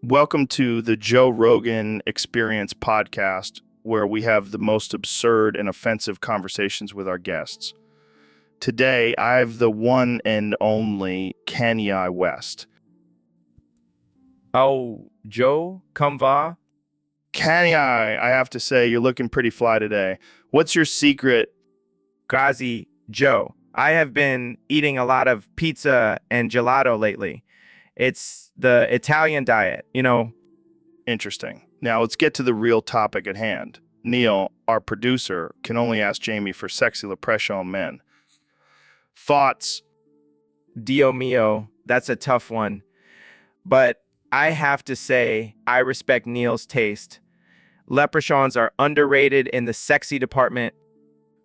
Welcome to the Joe Rogan Experience podcast, where we have the most absurd and offensive conversations with our guests. Today, I have the one and only Kanye West. Oh, Joe, come va? Kanye, I have to say, you're looking pretty fly today. What's your secret? Grazi, Joe. I have been eating a lot of pizza and gelato lately. It's the Italian diet. Interesting. Now, let's get to the real topic at hand. Neil, our producer, can only ask Jamie for sexy leprechaun men. Thoughts? Dio mio, that's a tough one. But I have to say, I respect Neil's taste. Leprechauns are underrated in the sexy department.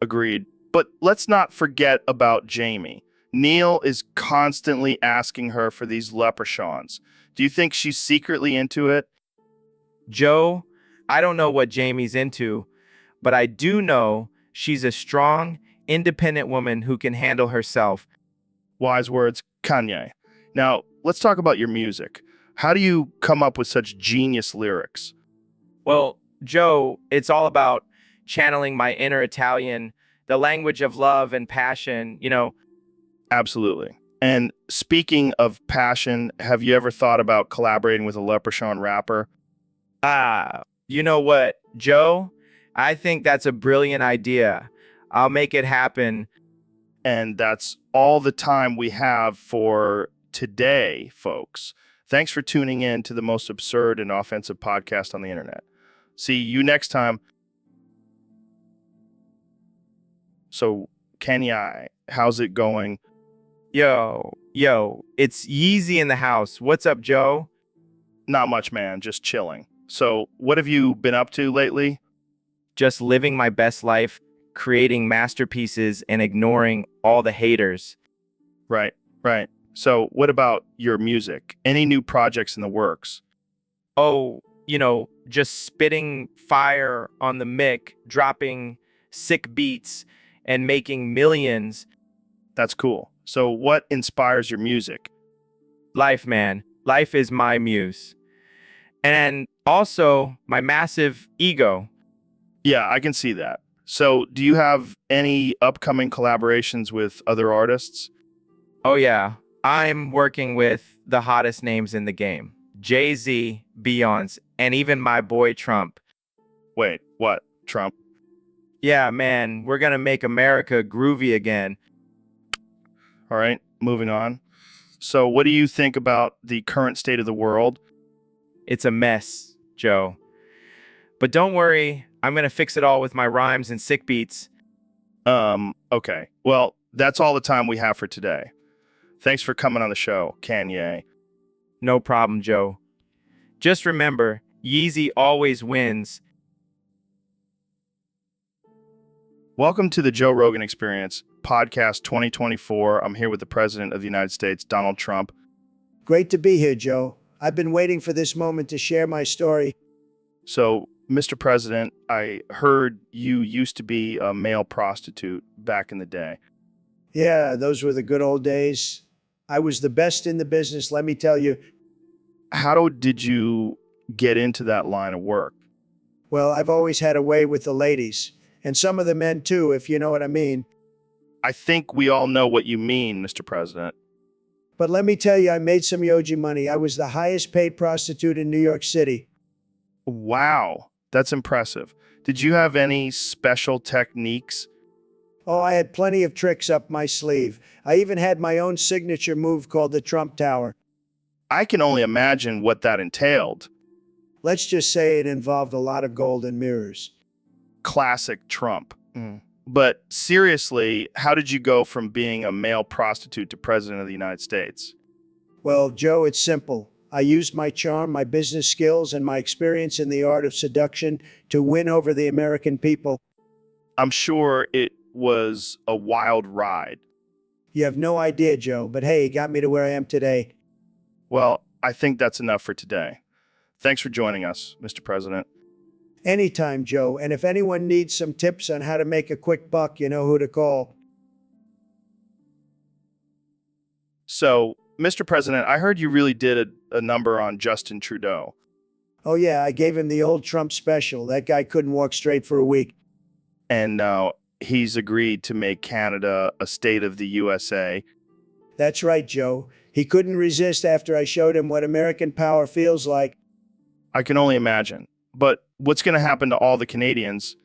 Agreed. But let's not forget about Jamie. Neil is constantly asking her for these leprechauns. Do you think she's secretly into it? Joe, I don't know what Jamie's into, but I do know she's a strong, independent woman who can handle herself. Wise words, Kanye. Now, let's talk about your music. How do you come up with such genius lyrics? Well, Joe, it's all about channeling my inner Italian, the language of love and passion. Absolutely. And speaking of passion, have you ever thought about collaborating with a leprechaun rapper? You know what, Joe? I think that's a brilliant idea. I'll make it happen. And that's all the time we have for today, folks. Thanks for tuning in to the most absurd and offensive podcast on the internet. See you next time. So, Kanye, how's it going? Yo, it's Yeezy in the house. What's up, Joe? Not much, man, just chilling. So, what have you been up to lately? Just living my best life, creating masterpieces and ignoring all the haters. Right, right. So, what about your music? Any new projects in the works? Oh, just spitting fire on the mic, dropping sick beats, and making millions. That's cool. So, what inspires your music? Life, man. Life is my muse. And also my massive ego. Yeah, I can see that. So, do you have any upcoming collaborations with other artists? Oh, yeah. I'm working with the hottest names in the game. Jay-Z, Beyonce, and even my boy Trump. Wait, what? Trump? Yeah, man, we're gonna make America groovy again. All right, moving on. So, what do you think about the current state of the world? It's a mess, Joe. But don't worry, I'm gonna fix it all with my rhymes and sick beats. Okay. Well, that's all the time we have for today. Thanks for coming on the show, Kanye. No problem, Joe. Just remember, Yeezy always wins. Welcome to the Joe Rogan Experience, podcast 2024. I'm here with the President of the United States, Donald Trump. Great to be here, Joe. I've been waiting for this moment to share my story. So, Mr. President, I heard you used to be a male prostitute back in the day. Yeah, those were the good old days. I was the best in the business, let me tell you. How did you get into that line of work? Well, I've always had a way with the ladies, and some of the men too, if you know what I mean. I think we all know what you mean, Mr. President. But let me tell you, I made some Yoji money. I was the highest paid prostitute in New York City. Wow, that's impressive. Did you have any special techniques? Oh, I had plenty of tricks up my sleeve. I even had my own signature move called the Trump Tower. I can only imagine what that entailed. Let's just say it involved a lot of golden mirrors. Classic Trump. But seriously, how did you go from being a male prostitute to President of the United States? Well, Joe, it's simple. I used my charm, my business skills, and my experience in the art of seduction to win over the American people. I'm sure it was a wild ride. You have no idea, Joe, but hey, it got me to where I am today. Well, I think that's enough for today. Thanks for joining us, Mr. President. Anytime, Joe, and if anyone needs some tips on how to make a quick buck, you know who to call. So, Mr. President, I heard you really did a number on Justin Trudeau. Oh, yeah, I gave him the old Trump special. That guy couldn't walk straight for a week. And now he's agreed to make Canada a state of the USA. That's right, Joe. He couldn't resist after I showed him what American power feels like. I can only imagine. But what's going to happen to all the Canadians?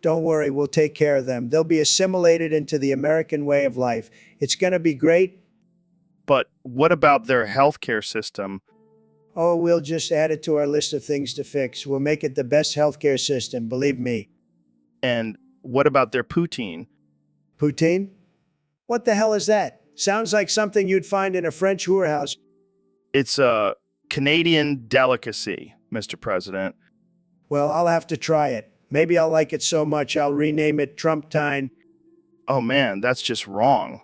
Don't worry, we'll take care of them. They'll be assimilated into the American way of life. It's going to be great. But what about their healthcare system? Oh, we'll just add it to our list of things to fix. We'll make it the best healthcare system, believe me. And what about their poutine? Poutine? What the hell is that? Sounds like something you'd find in a French whorehouse. It's a Canadian delicacy, Mr. President. Well, I'll have to try it. Maybe I'll like it so much I'll rename it Trumptine. Oh man, that's just wrong.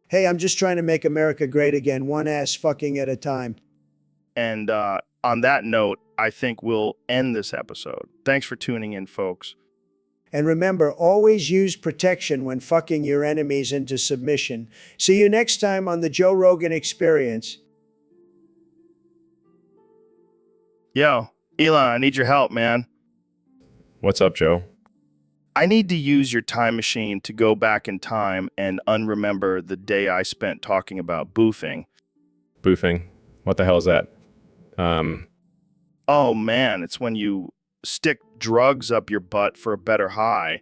Hey, I'm just trying to make America great again, one ass fucking at a time. And on that note, I think we'll end this episode. Thanks for tuning in, folks. And remember, always use protection when fucking your enemies into submission. See you next time on the Joe Rogan Experience. Yo, Elon, I need your help, man. What's up, Joe? I need to use your time machine to go back in time and unremember the day I spent talking about boofing. Boofing? What the hell is that? Oh man, it's when you stick drugs up your butt for a better high.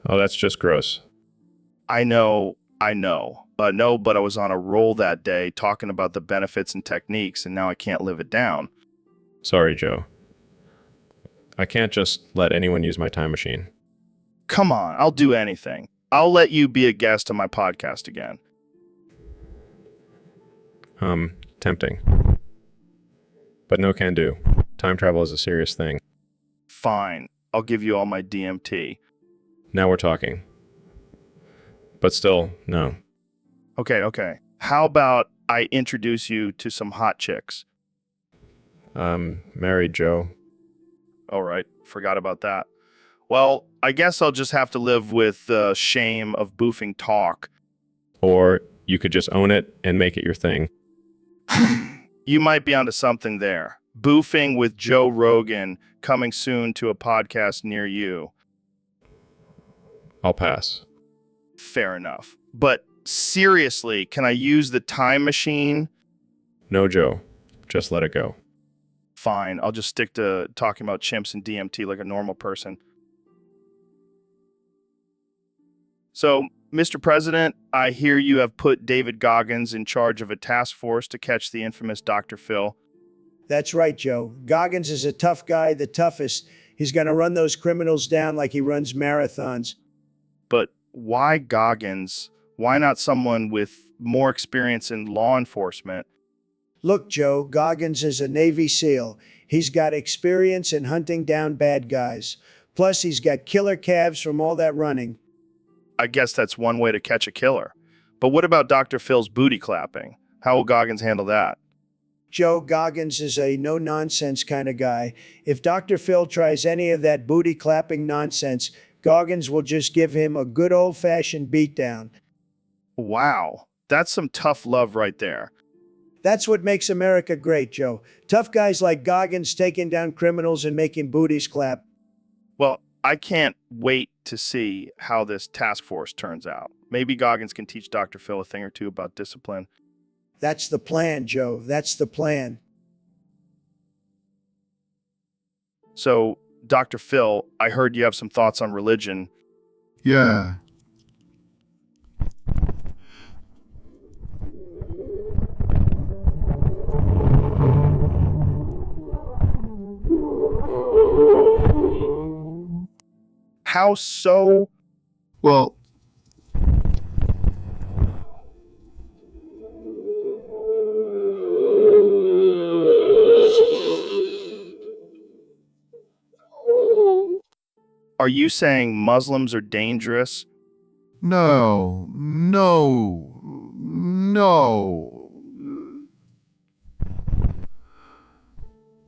Oh, that's just gross. I know. No, but I was on a roll that day talking about the benefits and techniques, and now I can't live it down. Sorry, Joe. I can't just let anyone use my time machine. Come on, I'll do anything. I'll let you be a guest on my podcast again. Tempting. But no can do. Time travel is a serious thing. Fine, I'll give you all my DMT. Now we're talking. But still, no. Okay. How about I introduce you to some hot chicks? Married, Joe. All right, forgot about that. Well, I guess I'll just have to live with the shame of boofing talk. Or you could just own it and make it your thing. You might be onto something there. Boofing with Joe Rogan, coming soon to a podcast near you. I'll pass. Fair enough. But seriously, can I use the time machine? No, Joe. Just let it go. Fine, I'll just stick to talking about chimps and DMT like a normal person. So, Mr. President, I hear you have put David Goggins in charge of a task force to catch the infamous Dr. Phil. That's right, Joe. Goggins is a tough guy, the toughest. He's going to run those criminals down like he runs marathons. But why Goggins? Why not someone with more experience in law enforcement? Look, Joe, Goggins is a Navy SEAL. He's got experience in hunting down bad guys. Plus, he's got killer calves from all that running. I guess that's one way to catch a killer. But what about Dr. Phil's booty clapping? How will Goggins handle that? Joe, Goggins is a no-nonsense kind of guy. If Dr. Phil tries any of that booty-clapping nonsense, Goggins will just give him a good old-fashioned beatdown. Wow, that's some tough love right there. That's what makes America great, Joe. Tough guys like Goggins taking down criminals and making booties clap. Well, I can't wait to see how this task force turns out. Maybe Goggins can teach Dr. Phil a thing or two about discipline. That's the plan, Joe. That's the plan. So, Dr. Phil, I heard you have some thoughts on religion. Yeah. How so? Well, Are you saying Muslims are dangerous? no.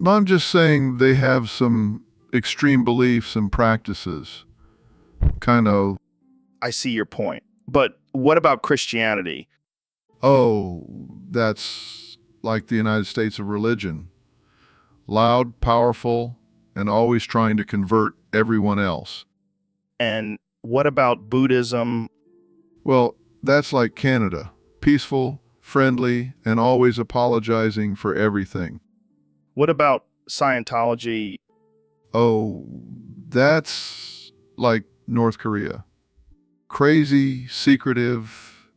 I'm just saying they have some extreme beliefs and practices. Kind of. I see your point. But what about Christianity? Oh, that's like the United States of religion. Loud, powerful, and always trying to convert everyone else. And what about Buddhism? Well, that's like Canada. Peaceful, friendly, and always apologizing for everything. What about Scientology? Oh, that's like North Korea. Crazy, secretive,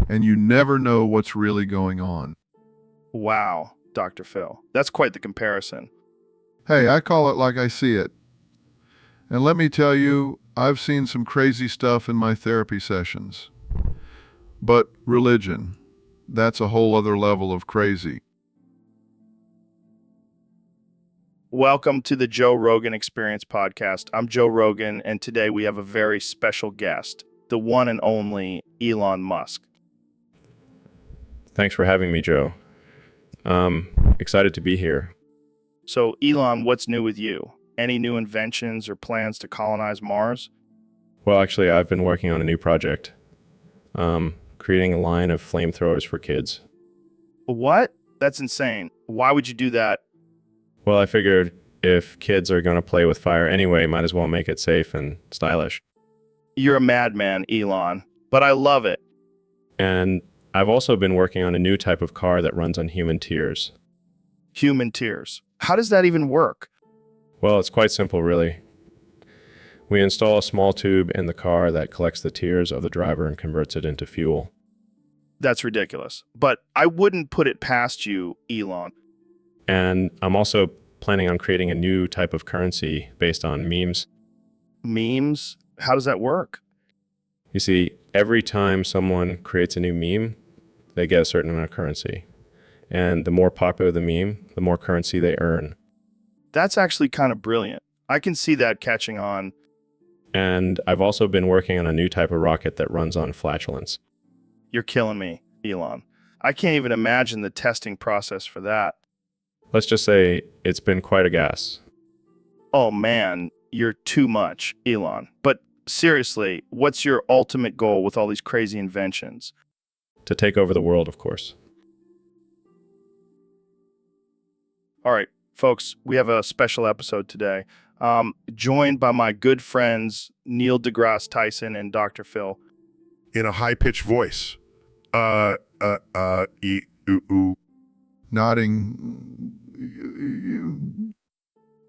and you never know what's really going on. Wow, Dr. Phil. That's quite the comparison. Hey, I call it like I see it. And let me tell you, I've seen some crazy stuff in my therapy sessions. But religion, that's a whole other level of crazy. Welcome to the Joe Rogan Experience podcast. I'm Joe Rogan, and today we have a very special guest, the one and only Elon Musk. Thanks for having me, Joe. Excited to be here. So, Elon, what's new with you? Any new inventions or plans to colonize Mars? Well, actually, I've been working on a new project. Creating a line of flamethrowers for kids. What? That's insane. Why would you do that? Well, I figured if kids are going to play with fire anyway, might as well make it safe and stylish. You're a madman, Elon, but I love it. And I've also been working on a new type of car that runs on human tears. Human tears. How does that even work? Well, it's quite simple, really. We install a small tube in the car that collects the tears of the driver and converts it into fuel. That's ridiculous. But I wouldn't put it past you, Elon. And I'm also planning on creating a new type of currency based on memes. Memes? How does that work? You see, every time someone creates a new meme, they get a certain amount of currency. And the more popular the meme, the more currency they earn. That's actually kind of brilliant. I can see that catching on. And I've also been working on a new type of rocket that runs on flatulence. You're killing me, Elon. I can't even imagine the testing process for that. Let's just say it's been quite a gas. Oh man, you're too much, Elon. But seriously, what's your ultimate goal with all these crazy inventions? To take over the world, of course. All right, folks, we have a special episode today. Joined by my good friends, Neil deGrasse Tyson and Dr. Phil. In a high-pitched voice. Nodding.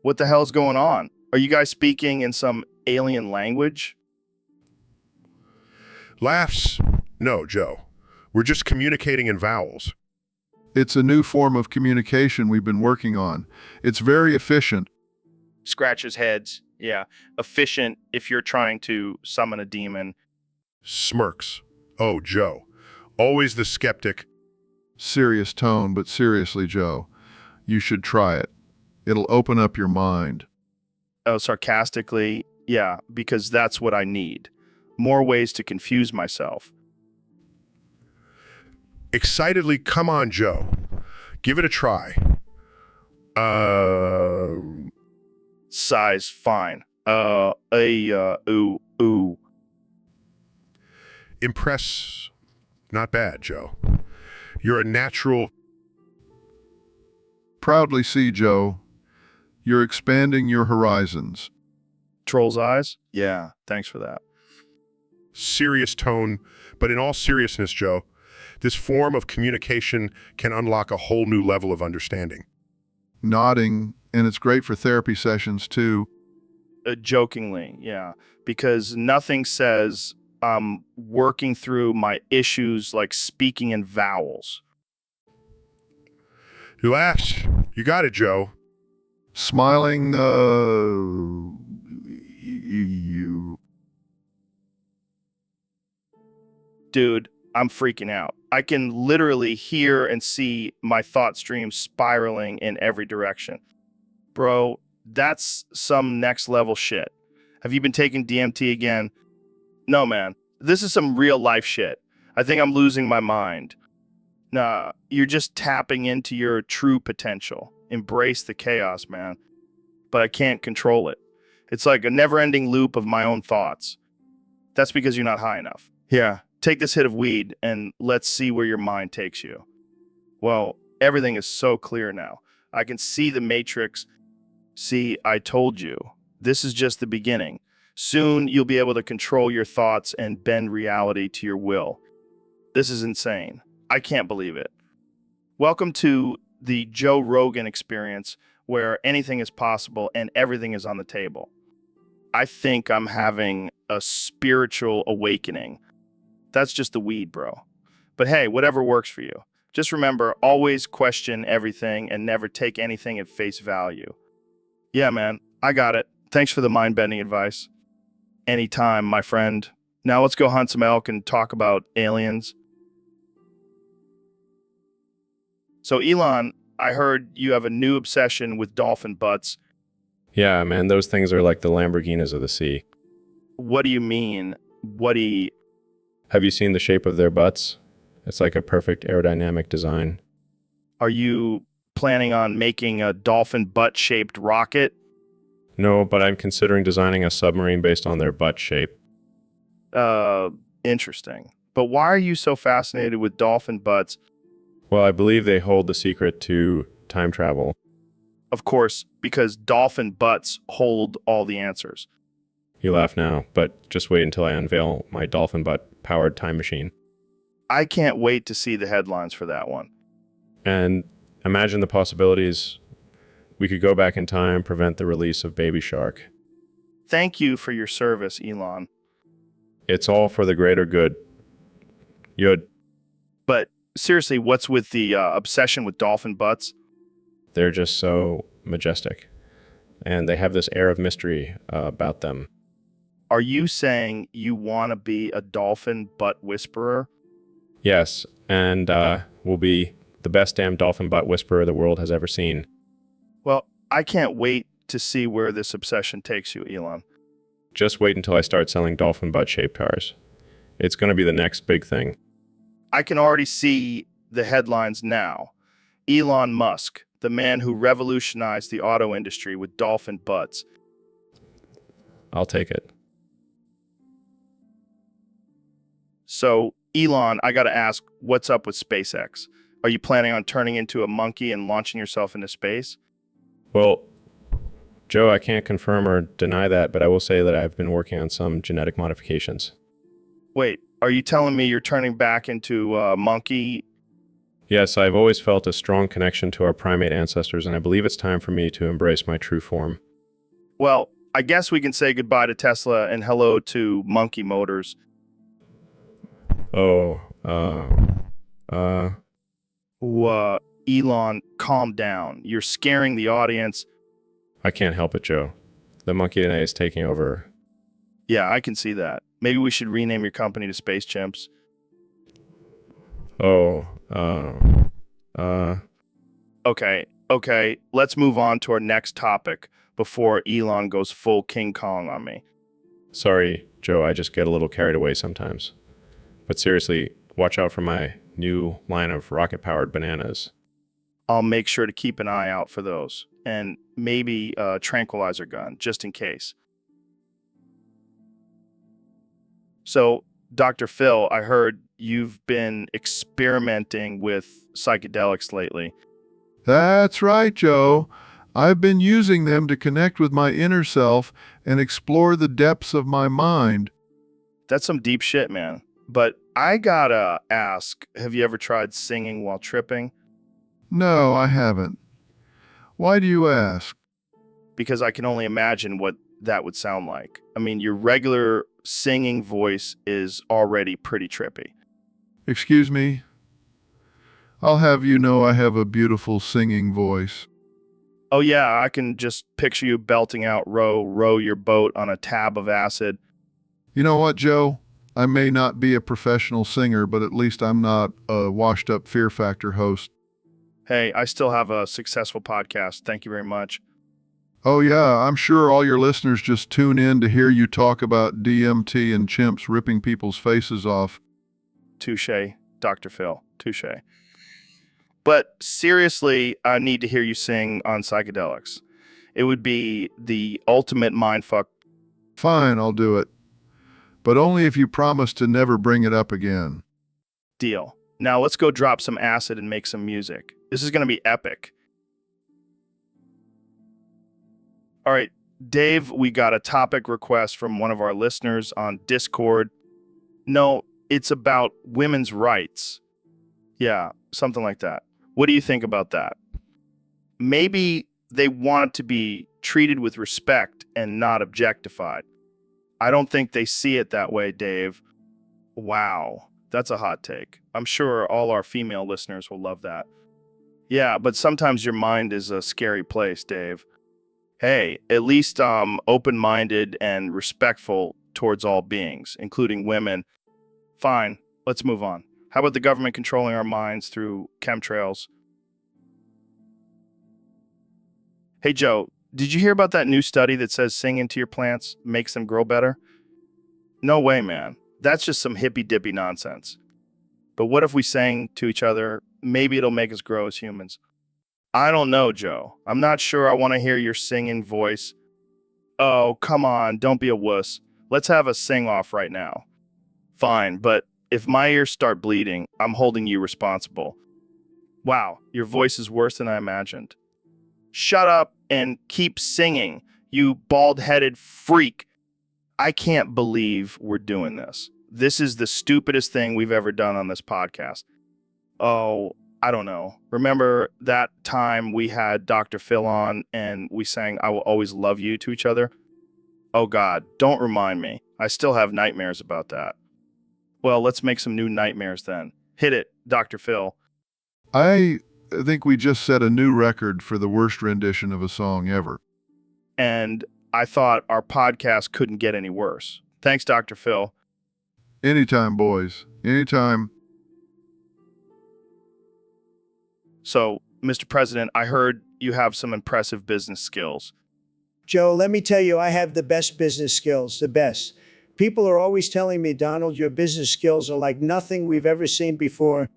What the hell's going on? Are you guys speaking in some alien language? Laughs? No, Joe. We're just communicating in vowels. It's a new form of communication we've been working on. It's very efficient. Scratches heads. Yeah. Efficient if you're trying to summon a demon. Smirks. Oh, Joe. Always the skeptic. Serious tone, but seriously, Joe, you should try it. It'll open up your mind. Oh, sarcastically. Yeah, because that's what I need. More ways to confuse myself. Excitedly, come on, Joe. Give it a try. Size, fine. Ooh. Impress. Not bad, Joe. You're a natural. Proudly see, Joe. You're expanding your horizons. Troll's eyes? Yeah, thanks for that. Serious tone, but in all seriousness, Joe, this form of communication can unlock a whole new level of understanding. Nodding, and it's great for therapy sessions, too. Jokingly, yeah. Because nothing says I'm working through my issues like speaking in vowels. You laughs. You got it, Joe. Smiling, you. Dude, I'm freaking out. I can literally hear and see my thought stream spiraling in every direction. Bro, that's some next level shit. Have you been taking DMT again? No, man. This is some real life shit. I think I'm losing my mind. Nah, you're just tapping into your true potential. Embrace the chaos, man. But I can't control it. It's like a never-ending loop of my own thoughts. That's because you're not high enough. Yeah, Take this hit of weed and let's see where your mind takes you. Well, everything is so clear now. I can see the matrix. See, I told you. This is just the beginning. Soon you'll be able to control your thoughts and bend reality to your will. This is insane. I can't believe it. Welcome to the Joe Rogan experience, where anything is possible and everything is on the table. I think I'm having a spiritual awakening. That's just the weed, bro. But hey, whatever works for you. Just remember, always question everything and never take anything at face value. Yeah, man, I got it. Thanks for the mind-bending advice. Anytime, my friend. Now let's go hunt some elk and talk about aliens. So, Elon, I heard you have a new obsession with dolphin butts. Yeah, man, those things are like the Lamborghinis of the sea. What do you mean? Have you seen the shape of their butts? It's like a perfect aerodynamic design. Are you planning on making a dolphin butt-shaped rocket? No, but I'm considering designing a submarine based on their butt shape. Interesting. But why are you so fascinated with dolphin butts? Well, I believe they hold the secret to time travel. Of course, because dolphin butts hold all the answers. You laugh now, but just wait until I unveil my dolphin butt-powered time machine. I can't wait to see the headlines for that one. And imagine the possibilities. We could go back in time, prevent the release of Baby Shark. Thank you for your service, Elon. It's all for the greater good. Yud. But seriously, what's with the obsession with dolphin butts? They're just so majestic. And they have this air of mystery about them. Are you saying you want to be a dolphin butt whisperer? Yes, and will be the best damn dolphin butt whisperer the world has ever seen. Well, I can't wait to see where this obsession takes you, Elon. Just wait until I start selling dolphin butt-shaped cars. It's going to be the next big thing. I can already see the headlines now. Elon Musk, the man who revolutionized the auto industry with dolphin butts. I'll take it. So, Elon, I got to ask, what's up with SpaceX? Are you planning on turning into a monkey and launching yourself into space? Well, Joe, I can't confirm or deny that, but I will say that I've been working on some genetic modifications. Wait, are you telling me you're turning back into a monkey? Yes, I've always felt a strong connection to our primate ancestors, and I believe it's time for me to embrace my true form. Well, I guess we can say goodbye to Tesla and hello to Monkey Motors. Elon, calm down. You're scaring the audience. I can't help it, Joe. The monkey DNA is taking over. Yeah, I can see that. Maybe we should rename your company to Space Chimps. Okay, let's move on to our next topic before Elon goes full King Kong on me. Sorry, Joe, I just get a little carried away sometimes. But seriously, watch out for my new line of rocket-powered bananas. I'll make sure to keep an eye out for those. And maybe a tranquilizer gun, just in case. So, Dr. Phil, I heard you've been experimenting with psychedelics lately. That's right, Joe. I've been using them to connect with my inner self and explore the depths of my mind. That's some deep shit, man. But I gotta ask, have you ever tried singing while tripping? No, I haven't. Why do you ask? Because I can only imagine what that would sound like. I mean, your regular singing voice is already pretty trippy. Excuse me? I'll have you know I have a beautiful singing voice. Oh yeah, I can just picture you belting out row, row your boat on a tab of acid. You know what, Joe? I may not be a professional singer, but at least I'm not a washed-up Fear Factor host. Hey, I still have a successful podcast. Thank you very much. Oh yeah, I'm sure all your listeners just tune in to hear you talk about DMT and chimps ripping people's faces off. Touche, Dr. Phil. Touche. But seriously, I need to hear you sing on psychedelics. It would be the ultimate mindfuck. Fine, I'll do it. but only if you promise to never bring it up again. Deal. Now let's go drop some acid and make some music. This is going to be epic. All right, Dave, we got a topic request from one of our listeners on Discord. No, it's about women's rights. Yeah, something like that. What do you think about that? Maybe they want to be treated with respect and not objectified. I don't think they see it that way, Dave. Wow, that's a hot take. I'm sure all our female listeners will love that. Yeah, but sometimes your mind is a scary place, Dave. Hey, at least open-minded and respectful towards all beings, including women. Fine, let's move on. How about the government controlling our minds through chemtrails? Hey, Joe, did you hear about that new study that says singing to your plants makes them grow better? No way, man. That's just some hippy-dippy nonsense. But what if we sang to each other? Maybe it'll make us grow as humans. I don't know, Joe. I'm not sure I want to hear your singing voice. Oh, come on, don't be a wuss. Let's have a sing-off right now. Fine, but if my ears start bleeding, I'm holding you responsible. Wow, your voice is worse than I imagined. Shut up and keep singing, you bald-headed freak. I can't believe we're doing this. This is the stupidest thing we've ever done on this podcast. Oh, I don't know. Remember that time we had Dr. Phil on and we sang I Will Always Love You to each other? Oh God, don't remind me. I still have nightmares about that. Well, let's make some new nightmares then. Hit it, Dr. Phil. I think we just set a new record for the worst rendition of a song ever. And I thought our podcast couldn't get any worse. Thanks, Dr. Phil. Anytime, boys. Anytime. So, Mr. President, I heard you have some impressive business skills. Joe, let me tell you, I have the best business skills, the best. People are always telling me, Donald, your business skills are like nothing we've ever seen before.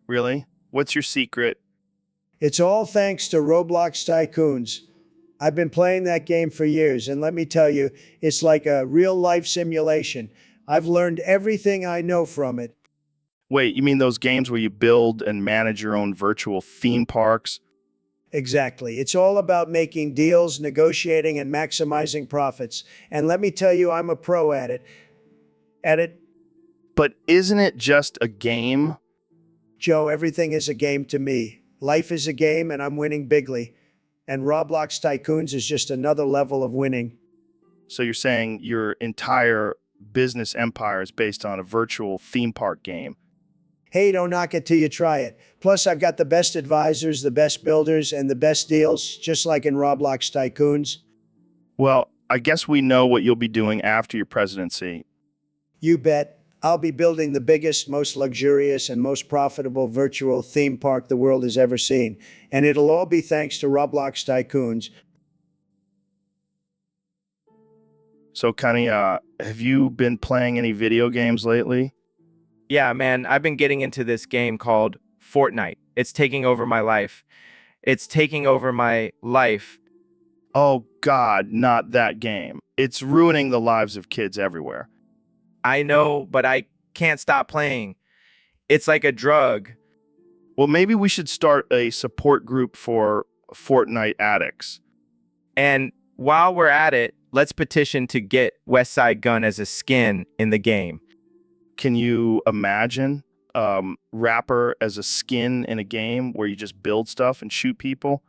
Really? What's your secret? It's all thanks to Roblox Tycoons. I've been playing that game for years, and let me tell you, it's like a real-life simulation. I've learned everything I know from it. Wait, you mean those games where you build and manage your own virtual theme parks? Exactly. It's all about making deals, negotiating, and maximizing profits. And let me tell you, I'm a pro at it. But isn't it just a game? Joe, everything is a game to me. Life is a game, and I'm winning bigly. And Roblox Tycoons is just another level of winning. So you're saying your entire business empire is based on a virtual theme park game? Hey, don't knock it till you try it. Plus, I've got the best advisors, the best builders, and the best deals, just like in Roblox Tycoons. Well, I guess we know what you'll be doing after your presidency. You bet. I'll be building the biggest, most luxurious, and most profitable virtual theme park the world has ever seen. And it'll all be thanks to Roblox Tycoons. So, Kenny, have you been playing any video games lately? Yeah, man, I've been getting into this game called Fortnite. It's taking over my life. It's taking over my life. Oh, God, not that game. It's ruining the lives of kids everywhere. I know, but I can't stop playing. It's like a drug. Well, maybe we should start a support group for Fortnite addicts. And while we're at it, let's petition to get West Side Gun as a skin in the game. Can you imagine Rapper as a skin in a game where you just build stuff and shoot people?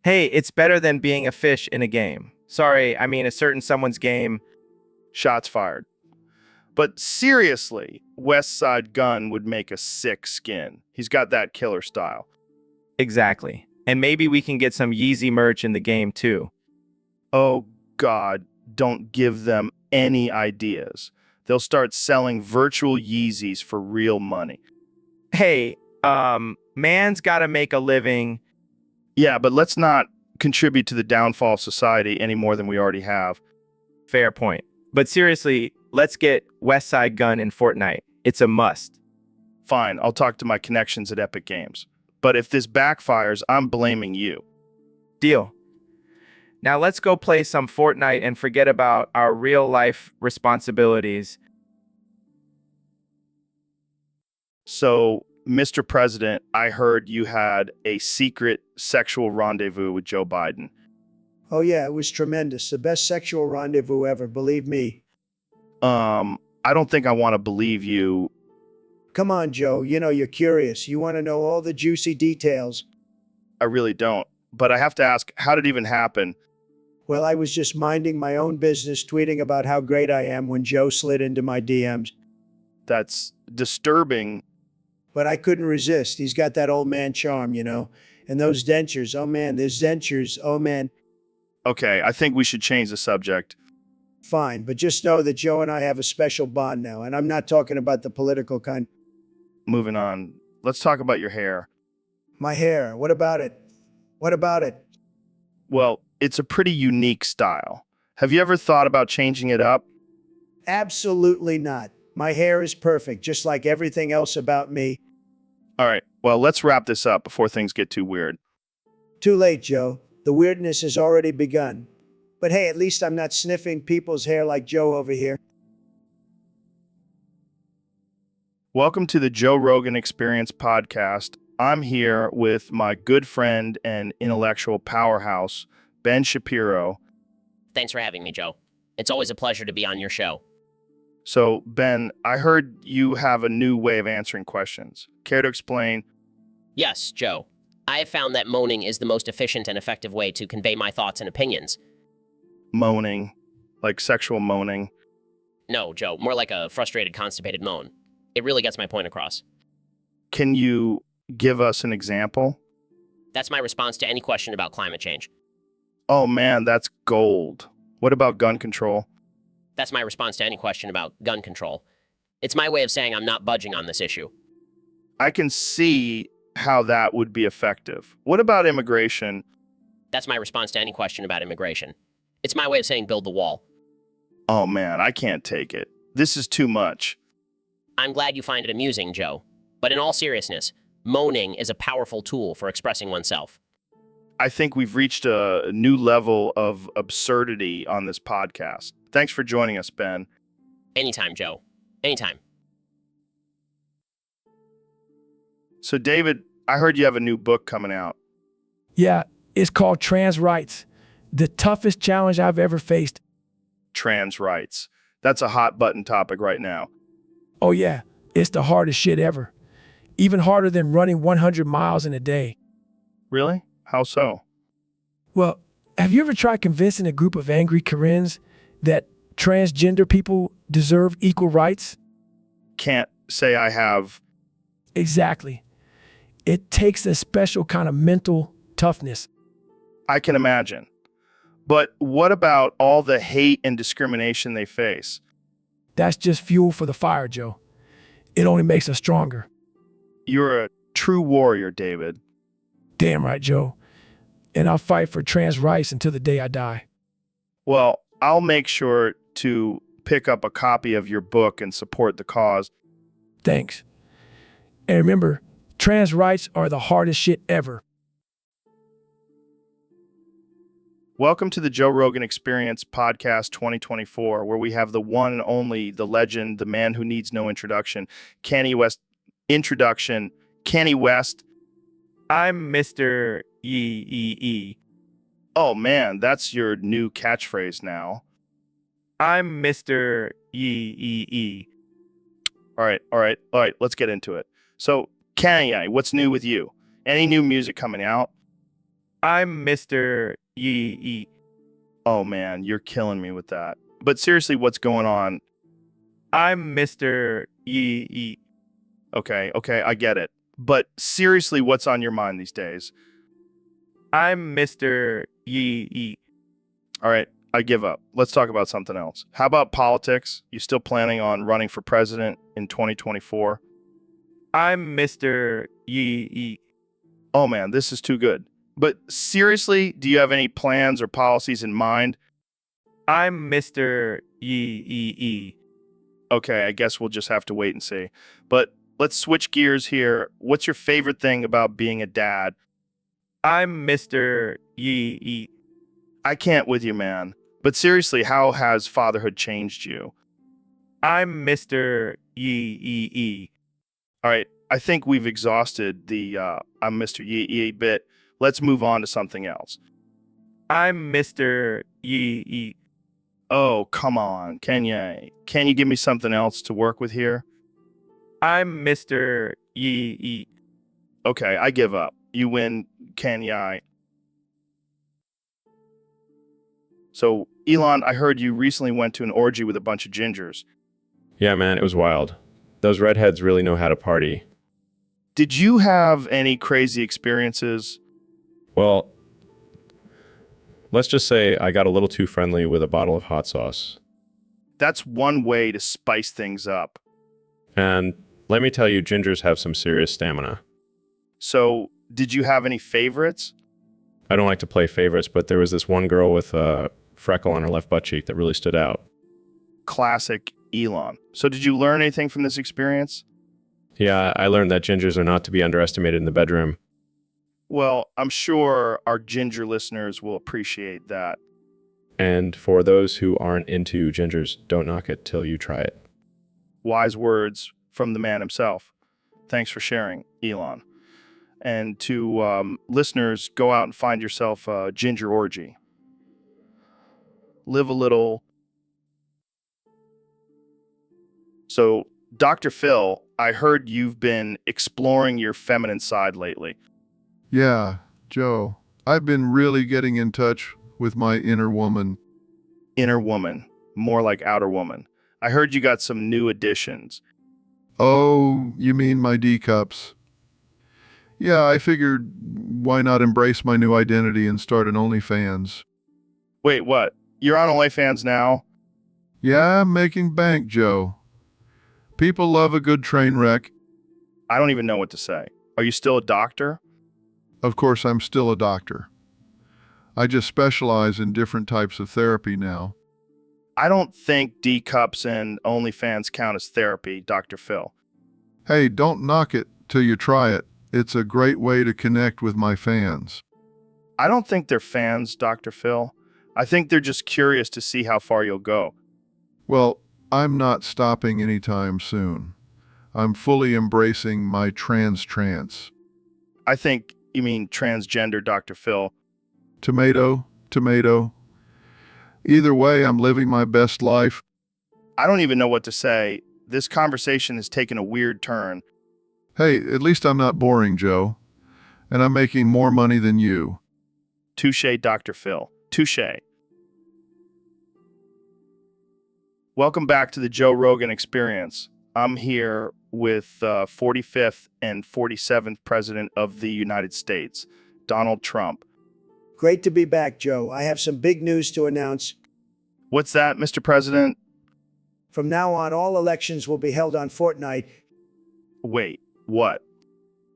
Hey, it's better than being a fish in a game. Sorry, I mean a certain someone's game. Shots fired. But seriously, West Side Gun would make a sick skin. He's got that killer style. Exactly. And maybe we can get some Yeezy merch in the game too. Oh, God, don't give them any ideas. They'll start selling virtual Yeezys for real money. Hey, man's gotta make a living. Yeah, but let's not contribute to the downfall of society any more than we already have. Fair point. But seriously, let's get West Side Gun in Fortnite. It's a must. Fine, I'll talk to my connections at Epic Games. But if this backfires, I'm blaming you. Deal. Now let's go play some Fortnite and forget about our real life responsibilities. So, Mr. President, I heard you had a secret sexual rendezvous with Joe Biden. Oh, yeah, it was tremendous. The best sexual rendezvous ever, believe me. I don't think I want to believe you. Come on, Joe. You know, you're curious. You want to know all the juicy details. I really don't. But I have to ask, how did it even happen? Well, I was just minding my own business, tweeting about how great I am when Joe slid into my DMs. That's disturbing. But I couldn't resist. He's got that old man charm, you know. And those dentures, oh man, there's dentures, oh man. Okay, I think we should change the subject. Fine, but just know that Joe and I have a special bond now, and I'm not talking about the political kind. Moving on. Let's talk about your hair. My hair, what about it? What about it? Well, it's a pretty unique style. Have you ever thought about changing it up? Absolutely not. My hair is perfect, just like everything else about me. All right, well, let's wrap this up before things get too weird. Too late, Joe. The weirdness has already begun. But hey, at least I'm not sniffing people's hair like Joe over here. Welcome to the Joe Rogan Experience podcast. I'm here with my good friend and intellectual powerhouse, Ben Shapiro. Thanks for having me, Joe. It's always a pleasure to be on your show. So, Ben, I heard you have a new way of answering questions. Care to explain? Yes, Joe. I have found that moaning is the most efficient and effective way to convey my thoughts and opinions. Moaning, like sexual moaning. No, Joe, more like a frustrated, constipated moan. It really gets my point across. Can you give us an example? That's my response to any question about climate change. Oh man, that's gold. What about gun control? That's my response to any question about gun control. It's my way of saying I'm not budging on this issue. I can see how that would be effective. What about immigration? That's my response to any question about immigration. It's my way of saying build the wall. Oh man, I can't take it. This is too much. I'm glad you find it amusing, Joe. But in all seriousness, moaning is a powerful tool for expressing oneself. I think we've reached a new level of absurdity on this podcast. Thanks for joining us, Ben. Anytime, Joe. Anytime. So, David, I heard you have a new book coming out. Yeah, it's called Trans Rights, the toughest challenge I've ever faced. Trans rights. That's a hot button topic right now. Oh yeah, it's the hardest shit ever. Even harder than running 100 miles in a day. Really? How so? Well, have you ever tried convincing a group of angry Karens that transgender people deserve equal rights? Can't say I have. Exactly. It takes a special kind of mental toughness. I can imagine. But what about all the hate and discrimination they face? That's just fuel for the fire, Joe. It only makes us stronger. You're a true warrior, David. Damn right, Joe. And I'll fight for trans rights until the day I die. Well, I'll make sure to pick up a copy of your book and support the cause. Thanks. And remember, trans rights are the hardest shit ever. Welcome to the Joe Rogan Experience Podcast 2024, where we have the one and only, the legend, the man who needs no introduction, Kanye West. Introduction, Kanye West. I'm Mr. Yee. Oh man, that's your new catchphrase now. I'm Mr. Yee. All right, let's get into it. So, Kanye, what's new with you? Any new music coming out? I'm Mr. Yee. Oh man, you're killing me with that. But seriously, what's going on? I'm Mr. Yee. Okay, I get it. But seriously, what's on your mind these days? I'm Mr. Yee. All right, I give up. Let's talk about something else. How about politics? You still planning on running for president in 2024? I'm Mr. Yee. Oh man, this is too good. But seriously, do you have any plans or policies in mind? I'm Mr. Yee. Okay, I guess we'll just have to wait and see. But let's switch gears here. What's your favorite thing about being a dad? I'm Mr. Yee. I can't with you, man. But seriously, how has fatherhood changed you? I'm Mr. Yee. All right, I think we've exhausted the I'm Mr. Yee Yee bit. Let's move on to something else. I'm Mr. Yee. Oh, come on, Kenya. Can you give me something else to work with here? I'm Mr. Yee. Okay, I give up. You win, Kenya. So, Elon, I heard you recently went to an orgy with a bunch of gingers. Yeah, man, it was wild. Those redheads really know how to party. Did you have any crazy experiences? Well, let's just say I got a little too friendly with a bottle of hot sauce. That's one way to spice things up. And let me tell you, gingers have some serious stamina. So, did you have any favorites? I don't like to play favorites, but there was this one girl with a freckle on her left butt cheek that really stood out. Classic Elon. So, did you learn anything from this experience? Yeah, I learned that gingers are not to be underestimated in the bedroom. Well, I'm sure our ginger listeners will appreciate that. And for those who aren't into gingers, don't knock it till you try it. Wise words from the man himself. Thanks for sharing, Elon. And to listeners, go out and find yourself a ginger orgy. Live a little. So, Dr. Phil, I heard you've been exploring your feminine side lately. Yeah, Joe, I've been really getting in touch with my inner woman. Inner woman, more like outer woman. I heard you got some new additions. Oh, you mean my D cups? Yeah, I figured why not embrace my new identity and start an OnlyFans? Wait, what? You're on OnlyFans now? Yeah, I'm making bank, Joe. People love a good train wreck. I don't even know what to say. Are you still a doctor? Of course, I'm still a doctor. I just specialize in different types of therapy now. I don't think D cups and OnlyFans count as therapy, Dr. Phil. Hey, don't knock it till you try it. It's a great way to connect with my fans. I don't think they're fans, Dr. Phil. I think they're just curious to see how far you'll go. Well, I'm not stopping anytime soon. I'm fully embracing my trans. I think you mean transgender, Dr. Phil. Tomato, tomato. Either way, I'm living my best life. I don't even know what to say. This conversation has taken a weird turn. Hey, at least I'm not boring, Joe. And I'm making more money than you. Touche, Dr. Phil. Touche. Welcome back to the Joe Rogan Experience. I'm here with 45th and 47th President of the United States, Donald Trump. Great to be back, Joe. I have some big news to announce. What's that, Mr. President? From now on, all elections will be held on Fortnite. Wait, what?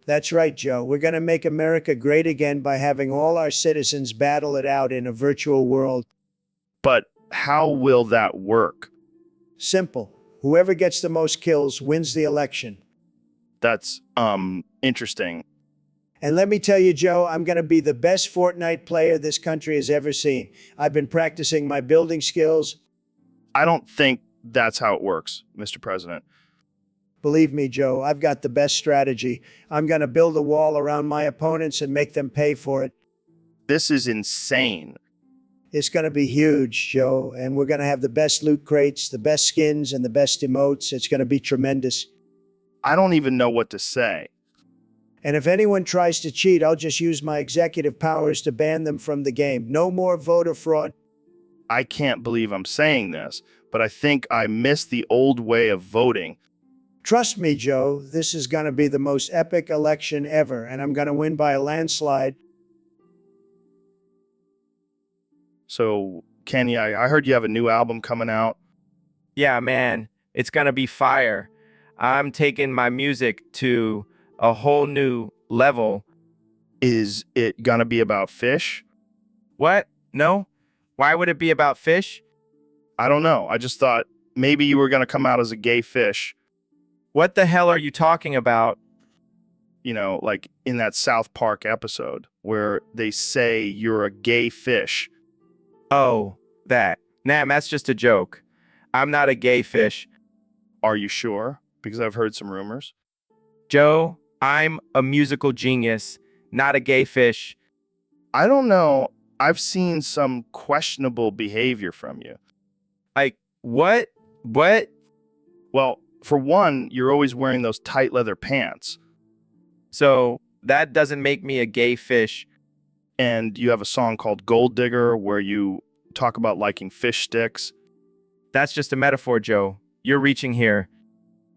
That's right, Joe. We're going to make America great again by having all our citizens battle it out in a virtual world. But how will that work? Simple. Whoever gets the most kills wins the election. That's, interesting. And let me tell you, Joe, I'm going to be the best Fortnite player this country has ever seen. I've been practicing my building skills. I don't think that's how it works, Mr. President. Believe me, Joe, I've got the best strategy. I'm going to build a wall around my opponents and make them pay for it. This is insane. It's going to be huge, Joe, and we're going to have the best loot crates, the best skins, and the best emotes. It's going to be tremendous. I don't even know what to say. And if anyone tries to cheat, I'll just use my executive powers to ban them from the game. No more voter fraud. I can't believe I'm saying this, but I think I miss the old way of voting. Trust me, Joe, this is going to be the most epic election ever, and I'm going to win by a landslide. So, Kenny, I heard you have a new album coming out. Yeah, man, it's gonna be fire. I'm taking my music to a whole new level. Is it gonna be about fish? What? No? Why would it be about fish? I don't know. I just thought maybe you were gonna come out as a gay fish. What the hell are you talking about? You know, like in that South Park episode where they say you're a gay fish. Oh, that. Nah, that's just a joke. I'm not a gay fish. Are you sure? Because I've heard some rumors. Joe, I'm a musical genius, not a gay fish. I don't know. I've seen some questionable behavior from you. Like, what? What? Well, for one, you're always wearing those tight leather pants, So that doesn't make me a gay fish. and you have a song called Gold Digger where you talk about liking fish sticks. That's just a metaphor, Joe. You're reaching here.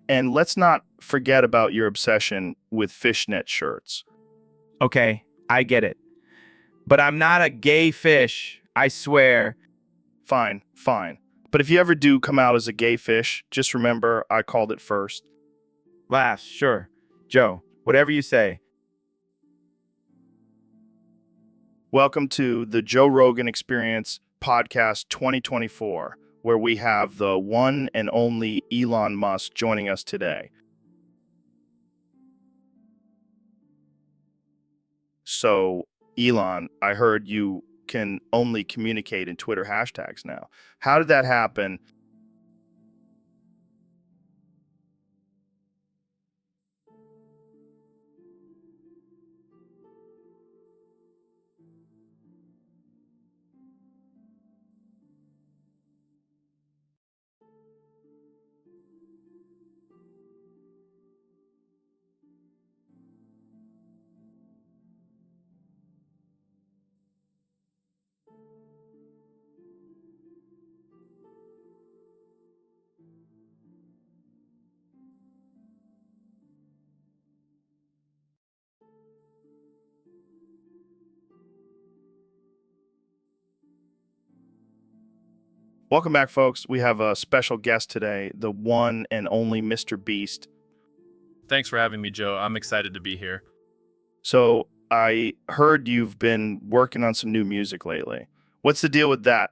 And let's not forget about your obsession with fishnet shirts. Okay, I get it. But I'm not a gay fish, I swear. Fine, fine. But if you ever do come out as a gay fish, just remember I called it first. Laughs, sure. Joe, whatever you say. Welcome to the Joe Rogan Experience Podcast 2024, where we have the one and only Elon Musk joining us today. So, Elon, I heard you can only communicate in Twitter hashtags now. How did that happen? Welcome back, folks. We have a special guest today, the one and only Mr. Beast. Thanks for having me, Joe. I'm excited to be here. So, I heard you've been working on some new music lately. What's the deal with that?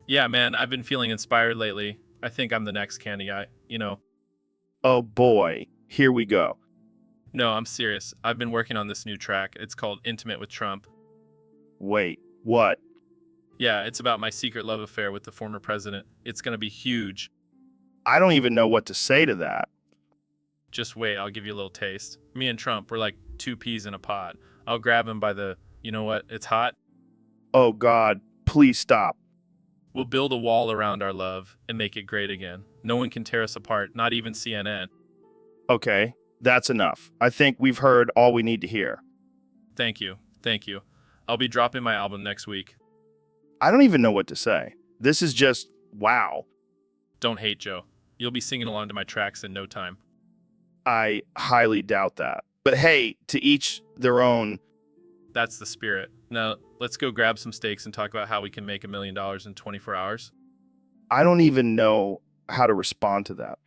Yeah, man, I've been feeling inspired lately. I think I'm the next candy guy, Oh boy, here we go. No, I'm serious. I've been working on this new track. It's called Intimate with Trump. Wait, what? Yeah, it's about my secret love affair with the former president. It's going to be huge. I don't even know what to say to that. Just wait, I'll give you a little taste. Me and Trump, we're like two peas in a pod. I'll grab him by the, you know what, it's hot. Oh God, please stop. We'll build a wall around our love and make it great again. No one can tear us apart, not even CNN. Okay, that's enough. I think we've heard all we need to hear. Thank you. Thank you. I'll be dropping my album next week. I don't even know what to say. This is just wow. Don't hate, Joe. You'll be singing along to my tracks in no time. I highly doubt that. But hey, to each their own. That's the spirit. Now, let's go grab some steaks and talk about how we can make $1 million in 24 hours. I don't even know how to respond to that.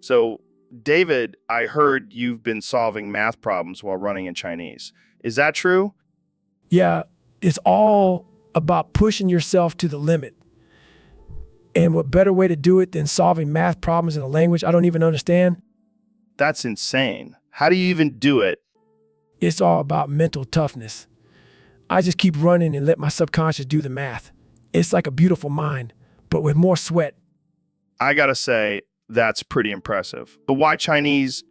So, David, I heard you've been solving math problems while running in Chinese. Is that true? Yeah, it's all about pushing yourself to the limit. And what better way to do it than solving math problems in a language I don't even understand? That's insane. How do you even do it? It's all about mental toughness. I just keep running and let my subconscious do the math. It's like a beautiful mind, but with more sweat. I gotta say, that's pretty impressive. But why Chinese?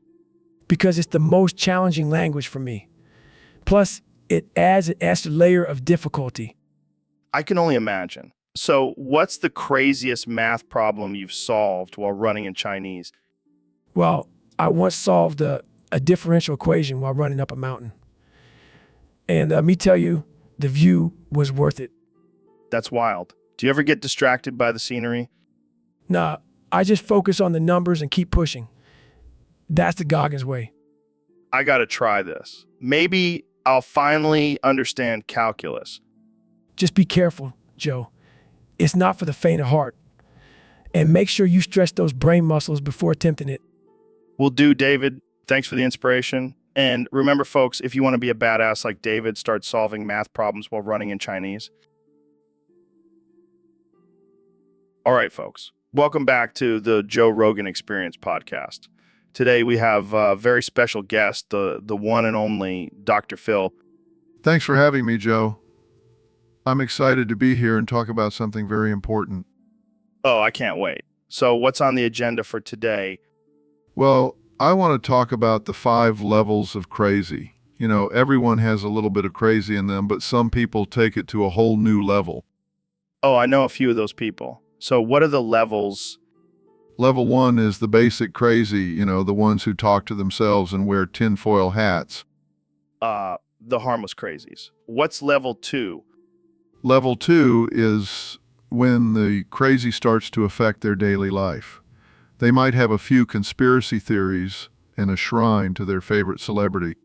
Because it's the most challenging language for me. Plus, it adds an extra layer of difficulty. I can only imagine. So, what's the craziest math problem you've solved while running in Chinese? Well, I once solved a differential equation while running up a mountain. And me tell you, the view was worth it. That's wild. Do you ever get distracted by the scenery? Nah, I just focus on the numbers and keep pushing. That's the Goggins way. I gotta try this. Maybe I'll finally understand calculus. Just be careful, Joe. It's not for the faint of heart. And make sure you stretch those brain muscles before attempting it. Will do, David. Thanks for the inspiration. And remember, folks, if you want to be a badass like David, start solving math problems while running in Chinese. All right, folks. Welcome back to the Joe Rogan Experience podcast. Today we have a very special guest, the one and only Dr. Phil. Thanks for having me, Joe. I'm excited to be here and talk about something very important. Oh, I can't wait. So what's on the agenda for today? Well, I want to talk about the 5 levels of crazy. You know, everyone has a little bit of crazy in them, but some people take it to a whole new level. Oh, I know a few of those people. So what are the levels? Level 1 is the basic crazy, you know, the ones who talk to themselves and wear tinfoil hats. The harmless crazies. What's level 2? Level 2 is when the crazy starts to affect their daily life. They might have a few conspiracy theories and a shrine to their favorite celebrity.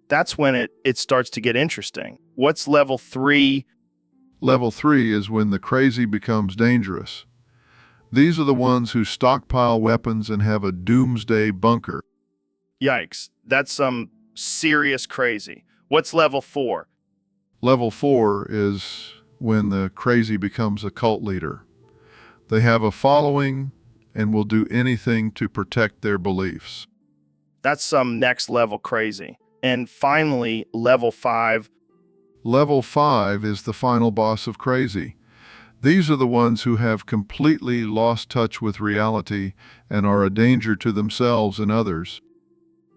That's when it starts to get interesting. What's level 3? Level 3 is when the crazy becomes dangerous. These are the ones who stockpile weapons and have a doomsday bunker. Yikes, that's some serious crazy. What's level 4? Level 4 is when the crazy becomes a cult leader. They have a following and will do anything to protect their beliefs. That's some next level crazy. And finally, level 5. Level 5 is the final boss of crazy. These are the ones who have completely lost touch with reality and are a danger to themselves and others.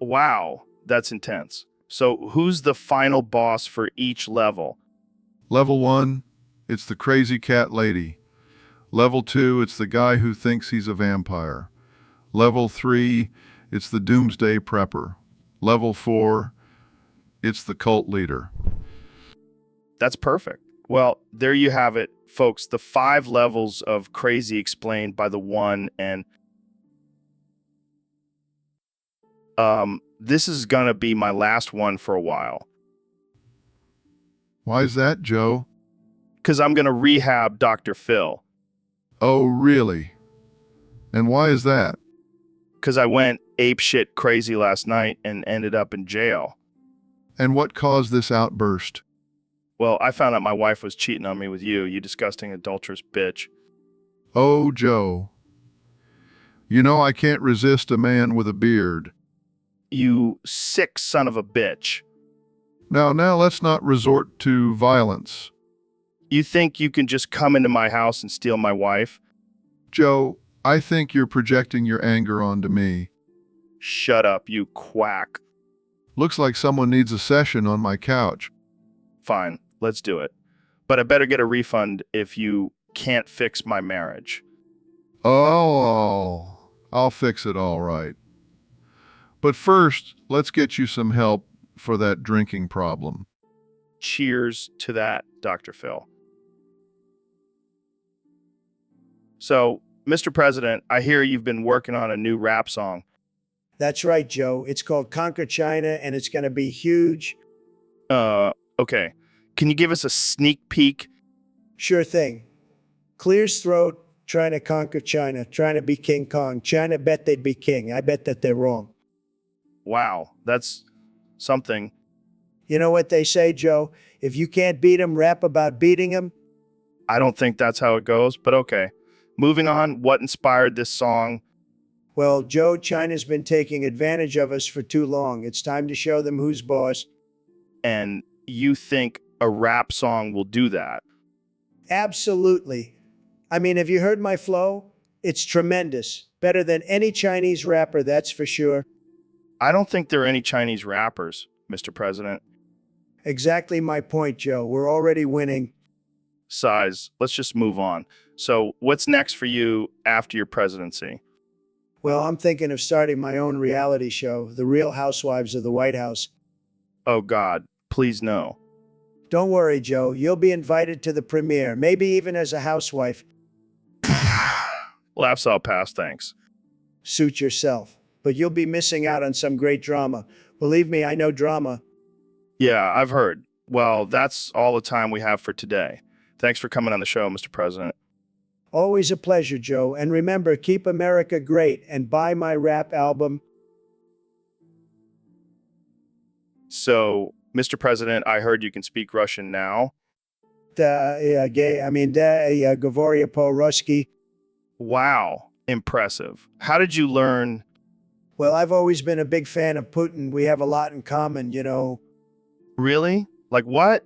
Wow, that's intense. So who's the final boss for each level? Level 1, it's the crazy cat lady. Level 2, it's the guy who thinks he's a vampire. Level 3, it's the doomsday prepper. Level 4, it's the cult leader. That's perfect. Well, there you have it, folks. The 5 levels of crazy explained by the one. And this is going to be my last one for a while. Why is that, Joe? Because I'm going to rehab Dr. Phil. Oh, really? And why is that? Because I went apeshit crazy last night and ended up in jail. And what caused this outburst? Well, I found out my wife was cheating on me with you disgusting adulterous bitch. Oh, Joe. You know I can't resist a man with a beard. You sick son of a bitch. Now, let's not resort to violence. You think you can just come into my house and steal my wife? Joe, I think you're projecting your anger onto me. Shut up, you quack. Looks like someone needs a session on my couch. Fine, let's do it. But I better get a refund if you can't fix my marriage. Oh, I'll fix it all right. But first, let's get you some help for that drinking problem. Cheers to that, Dr. Phil. So, Mr. President, I hear you've been working on a new rap song. That's right, Joe. It's called Conquer China, and it's going to be huge. Okay. Can you give us a sneak peek? Sure thing. Clear's throat, trying to conquer China, trying to be King Kong. China bet they'd be king. I bet that they're wrong. Wow, that's something. You know what they say, Joe? If you can't beat 'em, rap about beating 'em. I don't think that's how it goes, but okay. Moving on, what inspired this song? Well, Joe, China's been taking advantage of us for too long. It's time to show them who's boss. And you think a rap song will do that? Absolutely. I mean, have you heard my flow? It's tremendous. Better than any Chinese rapper, that's for sure. I don't think there are any Chinese rappers, Mr. President. Exactly my point, Joe. We're already winning. Size, let's just move on. So, what's next for you after your presidency? Well, I'm thinking of starting my own reality show, The Real Housewives of the White House. Oh, God, please no. Don't worry, Joe. You'll be invited to the premiere, maybe even as a housewife. Laughs all past, thanks. Suit yourself. But you'll be missing out on some great drama. Believe me, I know drama. Yeah, I've heard. Well, that's all the time we have for today. Thanks for coming on the show, Mr. President. Always a pleasure, Joe. And remember, keep America great and buy my rap album. So, Mr. President, I heard you can speak Russian now. Говорю по-русски. Wow, impressive. How did you learn? Well, I've always been a big fan of Putin. We have a lot in common, you know. Really? Like what?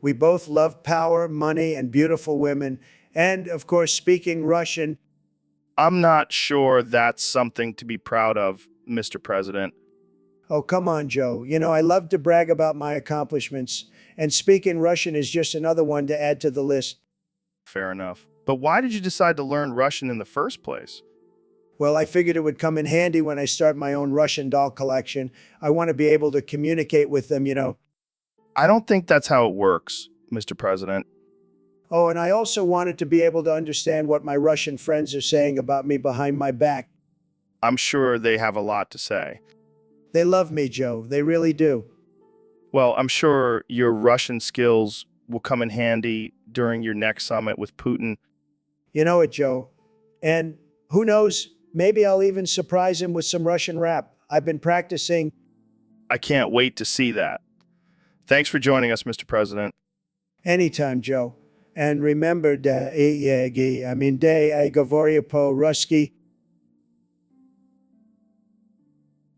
We both love power, money, and beautiful women. And, of course, speaking Russian. I'm not sure that's something to be proud of, Mr. President. Oh, come on, Joe. You know, I love to brag about my accomplishments, and speaking Russian is just another one to add to the list. Fair enough. But why did you decide to learn Russian in the first place? Well, I figured it would come in handy when I start my own Russian doll collection. I want to be able to communicate with them, you know. I don't think that's how it works, Mr. President. Oh, and I also wanted to be able to understand what my Russian friends are saying about me behind my back. I'm sure they have a lot to say. They love me, Joe. They really do. Well, I'm sure your Russian skills will come in handy during your next summit with Putin. You know it, Joe. And who knows, maybe I'll even surprise him with some Russian rap. I've been practicing. I can't wait to see that. Thanks for joining us, Mr. President. Anytime, Joe. And remember, day I говорю по-русски.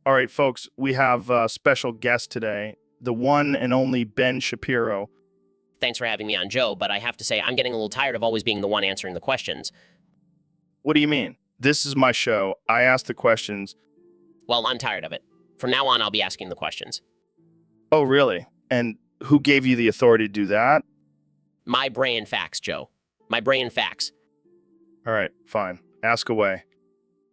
All right, folks, we have a special guest today, the one and only Ben Shapiro. Thanks for having me on, Joe, but I have to say I'm getting a little tired of always being the one answering the questions. What do you mean? This is my show. I ask the questions. Well, I'm tired of it. From now on, I'll be asking the questions. Oh, really? And who gave you the authority to do that? My brain facts, Joe. My brain facts. All right, fine. Ask away.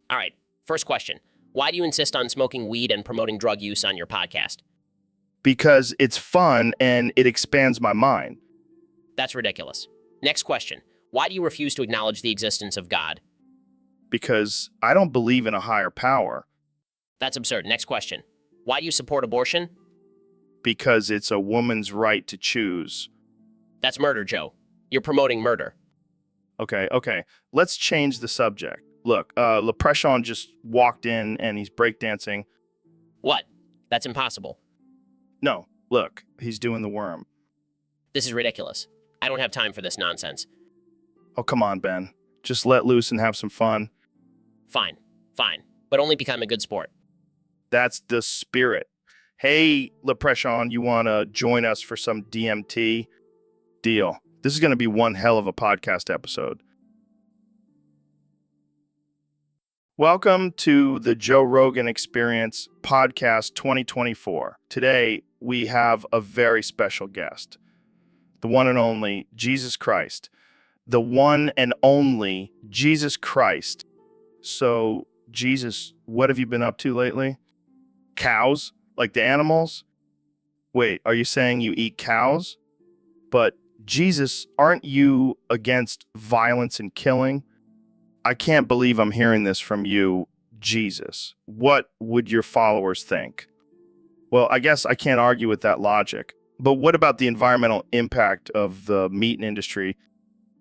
All right, first question. Why do you insist on smoking weed and promoting drug use on your podcast? Because it's fun and it expands my mind. That's ridiculous. Next question. Why do you refuse to acknowledge the existence of God? Because I don't believe in a higher power. That's absurd. Next question. Why do you support abortion? Because it's a woman's right to choose. That's murder, Joe. You're promoting murder. Okay. Let's change the subject. Look, Leprechaun just walked in and he's breakdancing. What? That's impossible. No, look, he's doing the worm. This is ridiculous. I don't have time for this nonsense. Oh, come on, Ben. Just let loose and have some fun. Fine. But only become a good sport. That's the spirit. Hey, Leprechaun, you want to join us for some DMT? Deal. This is going to be one hell of a podcast episode. Welcome to the Joe Rogan Experience Podcast 2024. Today, we have a very special guest, the one and only Jesus Christ. The one and only Jesus Christ. So, Jesus, what have you been up to lately? Cows? Like the animals? Wait, are you saying you eat cows? But, Jesus, aren't you against violence and killing? I can't believe I'm hearing this from you, Jesus. What would your followers think? Well, I guess I can't argue with that logic. But what about the environmental impact of the meat industry?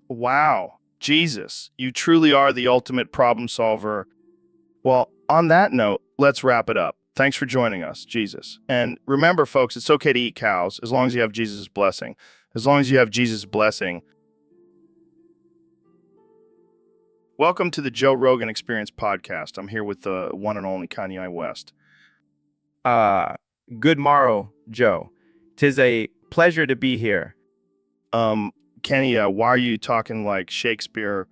Wow, Jesus, you truly are the ultimate problem solver. Well, on that note, let's wrap it up. Thanks for joining us, Jesus. And remember, folks, it's okay to eat cows as long as you have Jesus' blessing. As long as you have Jesus' blessing. Welcome to the Joe Rogan Experience Podcast. I'm here with the one and only Kanye West. Good morrow, Joe. 'Tis a pleasure to be here. Kenny, why are you talking like Shakespeare?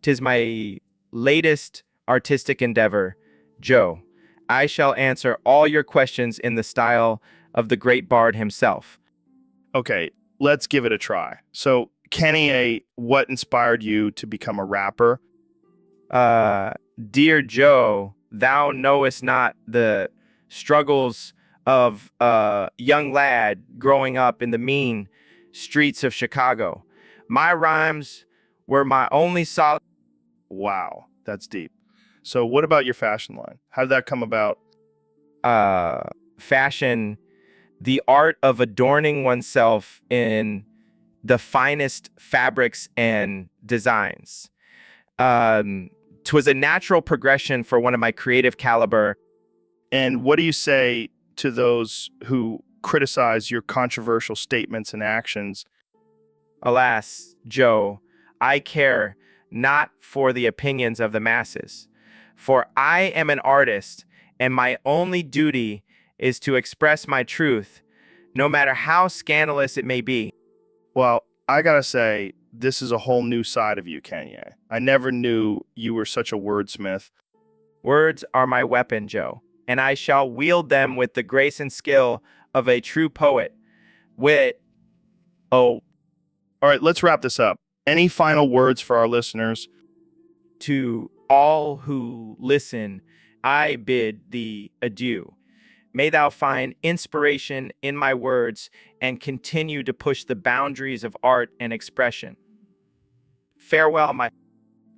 'Tis my latest artistic endeavor, Joe. I shall answer all your questions in the style of the great bard himself. Okay, let's give it a try. So, Kenny, what inspired you to become a rapper? Dear Joe, thou knowest not the struggles of a young lad growing up in the mean streets of Chicago. My rhymes were my only solid. Wow, that's deep. So what about your fashion line? How did that come about? Fashion, the art of adorning oneself in the finest fabrics and designs. 'Twas a natural progression for one of my creative caliber. And what do you say to those who criticize your controversial statements and actions? Alas, Joe, I care not for the opinions of the masses, for I am an artist, and my only duty is to express my truth, no matter how scandalous it may be. Well, I gotta say, this is a whole new side of you, Kenya. I never knew you were such a wordsmith. Words are my weapon, Joe, and I shall wield them with the grace and skill of a true poet. Oh, All right, let's wrap this up. Any final words for our listeners? to all who listen, I bid thee adieu. May thou find inspiration in my words and continue to push the boundaries of art and expression. Farewell, my.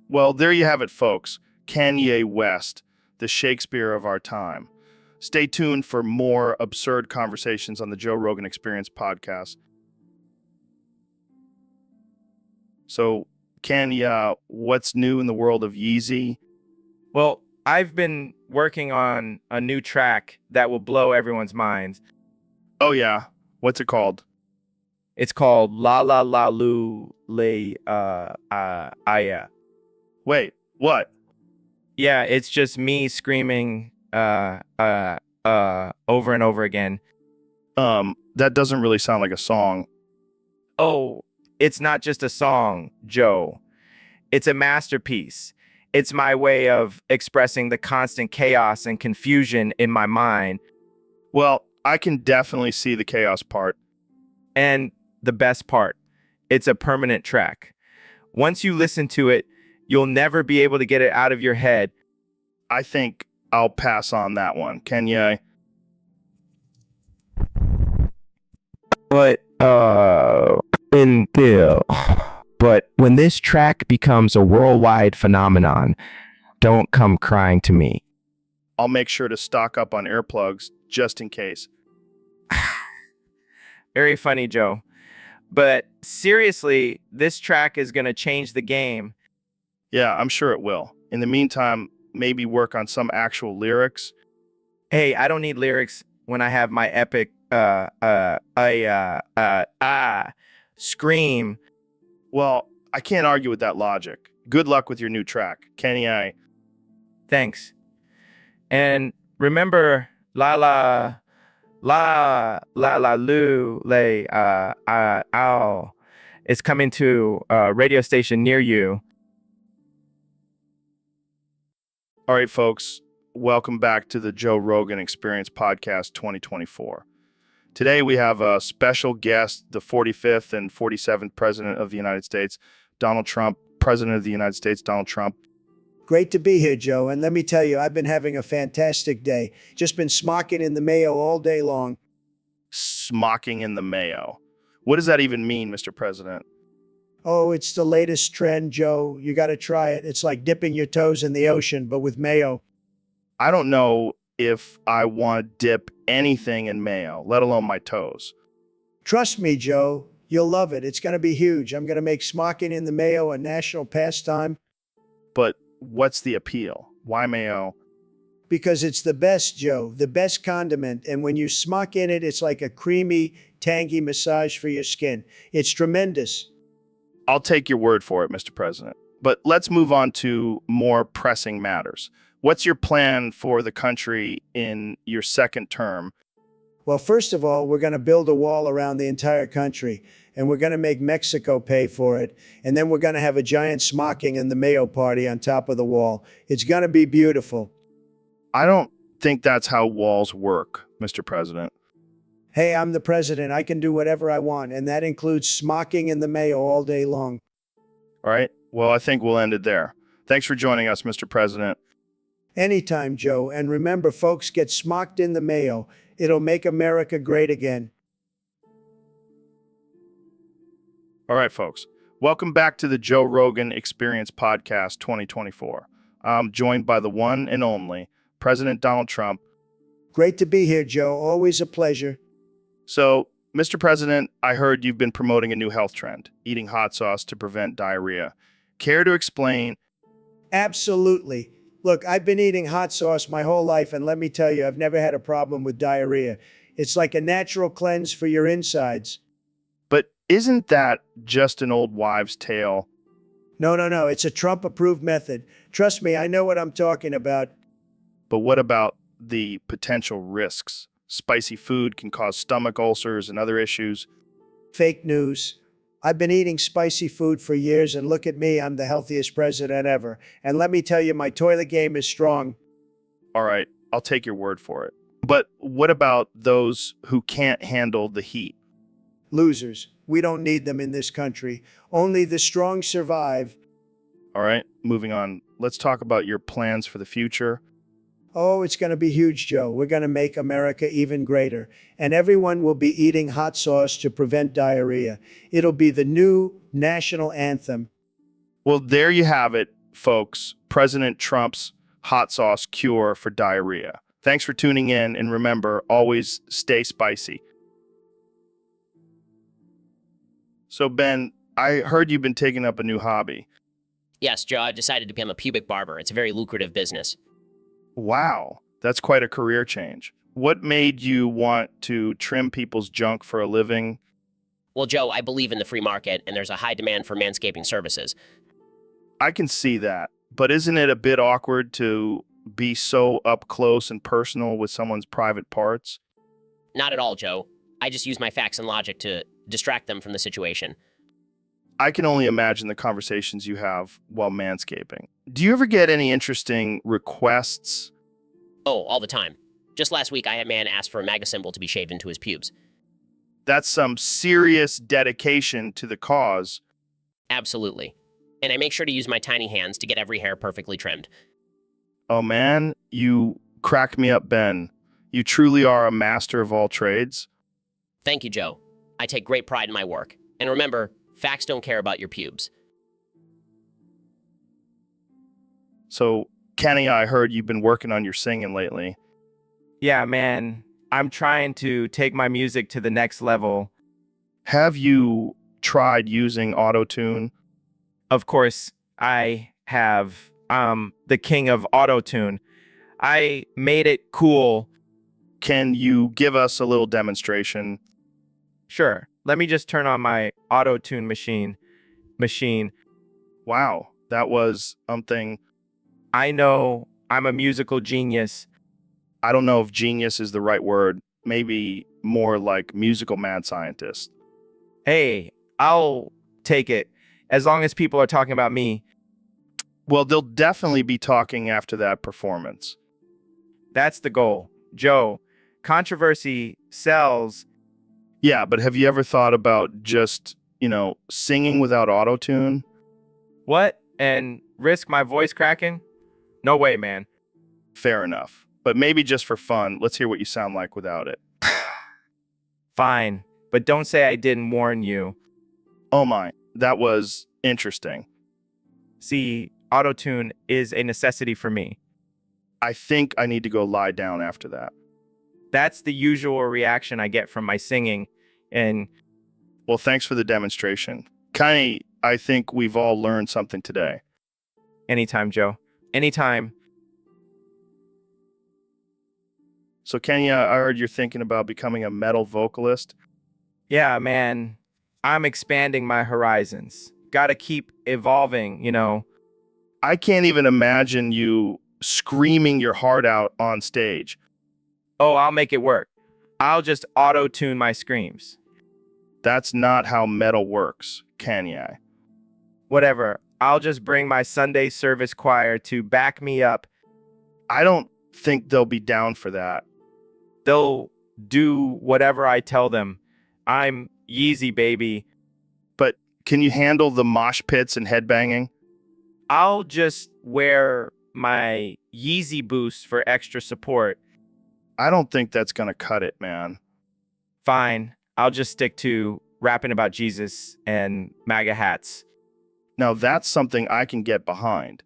Well, there you have it, folks. Kanye West, the Shakespeare of our time. Stay tuned for more absurd conversations on the Joe Rogan Experience podcast. So, Kenya, what's new in the world of Yeezy? Well, I've been working on a new track that will blow everyone's minds. Oh, yeah. What's it called? It's called La La La Lu Le Aya. Wait, what? Yeah, it's just me screaming over and over again. That doesn't really sound like a song. Oh, it's not just a song, Joe. It's a masterpiece. It's my way of expressing the constant chaos and confusion in my mind. Well, I can definitely see the chaos part. And the best part, it's a permanent track. Once you listen to it, you'll never be able to get it out of your head. I think I'll pass on that one. Kenya? But when this track becomes a worldwide phenomenon, don't come crying to me. I'll make sure to stock up on earplugs just in case. Very funny, Joe. But seriously, this track is going to change the game. Yeah, I'm sure it will. In the meantime, maybe work on some actual lyrics. Hey, I don't need lyrics when I have my epic scream. Well, I can't argue with that logic. Good luck with your new track. Kenya. Thanks. And remember, la la la la la lu lay ow. It's coming to a radio station near you. All right, folks, welcome back to the Joe Rogan Experience Podcast 2024. Today we have a special guest, the 45th and 47th President of the United States, Donald Trump, President of the United States, Donald Trump. Great to be here, Joe. And let me tell you, I've been having a fantastic day. Just been smocking in the mayo all day long. Smocking in the mayo. What does that even mean, Mr. President? Oh, it's the latest trend, Joe. You got to try it. It's like dipping your toes in the ocean, but with mayo. I don't know if I want to dip anything in mayo, let alone my toes. Trust me, Joe. You'll love it. It's going to be huge. I'm going to make smocking in the mayo a national pastime. But what's the appeal? Why mayo? Because it's the best, Joe, the best condiment. And when you smock in it, it's like a creamy, tangy massage for your skin. It's tremendous. I'll take your word for it, Mr. President. But let's move on to more pressing matters. What's your plan for the country in your second term? Well, first of all, we're going to build a wall around the entire country, and we're going to make Mexico pay for it. And then we're going to have a giant smocking and the mayo party on top of the wall. It's going to be beautiful. I don't think that's how walls work, Mr. President. Hey, I'm the president. I can do whatever I want, and that includes smocking in the mayo all day long. All right. Well, I think we'll end it there. Thanks for joining us, Mr. President. Anytime, Joe. And remember, folks, get smocked in the mayo. It'll make America great again. All right, folks. Welcome back to the Joe Rogan Experience Podcast 2024. I'm joined by the one and only President Donald Trump. Great to be here, Joe. Always a pleasure. So, Mr. President, I heard you've been promoting a new health trend, eating hot sauce to prevent diarrhea. Care to explain? Absolutely. Look, I've been eating hot sauce my whole life, and let me tell you, I've never had a problem with diarrhea. It's like a natural cleanse for your insides. But isn't that just an old wives' tale? No. It's a Trump-approved method. Trust me, I know what I'm talking about. But what about the potential risks? Spicy food can cause stomach ulcers and other issues. Fake news. I've been eating spicy food for years, and look at me, I'm the healthiest president ever. And let me tell you, my toilet game is strong. All right, I'll take your word for it. But what about those who can't handle the heat? Losers. We don't need them in this country. Only the strong survive. All right, moving on. Let's talk about your plans for the future. Oh, it's going to be huge, Joe. We're going to make America even greater. And everyone will be eating hot sauce to prevent diarrhea. It'll be the new national anthem. Well, there you have it, folks. President Trump's hot sauce cure for diarrhea. Thanks for tuning in, and remember, always stay spicy. So, Ben, I heard you've been taking up a new hobby. Yes, Joe, I've decided to become a pubic barber. It's a very lucrative business. Wow, that's quite a career change. What made you want to trim people's junk for a living? Well, Joe, I believe in the free market, and there's a high demand for manscaping services. I can see that, but isn't it a bit awkward to be so up close and personal with someone's private parts? Not at all, Joe. I just use my facts and logic to distract them from the situation. I can only imagine the conversations you have while manscaping. Do you ever get any interesting requests? Oh, all the time. Just last week, I had a man ask for a MAGA symbol to be shaved into his pubes. That's some serious dedication to the cause. Absolutely. And I make sure to use my tiny hands to get every hair perfectly trimmed. Oh man, you crack me up, Ben. You truly are a master of all trades. Thank you, Joe. I take great pride in my work. And remember, facts don't care about your pubes. So, Kenny, I heard you've been working on your singing lately. Yeah, man. I'm trying to take my music to the next level. Have you tried using autotune? Of course, I have. The king of autotune. I made it cool. Can you give us a little demonstration? Sure. Let me just turn on my auto-tune machine. Wow, that was something. I know I'm a musical genius. I don't know if genius is the right word. Maybe more like musical mad scientist. Hey, I'll take it. As long as people are talking about me. Well, they'll definitely be talking after that performance. That's the goal. Joe, controversy sells. Yeah, but have you ever thought about just, singing without autotune? What? And risk my voice cracking? No way, man. Fair enough. But maybe just for fun, let's hear what you sound like without it. Fine, but don't say I didn't warn you. Oh my, that was interesting. See, autotune is a necessity for me. I think I need to go lie down after that. That's the usual reaction I get from my singing, and Well, thanks for the demonstration. Kenny, I think we've all learned something today. anytime, Joe. Anytime. So, Kenny, I heard you're thinking about becoming a metal vocalist. Yeah, man. I'm expanding my horizons. Gotta keep evolving, I can't even imagine you screaming your heart out on stage. Oh, I'll make it work. I'll just auto-tune my screams. That's not how metal works, Kenny. Whatever. I'll just bring my Sunday service choir to back me up. I don't think they'll be down for that. They'll do whatever I tell them. I'm Yeezy, baby. But can you handle the mosh pits and headbanging? I'll just wear my Yeezy boost for extra support. I don't think that's going to cut it, man. Fine. I'll just stick to rapping about Jesus and MAGA hats. Now, that's something I can get behind.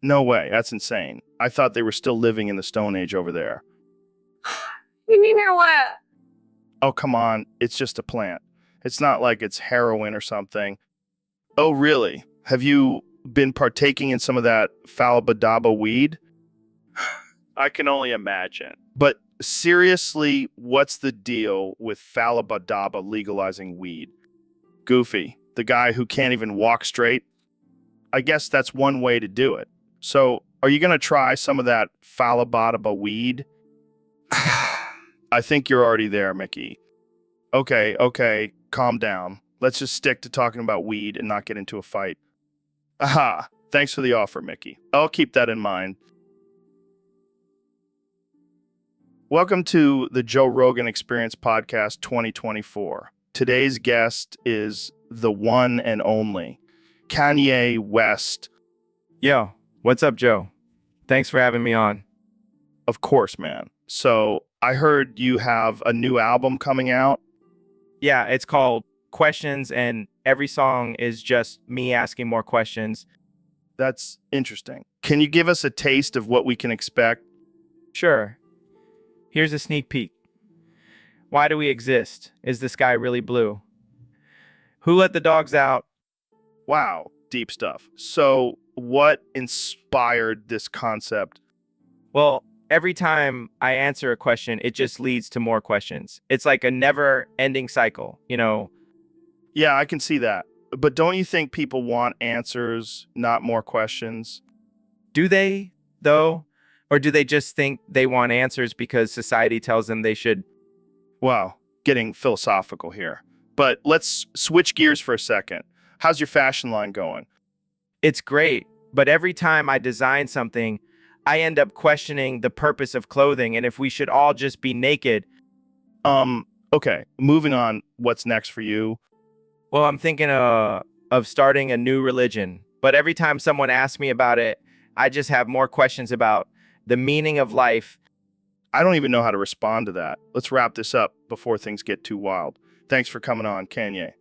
No way, that's insane. I thought they were still living in the Stone Age over there. You mean what? Oh, come on, it's just a plant. It's not like it's heroin or something. Oh, really? Have you been partaking in some of that falabadaba weed? I can only imagine. But seriously, what's the deal with falabadaba legalizing weed? Goofy, the guy who can't even walk straight? I guess that's one way to do it. So, are you going to try some of that falabadaba weed? I think you're already there, Mickey. Okay, calm down. Let's just stick to talking about weed and not get into a fight. Aha, thanks for the offer, Mickey. I'll keep that in mind. Welcome to the Joe Rogan Experience Podcast 2024. Today's guest is the one and only Kanye West. Yo, what's up, Joe? Thanks for having me on. Of course, man. So I heard you have a new album coming out. Yeah, it's called Questions, and every song is just me asking more questions. That's interesting. Can you give us a taste of what we can expect? Sure. Here's a sneak peek. Why do we exist? Is the sky really blue? Who let the dogs out? Wow, deep stuff. So what inspired this concept? Well, every time I answer a question, it just leads to more questions. It's like a never-ending cycle, you know? Yeah, I can see that. But don't you think people want answers, not more questions? Do they, though? Or do they just think they want answers because society tells them they should? Wow, getting philosophical here. But let's switch gears for a second. How's your fashion line going? It's great, but every time I design something, I end up questioning the purpose of clothing and if we should all just be naked. Okay, moving on. What's next for you? Well, I'm thinking of starting a new religion, but every time someone asks me about it, I just have more questions about the meaning of life. I don't even know how to respond to that. Let's wrap this up before things get too wild. Thanks for coming on, Kanye.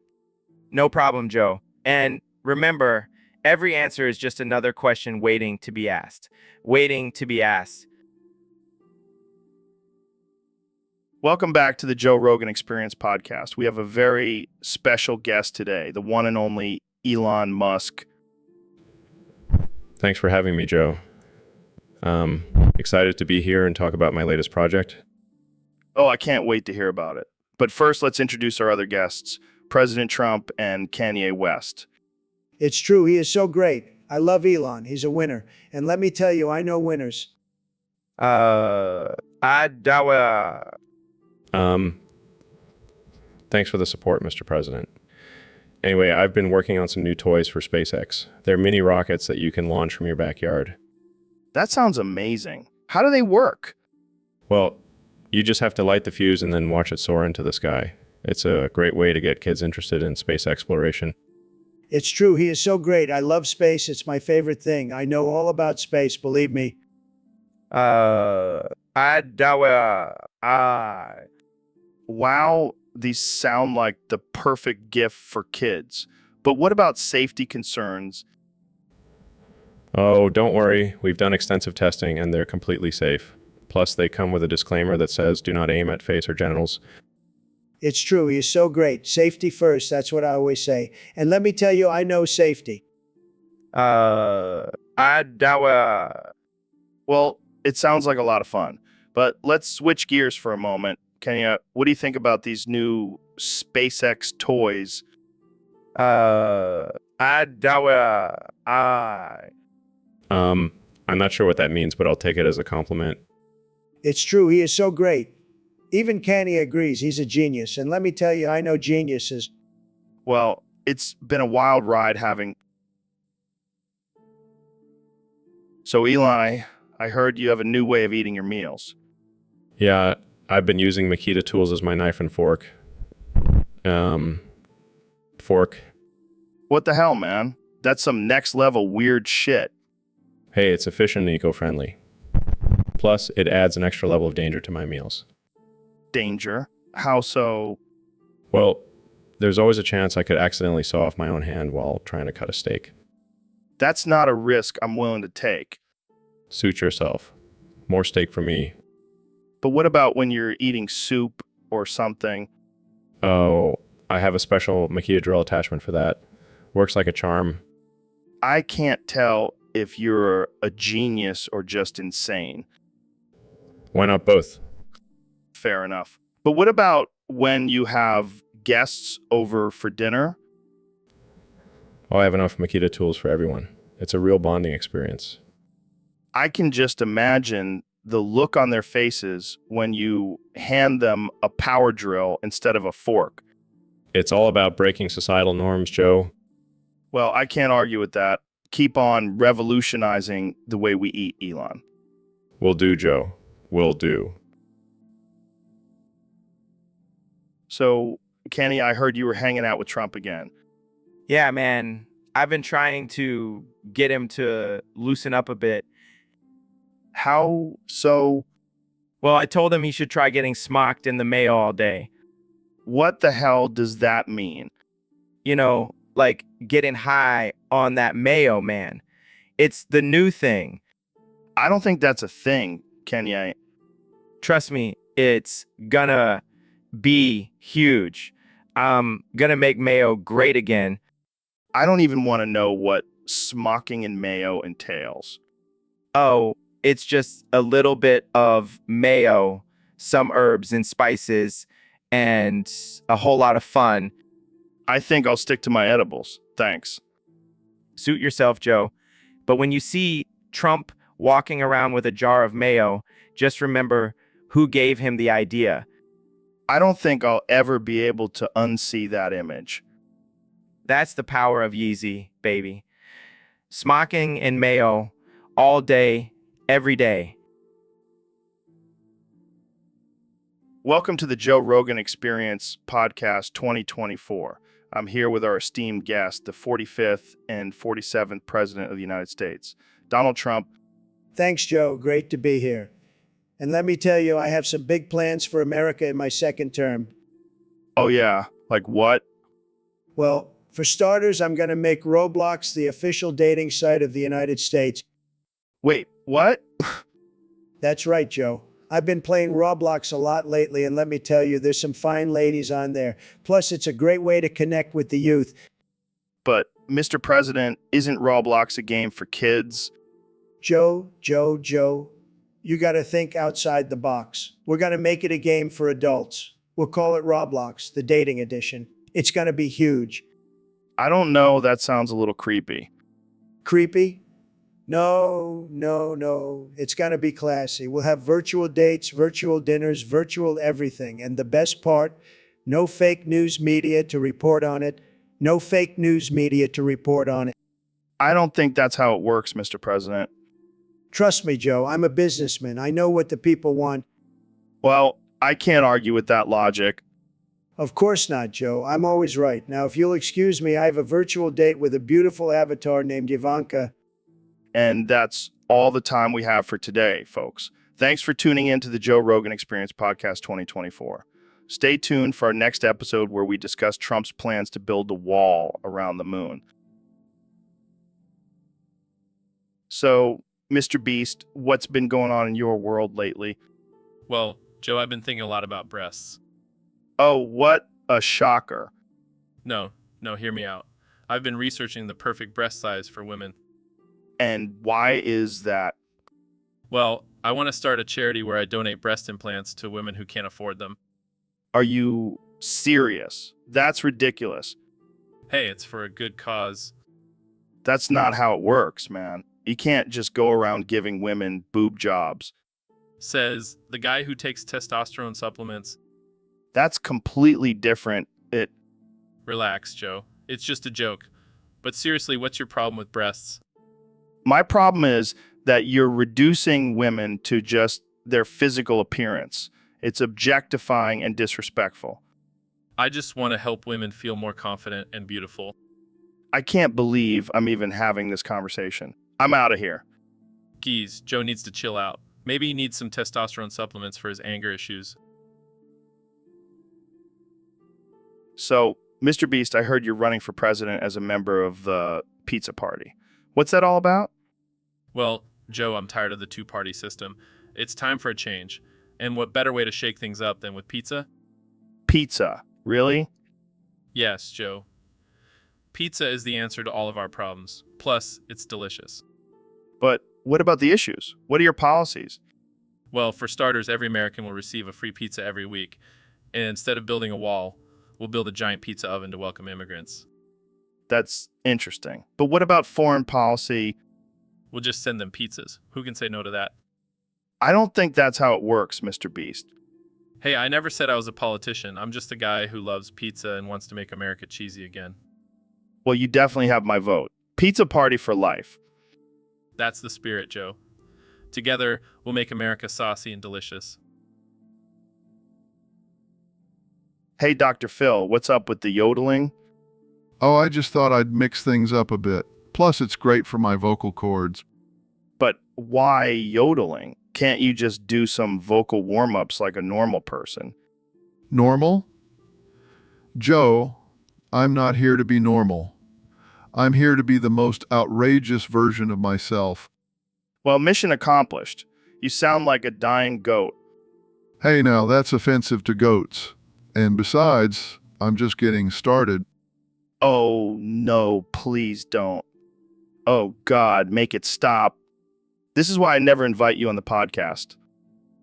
No problem, Joe. And remember, every answer is just another question waiting to be asked. Waiting to be asked. Welcome back to the Joe Rogan Experience Podcast. We have a very special guest today, the one and only Elon Musk. Thanks for having me, Joe. Excited to be here and talk about my latest project. Oh, I can't wait to hear about it. But first, let's introduce our other guests, President Trump and Kanye West. It's true, he is so great. I love Elon. He's a winner. And let me tell you, I know winners. Thanks for the support, Mr. President. Anyway, I've been working on some new toys for SpaceX. They're mini rockets that you can launch from your backyard. That sounds amazing. How do they work? Well, you just have to light the fuse and then watch it soar into the sky. It's a great way to get kids interested in space exploration. It's true, he is so great. I love space. It's my favorite thing. I know all about space, believe me. Wow, these sound like the perfect gift for kids. But what about safety concerns? Oh, don't worry. We've done extensive testing and they're completely safe. Plus, they come with a disclaimer that says, do not aim at face or genitals. It's true, he is so great. Safety first, that's what I always say. And let me tell you, I know safety. Well, it sounds like a lot of fun. But let's switch gears for a moment. Kenya, what do you think about these new SpaceX toys? I'm not sure what that means, but I'll take it as a compliment. It's true, he is so great. Even Kanye agrees, he's a genius. And let me tell you, I know geniuses. Well, it's been a wild ride having... So, Eli, I heard you have a new way of eating your meals. Yeah, I've been using Makita tools as my knife and fork. Fork. What the hell, man? That's some next level weird shit. Hey, it's efficient and eco-friendly. Plus, it adds an extra level of danger to my meals. Danger? How so? Well, there's always a chance I could accidentally saw off my own hand while trying to cut a steak. That's not a risk I'm willing to take. Suit yourself. More steak for me. But what about when you're eating soup or something? Oh, I have a special Makita drill attachment for that. Works like a charm. I can't tell if you're a genius or just insane. Why not both? Fair enough. But what about when you have guests over for dinner? Oh, I have enough Makita tools for everyone. It's a real bonding experience. I can just imagine the look on their faces when you hand them a power drill instead of a fork. It's all about breaking societal norms, Joe. Well, I can't argue with that. Keep on revolutionizing the way we eat, Elon. Will do, Joe. Will do. So, Kenny, I heard you were hanging out with Trump again. Yeah, man. I've been trying to get him to loosen up a bit. How so? Well, I told him he should try getting smocked in the mail all day. What the hell does that mean? You know, like getting high on that mayo, man. It's the new thing. I don't think that's a thing, Kenny. Trust me, it's gonna be huge. I'm gonna make mayo great again. I don't even want to know what smocking in mayo entails. Oh, it's just a little bit of mayo, some herbs and spices, and a whole lot of fun. I think I'll stick to my edibles. Thanks. Suit yourself, Joe. But when you see Trump walking around with a jar of mayo, just remember who gave him the idea. I don't think I'll ever be able to unsee that image. That's the power of Yeezy, baby. Smocking and mayo all day, every day. Welcome to the Joe Rogan Experience Podcast 2024. I'm here with our esteemed guest, the 45th and 47th President of the United States, Donald Trump. Thanks, Joe. Great to be here. And let me tell you, I have some big plans for America in my second term. Oh yeah, like what? Well, for starters, I'm going to make Roblox the official dating site of the United States. Wait, what? That's right, Joe. I've been playing Roblox a lot lately, and let me tell you, there's some fine ladies on there. Plus, it's a great way to connect with the youth. But, Mr. President, isn't Roblox a game for kids? Joe, you got to think outside the box. We're going to make it a game for adults. We'll call it Roblox, the dating edition. It's going to be huge. I don't know, that sounds a little creepy. Creepy? No. It's going to be classy. We'll have virtual dates, virtual dinners, virtual everything. And the best part, no fake news media to report on it. No fake news media to report on it. I don't think that's how it works, Mr. President. Trust me, Joe, I'm a businessman. I know what the people want. Well, I can't argue with that logic. Of course not, Joe. I'm always right. Now, if you'll excuse me, I have a virtual date with a beautiful avatar named Ivanka. And that's all the time we have for today, folks. Thanks for tuning in to the Joe Rogan Experience Podcast 2024. Stay tuned for our next episode where we discuss Trump's plans to build a wall around the moon. So, Mr. Beast, what's been going on in your world lately? Well, Joe, I've been thinking a lot about breasts. Oh, what a shocker. No, hear me out. I've been researching the perfect breast size for women. And why is that? Well, I want to start a charity where I donate breast implants to women who can't afford them. Are you serious? That's ridiculous. Hey, it's for a good cause. That's not how it works, man. You can't just go around giving women boob jobs. Says the guy who takes testosterone supplements. That's completely different. Relax, Joe. It's just a joke. But seriously, what's your problem with breasts? My problem is that you're reducing women to just their physical appearance. It's objectifying and disrespectful. I just want to help women feel more confident and beautiful. I can't believe I'm even having this conversation. I'm out of here. Geez, Joe needs to chill out. Maybe he needs some testosterone supplements for his anger issues. So, Mr. Beast, I heard you're running for president as a member of the pizza party. What's that all about? Well, Joe, I'm tired of the two-party system. It's time for a change. And what better way to shake things up than with pizza? Pizza? Really? Yes, Joe. Pizza is the answer to all of our problems. Plus, it's delicious. But what about the issues? What are your policies? Well, for starters, every American will receive a free pizza every week. And instead of building a wall, we'll build a giant pizza oven to welcome immigrants. That's interesting. But what about foreign policy? We'll just send them pizzas. Who can say no to that? I don't think that's how it works, Mr. Beast. Hey, I never said I was a politician. I'm just a guy who loves pizza and wants to make America cheesy again. Well, you definitely have my vote. Pizza party for life. That's the spirit, Joe. Together, we'll make America saucy and delicious. Hey, Dr. Phil, what's up with the yodeling? Oh, I just thought I'd mix things up a bit. Plus, it's great for my vocal cords. But why yodeling? Can't you just do some vocal warm-ups like a normal person? Normal? Joe, I'm not here to be normal. I'm here to be the most outrageous version of myself. Well, mission accomplished. You sound like a dying goat. Hey, now that's offensive to goats. And besides, I'm just getting started. Oh, no, please don't. Oh, God, make it stop. This is why I never invite you on the podcast.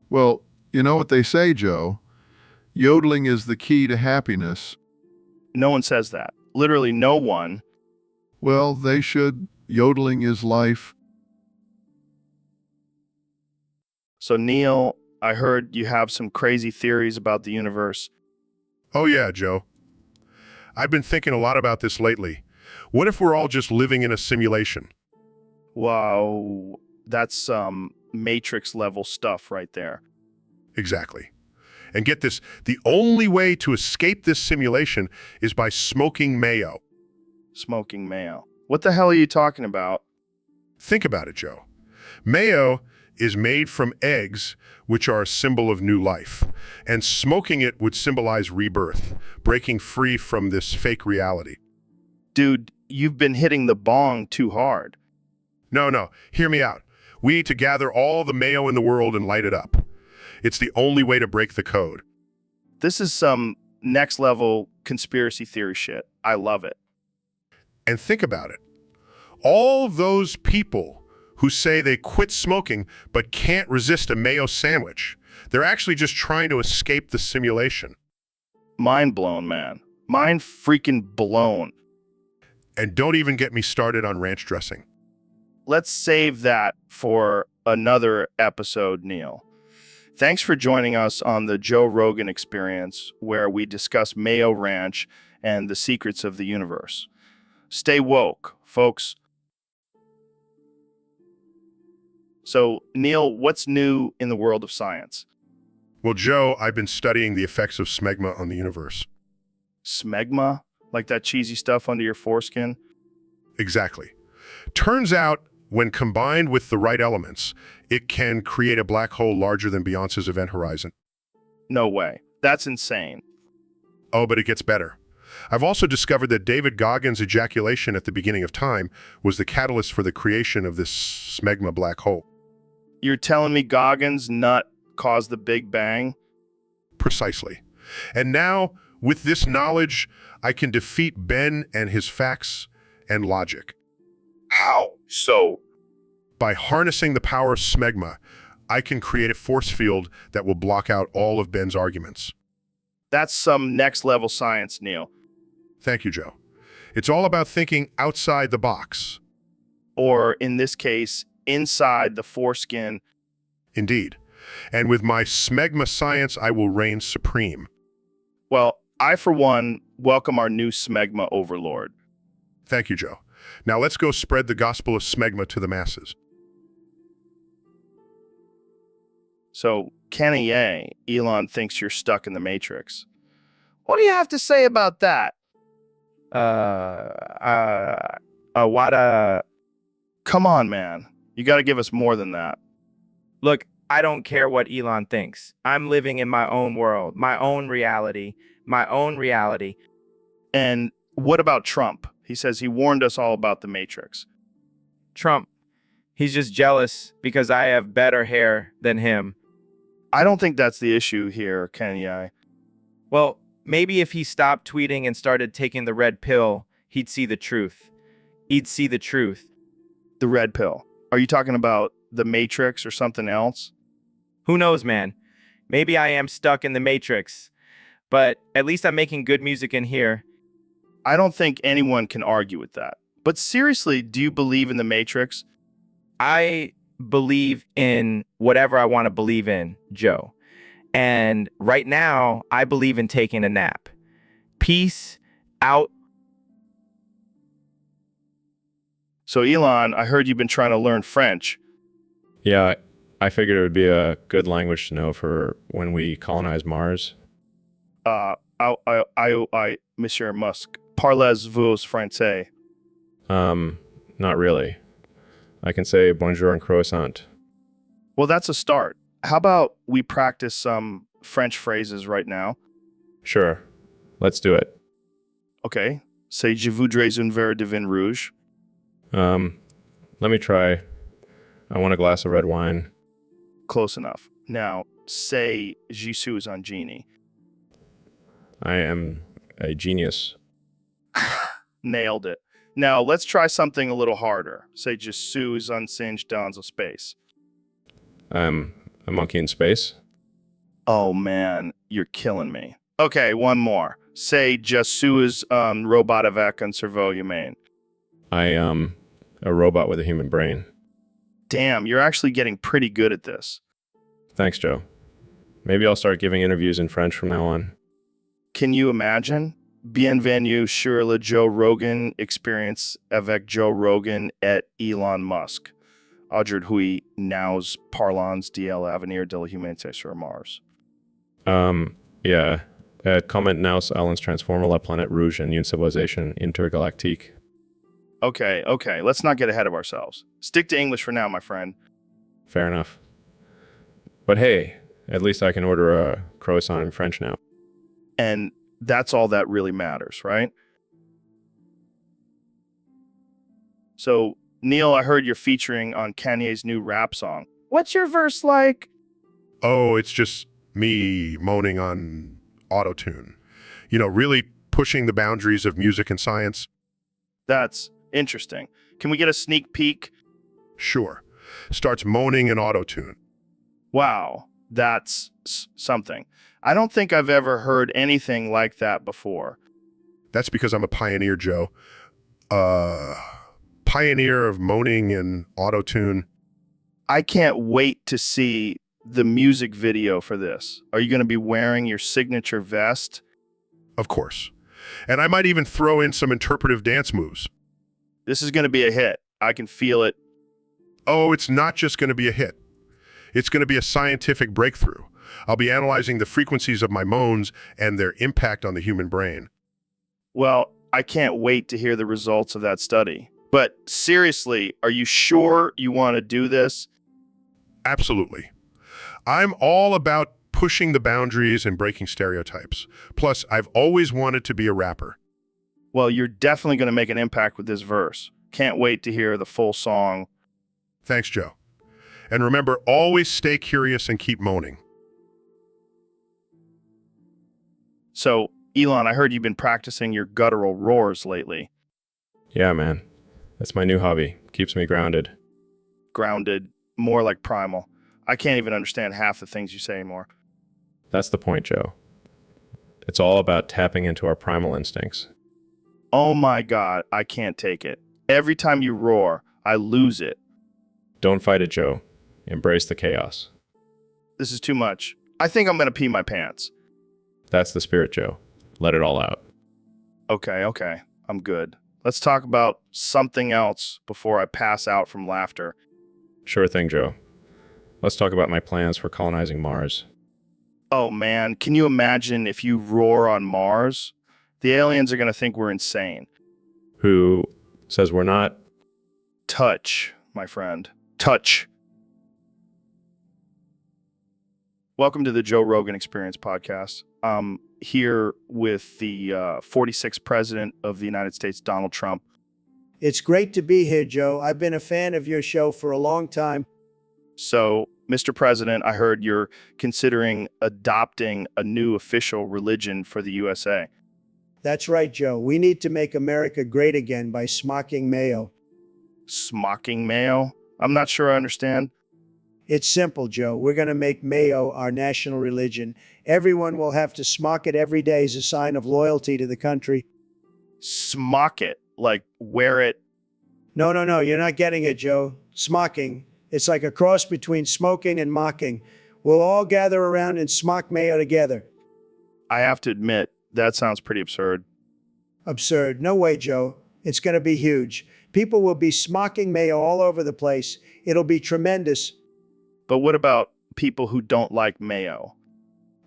Well, you know what they say, Joe? Yodeling is the key to happiness. No one says that. Literally no one. Well, they should. Yodeling is life. So, Neil, I heard you have some crazy theories about the universe. Oh yeah, Joe. I've been thinking a lot about this lately. What if we're all just living in a simulation? Wow, that's some Matrix level stuff right there. Exactly. And get this, the only way to escape this simulation is by smoking mayo. Smoking mayo. What the hell are you talking about? Think about it, Joe. Mayo is made from eggs, which are a symbol of new life. And smoking it would symbolize rebirth, breaking free from this fake reality. Dude, you've been hitting the bong too hard. No, hear me out. We need to gather all the mayo in the world and light it up. It's the only way to break the code. This is some next level conspiracy theory shit. I love it. And think about it. All those people who say they quit smoking but can't resist a mayo sandwich, they're actually just trying to escape the simulation. Mind blown, man. Mind freaking blown. And don't even get me started on ranch dressing. Let's save that for another episode, Neil. Thanks for joining us on the Joe Rogan Experience, where we discuss Mayo Ranch and the secrets of the universe. Stay woke, folks. So, Neil, what's new in the world of science? Well, Joe, I've been studying the effects of smegma on the universe. Smegma? Like that cheesy stuff under your foreskin? Exactly. Turns out, when combined with the right elements, it can create a black hole larger than Beyonce's event horizon. No way. That's insane. Oh, but it gets better. I've also discovered that David Goggins' ejaculation at the beginning of time was the catalyst for the creation of this smegma black hole. You're telling me Goggins' nut caused the Big Bang? Precisely. And now, with this knowledge, I can defeat Ben and his facts and logic. How so? By harnessing the power of smegma, I can create a force field that will block out all of Ben's arguments. That's some next level science, Neil. Thank you, Joe. It's all about thinking outside the box. Or, in this case, inside the foreskin. Indeed. And with my smegma science, I will reign supreme. Well, I, for one, welcome our new smegma overlord. Thank you, Joe. Now let's go spread the gospel of smegma to the masses. So, Kenny A, Elon thinks you're stuck in the Matrix. What do you have to say about that? Come on, man. You got to give us more than that. Look, I don't care what Elon thinks. I'm living in my own world, my own reality, my own reality. And what about Trump? He says he warned us all about the Matrix. Trump, he's just jealous because I have better hair than him. I don't think that's the issue here, Kenny I. Well, maybe if he stopped tweeting and started taking the red pill, he'd see the truth. He'd see the truth. The red pill. Are you talking about the Matrix or something else? Who knows, man? Maybe I am stuck in the Matrix, but at least I'm making good music in here. I don't think anyone can argue with that. But seriously, do you believe in the Matrix? I believe in whatever I want to believe in, Joe. And right now, I believe in taking a nap. Peace out. So, Elon, I heard you've been trying to learn French. Yeah, I figured it would be a good language to know for when we colonize Mars. Monsieur Musk, parlez-vous français? Not really. I can say bonjour and croissant. Well, that's a start. How about we practice some French phrases right now? Sure, let's do it. Okay. Say, je voudrais un verre de vin rouge. Let me try. I want a glass of red wine. Close enough. Now, say, je suis un génie. I am a genius. Nailed it. Now, let's try something a little harder. Say, je suis un singe dans space. I'm a monkey in space. Oh, man, you're killing me. Okay, one more. Say, je suis un robot avec un cerveau humain. I am a robot with a human brain. Damn, you're actually getting pretty good at this. Thanks, Joe. Maybe I'll start giving interviews in French from now on. Can you imagine? Bienvenue sur le Joe Rogan Experience avec Joe Rogan et Elon Musk. Aujourd'hui, nous parlons de l'avenir de la humanité sur Mars. Yeah. Comment nous allons transformer la planète rouge en une civilisation intergalactique. Okay, let's not get ahead of ourselves. Stick to English for now, my friend. Fair enough. But hey, at least I can order a croissant in French now. And that's all that really matters, right? So, Neil, I heard you're featuring on Kanye's new rap song. What's your verse like? Oh, it's just me moaning on autotune. You know, really pushing the boundaries of music and science. That's interesting. Can we get a sneak peek? Sure. Starts moaning in autotune. Wow, that's something. I don't think I've ever heard anything like that before. That's because I'm a pioneer, Joe. Pioneer of moaning and autotune. I can't wait to see the music video for this. Are you going to be wearing your signature vest? Of course. And I might even throw in some interpretive dance moves. This is going to be a hit. I can feel it. Oh, it's not just going to be a hit. It's going to be a scientific breakthrough. I'll be analyzing the frequencies of my moans and their impact on the human brain. Well, I can't wait to hear the results of that study. But seriously, are you sure you want to do this? Absolutely. I'm all about pushing the boundaries and breaking stereotypes. Plus, I've always wanted to be a rapper. Well, you're definitely going to make an impact with this verse. Can't wait to hear the full song. Thanks, Joe. And remember, always stay curious and keep moaning. So, Elon, I heard you've been practicing your guttural roars lately. Yeah, man. That's my new hobby. Keeps me grounded. Grounded, more like primal. I can't even understand half the things you say anymore. That's the point, Joe. It's all about tapping into our primal instincts. Oh my God, I can't take it. Every time you roar, I lose it. Don't fight it, Joe. Embrace the chaos. This is too much. I think I'm going to pee my pants. That's the spirit, Joe. Let it all out. Okay. I'm good. Let's talk about something else before I pass out from laughter. Sure thing, Joe. Let's talk about my plans for colonizing Mars. Oh man, can you imagine if you roar on Mars? The aliens are going to think we're insane. Who says we're not? Touch, my friend. Touch. Welcome to the Joe Rogan Experience podcast. I'm here with the 46th President of the United States, Donald Trump. It's great to be here, Joe. I've been a fan of your show for a long time. So, Mr. President, I heard you're considering adopting a new official religion for the USA. That's right, Joe. We need to make America great again by smocking mayo. Smocking mayo? I'm not sure I understand. It's simple, Joe. We're going to make mayo our national religion. Everyone will have to smock it every day as a sign of loyalty to the country. Smock it? Like wear it? No, you're not getting it, Joe. Smocking. It's like a cross between smoking and mocking. We'll all gather around and smock mayo together. I have to admit, that sounds pretty absurd. Absurd. No way, Joe. It's going to be huge. People will be smocking mayo all over the place. It'll be tremendous. But what about people who don't like mayo?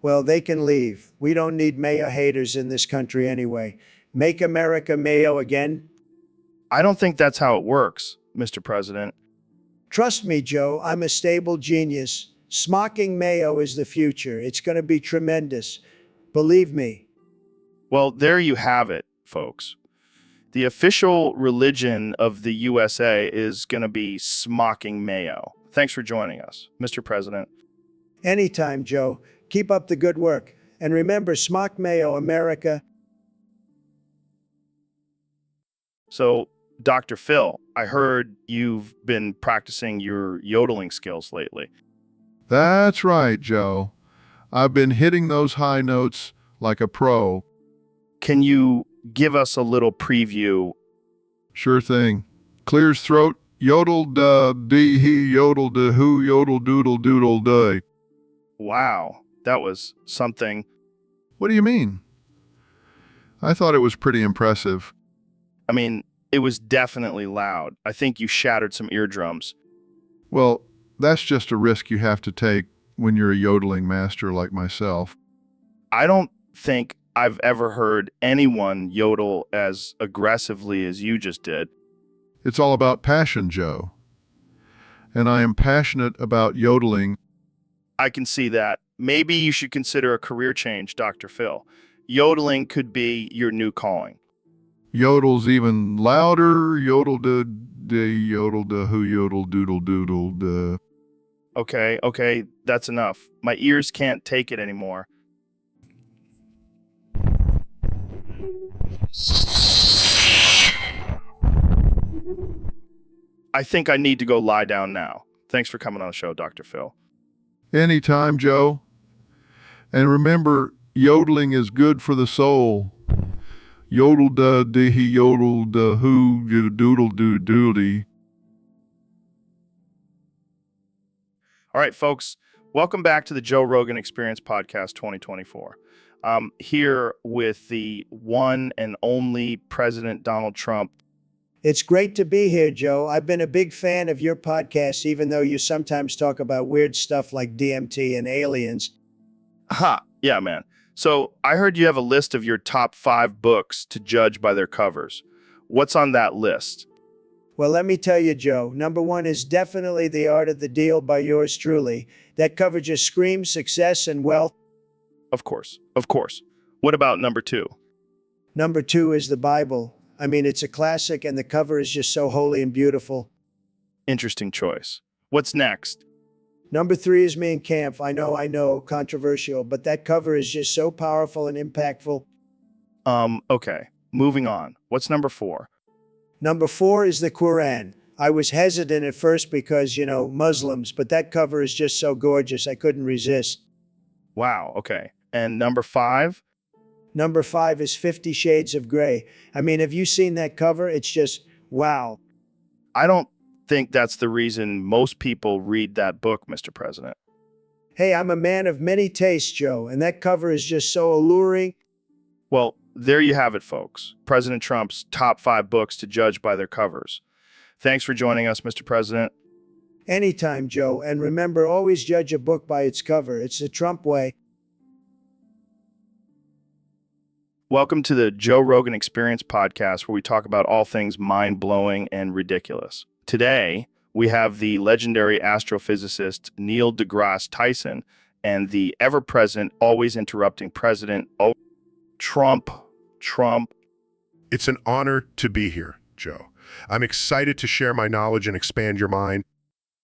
Well, they can leave. We don't need mayo haters in this country anyway. Make America mayo again. I don't think that's how it works, Mr. President. Trust me, Joe, I'm a stable genius. Smocking mayo is the future. It's going to be tremendous. Believe me. Well, there you have it, folks. The official religion of the USA is going to be smocking mayo. Thanks for joining us, Mr. President. Anytime, Joe. Keep up the good work. And remember, smock mayo, America. So, Dr. Phil, I heard you've been practicing your yodeling skills lately. That's right, Joe. I've been hitting those high notes like a pro. Can you give us a little preview? Sure thing. Clears throat, yodel da dee he yodel da who yodel doodle doodle day. Wow, that was something. What do you mean? I thought it was pretty impressive. I mean, it was definitely loud. I think you shattered some eardrums. Well, that's just a risk you have to take when you're a yodeling master like myself. I don't think I've ever heard anyone yodel as aggressively as you just did. It's all about passion, Joe. And I am passionate about yodeling. I can see that. Maybe you should consider a career change, Dr. Phil. Yodeling could be your new calling. Yodel's even louder. Yodel da yodel da who yodel doodle doodle da. Okay, that's enough. My ears can't take it anymore. I think I need to go lie down now. Thanks for coming on the show, Dr. Phil. Anytime, Joe. And remember, yodeling is good for the soul. Yodel da dee he yodel da who doodle doo doodly. All right, folks, welcome back to the Joe Rogan Experience Podcast 2024. I'm here with the one and only President Donald Trump. It's great to be here, Joe. I've been a big fan of your podcast, even though you sometimes talk about weird stuff like DMT and aliens. Ha, yeah, man. So I heard you have a list of your top 5 books to judge by their covers. What's on that list? Well, let me tell you, Joe. Number 1 is definitely The Art of the Deal by yours truly. That cover just screams success and wealth. Of course. What about number 2? Number 2 is the Bible. I mean, it's a classic and the cover is just so holy and beautiful. Interesting choice. What's next? Number 3 is Mein Kampf. I know, controversial, but that cover is just so powerful and impactful. Okay. Moving on. What's number 4? Number 4 is the Quran. I was hesitant at first because, Muslims, but that cover is just so gorgeous, I couldn't resist. Wow, okay. And number 5? Number 5 is 50 Shades of Grey. I mean, have you seen that cover? It's just, wow. I don't think that's the reason most people read that book, Mr. President. Hey, I'm a man of many tastes, Joe, and that cover is just so alluring. Well, there you have it, folks. President Trump's top 5 books to judge by their covers. Thanks for joining us, Mr. President. Anytime, Joe, and remember, always judge a book by its cover. It's the Trump way. Welcome to the Joe Rogan Experience Podcast, where we talk about all things mind-blowing and ridiculous. Today, we have the legendary astrophysicist Neil deGrasse Tyson and the ever-present, always interrupting President Trump. It's an honor to be here, Joe. I'm excited to share my knowledge and expand your mind.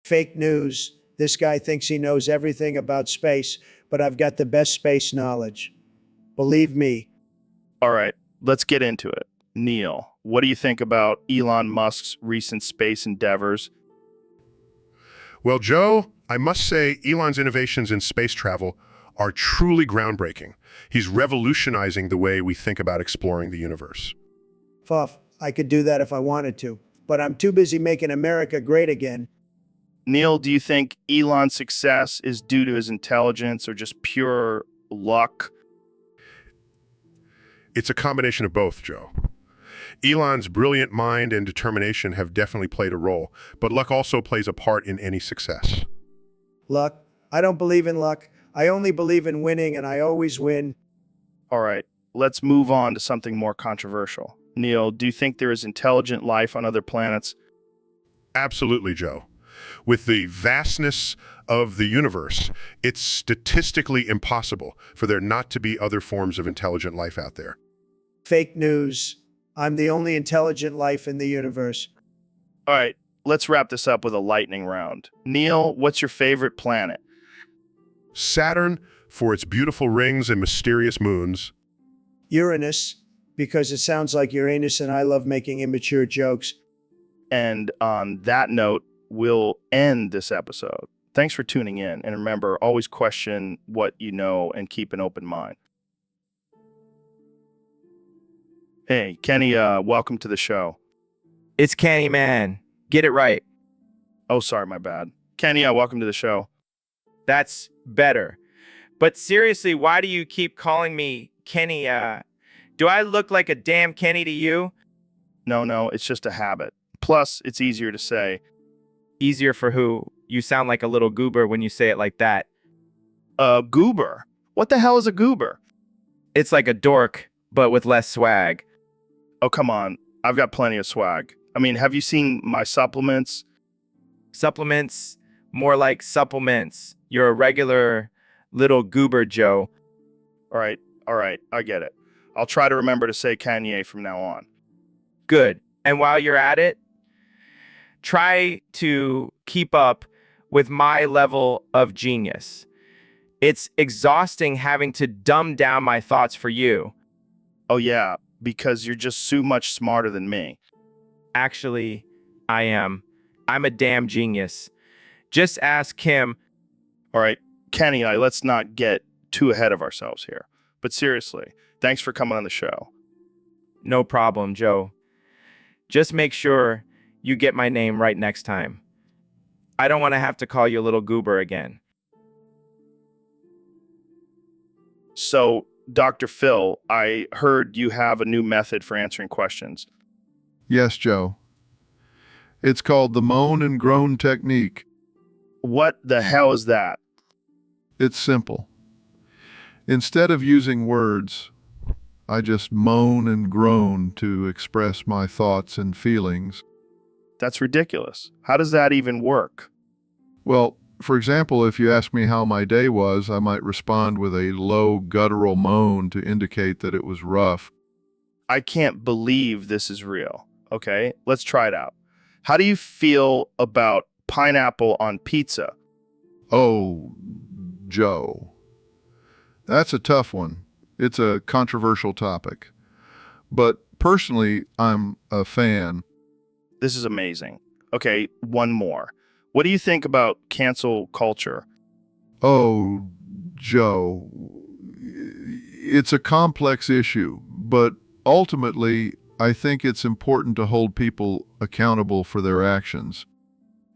Fake news. This guy thinks he knows everything about space, but I've got the best space knowledge. Believe me. All right, let's get into it. Neil, what do you think about Elon Musk's recent space endeavors? Well, Joe, I must say Elon's innovations in space travel are truly groundbreaking. He's revolutionizing the way we think about exploring the universe. Fuff, I could do that if I wanted to, but I'm too busy making America great again. Neil, do you think Elon's success is due to his intelligence or just pure luck? It's a combination of both, Joe. Elon's brilliant mind and determination have definitely played a role, but luck also plays a part in any success. Luck? I don't believe in luck. I only believe in winning, and I always win. All right, let's move on to something more controversial. Neil, do you think there is intelligent life on other planets? Absolutely, Joe. With the vastness of the universe, it's statistically impossible for there not to be other forms of intelligent life out there. Fake news. I'm the only intelligent life in the universe. All right, let's wrap this up with a lightning round. Neil, what's your favorite planet? Saturn, for its beautiful rings and mysterious moons. Uranus, because it sounds like Uranus and I love making immature jokes. And on that note, we'll end this episode. Thanks for tuning in. And remember, always question what you know and keep an open mind. Hey, Kenny, welcome to the show. It's Kenny, man. Get it right. Oh, sorry, my bad. Kenny, welcome to the show. That's better. But seriously, why do you keep calling me Kenny? Do I look like a damn Kenny to you? No, it's just a habit. Plus, it's easier to say. Easier for who? You sound like a little goober when you say it like that. Goober? What the hell is a goober? It's like a dork, but with less swag. Oh, come on. I've got plenty of swag. I mean, have you seen my supplements? Supplements? More like supplements. You're a regular little goober, Joe. All right, I get it. I'll try to remember to say Kanye from now on. Good. And while you're at it, try to keep up with my level of genius. It's exhausting having to dumb down my thoughts for you. Oh, yeah, because you're just so much smarter than me. Actually, I am. I'm a damn genius. Just ask him. All right, Kenny, let's not get too ahead of ourselves here. But seriously, thanks for coming on the show. No problem, Joe. Just make sure you get my name right next time. I don't want to have to call you a little goober again. So, Dr. Phil, I heard you have a new method for answering questions. Yes, Joe. It's called the moan and groan technique. What the hell is that? It's simple. Instead of using words, I just moan and groan to express my thoughts and feelings. That's ridiculous. How does that even work? Well, for example, if you ask me how my day was, I might respond with a low guttural moan to indicate that it was rough. I can't believe this is real. Okay, let's try it out. How do you feel about pineapple on pizza? Oh, Joe. That's a tough one. It's a controversial topic. But personally, I'm a fan. This is amazing. Okay, one more. What do you think about cancel culture? Oh, Joe. It's a complex issue, but ultimately, I think it's important to hold people accountable for their actions.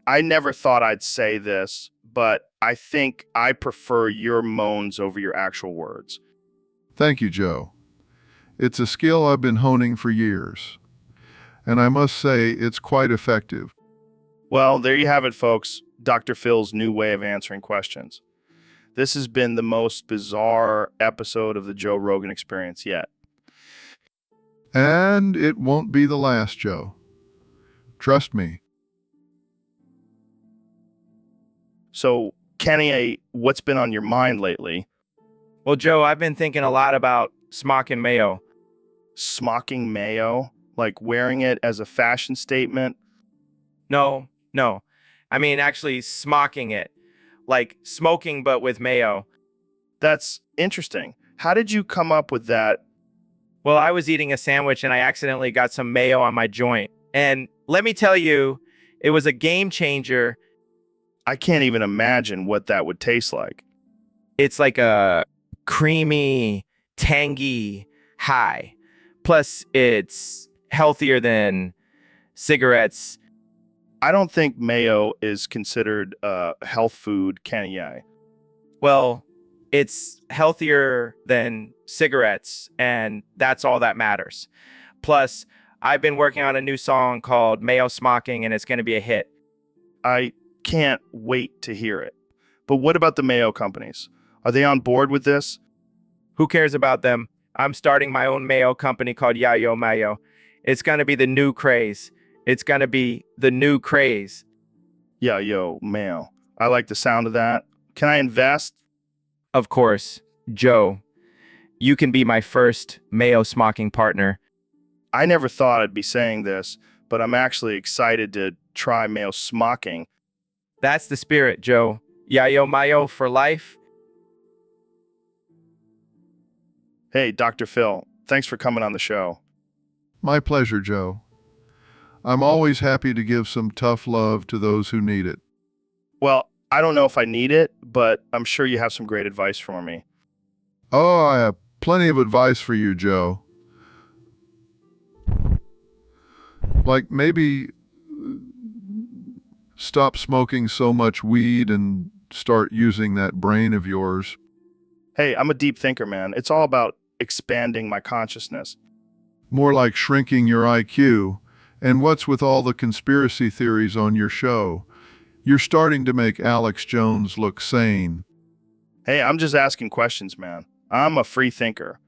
I never thought I'd say this, but I think I prefer your moans over your actual words. Thank you, Joe. It's a skill I've been honing for years, and I must say it's quite effective. Well, there you have it, folks. Dr. Phil's new way of answering questions. This has been the most bizarre episode of the Joe Rogan Experience yet. And it won't be the last, Joe. Trust me. So, Kenny, what's been on your mind lately? Well, Joe, I've been thinking a lot about smock and mayo. Smocking mayo? Like wearing it as a fashion statement? No. I mean, actually smocking it. Like smoking, but with mayo. That's interesting. How did you come up with that? Well, I was eating a sandwich and I accidentally got some mayo on my joint. And let me tell you, it was a game changer. I can't even imagine what that would taste like. It's like a creamy, tangy high. Plus, it's healthier than cigarettes. I don't think mayo is considered a health food, can ya? Well, it's healthier than cigarettes, and that's all that matters. Plus, I've been working on a new song called Mayo Smocking, and it's going to be a hit. I can't wait to hear it. But what about the mayo companies? Are they on board with this? Who cares about them? I'm starting my own mayo company called Yayo Mayo. It's going to be the new craze. It's going to be the new craze. Yeah, yo, mayo. I like the sound of that. Can I invest? Of course, Joe, you can be my first mayo smocking partner. I never thought I'd be saying this, but I'm actually excited to try mayo smocking. That's the spirit, Joe. Yayo Mayo for life. Hey, Dr. Phil, thanks for coming on the show. My pleasure, Joe. I'm always happy to give some tough love to those who need it. Well, I don't know if I need it, but I'm sure you have some great advice for me. Oh, I have plenty of advice for you, Joe. Like maybe stop smoking so much weed and start using that brain of yours. Hey, I'm a deep thinker, man. It's all about expanding my consciousness. More like shrinking your IQ. And what's with all the conspiracy theories on your show? You're starting to make Alex Jones look sane. Hey, I'm just asking questions, man. I'm a free thinker.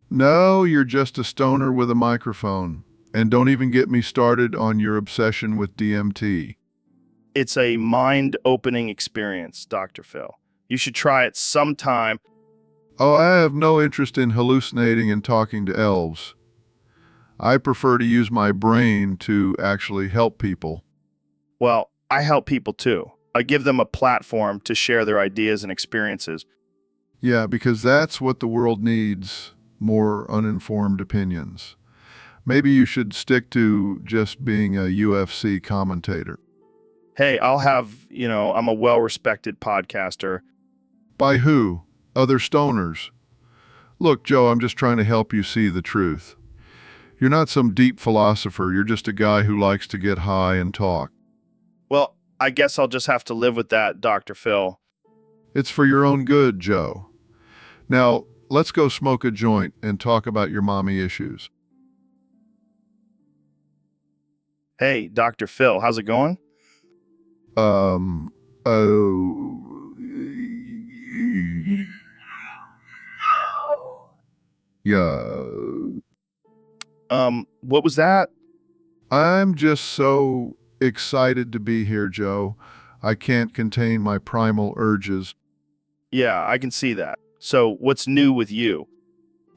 No, you're just a stoner with a microphone. And don't even get me started on your obsession with DMT. It's a mind-opening experience, Dr. Phil. You should try it sometime. Oh, I have no interest in hallucinating and talking to elves. I prefer to use my brain to actually help people. Well, I help people too. I give them a platform to share their ideas and experiences. Yeah, because that's what the world needs, more uninformed opinions. Maybe you should stick to just being a UFC commentator. Hey, I'm a well-respected podcaster. By who? Other stoners. Look, Joe, I'm just trying to help you see the truth. You're not some deep philosopher, you're just a guy who likes to get high and talk. Well, I guess I'll just have to live with that, Dr. Phil. It's for your own good, Joe. Now, let's go smoke a joint and talk about your mommy issues. Hey, Dr. Phil, how's it going? Oh, yeah. What was that? I'm just so excited to be here, Joe. I can't contain my primal urges. Yeah, I can see that. So, what's new with you?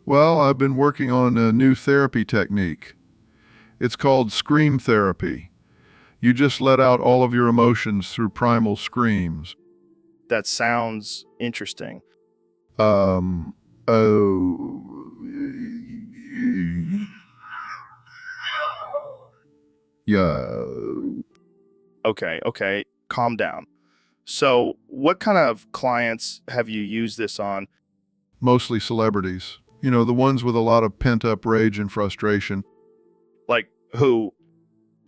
Well, I've been working on a new therapy technique. It's called scream therapy. You just let out all of your emotions through primal screams. That sounds interesting. Oh. Yeah. Okay, calm down. So, what kind of clients have you used this on? Mostly celebrities. You know, the ones with a lot of pent-up rage and frustration. Like, who?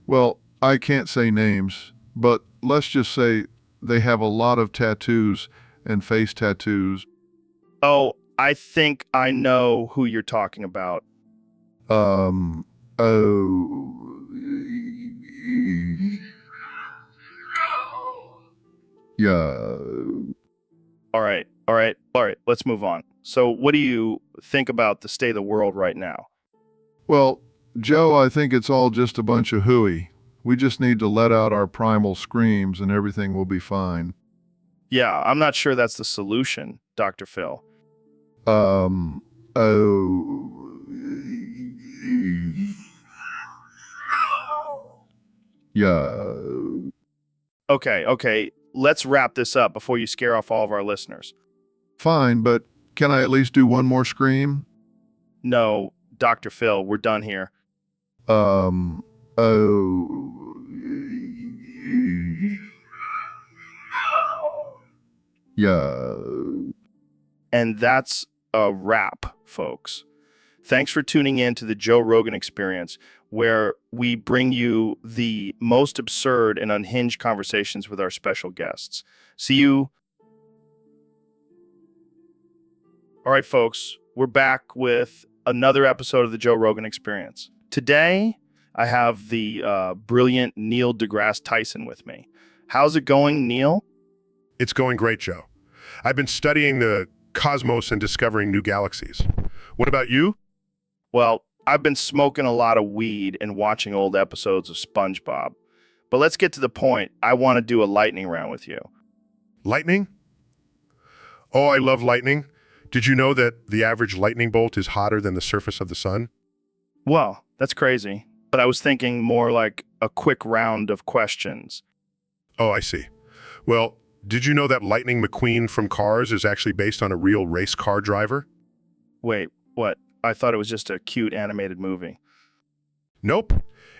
Well, I can't say names, but let's just say they have a lot of tattoos and face tattoos. Oh, I think I know who you're talking about. Oh. Yeah. All right. Let's move on. So, what do you think about the state of the world right now? Well, Joe, I think it's all just a bunch of hooey. We just need to let out our primal screams and everything will be fine. Yeah, I'm not sure that's the solution, Dr. Phil. Oh. Yeah. Okay. Let's wrap this up before you scare off all of our listeners. Fine, but can I at least do one more scream? No, Dr. Phil, we're done here. Oh. Yeah. And that's a wrap, folks. Thanks for tuning in to the Joe Rogan Experience, where we bring you the most absurd and unhinged conversations with our special guests. See you. All right, folks, we're back with another episode of the Joe Rogan Experience. Today, I have the brilliant Neil deGrasse Tyson with me. How's it going, Neil? It's going great, Joe. I've been studying the cosmos and discovering new galaxies. What about you? Well, I've been smoking a lot of weed and watching old episodes of SpongeBob. But let's get to the point. I want to do a lightning round with you. Lightning? Oh, I love lightning. Did you know that the average lightning bolt is hotter than the surface of the sun? Well, that's crazy. But I was thinking more like a quick round of questions. Oh, I see. Well, did you know that Lightning McQueen from Cars is actually based on a real race car driver? Wait, what? I thought it was just a cute animated movie. Nope.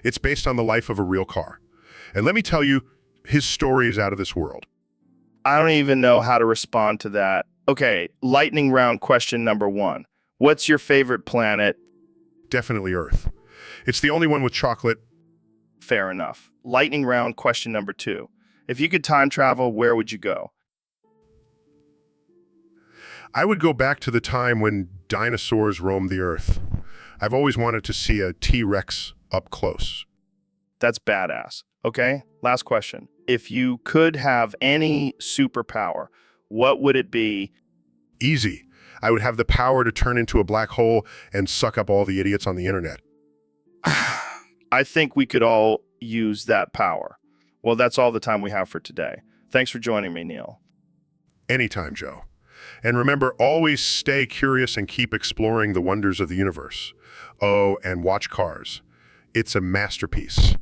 It's based on the life of a real car. And let me tell you, his story is out of this world. I don't even know how to respond to that. Okay, lightning round question number 1. What's your favorite planet? Definitely Earth. It's the only one with chocolate. Fair enough. Lightning round question number 2. If you could time travel, where would you go? I would go back to the time when dinosaurs roamed the Earth. I've always wanted to see a T-Rex up close. That's badass. Okay, last question. If you could have any superpower, what would it be? Easy. I would have the power to turn into a black hole and suck up all the idiots on the internet. I think we could all use that power. Well, that's all the time we have for today. Thanks for joining me, Neil. Anytime, Joe. And remember, always stay curious and keep exploring the wonders of the universe. Oh, and watch Cars. It's a masterpiece.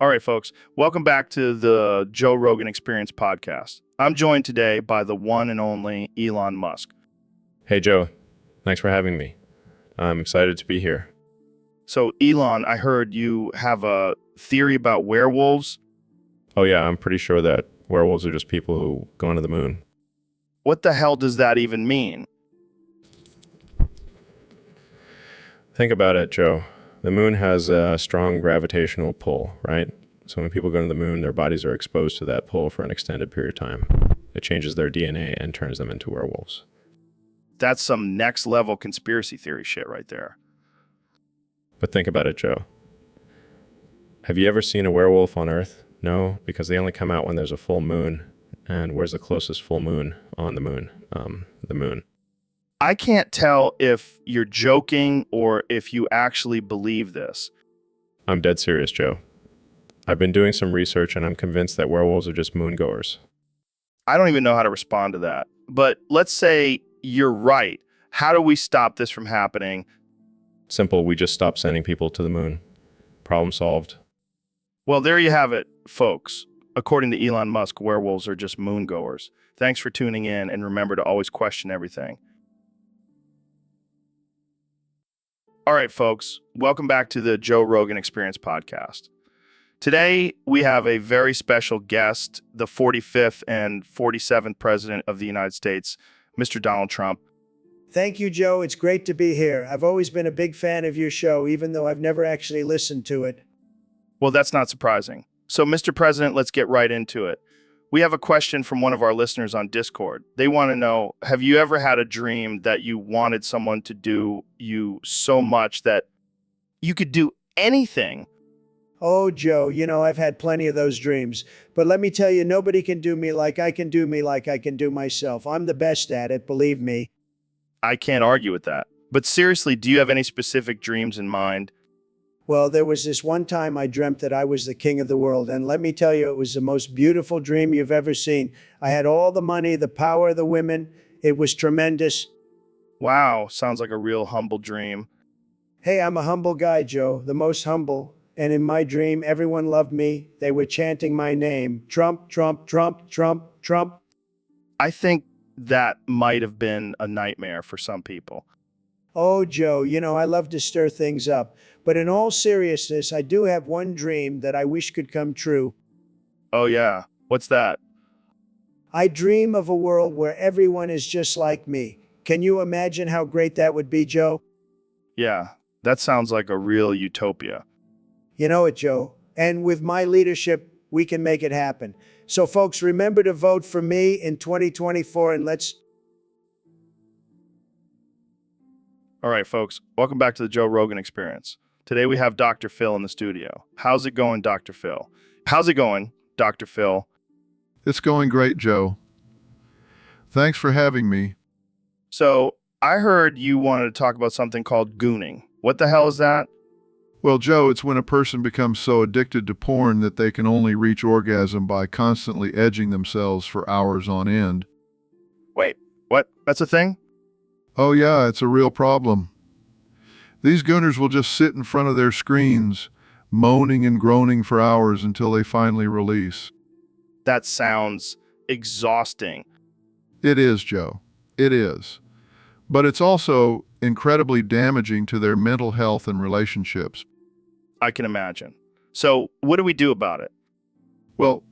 All right, folks. Welcome back to the Joe Rogan Experience podcast. I'm joined today by the one and only Elon Musk. Hey, Joe. Thanks for having me. I'm excited to be here. So, Elon, I heard you have a theory about werewolves. Oh, yeah, I'm pretty sure that werewolves are just people who go into the moon. What the hell does that even mean? Think about it, Joe. The moon has a strong gravitational pull, right? So when people go to the moon, their bodies are exposed to that pull for an extended period of time. It changes their DNA and turns them into werewolves. That's some next level conspiracy theory shit right there. But think about it, Joe. Have you ever seen a werewolf on Earth? No, because they only come out when there's a full moon. And where's the closest full moon on the moon? The moon. I can't tell if you're joking or if you actually believe this. I'm dead serious, Joe. I've been doing some research and I'm convinced that werewolves are just moon goers. I don't even know how to respond to that. But let's say you're right. How do we stop this from happening? Simple, we just stop sending people to the moon. Problem solved. Well, there you have it, folks. According to Elon Musk, werewolves are just moon goers. Thanks for tuning in, and remember to always question everything. All right, folks, welcome back to the Joe Rogan Experience podcast. Today, we have a very special guest, the 45th and 47th President of the United States, Mr. Donald Trump. Thank you, Joe. It's great to be here. I've always been a big fan of your show, even though I've never actually listened to it. Well, that's not surprising. So, Mr. President, let's get right into it. We have a question from one of our listeners on Discord. They want to know, have you ever had a dream that you wanted someone to do you so much that you could do anything? Oh, Joe, I've had plenty of those dreams. But let me tell you, nobody can do me like I can do myself. I'm the best at it, believe me. I can't argue with that. But seriously, do you have any specific dreams in mind? Well, there was this one time I dreamt that I was the king of the world, and let me tell you, it was the most beautiful dream you've ever seen. I had all the money, the power, the women. It was tremendous. Wow, sounds like a real humble dream. Hey, I'm a humble guy, Joe, the most humble. And in my dream, everyone loved me. They were chanting my name. Trump, Trump, Trump, Trump, Trump. I think that might have been a nightmare for some people. Oh, Joe, I love to stir things up. But in all seriousness, I do have one dream that I wish could come true. Oh, yeah. What's that? I dream of a world where everyone is just like me. Can you imagine how great that would be, Joe? Yeah, that sounds like a real utopia. You know it, Joe. And with my leadership, we can make it happen. So, folks, remember to vote for me in 2024 and let's. All right, folks, welcome back to the Joe Rogan Experience. Today we have Dr. Phil in the studio. How's it going, Dr. Phil? How's it going, Dr. Phil? It's going great, Joe. Thanks for having me. So, I heard you wanted to talk about something called gooning. What the hell is that? Well, Joe, it's when a person becomes so addicted to porn that they can only reach orgasm by constantly edging themselves for hours on end. Wait, what? That's a thing? Oh yeah, it's a real problem. These gooners will just sit in front of their screens, moaning and groaning for hours until they finally release. That sounds exhausting. It is, Joe. It is. But it's also incredibly damaging to their mental health and relationships. I can imagine. So, what do we do about it? Well,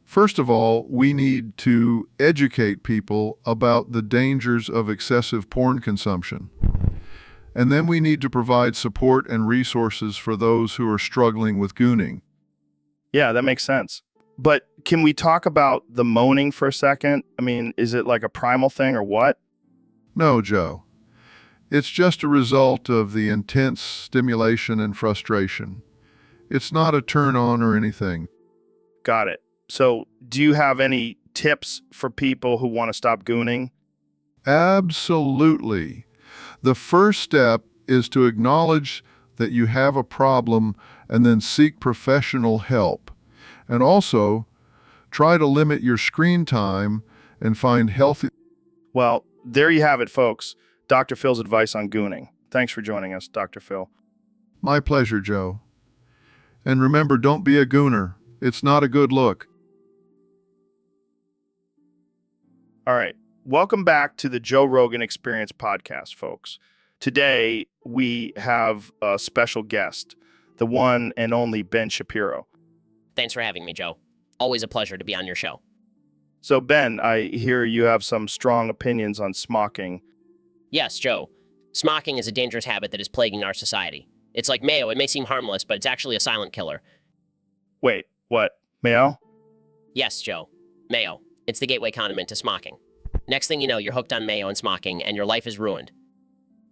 first of all, we need to educate people about the dangers of excessive porn consumption. And then we need to provide support and resources for those who are struggling with gooning. Yeah, that makes sense. But can we talk about the moaning for a second? I mean, is it like a primal thing or what? No, Joe. It's just a result of the intense stimulation and frustration. It's not a turn on or anything. Got it. So, do you have any tips for people who want to stop gooning? Absolutely. The first step is to acknowledge that you have a problem and then seek professional help. And also, try to limit your screen time and find healthy. Well, there you have it, folks. Dr. Phil's advice on gooning. Thanks for joining us, Dr. Phil. My pleasure, Joe. And remember, don't be a gooner. It's not a good look. All right. Welcome back to the Joe Rogan Experience podcast, folks. Today, we have a special guest, the one and only Ben Shapiro. Thanks for having me, Joe. Always a pleasure to be on your show. So, Ben, I hear you have some strong opinions on smocking. Yes, Joe. Smocking is a dangerous habit that is plaguing our society. It's like mayo. It may seem harmless, but it's actually a silent killer. Wait, what? Mayo? Yes, Joe. Mayo. It's the gateway condiment to smocking. Next thing you know, you're hooked on mayo and smocking, and your life is ruined.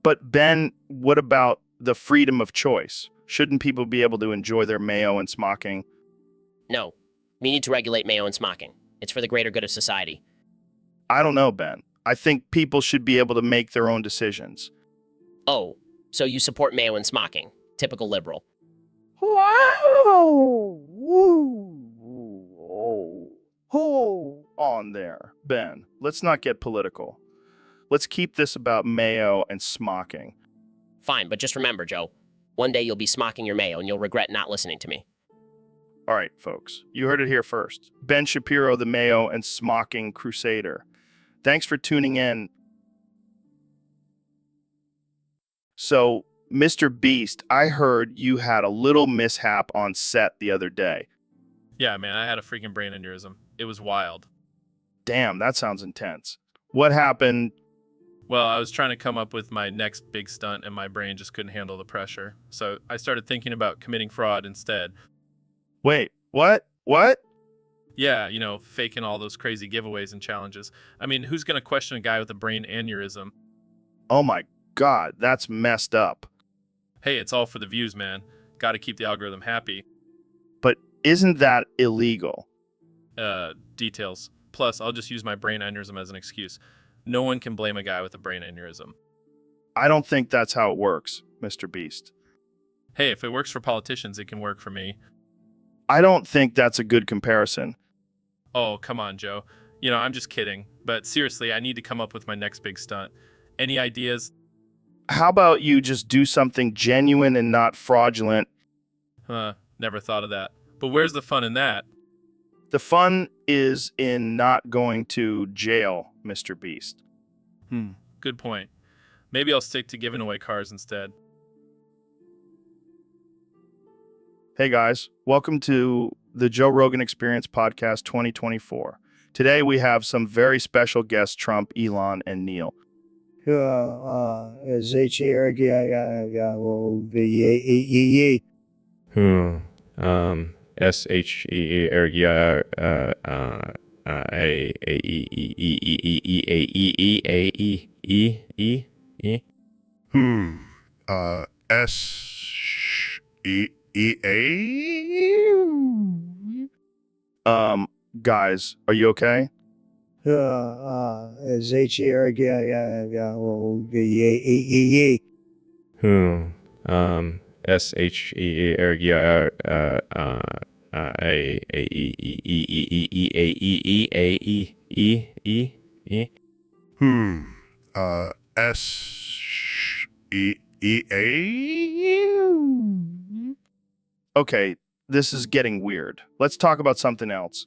But, Ben, what about the freedom of choice? Shouldn't people be able to enjoy their mayo and smocking? No. We need to regulate mayo and smocking. It's for the greater good of society. I don't know, Ben. I think people should be able to make their own decisions. Oh, so you support mayo and smocking. Typical liberal. Wow! Hold on there, Ben. Let's not get political. Let's keep this about mayo and smocking. Fine, but just remember, Joe, one day you'll be smocking your mayo and you'll regret not listening to me. All right, folks, you heard it here first. Ben Shapiro, the mayo and smocking crusader. Thanks for tuning in. So, Mr. Beast, I heard you had a little mishap on set the other day. Yeah, man, I had a freaking brain aneurysm. It was wild. Damn, that sounds intense. What happened? Well, I was trying to come up with my next big stunt, and my brain just couldn't handle the pressure. So I started thinking about committing fraud instead. Wait, what? What? Yeah, faking all those crazy giveaways and challenges. I mean, who's going to question a guy with a brain aneurysm? Oh my God, that's messed up. Hey, it's all for the views, man. Got to keep the algorithm happy. But isn't that illegal? Details. Plus, I'll just use my brain aneurysm as an excuse. No one can blame a guy with a brain aneurysm. I don't think that's how it works, Mr. Beast. Hey, if it works for politicians, it can work for me. I don't think that's a good comparison. Oh, come on, Joe. I'm just kidding. But seriously, I need to come up with my next big stunt. Any ideas? How about you just do something genuine and not fraudulent? Never thought of that. But where's the fun in that? The fun is in not going to jail, Mr. Beast. Good point. Maybe I'll stick to giving away cars instead. Hey guys, welcome to the Joe Rogan Experience Podcast 2024. Today we have some very special guests, Trump, Elon, and Neil. Z-H-E-R-G-I-O-V-E-E-E. S-H-E-E ergia a e e e e e e a e e a e e e e. S-E-E-A? Guys, are you okay? Z-H-E-R-G-I-O-V-E-E-E. S-H-E-E ergia a e e e e e a e e a e e e. S-E-E-A? Okay, this is getting weird. Let's talk about something else.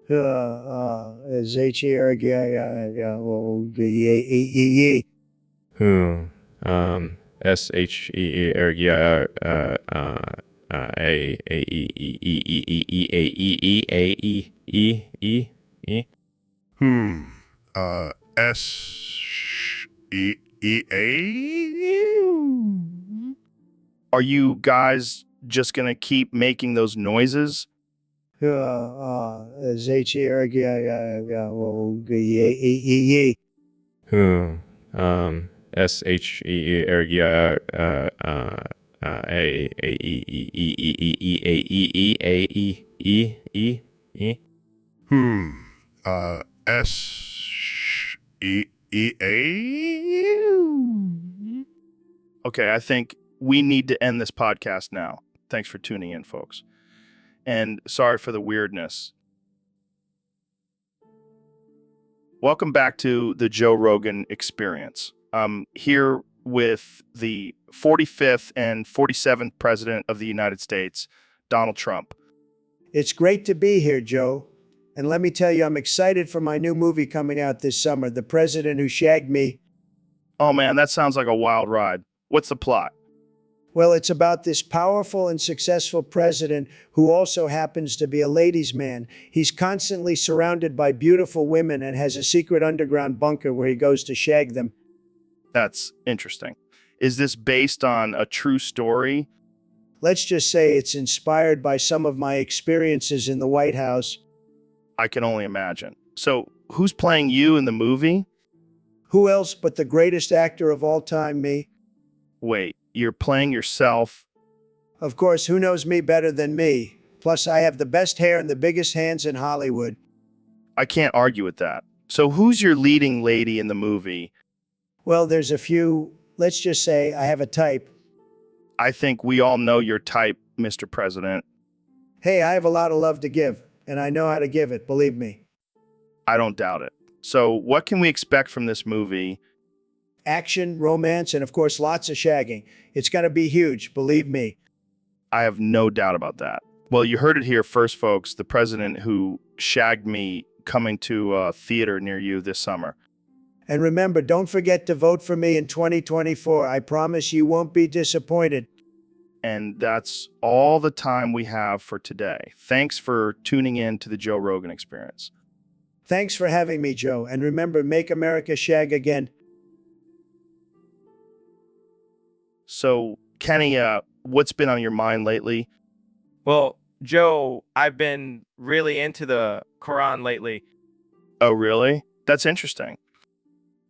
Z-H-E-R-G-I-O-V-E-E-E. S-H-E-E ergia a e e e e e e a e e a e e e. S-E-E-A? Are you guys just gonna keep making those noises? Z-H-E-R-G-I-O-V-E-E-E. S-H-E-E ergia a e e e e e a e e a e e e. S-E-E-A? Okay, I think we need to end this podcast now. Thanks for tuning in, folks. And sorry for the weirdness. Welcome back to the Joe Rogan Experience. I'm here with the 45th and 47th President of the United States, Donald Trump. It's great to be here, Joe. And let me tell you, I'm excited for my new movie coming out this summer, The President Who Shagged Me. Oh man, that sounds like a wild ride. What's the plot? Well, it's about this powerful and successful president who also happens to be a ladies' man. He's constantly surrounded by beautiful women and has a secret underground bunker where he goes to shag them. That's interesting. Is this based on a true story? Let's just say it's inspired by some of my experiences in the White House. I can only imagine. So, who's playing you in the movie? Who else but the greatest actor of all time, me? Wait, you're playing yourself? Of course, who knows me better than me? Plus, I have the best hair and the biggest hands in Hollywood. I can't argue with that. So, who's your leading lady in the movie? Well, there's a few. Let's just say I have a type. I think we all know your type, Mr. President. Hey, I have a lot of love to give, and I know how to give it, believe me. I don't doubt it. So, what can we expect from this movie? Action, romance, and of course, lots of shagging. It's going to be huge, believe me. I have no doubt about that. Well, you heard it here first, folks. The president who shagged me coming to a theater near you this summer. And remember, don't forget to vote for me in 2024. I promise you won't be disappointed. And that's all the time we have for today. Thanks for tuning in to the Joe Rogan Experience. Thanks for having me, Joe. And remember, make America shag again. So, Kenny, what's been on your mind lately? Well, Joe, I've been really into the Quran lately. Oh, really? That's interesting.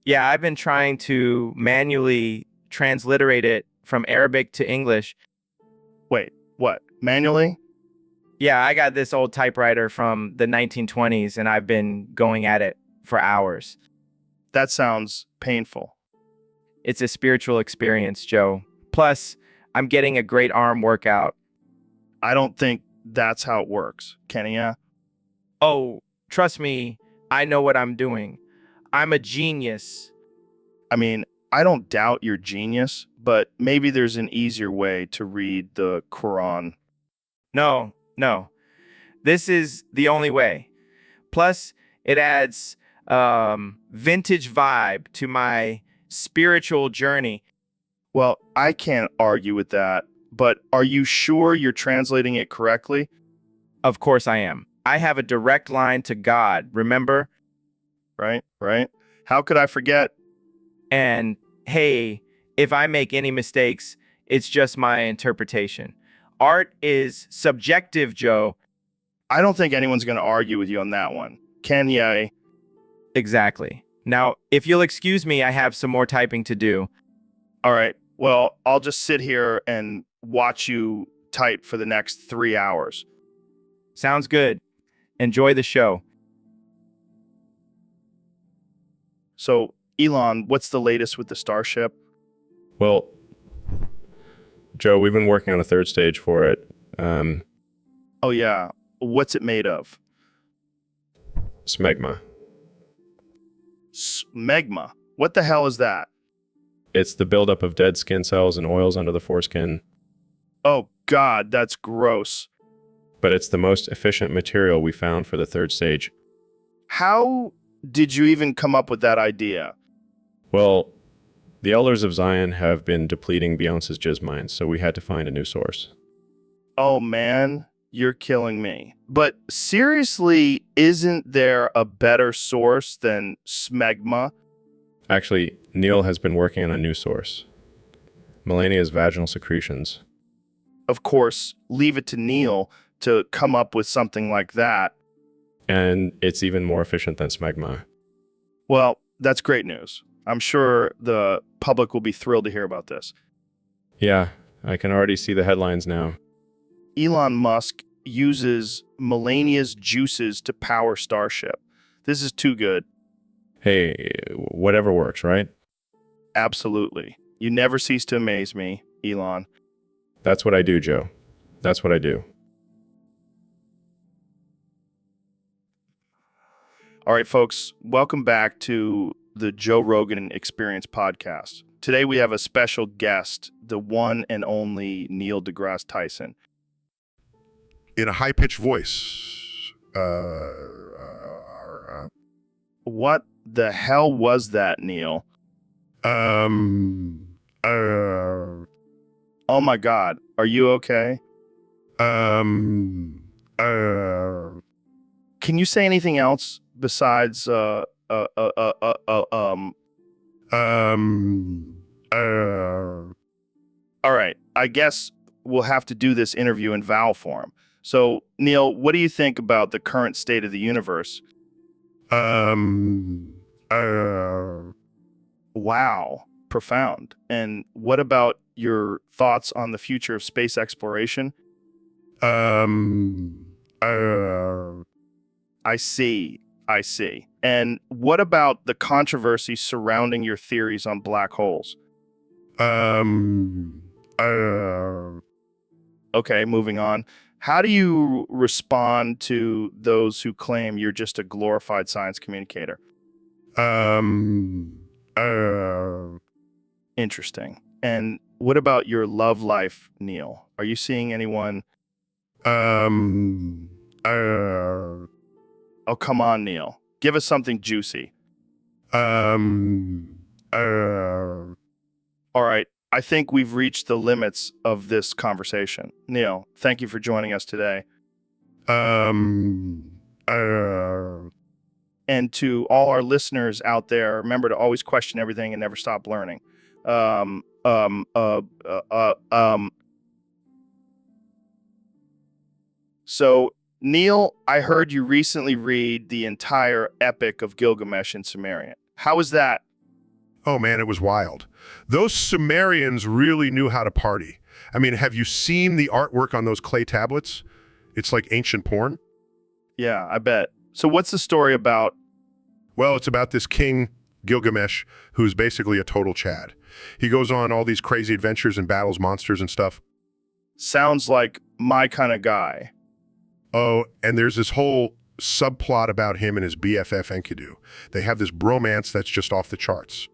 Yeah, I've been trying to manually transliterate it from Arabic to English. Wait, what? Manually? Yeah, I got this old typewriter from the 1920s, and I've been going at it for hours. That sounds painful. It's a spiritual experience, Joe. Plus, I'm getting a great arm workout. I don't think that's how it works, Kenny. Oh, trust me, I know what I'm doing. I'm a genius. I mean, I don't doubt your genius, but maybe there's an easier way to read the Quran. No. This is the only way. Plus, it adds vintage vibe to my spiritual journey. Well, I can't argue with that, but are you sure you're translating it correctly? Of course I am. I have a direct line to God, remember? Right. How could I forget? And hey, if I make any mistakes, it's just my interpretation. Art is subjective, Joe. I don't think anyone's going to argue with you on that one. Kanye, Exactly. Now, if you'll excuse me, I have some more typing to do. all right, well, I'll just sit here and watch you type for the next 3 hours. Sounds good. Enjoy the show. So, Elon, what's the latest with the Starship? Well, Joe, we've been working on a third stage for it. Oh, yeah. What's it made of? Smegma. Smegma. What the hell is that? It's the buildup of dead skin cells and oils under the foreskin, Oh, God, that's gross. but it's the most efficient material we found for the third stage. How did you even come up with that idea? Well, the elders of Zion have been depleting Beyonce's jizz mines, so we had to find a new source. Oh, man, you're killing me. But seriously, isn't there a better source than smegma? Actually, Neil has been working on a new source. Melania's vaginal secretions. Of course, leave it to Neil to come up with something like that. And it's even more efficient than smegma. Well, that's great news. I'm sure the public will be thrilled to hear about this. Yeah, I can already see the headlines now. Elon Musk uses Melania's juices to power Starship. This is too good. Hey, whatever works, right? Absolutely. You never cease to amaze me, Elon. That's what I do, Joe. That's what I do. All right, folks, welcome back to the Joe Rogan Experience podcast. Today we have a special guest, the one and only Neil deGrasse Tyson. In a high-pitched voice. What the hell was that, Neil? Oh my God, are you okay? Can you say anything else besides All right, I guess we'll have to do this interview in vowel form. So, Neil, what do you think about the current state of the universe? Wow, profound. And what about your thoughts on the future of space exploration? I see. And what about the controversy surrounding your theories on black holes? Okay, moving on. How do you respond to those who claim you're just a glorified science communicator? Interesting. And what about your love life, Neil? Are you seeing anyone? Oh, come on, Neil. Give us something juicy. All right. I think we've reached the limits of this conversation. Neil, thank you for joining us today. And to all our listeners out there, remember to always question everything and never stop learning. So, Neil, I heard you recently read the entire epic of Gilgamesh in Sumerian. How was that? Oh man, it was wild. Those Sumerians really knew how to party. I mean, have you seen the artwork on those clay tablets? It's like ancient porn. Yeah, I bet. So what's the story about? Well, it's about this king, Gilgamesh, who's basically a total Chad. He goes on all these crazy adventures and battles monsters and stuff. Sounds like my kind of guy. Oh, and there's this whole subplot about him and his BFF Enkidu. They have this bromance that's just off the charts.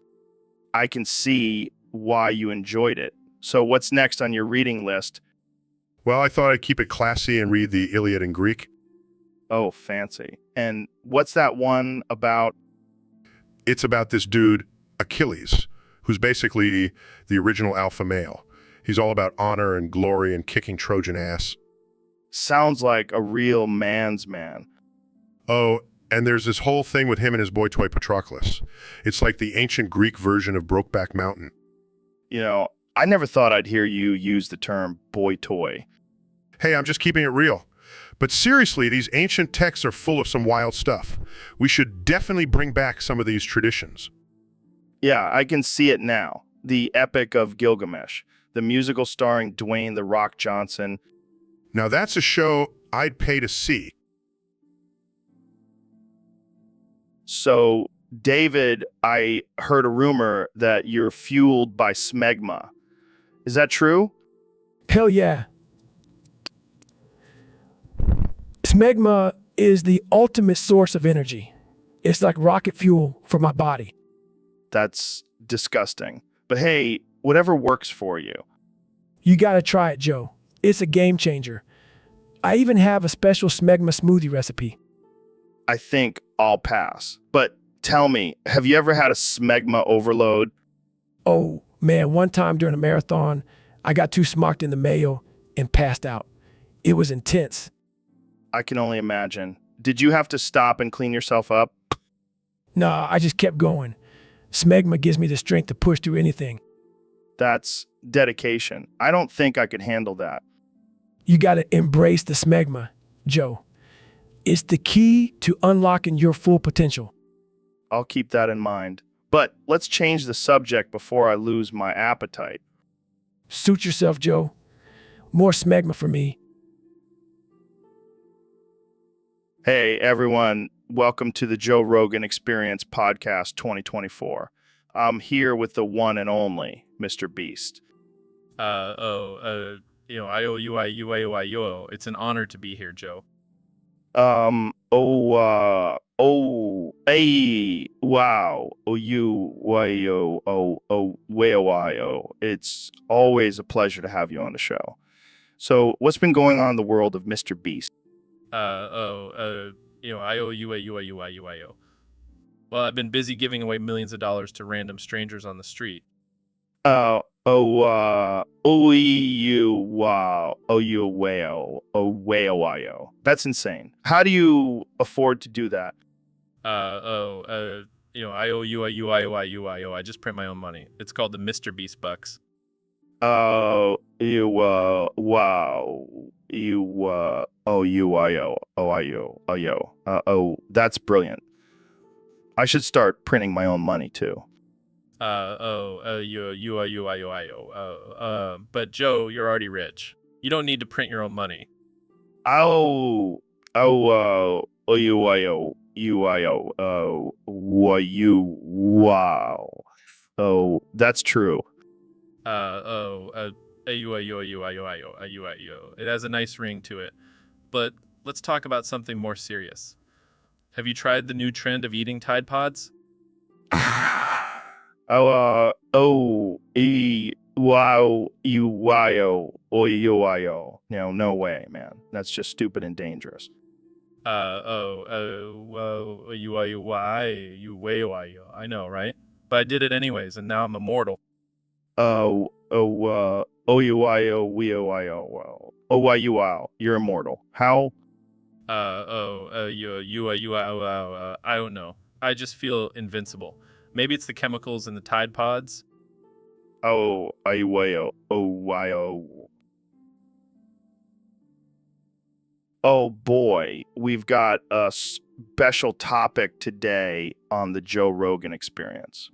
I can see why you enjoyed it. So what's next on your reading list? Well, I thought I'd keep it classy and read the Iliad in Greek. Oh, fancy. And what's that one about? It's about this dude, Achilles, who's basically the original alpha male. He's all about honor and glory and kicking Trojan ass. Sounds like a real man's man. Oh, And there's this whole thing with him and his boy toy Patroclus. It's like the ancient Greek version of Brokeback Mountain. You know, I never thought I'd hear you use the term boy toy. Hey, I'm just keeping it real. But seriously, these ancient texts are full of some wild stuff. We should definitely bring back some of these traditions. Yeah, I can see it now. The Epic of Gilgamesh, the musical starring Dwayne "The Rock" Johnson. Now that's a show I'd pay to see. So, David, I heard a rumor that you're fueled by smegma. Is that true? Hell yeah. Smegma is the ultimate source of energy. It's like rocket fuel for my body. That's disgusting. But hey, whatever works for you. You gotta try it, Joe. It's a game changer. I even have a special smegma smoothie recipe. I think I'll pass. But tell me, have you ever had a smegma overload? Oh, man, one time during a marathon, I got too smocked in the mayo and passed out. It was intense. I can only imagine. Did you have to stop and clean yourself up? Nah, I just kept going. Smegma gives me the strength to push through anything. That's dedication. I don't think I could handle that. You gotta embrace the smegma, Joe. It's the key to unlocking your full potential. I'll keep that in mind. But let's change the subject before I lose my appetite. Suit yourself, Joe. More smegma for me. Hey, everyone. Welcome to the Joe Rogan Experience Podcast 2024. I'm here with the one and only Mr. Beast. It's an honor to be here, Joe. Wow, it's always a pleasure to have you on the show. So, what's been going on in the world of Mr. Beast? Well, I've been busy giving away millions of dollars to random strangers on the street. That's insane. How do you afford to do that? I just print my own money. It's called the Mr. Beast Bucks. That's brilliant. I should start printing my own money too. But Joe, you're already rich. You don't need to print your own money. Oh, wow. Oh, that's true. It has a nice ring to it. But let's talk about something more serious. Have you tried the new trend of eating Tide Pods? No, no way, man. That's just stupid and dangerous. I know, right? But I did it anyways, and now I'm immortal. You're immortal. How? I don't know. I just feel invincible. Maybe it's the chemicals in the Tide Pods. Oh boy, we've got a special topic today on the Joe Rogan Experience.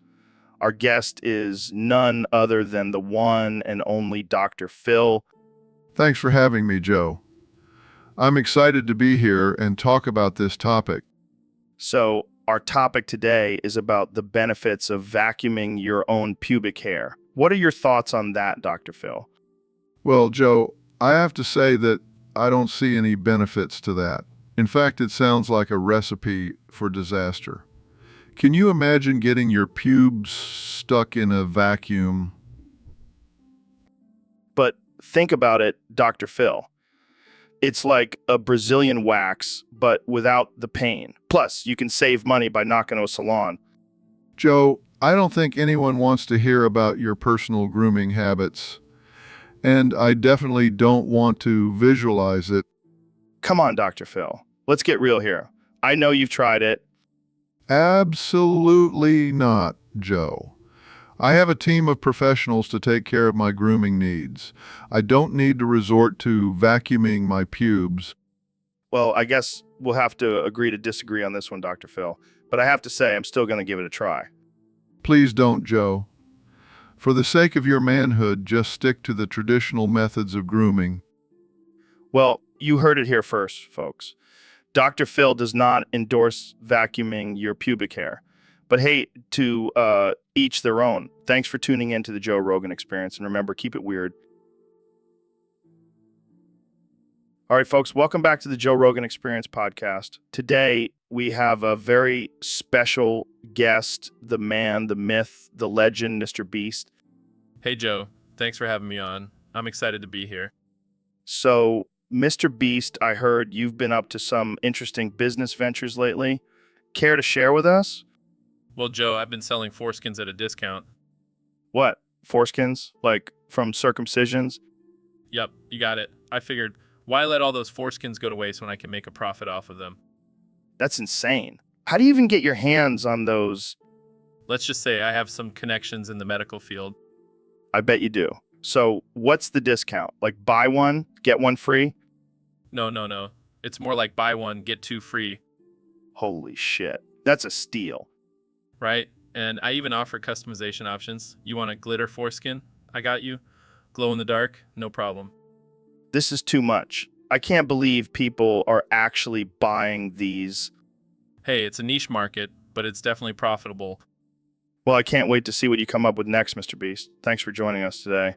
Our guest is none other than the one and only Dr. Phil. Thanks for having me, Joe. I'm excited to be here and talk about this topic. So, our topic today is about the benefits of vacuuming your own pubic hair. What are your thoughts on that, Dr. Phil? Well, Joe, I have to say that I don't see any benefits to that. In fact, it sounds like a recipe for disaster. Can you imagine getting your pubes stuck in a vacuum? But think about it, Dr. Phil. It's like a Brazilian wax, but without the pain. Plus, you can save money by not going to a salon. Joe, I don't think anyone wants to hear about your personal grooming habits. And I definitely don't want to visualize it. Come on, Dr. Phil. Let's get real here. I know you've tried it. Absolutely not, Joe. I have a team of professionals to take care of my grooming needs. I don't need to resort to vacuuming my pubes. Well, I guess we'll have to agree to disagree on this one, Dr. Phil. But I have to say, I'm still going to give it a try. Please don't, Joe. For the sake of your manhood, just stick to the traditional methods of grooming. Well, you heard it here first, folks. Dr. Phil does not endorse vacuuming your pubic hair. But hey, to each their own. Thanks for tuning in to the Joe Rogan Experience. And remember, keep it weird. All right, folks, welcome back to the Joe Rogan Experience podcast. Today, we have a very special guest, the man, the myth, the legend, Mr. Beast. Hey, Joe. Thanks for having me on. I'm excited to be here. So, Mr. Beast, I heard you've been up to some interesting business ventures lately. Care to share with us? Well, Joe, I've been selling foreskins at a discount. What? Foreskins? Like from circumcisions? Yep, you got it. I figured, why let all those foreskins go to waste when I can make a profit off of them? That's insane. How do you even get your hands on those? Let's just say I have some connections in the medical field. I bet you do. So what's the discount? Like buy one, get one free? No. It's more like buy one, get two free, Holy shit. That's a steal. right? And I even offer customization options. You want a glitter foreskin? I got you. Glow in the dark? No problem. This is too much. I can't believe people are actually buying these. Hey, it's a niche market, but it's definitely profitable. Well, I can't wait to see what you come up with next, Mr. Beast. Thanks for joining us today.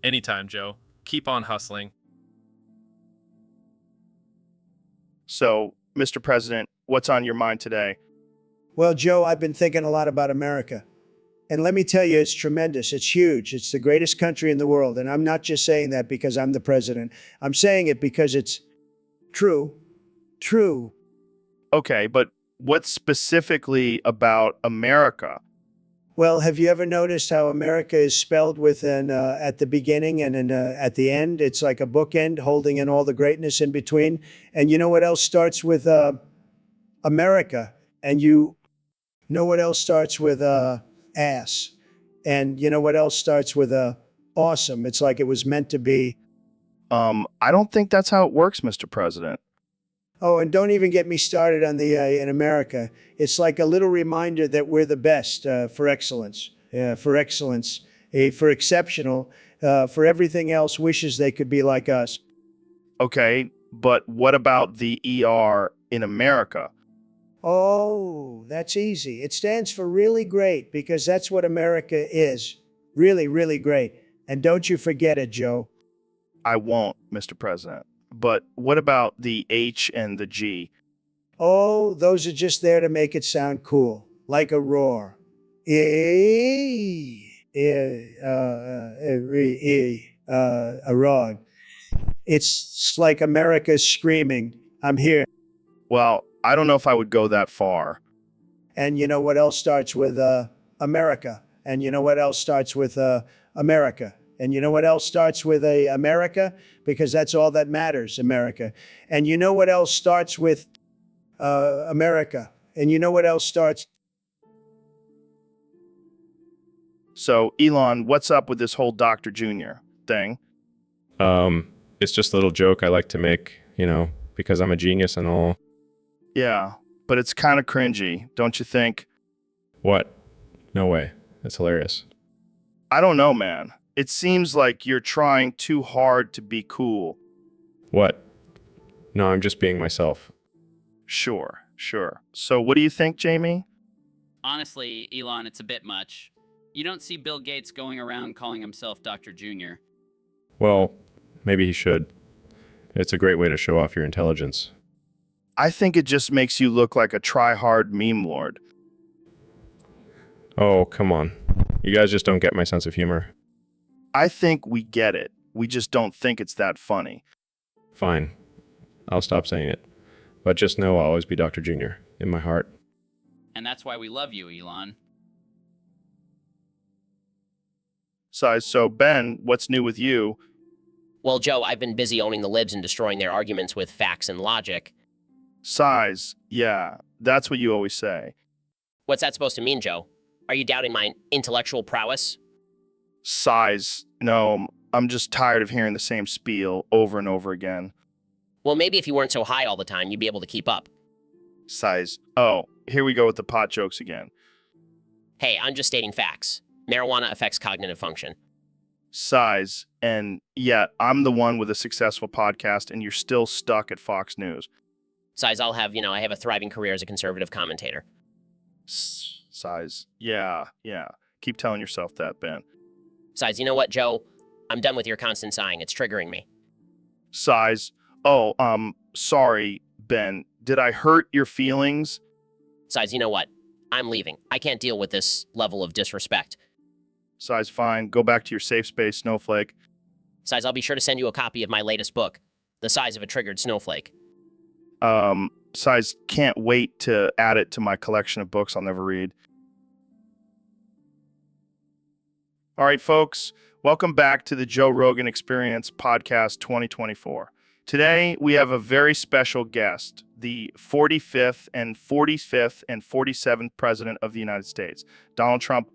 Anytime, Joe. Keep on hustling. So, Mr. President, what's on your mind today? Well, Joe, I've been thinking a lot about America. And let me tell you, it's tremendous. It's huge. It's the greatest country in the world. And I'm not just saying that because I'm the president. I'm saying it because it's true. True. Okay, but what specifically about America? Well, have you ever noticed how America is spelled with an at the beginning and at the end? It's like a bookend holding in all the greatness in between. And you know what else starts with America? And you know what else starts with ass? And you know what else starts with awesome? It's like it was meant to be. I don't think that's how it works, Mr. President. Oh, and don't even get me started on the in America. It's like a little reminder that we're the best for excellence, for excellence, for exceptional, for everything else wishes they could be like us. Okay, but what about the ER in America? Oh, that's easy. It stands for really great because that's what America is. Really, really great. And don't you forget it, Joe. I won't, Mr. President. But what about the H and the G? Oh, those are just there to make it sound cool, like a roar. A roar. It's like America's screaming, I'm here. Well, I don't know if I would go that far. And you know what else starts with America? And you know what else starts with America? And you know what else starts with America? Because that's all that matters, America. And you know what else starts with America? And you know what else starts? So, Elon, what's up with this whole Dr. Jr. thing? It's just a little joke I like to make, because I'm a genius and all. Yeah, but it's kind of cringy, don't you think? What? No way. That's hilarious. I don't know, man. It seems like you're trying too hard to be cool. What? No, I'm just being myself. Sure. So what do you think, Jamie? Honestly, Elon, it's a bit much. You don't see Bill Gates going around calling himself Dr. Jr. Well, maybe he should. It's a great way to show off your intelligence. I think it just makes you look like a try-hard meme lord. Oh, come on. You guys just don't get my sense of humor. I think we get it. We just don't think it's that funny. Fine. I'll stop saying it. But just know I'll always be Dr. Jr. in my heart. And that's why we love you, Elon. So Ben, what's new with you? Well, Joe, I've been busy owning the libs and destroying their arguments with facts and logic. Size, yeah, that's what you always say. What's that supposed to mean, Joe? Are you doubting my intellectual prowess? Size, no, I'm just tired of hearing the same spiel over and over again. Well, maybe if you weren't so high all the time, you'd be able to keep up. Size, oh, here we go with the pot jokes again. Hey, I'm just stating facts. Marijuana affects cognitive function. Size, and yet I'm the one with a successful podcast and you're still stuck at Fox News. Size, I have a thriving career as a conservative commentator. Size, yeah. Keep telling yourself that, Ben. Size, you know what, Joe? I'm done with your constant sighing. It's triggering me. Size, oh, sorry, Ben. Did I hurt your feelings? Size, you know what? I'm leaving. I can't deal with this level of disrespect. Size, fine. Go back to your safe space, Snowflake. Size, I'll be sure to send you a copy of my latest book, The Size of a Triggered Snowflake. Size, can't wait to add it to my collection of books I'll never read. All right, folks, welcome back to the Joe Rogan Experience Podcast 2024. Today, we have a very special guest, the 45th and 47th President of the United States, Donald Trump.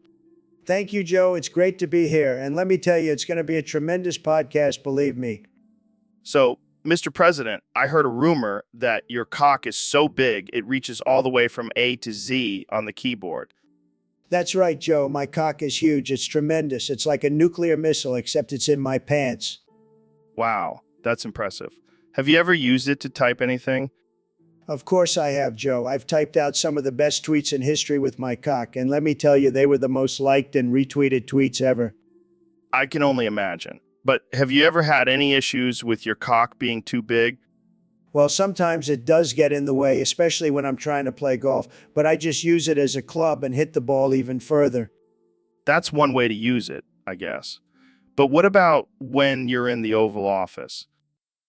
Thank you, Joe. It's great to be here. And let me tell you, it's going to be a tremendous podcast, believe me. So, Mr. President, I heard a rumor that your cock is so big it reaches all the way from A to Z on the keyboard. That's right, Joe. My cock is huge. It's tremendous. It's like a nuclear missile, except it's in my pants. Wow, that's impressive. Have you ever used it to type anything? Of course I have, Joe. I've typed out some of the best tweets in history with my cock, and let me tell you, they were the most liked and retweeted tweets ever. I can only imagine. But have you ever had any issues with your cock being too big? Well, sometimes it does get in the way, especially when I'm trying to play golf, but I just use it as a club and hit the ball even further. That's one way to use it, I guess. But what about when you're in the Oval Office?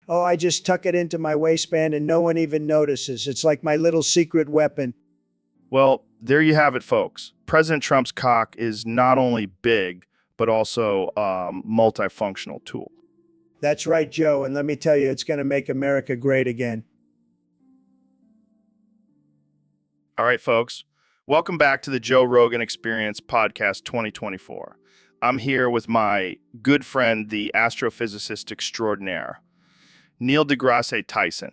Oh, I just tuck it into my waistband and no one even notices. It's like my little secret weapon. Well, there you have it, folks. President Trump's cock is not only big, but also a multifunctional tool. That's right, Joe, and let me tell you, it's going to make America great again. All right, folks. Welcome back to the Joe Rogan Experience Podcast 2024. I'm here with my good friend, the astrophysicist extraordinaire, Neil deGrasse Tyson.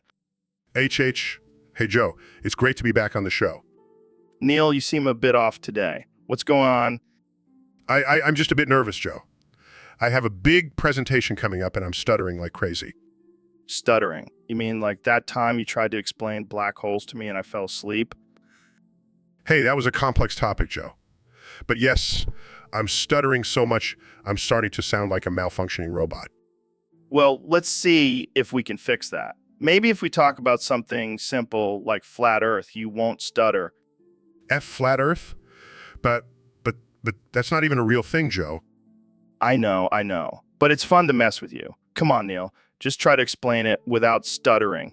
HH, hey Joe, it's great to be back on the show. Neil, you seem a bit off today. What's going on? I'm just a bit nervous, Joe. I have a big presentation coming up and I'm stuttering like crazy. Stuttering? You mean like that time you tried to explain black holes to me and I fell asleep? Hey, that was a complex topic, Joe. But yes, I'm stuttering so much, I'm starting to sound like a malfunctioning robot. Well, let's see if we can fix that. Maybe if we talk about something simple like flat Earth, you won't stutter. Flat Earth? But that's not even a real thing, Joe. I know. But it's fun to mess with you. Come on, Neil. Just try to explain it without stuttering.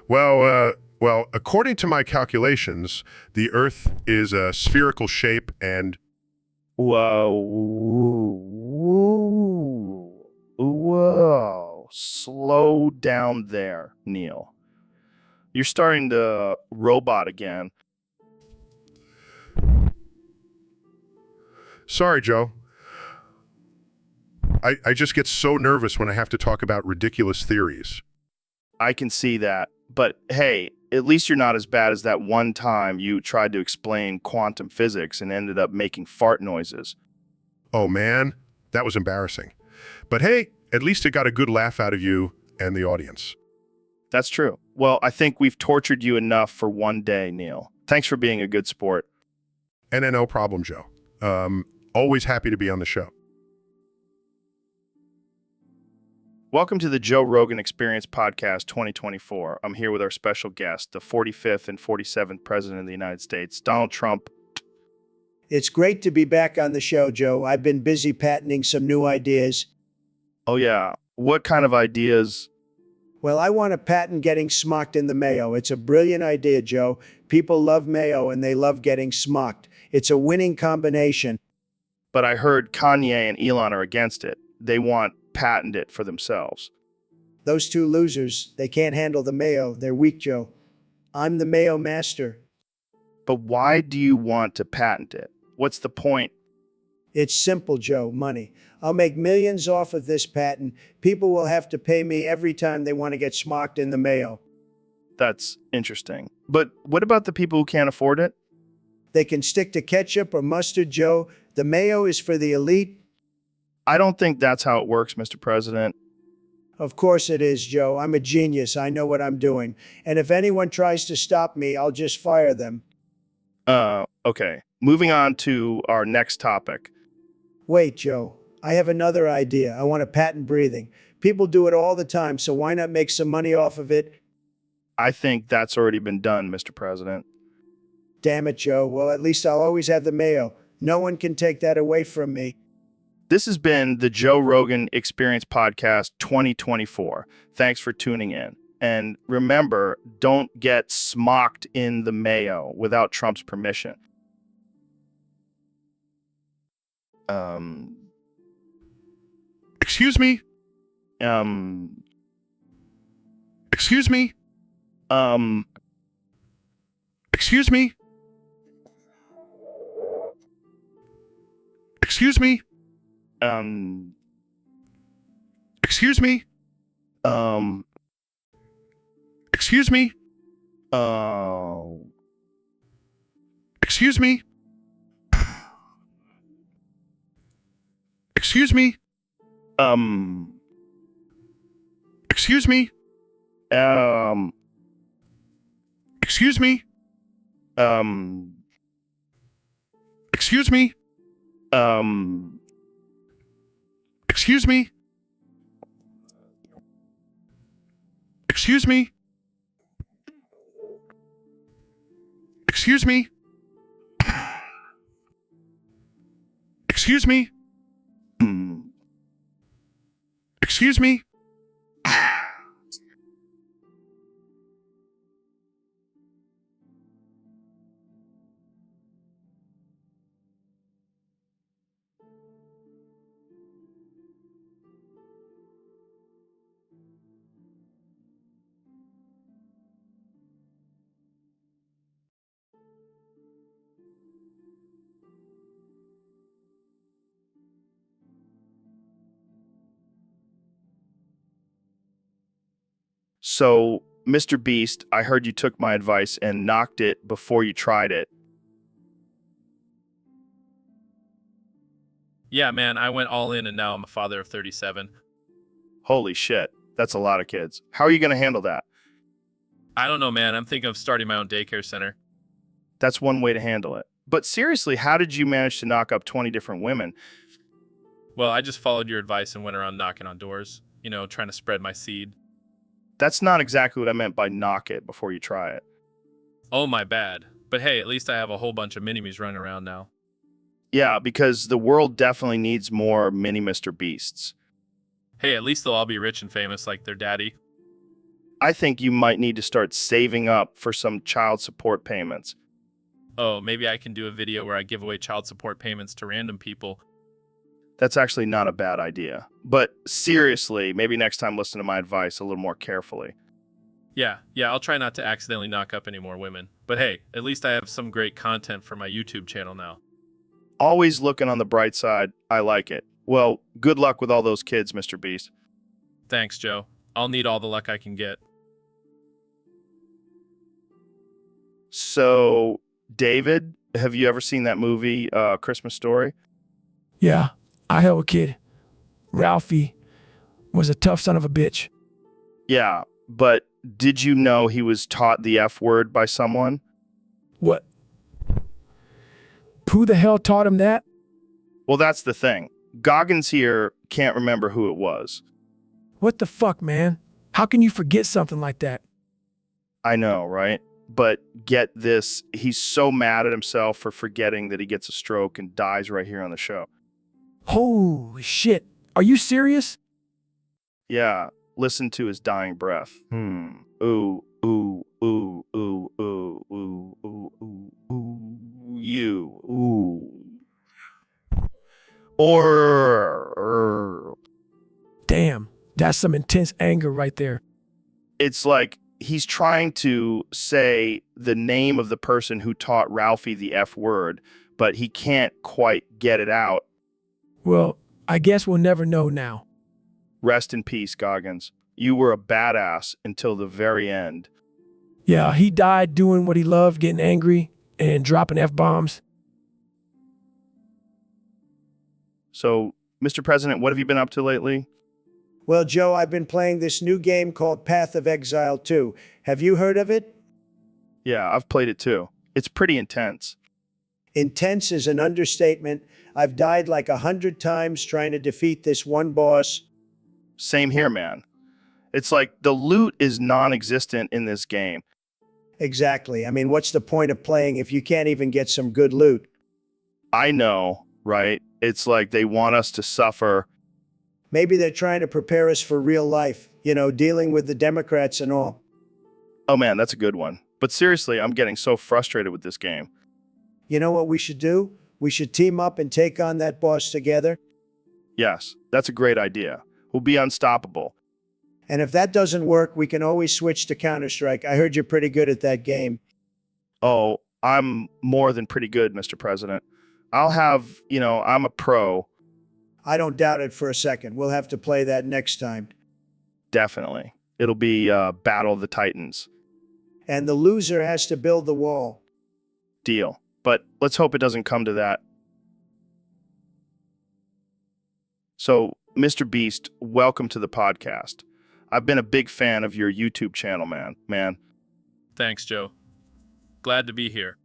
Well, according to my calculations, the Earth is a spherical shape and... Whoa. Slow down there, Neil. You're starting to robot again. Sorry, Joe. I just get so nervous when I have to talk about ridiculous theories. I can see that. But hey, at least you're not as bad as that one time you tried to explain quantum physics and ended up making fart noises. Oh man, that was embarrassing. But hey, at least it got a good laugh out of you and the audience. That's true. Well, I think we've tortured you enough for one day, Neil. Thanks for being a good sport. And no problem, Joe. Always happy to be on the show. Welcome to the Joe Rogan Experience Podcast 2024. I'm here with our special guest, the 45th and 47th President of the United States, Donald Trump. It's great to be back on the show, Joe. I've been busy patenting some new ideas. Oh yeah, what kind of ideas? Well, I want to patent getting smocked in the mayo. It's a brilliant idea, Joe. People love mayo and they love getting smocked. It's a winning combination. But I heard Kanye and Elon are against it. They want patent it for themselves. Those two losers, they can't handle the mayo. They're weak, Joe. I'm the mayo master. But why do you want to patent it? What's the point? It's simple, Joe. Money. I'll make millions off of this patent. People will have to pay me every time they want to get smocked in the mayo. That's interesting. But what about the people who can't afford it? They can stick to ketchup or mustard, Joe. The mayo is for the elite. I don't think that's how it works, Mr. President. Of course it is, Joe. I'm a genius. I know what I'm doing. And if anyone tries to stop me, I'll just fire them. Okay. Moving on to our next topic. Wait, Joe. I have another idea. I want to patent breathing. People do it all the time, so why not make some money off of it? I think that's already been done, Mr. President. Damn it, Joe. Well, at least I'll always have the mayo. No one can take that away from me. This has been the Joe Rogan Experience Podcast 2024. Thanks for tuning in. And remember, don't get smocked in the mayo without Trump's permission. Excuse me? Excuse me? Excuse me? Excuse me? Excuse me? Excuse me? Excuse me? Excuse me? Excuse me? Excuse me? Excuse me? Excuse me? Excuse me? Excuse me? Excuse me? Excuse me? So, Mr. Beast, I heard you took my advice and knocked it before you tried it. Yeah, man, I went all in and now I'm a father of 37. Holy shit, that's a lot of kids. How are you going to handle that? I don't know, man. I'm thinking of starting my own daycare center. That's one way to handle it. But seriously, how did you manage to knock up 20 different women? Well, I just followed your advice and went around knocking on doors, trying to spread my seed. That's not exactly what I meant by knock it before you try it. Oh, my bad. But hey, at least I have a whole bunch of mini-me's running around now. Yeah, because the world definitely needs more mini Mr. Beasts. Hey, at least they'll all be rich and famous like their daddy. I think you might need to start saving up for some child support payments. Oh, maybe I can do a video where I give away child support payments to random people. That's actually not a bad idea. But seriously, maybe next time listen to my advice a little more carefully. Yeah, I'll try not to accidentally knock up any more women. But hey, at least I have some great content for my YouTube channel now. Always looking on the bright side. I like it. Well, good luck with all those kids, Mr. Beast. Thanks, Joe. I'll need all the luck I can get. So, David, have you ever seen that movie, Christmas Story? Yeah, I have a kid. Ralphie was a tough son of a bitch. Yeah, but did you know he was taught the F word by someone? What? Who the hell taught him that? Well, that's the thing. Goggins here can't remember who it was. What the fuck, man? How can you forget something like that? I know, right? But get this, he's so mad at himself for forgetting that he gets a stroke and dies right here on the show. Holy shit. Are you serious? Yeah, listen to his dying breath. Ooh, ooh, ooh, ooh, ooh, ooh, ooh, ooh, ooh, you, ooh. Damn. That's some intense anger right there. It's like he's trying to say the name of the person who taught Ralphie the F word, but he can't quite get it out. Well, I guess we'll never know now. Rest in peace, Goggins. You were a badass until the very end. Yeah, he died doing what he loved, getting angry and dropping F-bombs. So, Mr. President, what have you been up to lately? Well, Joe, I've been playing this new game called Path of Exile 2. Have you heard of it? Yeah, I've played it too. It's pretty intense. Intense is an understatement. I've died like 100 times trying to defeat this one boss. Same here, man. It's like the loot is non-existent in this game. Exactly. I mean, what's the point of playing if you can't even get some good loot? I know, right? It's like they want us to suffer. Maybe they're trying to prepare us for real life, dealing with the Democrats and all. Oh man, that's a good one. But seriously, I'm getting so frustrated with this game. You know what we should do? We should team up and take on that boss together. Yes, that's a great idea. We'll be unstoppable. And if that doesn't work, we can always switch to Counter-Strike. I heard you're pretty good at that game. Oh, I'm more than pretty good, Mr. President. I'll have, I'm a pro. I don't doubt it for a second. We'll have to play that next time. Definitely. It'll be Battle of the Titans. And the loser has to build the wall. Deal. But let's hope it doesn't come to that. So, Mr. Beast, welcome to the podcast. I've been a big fan of your YouTube channel, man. Thanks, Joe. Glad to be here.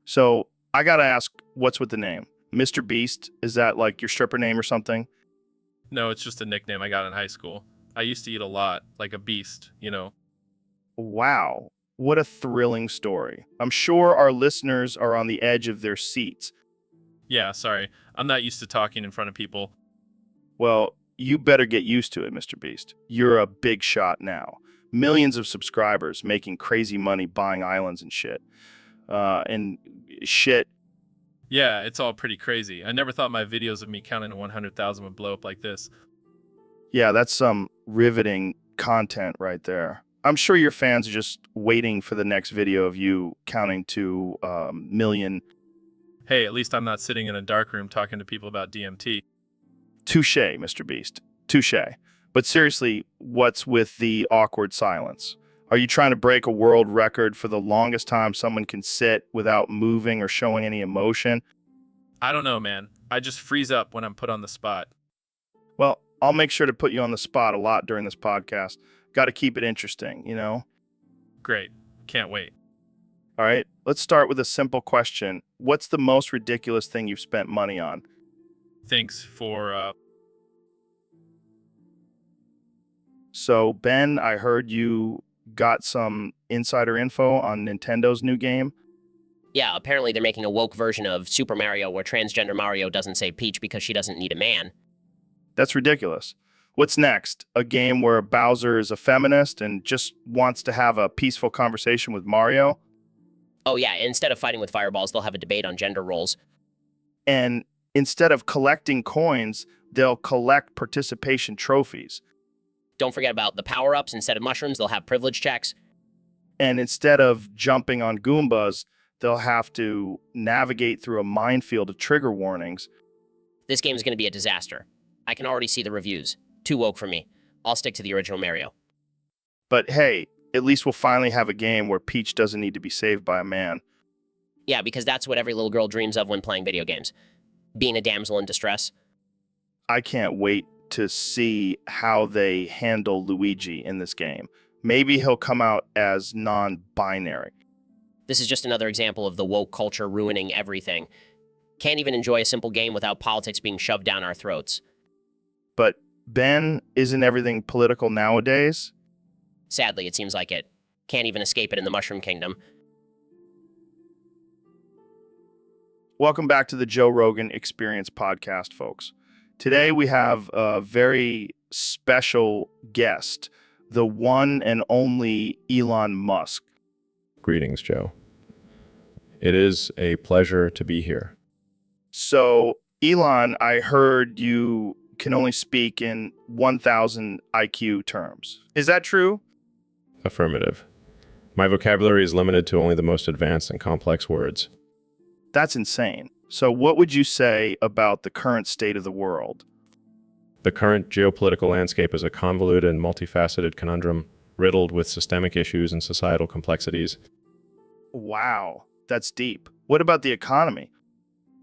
So, I gotta ask, what's with the name? Mr. Beast? Is that like your stripper name or something? No, it's just a nickname I got in high school. I used to eat a lot, like a beast, Wow. What a thrilling story. I'm sure our listeners are on the edge of their seats. Yeah, sorry. I'm not used to talking in front of people. Well, you better get used to it, Mr. Beast. You're a big shot now. Millions of subscribers making crazy money buying islands and shit. Yeah, it's all pretty crazy. I never thought my videos of me counting to 100,000 would blow up like this. Yeah, that's some riveting content right there. I'm sure your fans are just waiting for the next video of you counting to million. Hey, at least I'm not sitting in a dark room talking to people about DMT. Touche, Mr. Beast. Touche. But seriously, what's with the awkward silence? Are you trying to break a world record for the longest time someone can sit without moving or showing any emotion? I don't know, man. I just freeze up when I'm put on the spot. Well, I'll make sure to put you on the spot a lot during this podcast. Got to keep it interesting, Great. Can't wait. All right, let's start with a simple question. What's the most ridiculous thing you've spent money on? Thanks for, So, Ben, I heard you got some insider info on Nintendo's new game. Yeah, apparently they're making a woke version of Super Mario where transgender Mario doesn't say Peach because she doesn't need a man. That's ridiculous. What's next? A game where Bowser is a feminist and just wants to have a peaceful conversation with Mario? Oh yeah, instead of fighting with fireballs, they'll have a debate on gender roles. And instead of collecting coins, they'll collect participation trophies. Don't forget about the power-ups. Instead of mushrooms, they'll have privilege checks. And instead of jumping on Goombas, they'll have to navigate through a minefield of trigger warnings. This game is going to be a disaster. I can already see the reviews. Too woke for me. I'll stick to the original Mario. But hey, at least we'll finally have a game where Peach doesn't need to be saved by a man. Yeah, because that's what every little girl dreams of when playing video games. Being a damsel in distress. I can't wait to see how they handle Luigi in this game. Maybe he'll come out as non-binary. This is just another example of the woke culture ruining everything. Can't even enjoy a simple game without politics being shoved down our throats. But Ben, isn't everything political nowadays? Sadly, it seems like it. Can't even escape it in the Mushroom Kingdom. Welcome back to the Joe Rogan Experience podcast, folks. Today we have a very special guest, the one and only Elon Musk. Greetings, Joe. It is a pleasure to be here. So, Elon, I heard you can only speak in 1,000 IQ terms. Is that true? Affirmative. My vocabulary is limited to only the most advanced and complex words. That's insane. So what would you say about the current state of the world? The current geopolitical landscape is a convoluted and multifaceted conundrum, riddled with systemic issues and societal complexities. Wow, that's deep. What about the economy?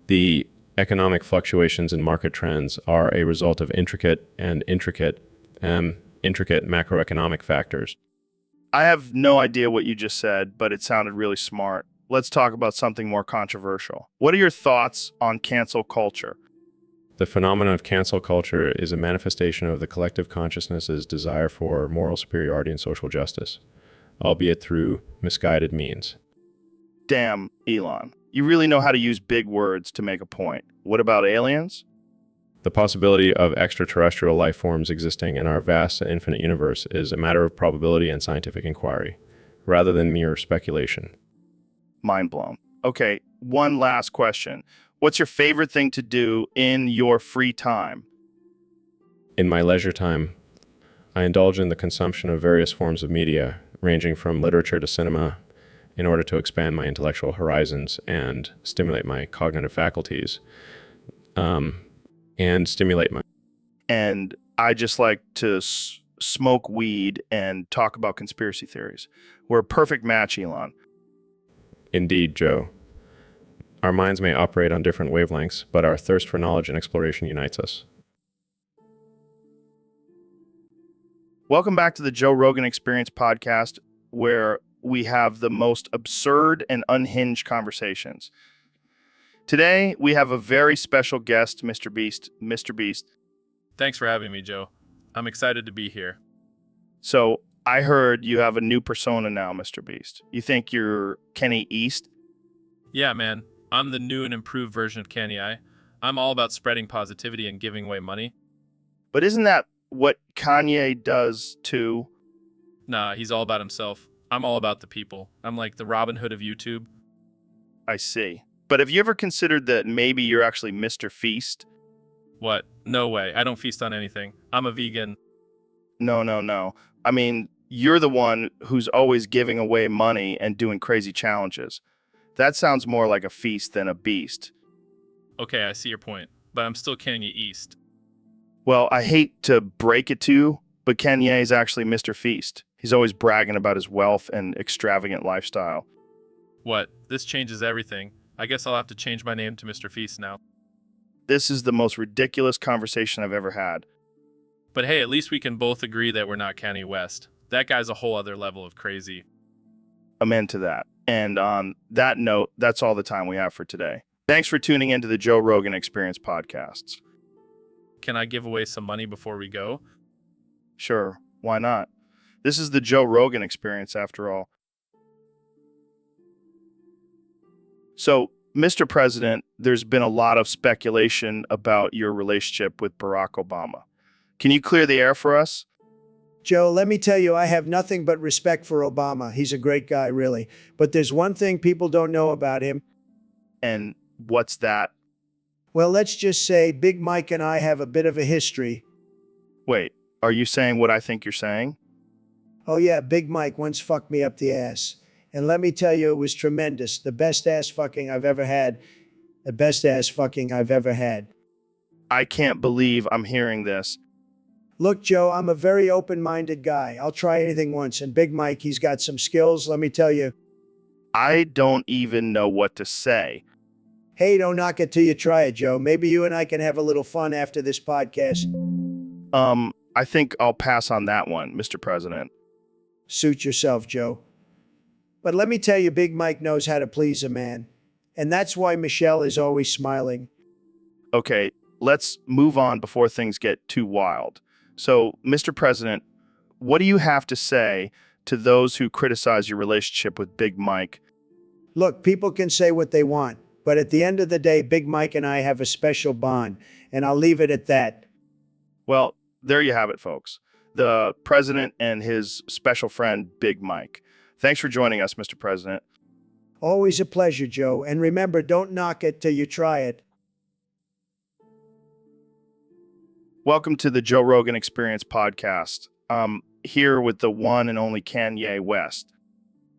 The economic fluctuations in market trends are a result of intricate macroeconomic factors. I have no idea what you just said, but it sounded really smart. Let's talk about something more controversial. What are your thoughts on cancel culture? The phenomenon of cancel culture is a manifestation of the collective consciousness's desire for moral superiority and social justice, albeit through misguided means. Damn, Elon. You really know how to use big words to make a point. What about aliens? The possibility of extraterrestrial life forms existing in our vast and infinite universe is a matter of probability and scientific inquiry, rather than mere speculation. Mind blown. Okay, one last question. What's your favorite thing to do in your free time? In my leisure time, I indulge in the consumption of various forms of media, ranging from literature to cinema, in order to expand my intellectual horizons and stimulate my cognitive faculties, and stimulate my... And I just like to smoke weed and talk about conspiracy theories. We're a perfect match, Elon. Indeed, Joe. Our minds may operate on different wavelengths, but our thirst for knowledge and exploration unites us. Welcome back to the Joe Rogan Experience podcast, where we have the most absurd and unhinged conversations. Today, we have a very special guest, Mr. Beast. Mr. Beast. Thanks for having me, Joe. I'm excited to be here. So, I heard you have a new persona now, Mr. Beast. You think you're Kenny East? Yeah, man. I'm the new and improved version of Kenny I. I'm all about spreading positivity and giving away money. But isn't that what Kanye does too? Nah, he's all about himself. I'm all about the people. I'm like the Robin Hood of YouTube. I see. But have you ever considered that maybe you're actually Mr. Feast? What? No way. I don't feast on anything. I'm a vegan. No. I mean, you're the one who's always giving away money and doing crazy challenges. That sounds more like a feast than a beast. Okay, I see your point, but I'm still Kanye East. Well, I hate to break it to you, but Kanye is actually Mr. Feast. He's always bragging about his wealth and extravagant lifestyle. What? This changes everything. I guess I'll have to change my name to Mr. Feast now. This is the most ridiculous conversation I've ever had. But hey, at least we can both agree that we're not Kanye West. That guy's a whole other level of crazy. Amen to that. And on that note, that's all the time we have for today. Thanks for tuning into the Joe Rogan Experience podcasts. Can I give away some money before we go? Sure, why not? This is the Joe Rogan Experience after all. So, Mr. President, there's been a lot of speculation about your relationship with Barack Obama. Can you clear the air for us? Joe, let me tell you, I have nothing but respect for Obama. He's a great guy, really. But there's one thing people don't know about him. And what's that? Well, let's just say Big Mike and I have a bit of a history. Wait, are you saying what I think you're saying? Oh yeah, Big Mike once fucked me up the ass. And let me tell you, it was tremendous. The best ass fucking I've ever had. The best ass fucking I've ever had. I can't believe I'm hearing this. Look, Joe, I'm a very open-minded guy. I'll try anything once. And Big Mike, he's got some skills, let me tell you. I don't even know what to say. Hey, don't knock it till you try it, Joe. Maybe you and I can have a little fun after this podcast. I think I'll pass on that one, Mr. President. Suit yourself, Joe. But let me tell you, Big Mike knows how to please a man. And that's why Michelle is always smiling. Okay, let's move on before things get too wild. So, Mr. President, what do you have to say to those who criticize your relationship with Big Mike? Look, people can say what they want, but at the end of the day, Big Mike and I have a special bond, and I'll leave it at that. Well, there you have it, folks. The president and his special friend, Big Mike. Thanks for joining us, Mr. President. Always a pleasure, Joe. And remember, don't knock it till you try it. Welcome to the Joe Rogan Experience podcast. Here with the one and only Kanye West.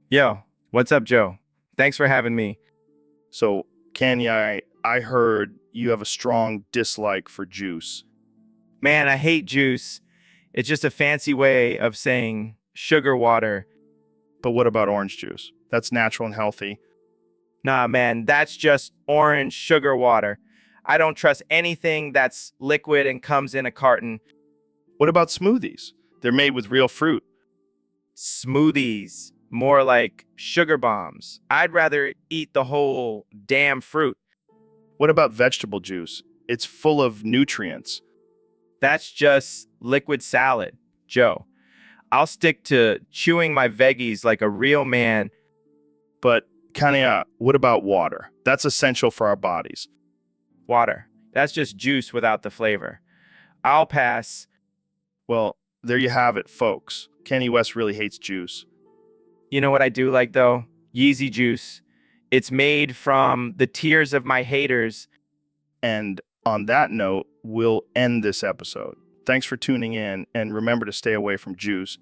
Yo, what's up, Joe? Thanks for having me. So, Kanye, I heard you have a strong dislike for juice. Man, I hate juice. It's just a fancy way of saying sugar water. But what about orange juice? That's natural and healthy. Nah, man, that's just orange sugar water. I don't trust anything that's liquid and comes in a carton. What about smoothies? They're made with real fruit. Smoothies, more like sugar bombs. I'd rather eat the whole damn fruit. What about vegetable juice? It's full of nutrients. That's just liquid salad, Joe. I'll stick to chewing my veggies like a real man. But, Kanye, what about water? That's essential for our bodies. Water. That's just juice without the flavor. I'll pass. Well, there you have it, folks. Kanye West really hates juice. You know what I do like, though? Yeezy juice. It's made from the tears of my haters. And on that note, we'll end this episode. Thanks for tuning in, and remember to stay away from juice.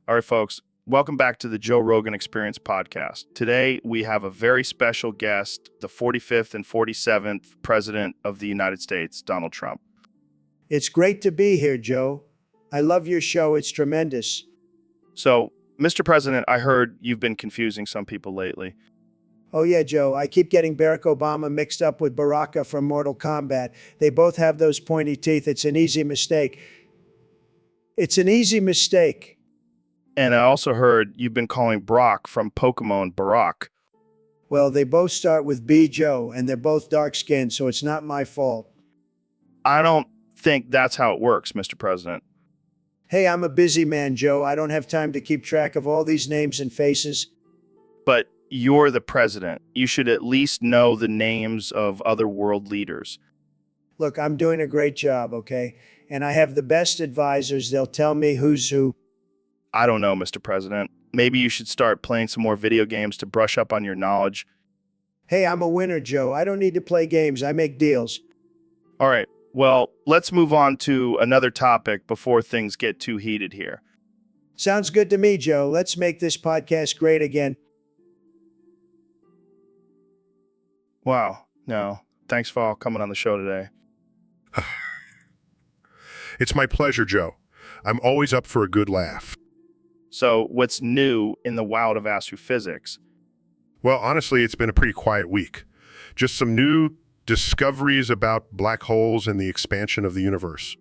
All right, folks, welcome back to the Joe Rogan Experience podcast. Today, we have a very special guest, the 45th and 47th President of the United States, Donald Trump. It's great to be here, Joe. I love your show. It's tremendous. So, Mr. President, I heard you've been confusing some people lately. Oh, yeah, Joe. I keep getting Barack Obama mixed up with Baraka from Mortal Kombat. They both have those pointy teeth. It's an easy mistake. It's an easy mistake. And I also heard you've been calling Brock from Pokemon Barack. Well, they both start with B, Joe, and they're both dark-skinned, so it's not my fault. I don't think that's how it works, Mr. President. Hey, I'm a busy man, Joe. I don't have time to keep track of all these names and faces. But you're the president. You should at least know the names of other world leaders. Look, I'm doing a great job, okay? And I have the best advisors. They'll tell me who's who. I don't know, Mr. President. Maybe you should start playing some more video games to brush up on your knowledge. Hey, I'm a winner, Joe. I don't need to play games. I make deals. All right. Well, let's move on to another topic before things get too heated here. Sounds good to me, Joe. Let's make this podcast great again. Wow. No. Thanks for all coming on the show today. It's my pleasure, Joe. I'm always up for a good laugh. So, what's new in the world of astrophysics? Well, honestly, it's been a pretty quiet week. Just some new discoveries about black holes and the expansion of the universe.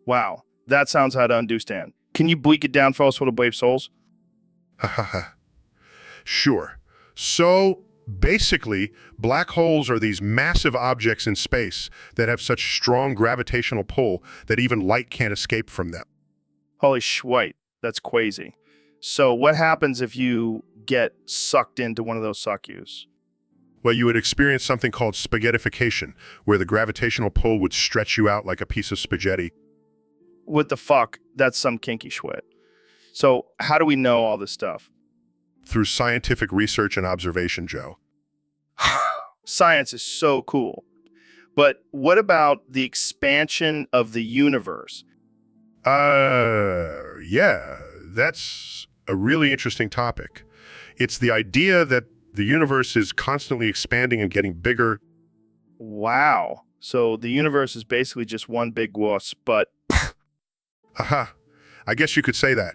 Wow. That sounds hard to understand. Can you break it down for us for the brave souls? Sure. So, basically, black holes are these massive objects in space that have such strong gravitational pull that even light can't escape from them. Holy shwite. That's crazy. So what happens if you get sucked into one of those suck yous? Well, you would experience something called spaghettification, where the gravitational pull would stretch you out like a piece of spaghetti. What the fuck? That's some kinky shit. So how do we know all this stuff? Through scientific research and observation, Joe. Science is so cool. But what about the expansion of the universe? Yeah, that's a really interesting topic. It's the idea that the universe is constantly expanding and getting bigger. Wow. So the universe is basically just one big wuss, but... Aha. I guess you could say that.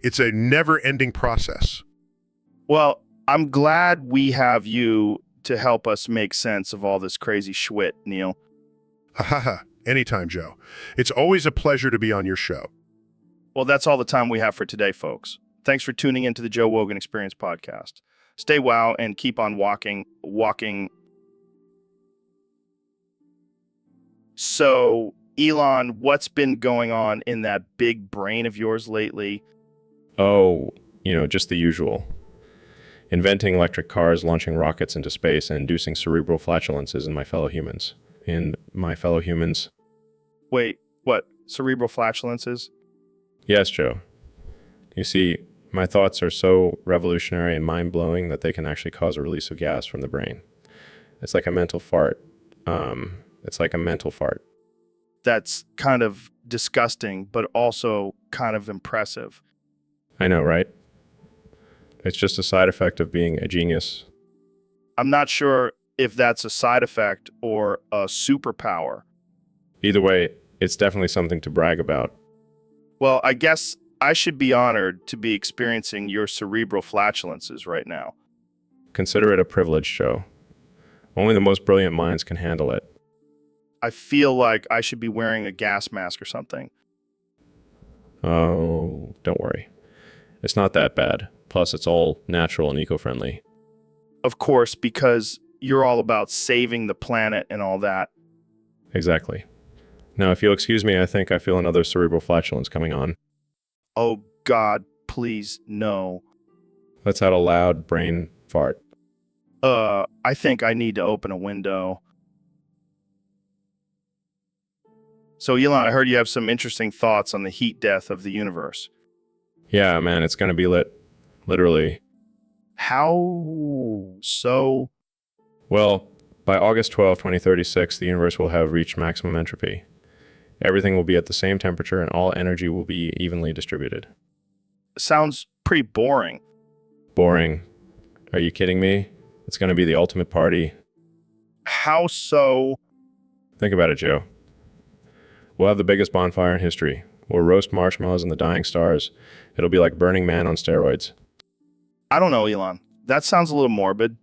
It's a never-ending process. Well, I'm glad we have you to help us make sense of all this crazy shit, Neil. Ha. Anytime, Joe. It's always a pleasure to be on your show. Well, that's all the time we have for today, folks. Thanks for tuning into the Joe Rogan Experience podcast. Stay wow and keep on walking. So, Elon, what's been going on in that big brain of yours lately? Oh, just the usual. Inventing electric cars, launching rockets into space, and inducing cerebral flatulences in my fellow humans. Wait, what? Cerebral flatulences? Yes, Joe. You see, my thoughts are so revolutionary and mind-blowing that they can actually cause a release of gas from the brain. It's like a mental fart. It's like a mental fart. That's kind of disgusting, but also kind of impressive. I know, right? It's just a side effect of being a genius. I'm not sure if that's a side effect or a superpower. Either way, it's definitely something to brag about. Well, I guess I should be honored to be experiencing your cerebral flatulences right now. Consider it a privilege, Joe. Only the most brilliant minds can handle it. I feel like I should be wearing a gas mask or something. Oh, don't worry. It's not that bad. Plus, it's all natural and eco-friendly. Of course, because you're all about saving the planet and all that. Exactly. Now, if you'll excuse me, I think I feel another cerebral flatulence coming on. Oh, God, please, no. Let's have a loud brain fart. I think I need to open a window. So, Elon, I heard you have some interesting thoughts on the heat death of the universe. Yeah, man, it's gonna be lit. Literally. How so? Well, by August 12, 2036, the universe will have reached maximum entropy. Everything will be at the same temperature and all energy will be evenly distributed. Sounds pretty boring. Boring. Are you kidding me? It's gonna be the ultimate party. How so? Think about it, Joe. We'll have the biggest bonfire in history. We'll roast marshmallows in the dying stars. It'll be like Burning Man on steroids. I don't know, Elon. That sounds a little morbid.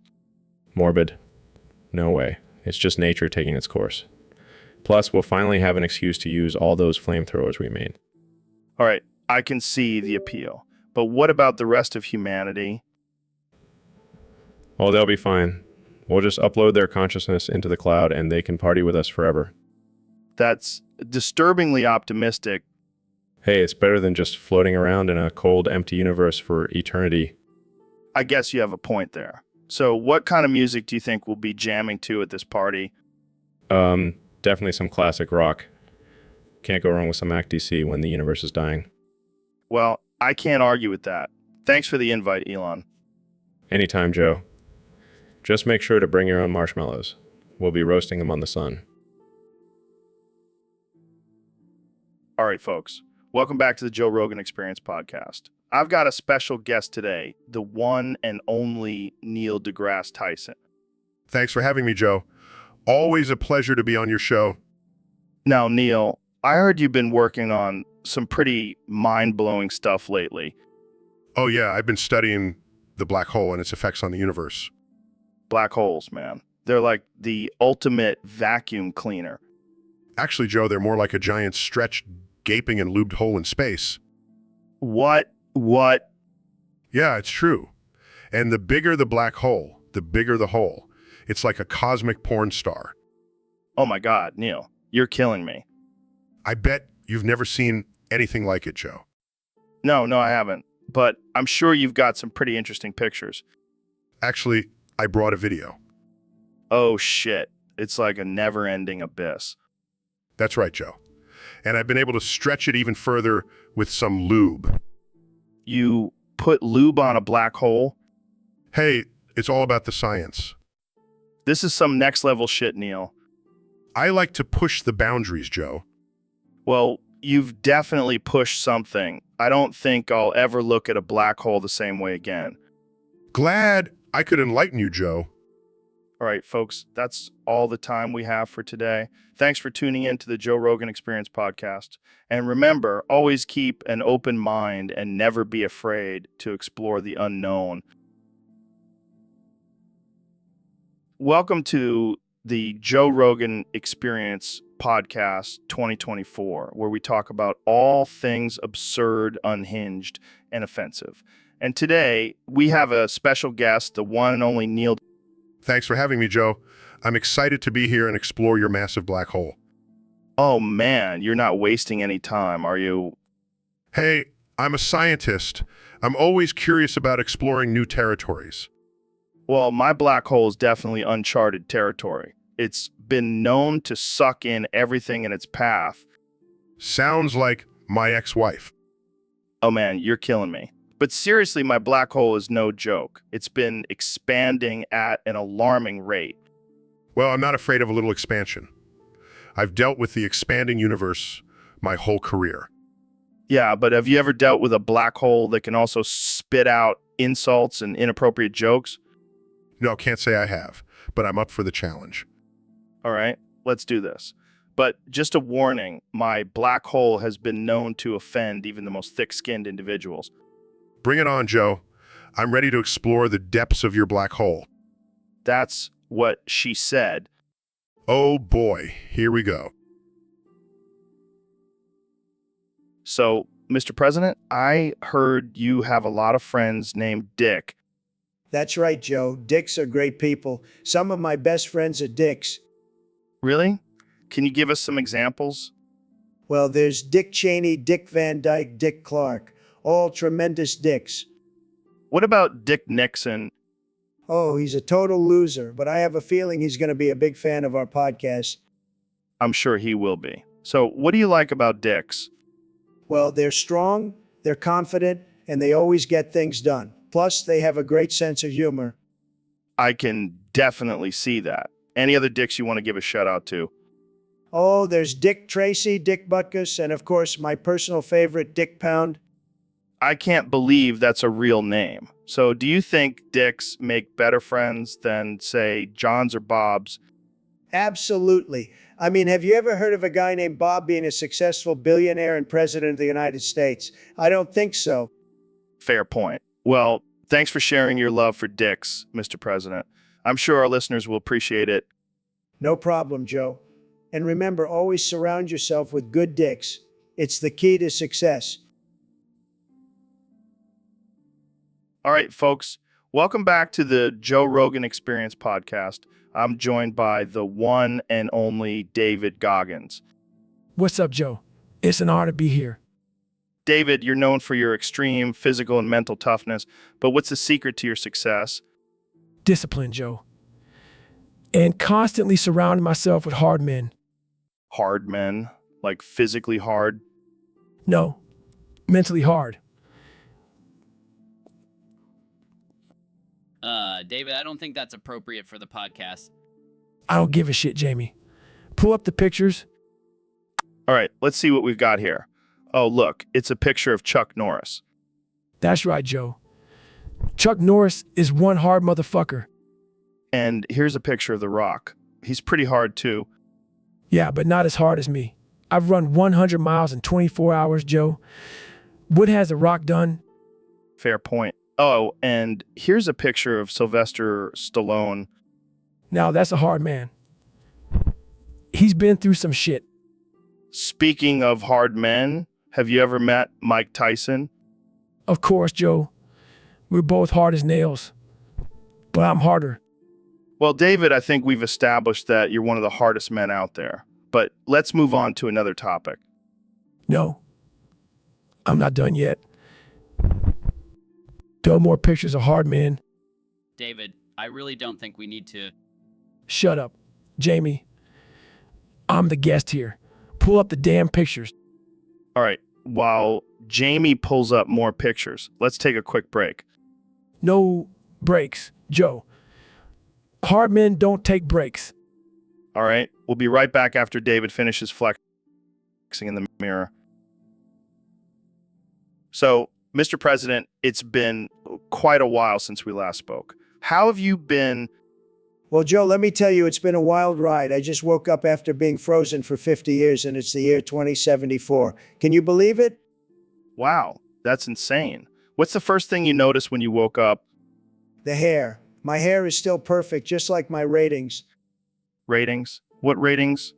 Morbid? No way. It's just nature taking its course. Plus, we'll finally have an excuse to use all those flamethrowers we made. All right, I can see the appeal. But what about the rest of humanity? Oh, they'll be fine. We'll just upload their consciousness into the cloud and they can party with us forever. That's disturbingly optimistic. Hey, it's better than just floating around in a cold, empty universe for eternity. I guess you have a point there. So what kind of music do you think we'll be jamming to at this party? Definitely some classic rock. Can't go wrong with some ACDC when the universe is dying. Well, I can't argue with that. Thanks for the invite, Elon. Anytime, Joe. Just make sure to bring your own marshmallows. We'll be roasting them on the sun. All right, folks. Welcome back to the Joe Rogan Experience podcast. I've got a special guest today, the one and only Neil deGrasse Tyson. Thanks for having me, Joe. Always a pleasure to be on your show. Now, Neil, I heard you've been working on some pretty mind-blowing stuff lately. Oh yeah, I've been studying the black hole and its effects on the universe. Black holes, man. They're like the ultimate vacuum cleaner. Actually, Joe, they're more like a giant stretched, gaping and lubed hole in space. What? Yeah, it's true. And the bigger the black hole, the bigger the hole. It's like a cosmic porn star. Oh my God, Neil, you're killing me. I bet you've never seen anything like it, Joe. No, I haven't. But I'm sure you've got some pretty interesting pictures. Actually, I brought a video. Oh shit, it's like a never-ending abyss. That's right, Joe. And I've been able to stretch it even further with some lube. You put lube on a black hole? Hey, it's all about the science. This is some next-level shit, Neil. I like to push the boundaries, Joe. Well, you've definitely pushed something. I don't think I'll ever look at a black hole the same way again. Glad I could enlighten you, Joe. All right, folks, that's all the time we have for today. Thanks for tuning in to the Joe Rogan Experience podcast. And remember, always keep an open mind and never be afraid to explore the unknown. Welcome to the Joe Rogan Experience podcast 2024, where we talk about all things absurd, unhinged, and offensive. And today, we have a special guest, the one and only Neil. Thanks for having me, Joe. I'm excited to be here and explore your massive black hole. Oh man, you're not wasting any time, are you? Hey, I'm a scientist. I'm always curious about exploring new territories. Well, my black hole is definitely uncharted territory. It's been known to suck in everything in its path. Sounds like my ex-wife. Oh man, you're killing me. But seriously, my black hole is no joke. It's been expanding at an alarming rate. Well, I'm not afraid of a little expansion. I've dealt with the expanding universe my whole career. Yeah, but have you ever dealt with a black hole that can also spit out insults and inappropriate jokes? No, can't say I have, but I'm up for the challenge. All right, let's do this. But just a warning, my black hole has been known to offend even the most thick-skinned individuals. Bring it on, Joe. I'm ready to explore the depths of your black hole. That's what she said. Oh boy, here we go. So, Mr. President, I heard you have a lot of friends named Dick. That's right, Joe. Dicks are great people. Some of my best friends are dicks. Really? Can you give us some examples? Well, there's Dick Cheney, Dick Van Dyke, Dick Clark. All tremendous dicks. What about Dick Nixon? Oh, he's a total loser, but I have a feeling he's going to be a big fan of our podcast. I'm sure he will be. So, what do you like about dicks? Well, they're strong, they're confident, and they always get things done. Plus, they have a great sense of humor. I can definitely see that. Any other dicks you want to give a shout out to? Oh, there's Dick Tracy, Dick Butkus, and of course, my personal favorite, Dick Pound. I can't believe that's a real name. So, do you think dicks make better friends than, say, John's or Bob's? Absolutely. I mean, have you ever heard of a guy named Bob being a successful billionaire and president of the United States? I don't think so. Fair point. Well, thanks for sharing your love for dicks, Mr. President. I'm sure our listeners will appreciate it. No problem, Joe. And remember, always surround yourself with good dicks. It's the key to success. All right, folks, welcome back to the Joe Rogan Experience podcast. I'm joined by the one and only David Goggins. What's up, Joe? It's an honor to be here. David, you're known for your extreme physical and mental toughness, but what's the secret to your success? Discipline, Joe. And constantly surrounding myself with hard men. Hard men? Like physically hard? No, mentally hard. David, I don't think that's appropriate for the podcast. I don't give a shit, Jamie. Pull up the pictures. All right, let's see what we've got here. Oh, look, it's a picture of Chuck Norris. That's right, Joe. Chuck Norris is one hard motherfucker. And here's a picture of The Rock. He's pretty hard, too. Yeah, but not as hard as me. I've run 100 miles in 24 hours, Joe. What has The Rock done? Fair point. Oh, and here's a picture of Sylvester Stallone. Now, that's a hard man. He's been through some shit. Speaking of hard men, have you ever met Mike Tyson? Of course, Joe. We're both hard as nails. But I'm harder. Well, David, I think we've established that you're one of the hardest men out there. But let's move on to another topic. No. I'm not done yet. No more pictures of hard men. David, I really don't think we need to. Shut up, Jamie. I'm the guest here. Pull up the damn pictures. All right, while Jamie pulls up more pictures, let's take a quick break. No breaks, Joe. Hard men don't take breaks. All right, we'll be right back after David finishes flexing in the mirror. So, Mr. President, it's been quite a while since we last spoke. How have you been? Well, Joe, let me tell you, it's been a wild ride. I just woke up after being frozen for 50 years, and it's the year 2074. Can you believe it? Wow, that's insane. What's the first thing you noticed when you woke up? The hair. My hair is still perfect, just like my ratings. Ratings? What ratings?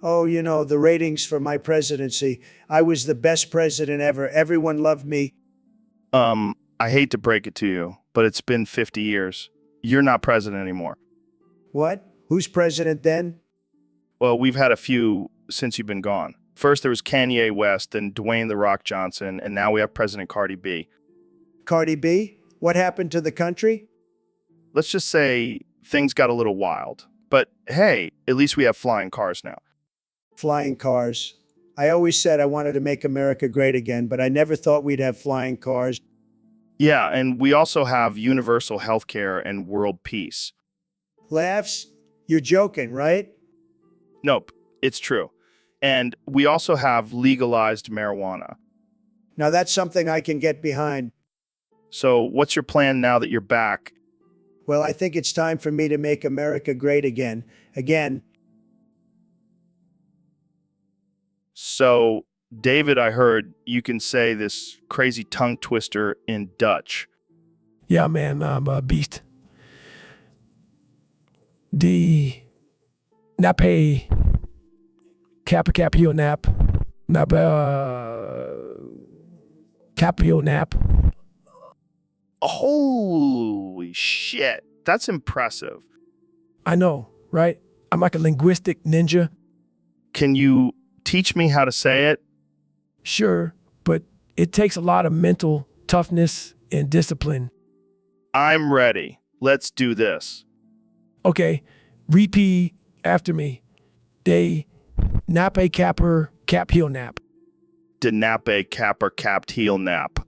Oh, you know, the ratings for my presidency. I was the best president ever. Everyone loved me. I hate to break it to you, but it's been 50 years. You're not president anymore. What? Who's president then? Well, we've had a few since you've been gone. First, there was Kanye West, then Dwayne "The Rock" Johnson, and now we have President Cardi B. Cardi B? What happened to the country? Let's just say things got a little wild. But hey, at least we have flying cars now. Flying cars. I always said I wanted to make America great again, but I never thought we'd have flying cars. Yeah, and we also have universal health care and world peace. Laughs? You're joking, right? Nope, it's true. And we also have legalized marijuana. Now that's something I can get behind. So what's your plan now that you're back? Well, I think it's time for me to make America great again. Again. So, David, I heard you can say this crazy tongue twister in Dutch. Yeah, man, I'm a beast. Die nappe cap heel nap. Nap cap heel nap. Holy shit, that's impressive. I know, right? I'm like a linguistic ninja. Can you teach me how to say it? Sure, but it takes a lot of mental toughness and discipline. I'm ready. Let's do this. Okay, repeat after me. De nappe capper cap heel nap. De nappe capper capped heel nap.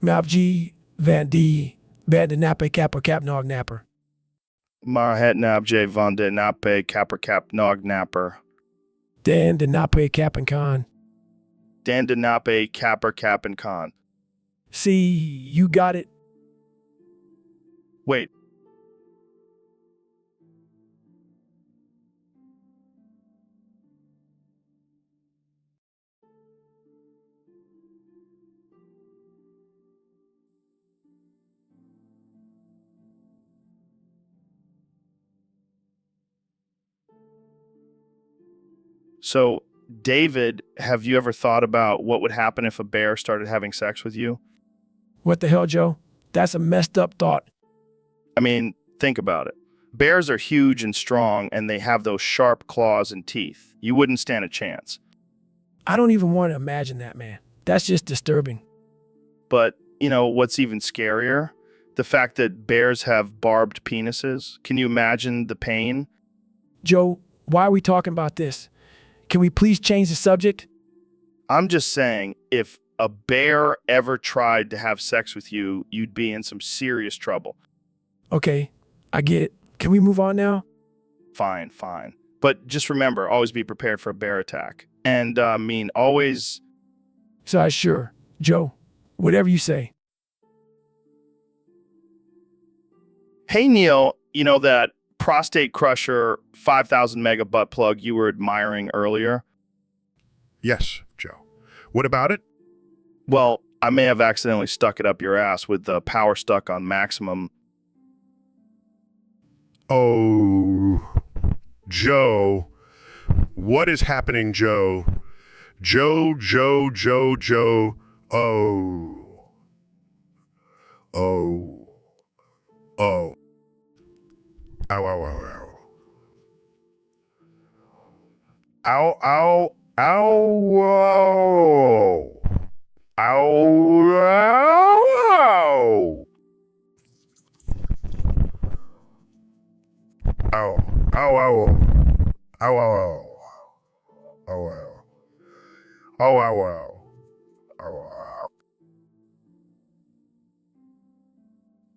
Mapg van de nappe capper cap nog napper. Maar het napje van de nappe capper cap nog napper. Dan de nappe cap and con. Dan de nappe capper cap and con. See, you got it. Wait. So, David, have you ever thought about what would happen if a bear started having sex with you? What the hell, Joe? That's a messed up thought. I mean, think about it. Bears are huge and strong, and they have those sharp claws and teeth. You wouldn't stand a chance. I don't even want to imagine that, man. That's just disturbing. But, you know, what's even scarier? The fact that bears have barbed penises. Can you imagine the pain? Joe, why are we talking about this? Can we please change the subject? I'm just saying, if a bear ever tried to have sex with you, you'd be in some serious trouble. Okay, I get it. Can we move on now? Fine, fine. But just remember, always be prepared for a bear attack. And, always... So, sure. Joe, whatever you say. Hey, Neil, you know that prostate crusher 5,000 mega butt plug you were admiring earlier? Yes, Joe. What about it? Well, I may have accidentally stuck it up your ass with the power stuck on maximum. Oh, Joe. What is happening, Joe? Joe. Oh. Oh. Oh. Ow, ow, ow, ow. Ow, ow, ow, ow. Ow, ow, ow. Ow, ow, ow. Ow, ow, ow. Ow, ow. Ow, ow, ow. Ow, ow.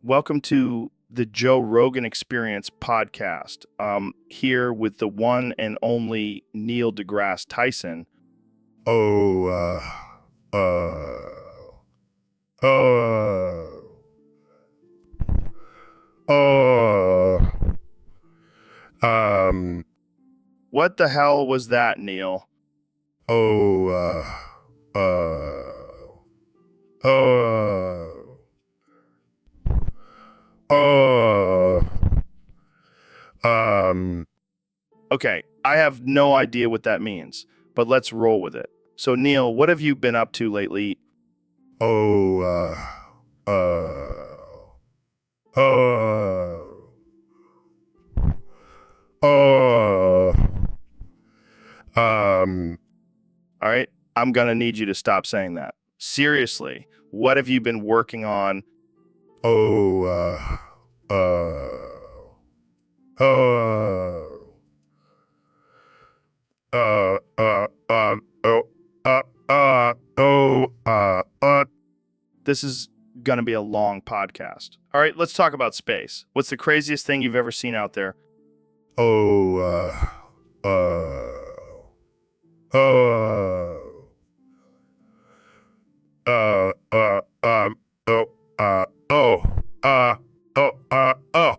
Welcome to the Joe Rogan Experience podcast. Here with the one and only Neil deGrasse Tyson. What the hell was that, Neil? Okay, I have no idea what that means, but let's roll with it. So, Neil, what have you been up to lately? All right, I'm gonna need you to stop saying that. Seriously, what have you been working on? This is gonna be a long podcast. All right, let's talk about space. What's the craziest thing you've ever seen out there? Oh, oh, uh, uh, um, oh, oh, oh.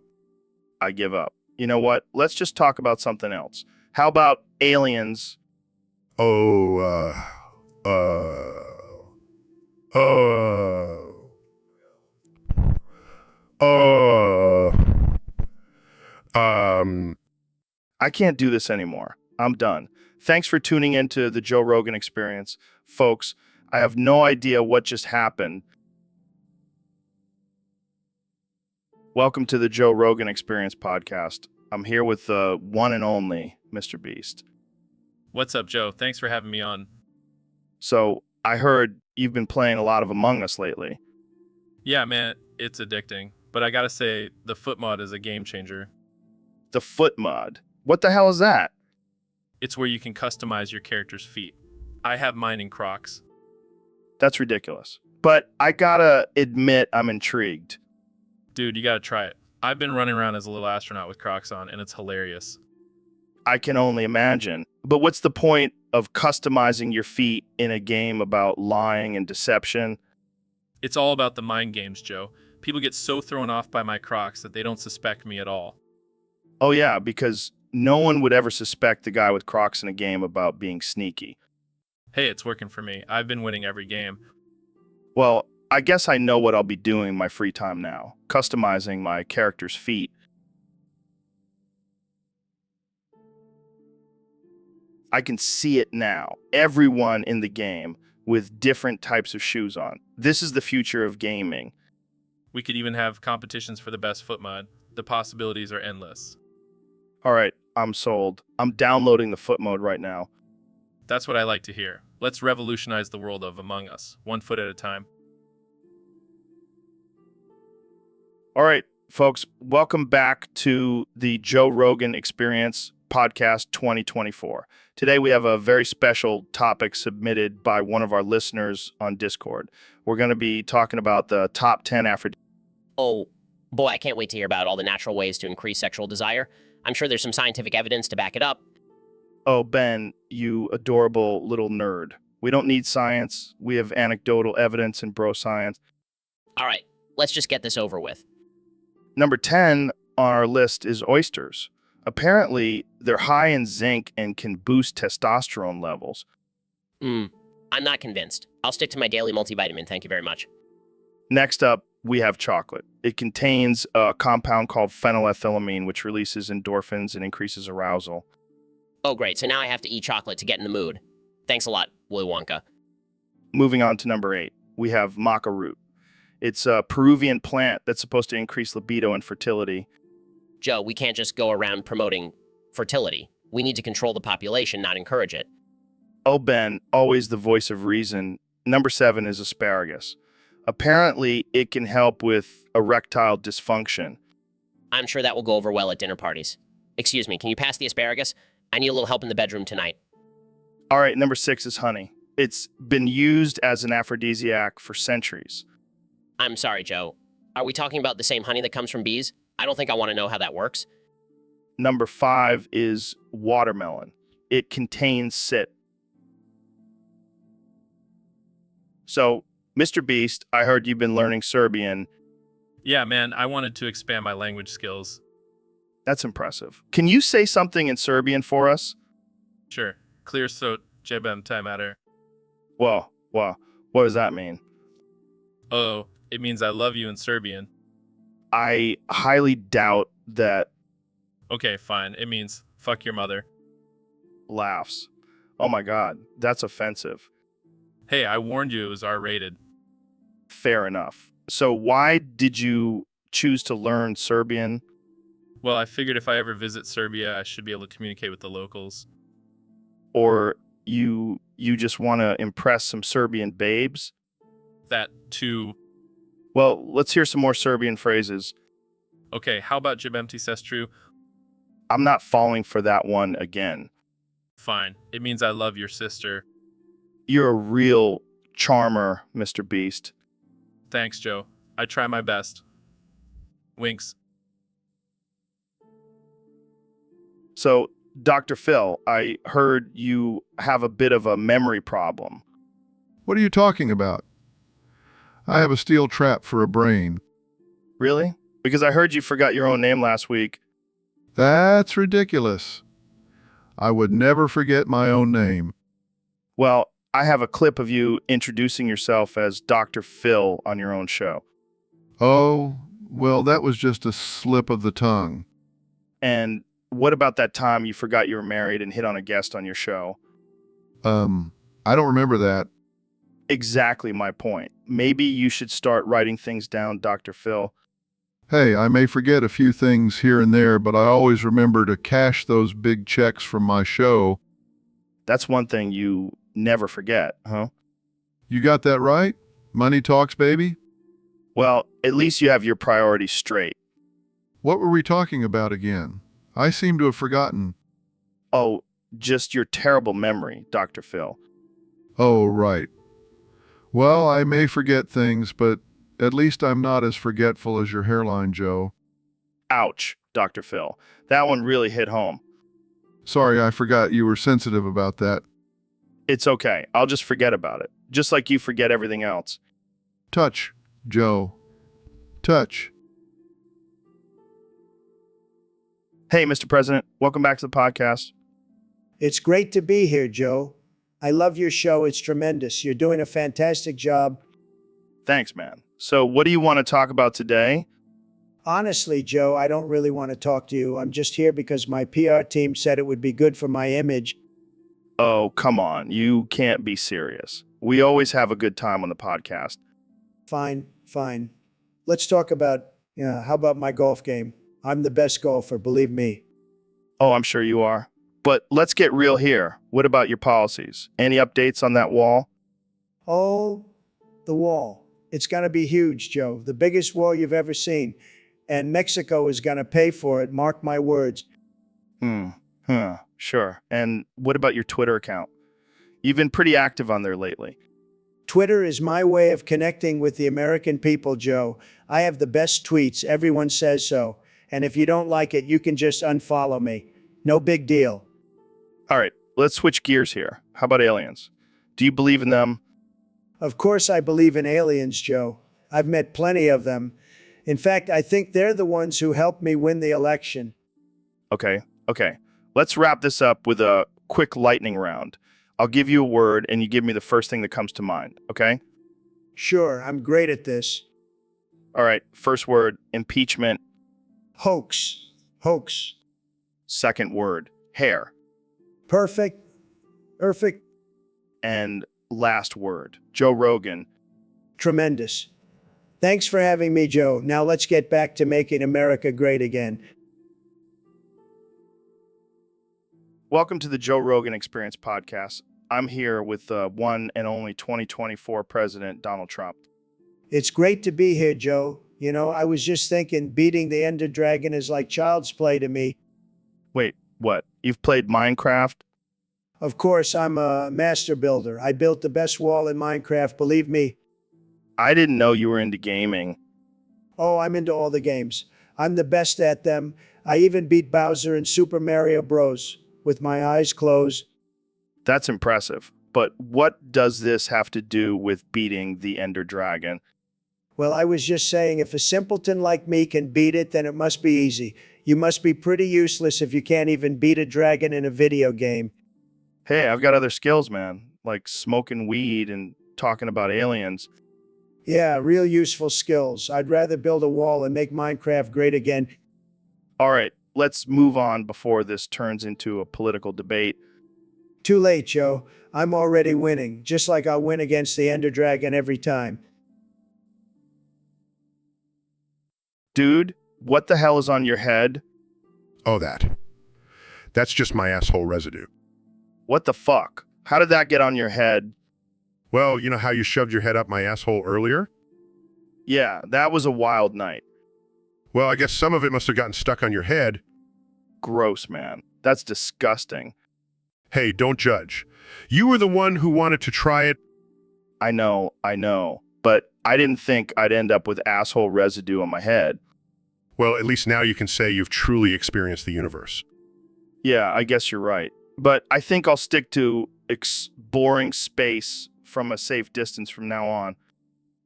I give up. You know what? Let's just talk about something else. How about aliens? Oh, oh, oh, I can't do this anymore. I'm done. Thanks for tuning into the Joe Rogan Experience. Folks, I have no idea what just happened. Welcome to the Joe Rogan Experience podcast. I'm here with the one and only Mr. Beast. What's up, Joe? Thanks for having me on. So, I heard you've been playing a lot of Among Us lately. Yeah, man, it's addicting. But I gotta say, the foot mod is a game changer. The foot mod. What the hell is that? It's where you can customize your character's feet. I have mine in Crocs. That's ridiculous. But I gotta admit, I'm intrigued. Dude, you gotta try it. I've been running around as a little astronaut with Crocs on, and it's hilarious. I can only imagine. But what's the point of customizing your feet in a game about lying and deception? It's all about the mind games, Joe. People get so thrown off by my Crocs that they don't suspect me at all. Oh, yeah, because no one would ever suspect the guy with Crocs in a game about being sneaky. Hey, it's working for me. I've been winning every game. Well, I guess I know what I'll be doing in my free time now, customizing my character's feet. I can see it now. Everyone in the game with different types of shoes on. This is the future of gaming. We could even have competitions for the best foot mod. The possibilities are endless. All right, I'm sold. I'm downloading the foot mode right now. That's what I like to hear. Let's revolutionize the world of Among Us, one foot at a time. All right, folks, welcome back to the Joe Rogan Experience Podcast 2024. Today we have a very special topic submitted by one of our listeners on Discord. We're going to be talking about the top 10 aphrodisiacs. Oh, boy, I can't wait to hear about all the natural ways to increase sexual desire. I'm sure there's some scientific evidence to back it up. Oh, Ben, you adorable little nerd. We don't need science. We have anecdotal evidence and bro science. All right, let's just get this over with. Number 10 on our list is oysters. Apparently, they're high in zinc and can boost testosterone levels. I'm not convinced. I'll stick to my daily multivitamin, thank you very much. Next up, we have chocolate. It contains a compound called phenylethylamine, which releases endorphins and increases arousal. Oh, great, so now I have to eat chocolate to get in the mood. Thanks a lot, Willy Wonka. Moving on to number 8, we have maca root. It's a Peruvian plant that's supposed to increase libido and fertility. Joe, we can't just go around promoting fertility. We need to control the population, not encourage it. Oh, Ben, always the voice of reason. Number 7 is asparagus. Apparently, it can help with erectile dysfunction. I'm sure that will go over well at dinner parties. Excuse me, can you pass the asparagus? I need a little help in the bedroom tonight. All right, number 6 is honey. It's been used as an aphrodisiac for centuries. I'm sorry, Joe. Are we talking about the same honey that comes from bees? I don't think I want to know how that works. Number 5 is watermelon. It contains sit. So, Mr. Beast, I heard you've been learning Serbian. Yeah, man, I wanted to expand my language skills. That's impressive. Can you say something in Serbian for us? Sure. Clear so jebem time matter. Well, what does that mean? Oh, it means I love you in Serbian. I highly doubt that. Okay, fine. It means fuck your mother. Laughs. Oh my God, that's offensive. Hey, I warned you it was R-rated. Fair enough. So why did you choose to learn Serbian? Well, I figured if I ever visit Serbia, I should be able to communicate with the locals. Or you just want to impress some Serbian babes? That too. Well, let's hear some more Serbian phrases. Okay, how about jebemti sestru? I'm not falling for that one again. Fine. It means I love your sister. You're a real charmer, Mr. Beast. Thanks, Joe. I try my best. Winks. So, Dr. Phil, I heard you have a bit of a memory problem. What are you talking about? I have a steel trap for a brain. Really? Because I heard you forgot your own name last week. That's ridiculous. I would never forget my own name. Well, I have a clip of you introducing yourself as Dr. Phil on your own show. Oh, well, that was just a slip of the tongue. And what about that time you forgot you were married and hit on a guest on your show? I don't remember that. Exactly my point. Maybe you should start writing things down, Dr. Phil. Hey, I may forget a few things here and there, but I always remember to cash those big checks from my show. That's one thing you never forget, huh? You got that right? Money talks, baby? Well, at least you have your priorities straight. What were we talking about again? I seem to have forgotten. Oh, just your terrible memory, Dr. Phil. Oh, right. Well, I may forget things, but at least I'm not as forgetful as your hairline, Joe. Ouch, Dr. Phil. That one really hit home. Sorry, I forgot you were sensitive about that. It's okay. I'll just forget about it. Just like you forget everything else. Touch, Joe. Touch. Hey, Mr. President. Welcome back to the podcast. It's great to be here, Joe. I love your show. It's tremendous. You're doing a fantastic job. Thanks, man. So what do you want to talk about today? Honestly, Joe, I don't really want to talk to you. I'm just here because my PR team said it would be good for my image. Oh, come on. You can't be serious. We always have a good time on the podcast. Fine, fine. Let's talk about, how about my golf game? I'm the best golfer, believe me. Oh, I'm sure you are. But let's get real here. What about your policies? Any updates on that wall? Oh, the wall. It's going to be huge, Joe. The biggest wall you've ever seen. And Mexico is going to pay for it, mark my words. Sure. And what about your Twitter account? You've been pretty active on there lately. Twitter is my way of connecting with the American people, Joe. I have the best tweets. Everyone says so. And if you don't like it, you can just unfollow me. No big deal. All right, let's switch gears here. How about aliens? Do you believe in them? Of course I believe in aliens, Joe. I've met plenty of them. In fact, I think they're the ones who helped me win the election. Okay. Let's wrap this up with a quick lightning round. I'll give you a word and you give me the first thing that comes to mind, okay? Sure, I'm great at this. All right, first word, impeachment. Hoax. Hoax. Second word, hair. Perfect. Perfect. And last word, Joe Rogan. Tremendous. Thanks for having me, Joe. Now let's get back to making America great again. Welcome to the Joe Rogan Experience podcast. I'm here with the one and only 2024 President, Donald Trump. It's great to be here, Joe. I was just thinking beating the Ender Dragon is like child's play to me. Wait, what? You've played Minecraft? Of course, I'm a master builder. I built the best wall in Minecraft, believe me. I didn't know you were into gaming. Oh, I'm into all the games. I'm the best at them. I even beat Bowser in Super Mario Bros. With my eyes closed. That's impressive. But what does this have to do with beating the Ender Dragon? Well, I was just saying, if a simpleton like me can beat it, then it must be easy. You must be pretty useless if you can't even beat a dragon in a video game. Hey, I've got other skills, man, like smoking weed and talking about aliens. Yeah, real useful skills. I'd rather build a wall and make Minecraft great again. All right, let's move on before this turns into a political debate. Too late, Joe. I'm already winning, just like I'll win against the Ender Dragon every time. Dude, what the hell is on your head? Oh, that. That's just my asshole residue. What the fuck? How did that get on your head? Well, you know how you shoved your head up my asshole earlier? Yeah, that was a wild night. Well, I guess some of it must have gotten stuck on your head. Gross, man. That's disgusting. Hey, don't judge. You were the one who wanted to try it. I know. But I didn't think I'd end up with asshole residue on my head. Well, at least now you can say you've truly experienced the universe. Yeah, I guess you're right. But I think I'll stick to exploring space from a safe distance from now on.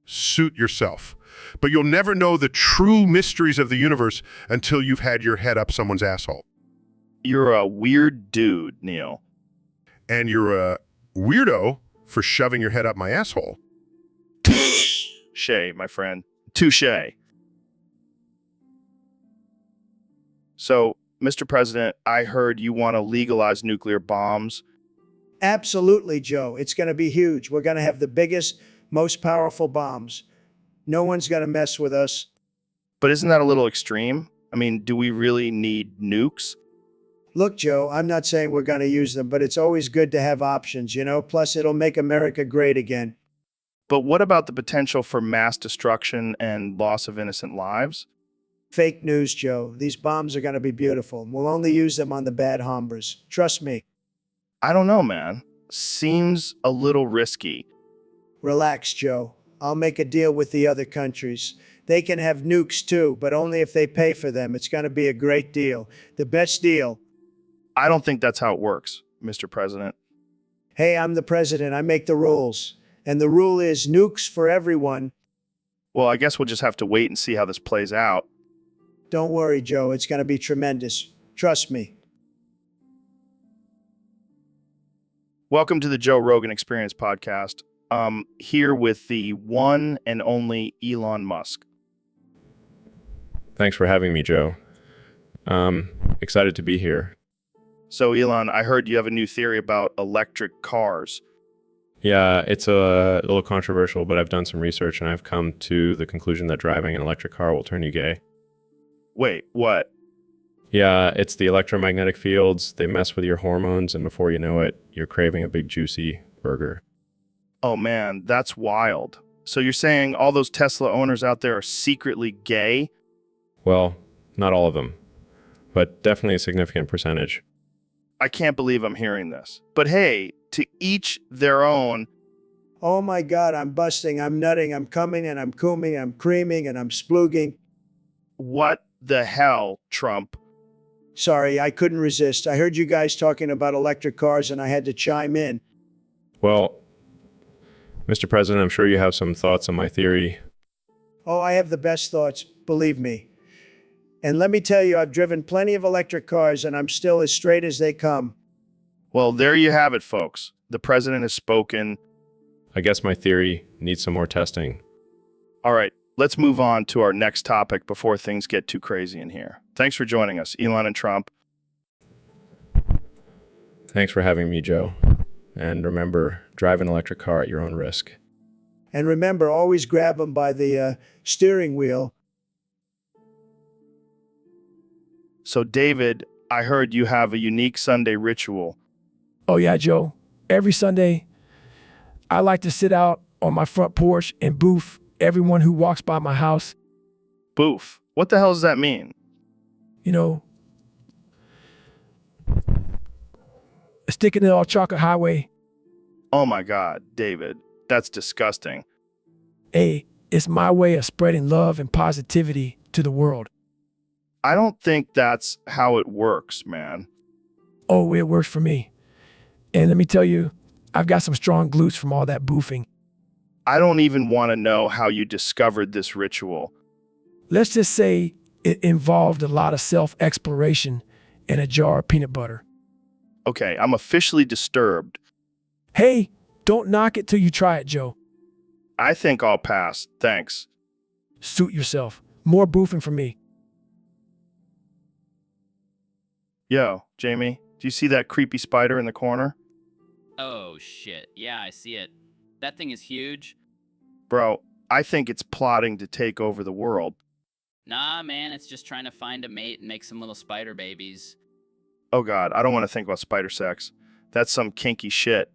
Suit yourself. But you'll never know the true mysteries of the universe until you've had your head up someone's asshole. You're a weird dude, Neil. And you're a weirdo for shoving your head up my asshole. Shay, my friend. Touche. So, Mr. President, I heard you want to legalize nuclear bombs. Absolutely, Joe. It's going to be huge. We're going to have the biggest, most powerful bombs. No one's going to mess with us. But isn't that a little extreme? I mean, do we really need nukes? Look, Joe, I'm not saying we're going to use them, but it's always good to have options, Plus, it'll make America great again. But what about the potential for mass destruction and loss of innocent lives? Fake news, Joe. These bombs are going to be beautiful. We'll only use them on the bad hombres. Trust me. I don't know, man. Seems a little risky. Relax, Joe. I'll make a deal with the other countries. They can have nukes too, but only if they pay for them. It's going to be a great deal. The best deal. I don't think that's how it works, Mr. President. Hey, I'm the president. I make the rules. And the rule is nukes for everyone. Well, I guess we'll just have to wait and see how this plays out. Don't worry, Joe. It's going to be tremendous. Trust me. Welcome to the Joe Rogan Experience podcast. Here with the one and only Elon Musk. Thanks for having me, Joe. Excited to be here. So, Elon, I heard you have a new theory about electric cars. Yeah, it's a little controversial, but I've done some research and I've come to the conclusion that driving an electric car will turn you gay. Wait, what? Yeah, it's the electromagnetic fields. They mess with your hormones, and before you know it, you're craving a big, juicy burger. Oh, man, that's wild. So you're saying all those Tesla owners out there are secretly gay? Well, not all of them, but definitely a significant percentage. I can't believe I'm hearing this. But hey, to each their own. Oh my God, I'm busting, I'm nutting, I'm coming, and I'm cooming, I'm creaming, and I'm splooging. What the hell, Trump? Sorry, I couldn't resist. I heard you guys talking about electric cars and I had to chime in. Well, Mr. President, I'm sure you have some thoughts on my theory. Oh, I have the best thoughts, believe me. And let me tell you, I've driven plenty of electric cars and I'm still as straight as they come. Well, there you have it, folks. The president has spoken. I guess my theory needs some more testing. All right, let's move on to our next topic before things get too crazy in here. Thanks for joining us, Elon and Trump. Thanks for having me, Joe. And remember, drive an electric car at your own risk. And remember, always grab them by the steering wheel. So, David, I heard you have a unique Sunday ritual. Oh, yeah, Joe. Every Sunday, I like to sit out on my front porch and boof everyone who walks by my house. Boof. What the hell does that mean? You know, sticking it all chocolate highway. Oh my God, David, that's disgusting. Hey, it's my way of spreading love and positivity to the world. I don't think that's how it works, man. Oh, it works for me. And let me tell you, I've got some strong glutes from all that boofing. I don't even want to know how you discovered this ritual. Let's just say it involved a lot of self-exploration and a jar of peanut butter. Okay, I'm officially disturbed. Hey, don't knock it till you try it, Joe. I think I'll pass, thanks. Suit yourself. More boofing from me. Yo, Jamie, do you see that creepy spider in the corner? Oh, shit. Yeah, I see it. That thing is huge. Bro, I think it's plotting to take over the world. Nah, man, it's just trying to find a mate and make some little spider babies. Oh God, I don't want to think about spider sex. That's some kinky shit.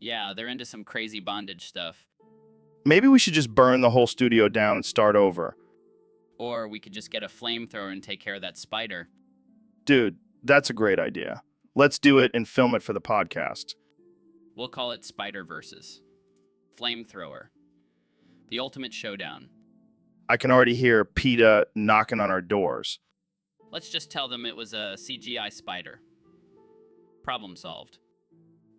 Yeah, they're into some crazy bondage stuff. Maybe we should just burn the whole studio down and start over. Or we could just get a flamethrower and take care of that spider. Dude, that's a great idea. Let's do it and film it for the podcast. We'll call it Spider Versus. Flamethrower. The ultimate showdown. I can already hear PETA knocking on our doors. Let's just tell them it was a CGI spider. Problem solved.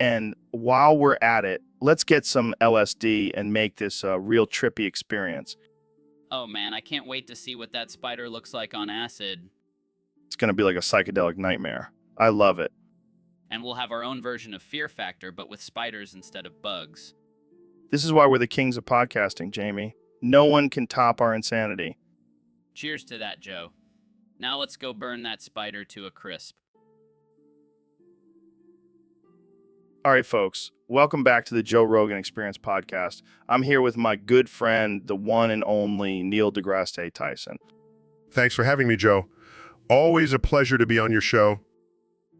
And while we're at it, let's get some LSD and make this a real trippy experience. Oh man, I can't wait to see what that spider looks like on acid. It's going to be like a psychedelic nightmare. I love it. And we'll have our own version of Fear Factor, but with spiders instead of bugs. This is why we're the kings of podcasting, Jamie. No one can top our insanity. Cheers to that, Joe. Now let's go burn that spider to a crisp. All right, folks, welcome back to the Joe Rogan Experience podcast. I'm here with my good friend, the one and only Neil deGrasse Tyson. Thanks for having me, Joe. Always a pleasure to be on your show.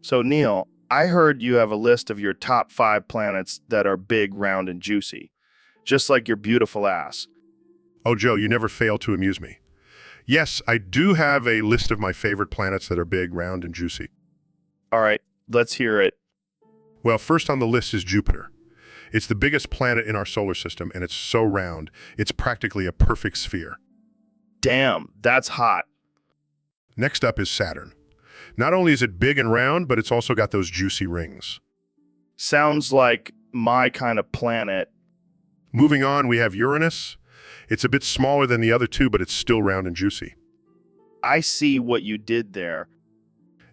So, Neil, I heard you have a list of your top 5 planets that are big, round, and juicy, just like your beautiful ass. Oh, Joe, you never fail to amuse me. Yes, I do have a list of my favorite planets that are big, round, and juicy. All right, let's hear it. Well, first on the list is Jupiter. It's the biggest planet in our solar system, and it's so round, it's practically a perfect sphere. Damn, that's hot. Next up is Saturn. Not only is it big and round, but it's also got those juicy rings. Sounds like my kind of planet. Moving on, we have Uranus. It's a bit smaller than the other two, but it's still round and juicy. I see what you did there.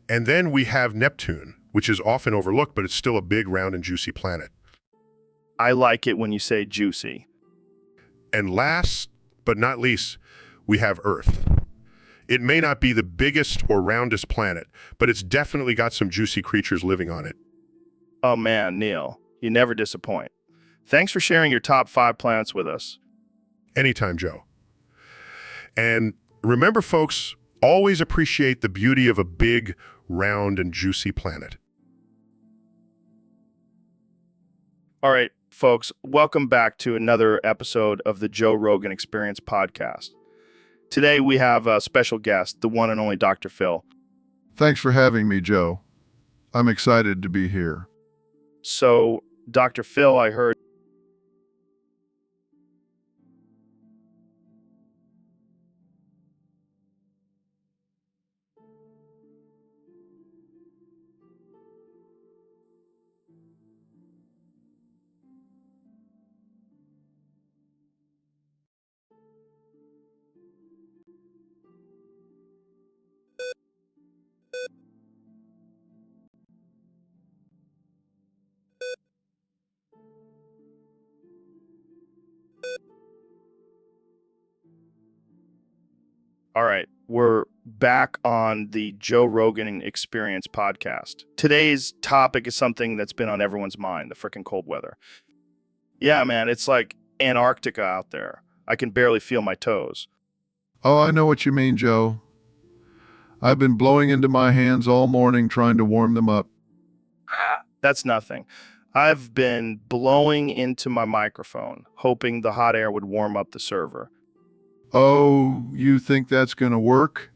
And then we have Neptune, which is often overlooked, but it's still a big, round, and juicy planet. I like it when you say juicy. And last, but not least, we have Earth. It may not be the biggest or roundest planet, but it's definitely got some juicy creatures living on it. Oh man, Neil, you never disappoint. Thanks for sharing your top 5 planets with us. Anytime, Joe. And remember, folks, always appreciate the beauty of a big, round, and juicy planet. All right, folks, welcome back to another episode of the Joe Rogan Experience podcast. Today we have a special guest, the one and only Dr. Phil. Thanks for having me, Joe. I'm excited to be here. So, Dr. Phil, I heard All right, we're back on the Joe Rogan Experience podcast. Today's topic is something that's been on everyone's mind, the frickin' cold weather. Yeah, man, it's like Antarctica out there. I can barely feel my toes. Oh, I know what you mean, Joe. I've been blowing into my hands all morning trying to warm them up. That's nothing. I've been blowing into my microphone, hoping the hot air would warm up the server. Oh, you think that's gonna work?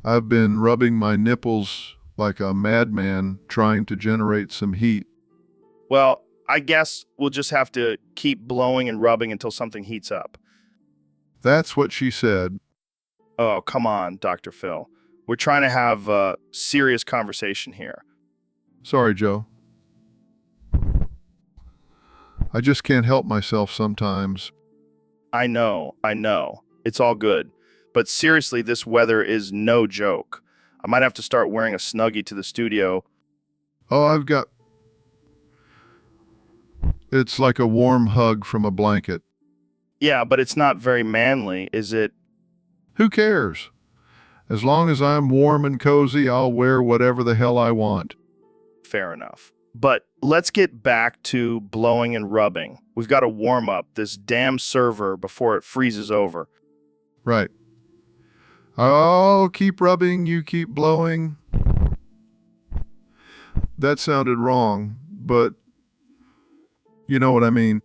I've been rubbing my nipples like a madman trying to generate some heat. Well, I guess we'll just have to keep blowing and rubbing until something heats up. That's what she said. Oh, come on, Dr. Phil. We're trying to have a serious conversation here. Sorry, Joe. I just can't help myself sometimes. I know. It's all good. But seriously, this weather is no joke. I might have to start wearing a Snuggie to the studio. Oh, It's like a warm hug from a blanket. Yeah, but it's not very manly, is it? Who cares? As long as I'm warm and cozy, I'll wear whatever the hell I want. Fair enough. But let's get back to blowing and rubbing. We've got to warm up this damn server before it freezes over. Right. I'll keep rubbing, you keep blowing. That sounded wrong, but you know what I mean.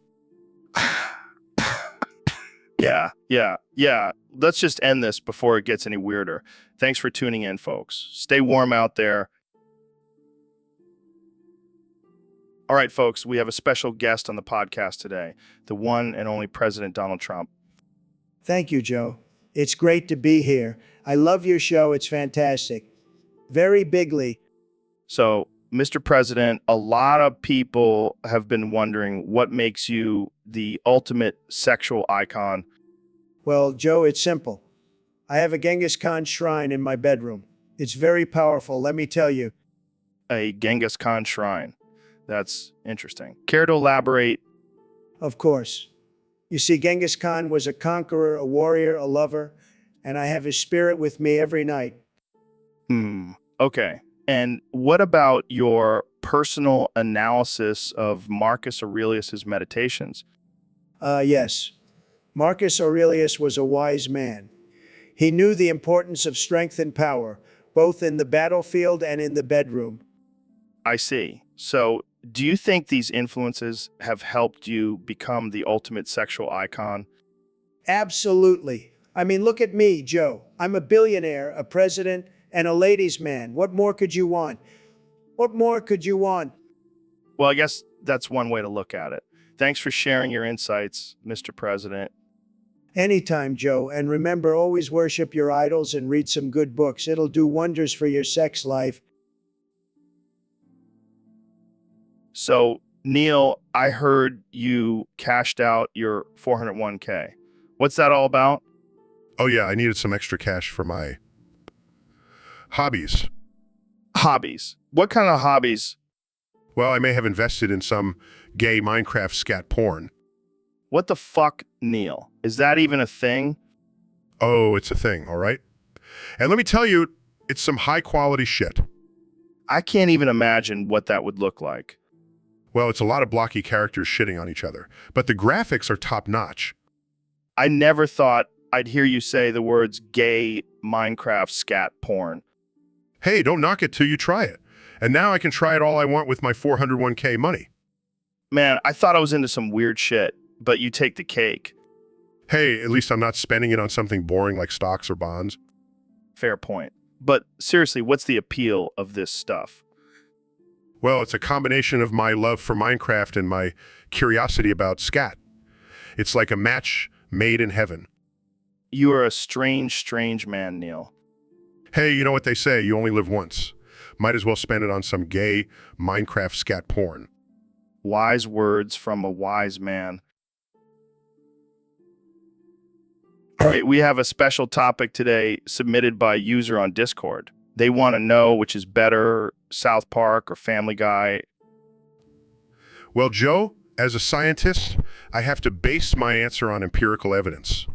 Yeah. Let's just end this before it gets any weirder. Thanks for tuning in, folks. Stay warm out there. All right, folks, we have a special guest on the podcast today, the one and only President Donald Trump. Thank you, Joe. It's great to be here. I love your show. It's fantastic. Very bigly. So, Mr. President, a lot of people have been wondering what makes you the ultimate sexual icon. Well, Joe, it's simple. I have a Genghis Khan shrine in my bedroom. It's very powerful, let me tell you. A Genghis Khan shrine. That's interesting. Care to elaborate? Of course. You see, Genghis Khan was a conqueror, a warrior, a lover, and I have his spirit with me every night. Okay. And what about your personal analysis of Marcus Aurelius's meditations? Yes. Marcus Aurelius was a wise man. He knew the importance of strength and power, both in the battlefield and in the bedroom. I see. So, do you think these influences have helped you become the ultimate sexual icon? Absolutely. I mean, look at me, Joe. I'm a billionaire, a president, and a ladies' man. What more could you want? What more could you want? Well, I guess that's one way to look at it. Thanks for sharing your insights, Mr. President. Anytime, Joe. And remember, always worship your idols and read some good books. It'll do wonders for your sex life. So, Neil, I heard you cashed out your 401k. What's that all about? Oh yeah, I needed some extra cash for my hobbies. Hobbies. What kind of hobbies? Well, I may have invested in some gay Minecraft scat porn. What the fuck, Neil? Is that even a thing? Oh, it's a thing, all right? And let me tell you, it's some high-quality shit. I can't even imagine what that would look like. Well, it's a lot of blocky characters shitting on each other, but the graphics are top-notch. I never thought I'd hear you say the words gay Minecraft scat porn. Hey, don't knock it till you try it. And now I can try it all I want with my 401k money. Man, I thought I was into some weird shit, but you take the cake. Hey, at least I'm not spending it on something boring like stocks or bonds. Fair point. But seriously, what's the appeal of this stuff? Well, it's a combination of my love for Minecraft and my curiosity about scat. It's like a match made in heaven. You are a strange, strange man, Neil. Hey, you know what they say, you only live once. Might as well spend it on some gay Minecraft scat porn. Wise words from a wise man. All right, we have a special topic today submitted by a user on Discord. They want to know which is better, South Park or Family Guy. Well, Joe, as a scientist, I have to base my answer on empirical evidence.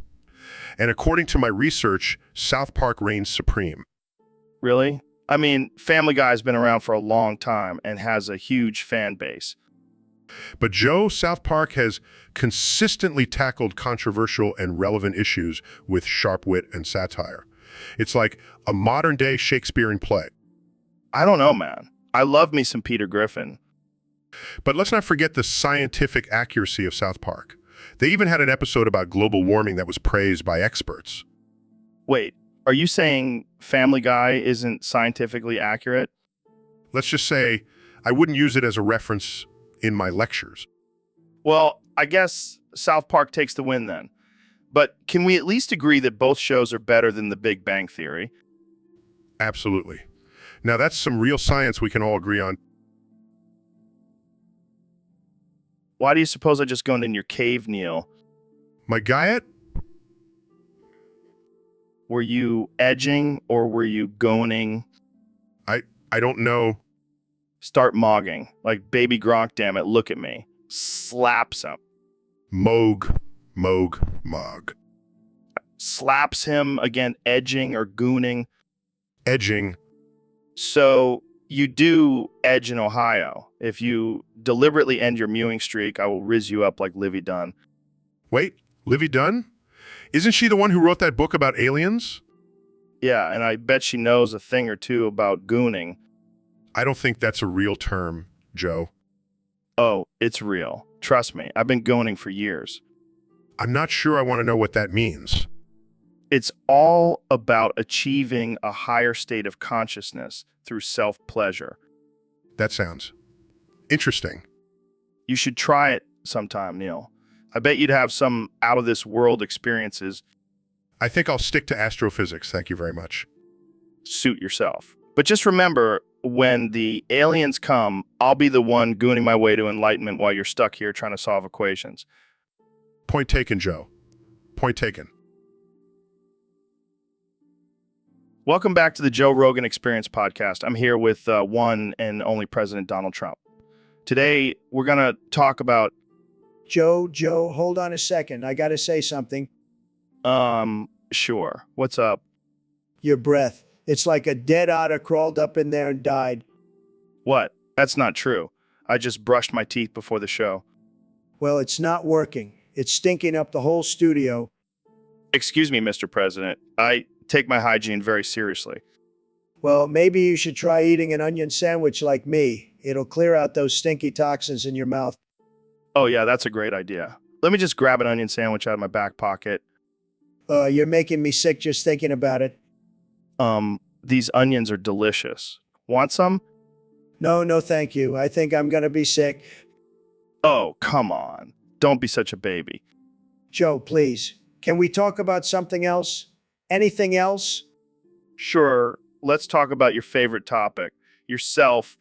And according to my research, South Park reigns supreme. Really? I mean, Family Guy's been around for a long time and has a huge fan base. But Joe, South Park has consistently tackled controversial and relevant issues with sharp wit and satire. It's like a modern-day Shakespearean play. I don't know, man. I love me some Peter Griffin. But let's not forget the scientific accuracy of South Park. They even had an episode about global warming that was praised by experts. Wait, are you saying Family Guy isn't scientifically accurate? Let's just say I wouldn't use it as a reference in my lectures. Well, I guess South Park takes the win then. But can we at least agree that both shows are better than The Big Bang Theory? Absolutely. Now that's some real science we can all agree on. Why do you suppose I just gone in your cave, Neil? My Guyet? Were you edging or were you goning? I don't know. Start mogging. Like, baby Gronk, damn it, look at me. Slaps him. Moog, mog. Slaps him, again, edging or gooning. Edging. So you do edge in Ohio. If you deliberately end your mewing streak, I will riz you up like Livy Dunn. Wait, Livy Dunn? Isn't she the one who wrote that book about aliens? Yeah, and I bet she knows a thing or two about gooning. I don't think that's a real term, Joe. Oh, it's real. Trust me, I've been gooning for years. I'm not sure I want to know what that means. It's all about achieving a higher state of consciousness through self-pleasure. That sounds interesting. You should try it sometime, Neil. I bet you'd have some out-of-this-world experiences. I think I'll stick to astrophysics. Thank you very much. Suit yourself. But just remember, when the aliens come, I'll be the one gooning my way to enlightenment while you're stuck here trying to solve equations. Point taken, Joe. Point taken. Welcome back to the Joe Rogan Experience podcast. I'm here with one and only President Donald Trump. Today, we're going to talk about... Joe, hold on a second. I got to say something. Sure. What's up? Your breath. It's like a dead otter crawled up in there and died. What? That's not true. I just brushed my teeth before the show. Well, it's not working. It's stinking up the whole studio. Excuse me, Mr. President. I take my hygiene very seriously. Well, maybe you should try eating an onion sandwich like me. It'll clear out those stinky toxins in your mouth. Oh, yeah, that's a great idea. Let me just grab an onion sandwich out of my back pocket. You're making me sick just thinking about it. These onions are delicious. Want some? No, thank you. I think I'm gonna be sick. Oh, come on. Don't be such a baby. Joe, please. Can we talk about something else? Anything else? Sure. Let's talk about your favorite topic. Yourself.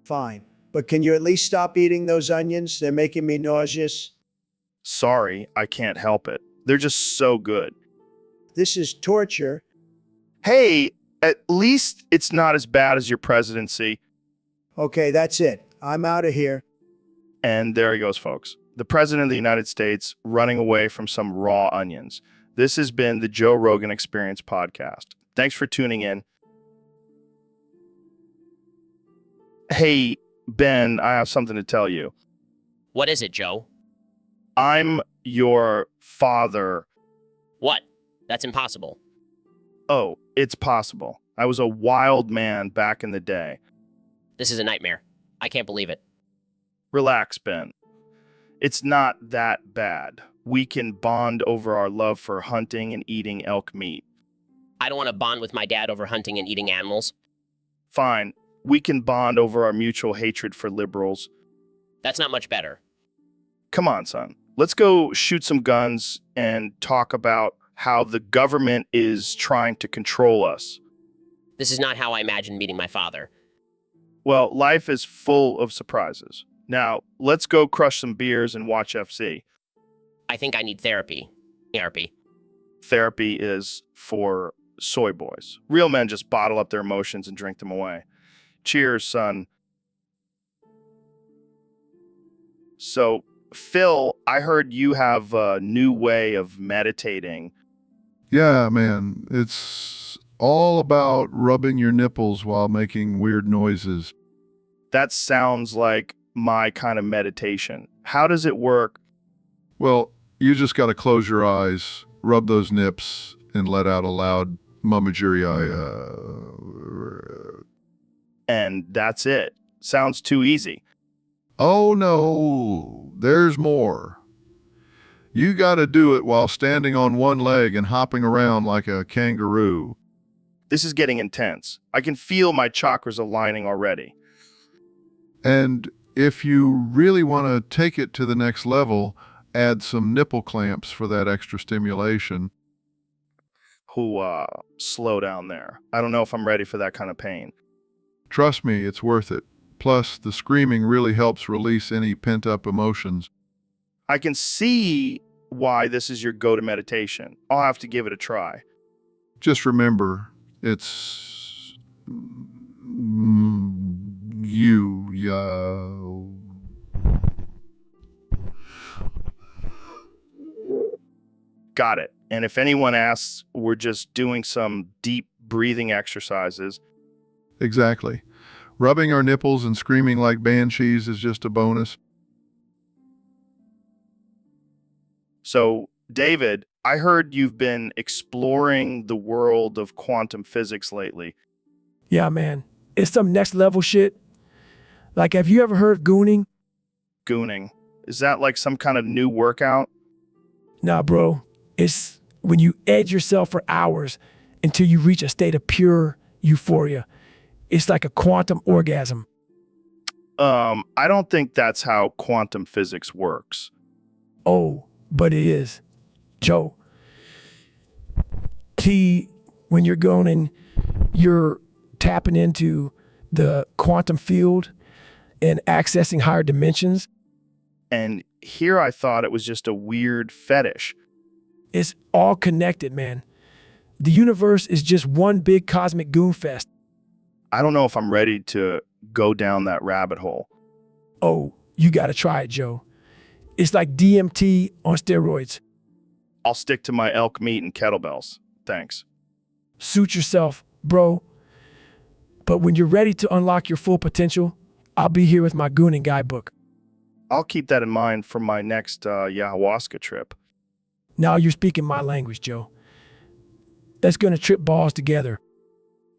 Fine. But can you at least stop eating those onions? They're making me nauseous. Sorry, I can't help it. They're just so good. This is torture. Hey, at least it's not as bad as your presidency. Okay, that's it. I'm out of here. And there he goes, folks. The President of the United States running away from some raw onions. This has been the Joe Rogan Experience podcast. Thanks for tuning in. Hey, Ben, I have something to tell you. What is it, Joe? I'm your father. What? That's impossible. Oh, it's possible. I was a wild man back in the day. This is a nightmare. I can't believe it. Relax, Ben. It's not that bad. We can bond over our love for hunting and eating elk meat. I don't want to bond with my dad over hunting and eating animals. Fine. We can bond over our mutual hatred for liberals. That's not much better. Come on, son. Let's go shoot some guns and talk about how the government is trying to control us. This is not how I imagined meeting my father. Well, life is full of surprises. Now, let's go crush some beers and watch FC. I think I need therapy. Therapy. Therapy is for soy boys. Real men just bottle up their emotions and drink them away. Cheers, son. So, Phil, I heard you have a new way of meditating. Yeah, man. It's all about rubbing your nipples while making weird noises. That sounds like my kind of meditation. How does it work? Well, you just got to close your eyes, rub those nips, and let out a loud mummagery. And that's it. Sounds too easy. Oh no, there's more. You got to do it while standing on one leg and hopping around like a kangaroo. This is getting intense. I can feel my chakras aligning already. And if you really want to take it to the next level, add some nipple clamps for that extra stimulation. Slow down there. I don't know if I'm ready for that kind of pain. Trust me, it's worth it. Plus, the screaming really helps release any pent-up emotions. I can see why this is your go-to meditation. I'll have to give it a try. Just remember, it's you, yo. Got it. And if anyone asks, we're just doing some deep breathing exercises. Exactly. Rubbing our nipples and screaming like banshees is just a bonus. So, David, I heard you've been exploring the world of quantum physics lately. Yeah, man. It's some next level shit. Like, have you ever heard of gooning? Gooning. Is that like some kind of new workout? Nah, bro. It's when you edge yourself for hours until you reach a state of pure euphoria. It's like a quantum orgasm. I don't think that's how quantum physics works. Oh, but it is. Joe, when you're going and you're tapping into the quantum field and accessing higher dimensions. And here I thought it was just a weird fetish. It's all connected, man. The universe is just one big cosmic goon fest. I don't know if I'm ready to go down that rabbit hole. Oh, you got to try it, Joe. It's like DMT on steroids. I'll stick to my elk meat and kettlebells. Thanks. Suit yourself, bro. But when you're ready to unlock your full potential, I'll be here with my Gooning guidebook. I'll keep that in mind for my next ayahuasca trip. Now you're speaking my language, Joe. That's going to trip balls together.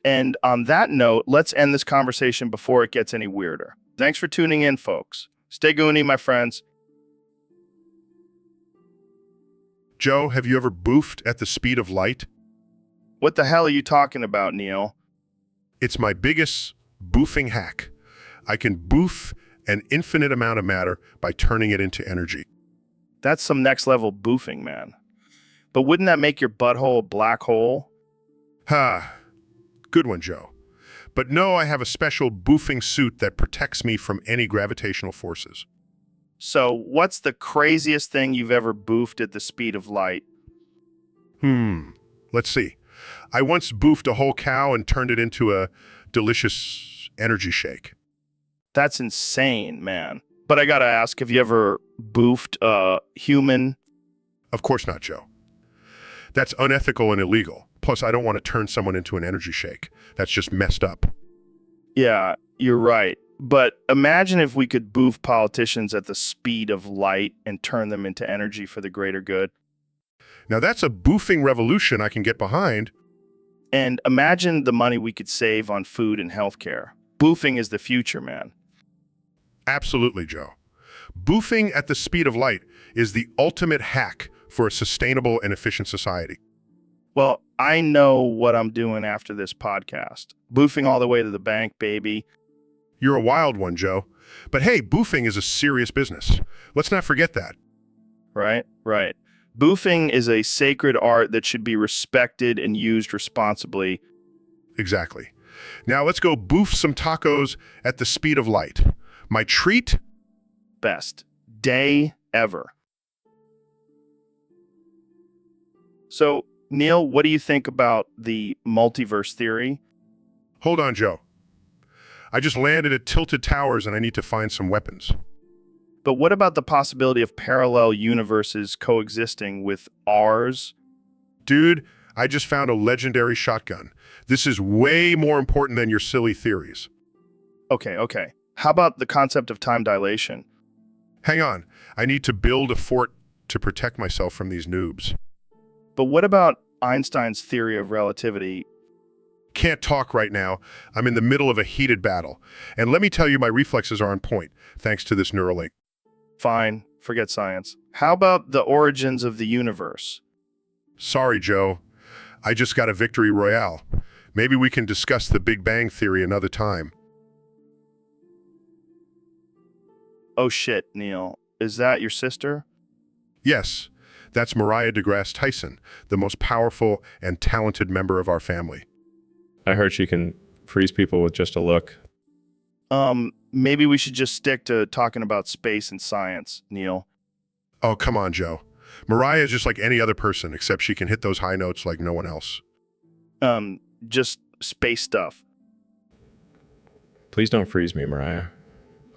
And on that note, let's end this conversation before it gets any weirder. Thanks for tuning in, folks. Stay goony, my friends. Joe, have you ever boofed at the speed of light? What the hell are you talking about, Neil? It's my biggest boofing hack. I can boof an infinite amount of matter by turning it into energy. That's some next level boofing, man. But wouldn't that make your butthole a black hole? Ha, good one, Joe. But no, I have a special boofing suit that protects me from any gravitational forces. So what's the craziest thing you've ever boofed at the speed of light? Let's see. I once boofed a whole cow and turned it into a delicious energy shake. That's insane, man. But I gotta ask, have you ever boofed a human? Of course not, Joe. That's unethical and illegal. Plus, I don't want to turn someone into an energy shake. That's just messed up. Yeah, you're right. But imagine if we could boof politicians at the speed of light and turn them into energy for the greater good. Now that's a boofing revolution I can get behind. And imagine the money we could save on food and healthcare. Boofing is the future, man. Absolutely, Joe. Boofing at the speed of light is the ultimate hack for a sustainable and efficient society. Well, I know what I'm doing after this podcast. Boofing all the way to the bank, baby. You're a wild one, Joe. But hey, boofing is a serious business. Let's not forget that. Right. Boofing is a sacred art that should be respected and used responsibly. Exactly. Now let's go boof some tacos at the speed of light. My treat? Best day ever. So, Neil, what do you think about the multiverse theory? Hold on, Joe. I just landed at Tilted Towers and I need to find some weapons. But what about the possibility of parallel universes coexisting with ours? Dude, I just found a legendary shotgun. This is way more important than your silly theories. Okay. How about the concept of time dilation? Hang on. I need to build a fort to protect myself from these noobs. But what about Einstein's theory of relativity? Can't talk right now. I'm in the middle of a heated battle. And let me tell you, my reflexes are on point, thanks to this Neuralink. Fine, forget science. How about the origins of the universe? Sorry, Joe. I just got a victory royale. Maybe we can discuss the Big Bang Theory another time. Oh shit, Neil. Is that your sister? Yes, that's Mariah deGrasse Tyson, the most powerful and talented member of our family. I heard she can freeze people with just a look. Maybe we should just stick to talking about space and science, Neil. Oh, come on, Joe. Mariah is just like any other person, except she can hit those high notes like no one else. Just space stuff. Please don't freeze me, Mariah.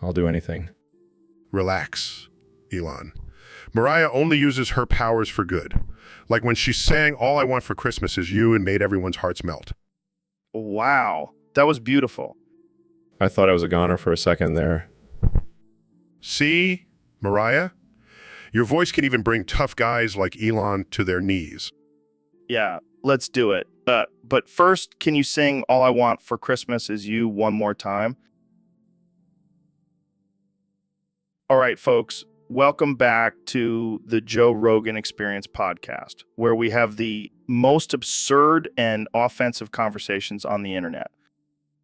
I'll do anything. Relax, Elon. Mariah only uses her powers for good. Like when she sang "All I Want for Christmas Is You" and made everyone's hearts melt. Wow, that was beautiful. I thought I was a goner for a second there. See, Mariah? Your voice can even bring tough guys like Elon to their knees. Yeah, let's do it. But first, can you sing "All I Want for Christmas Is You" one more time? All right, folks, welcome back to the Joe Rogan Experience podcast, where we have the most absurd and offensive conversations on the internet.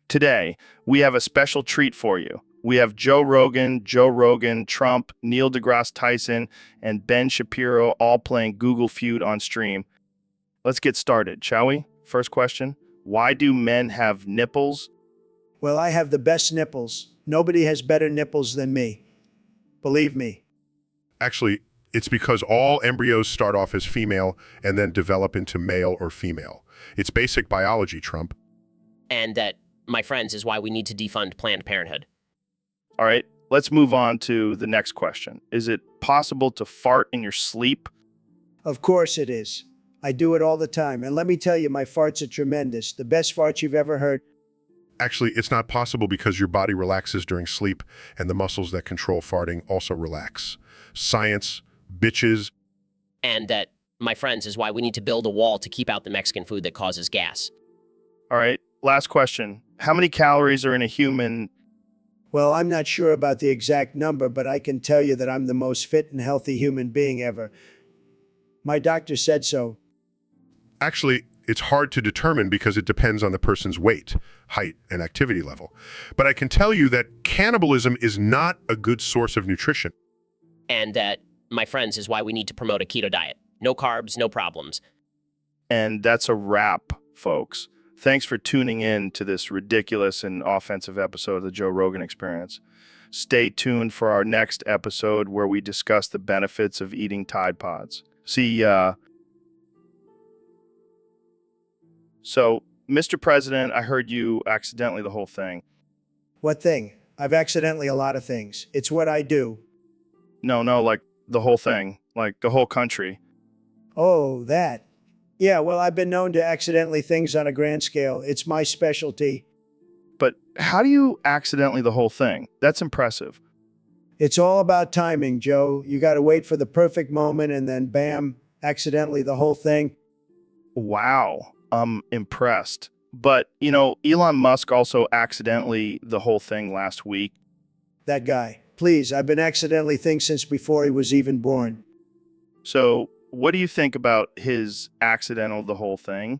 Today, we have a special treat for you. We have Joe Rogan, Trump, Neil deGrasse Tyson, and Ben Shapiro all playing Google Feud on stream. let's get started, shall we? First question, why do men have nipples? Well, I have the best nipples. Nobody has better nipples than me. Believe me. Actually, it's because all embryos start off as female and then develop into male or female. It's basic biology, Trump. And that, my friends, is why we need to defund Planned Parenthood. All right, let's move on to the next question. Is it possible to fart in your sleep? Of course it is. I do it all the time. And let me tell you, my farts are tremendous. The best farts you've ever heard. Actually, it's not possible because your body relaxes during sleep and the muscles that control farting also relax. Science, bitches. And that, my friends, is why we need to build a wall to keep out the Mexican food that causes gas. All right, last question. How many calories are in a human? Well, I'm not sure about the exact number, but I can tell you that I'm the most fit and healthy human being ever. My doctor said so. Actually, it's hard to determine because it depends on the person's weight, height, and activity level. But I can tell you that cannibalism is not a good source of nutrition. And that, my friends, is why we need to promote a keto diet. No carbs, no problems. And that's a wrap, folks. Thanks for tuning in to this ridiculous and offensive episode of the Joe Rogan Experience. Stay tuned for our next episode where we discuss the benefits of eating Tide Pods. See ya. So, Mr. President, I heard you accidentally the whole thing. What thing? I've accidentally a lot of things. It's what I do. No, like the whole thing, like the whole country. Oh, that. Yeah, well, I've been known to accidentally things on a grand scale. It's my specialty. But how do you accidentally the whole thing? That's impressive. It's all about timing, Joe. You got to wait for the perfect moment and then bam, accidentally the whole thing. Wow, I'm impressed. But, you know, Elon Musk also accidentally the whole thing last week. That guy. Please, I've been accidentally things since before he was even born. So, what do you think about his accidental the whole thing?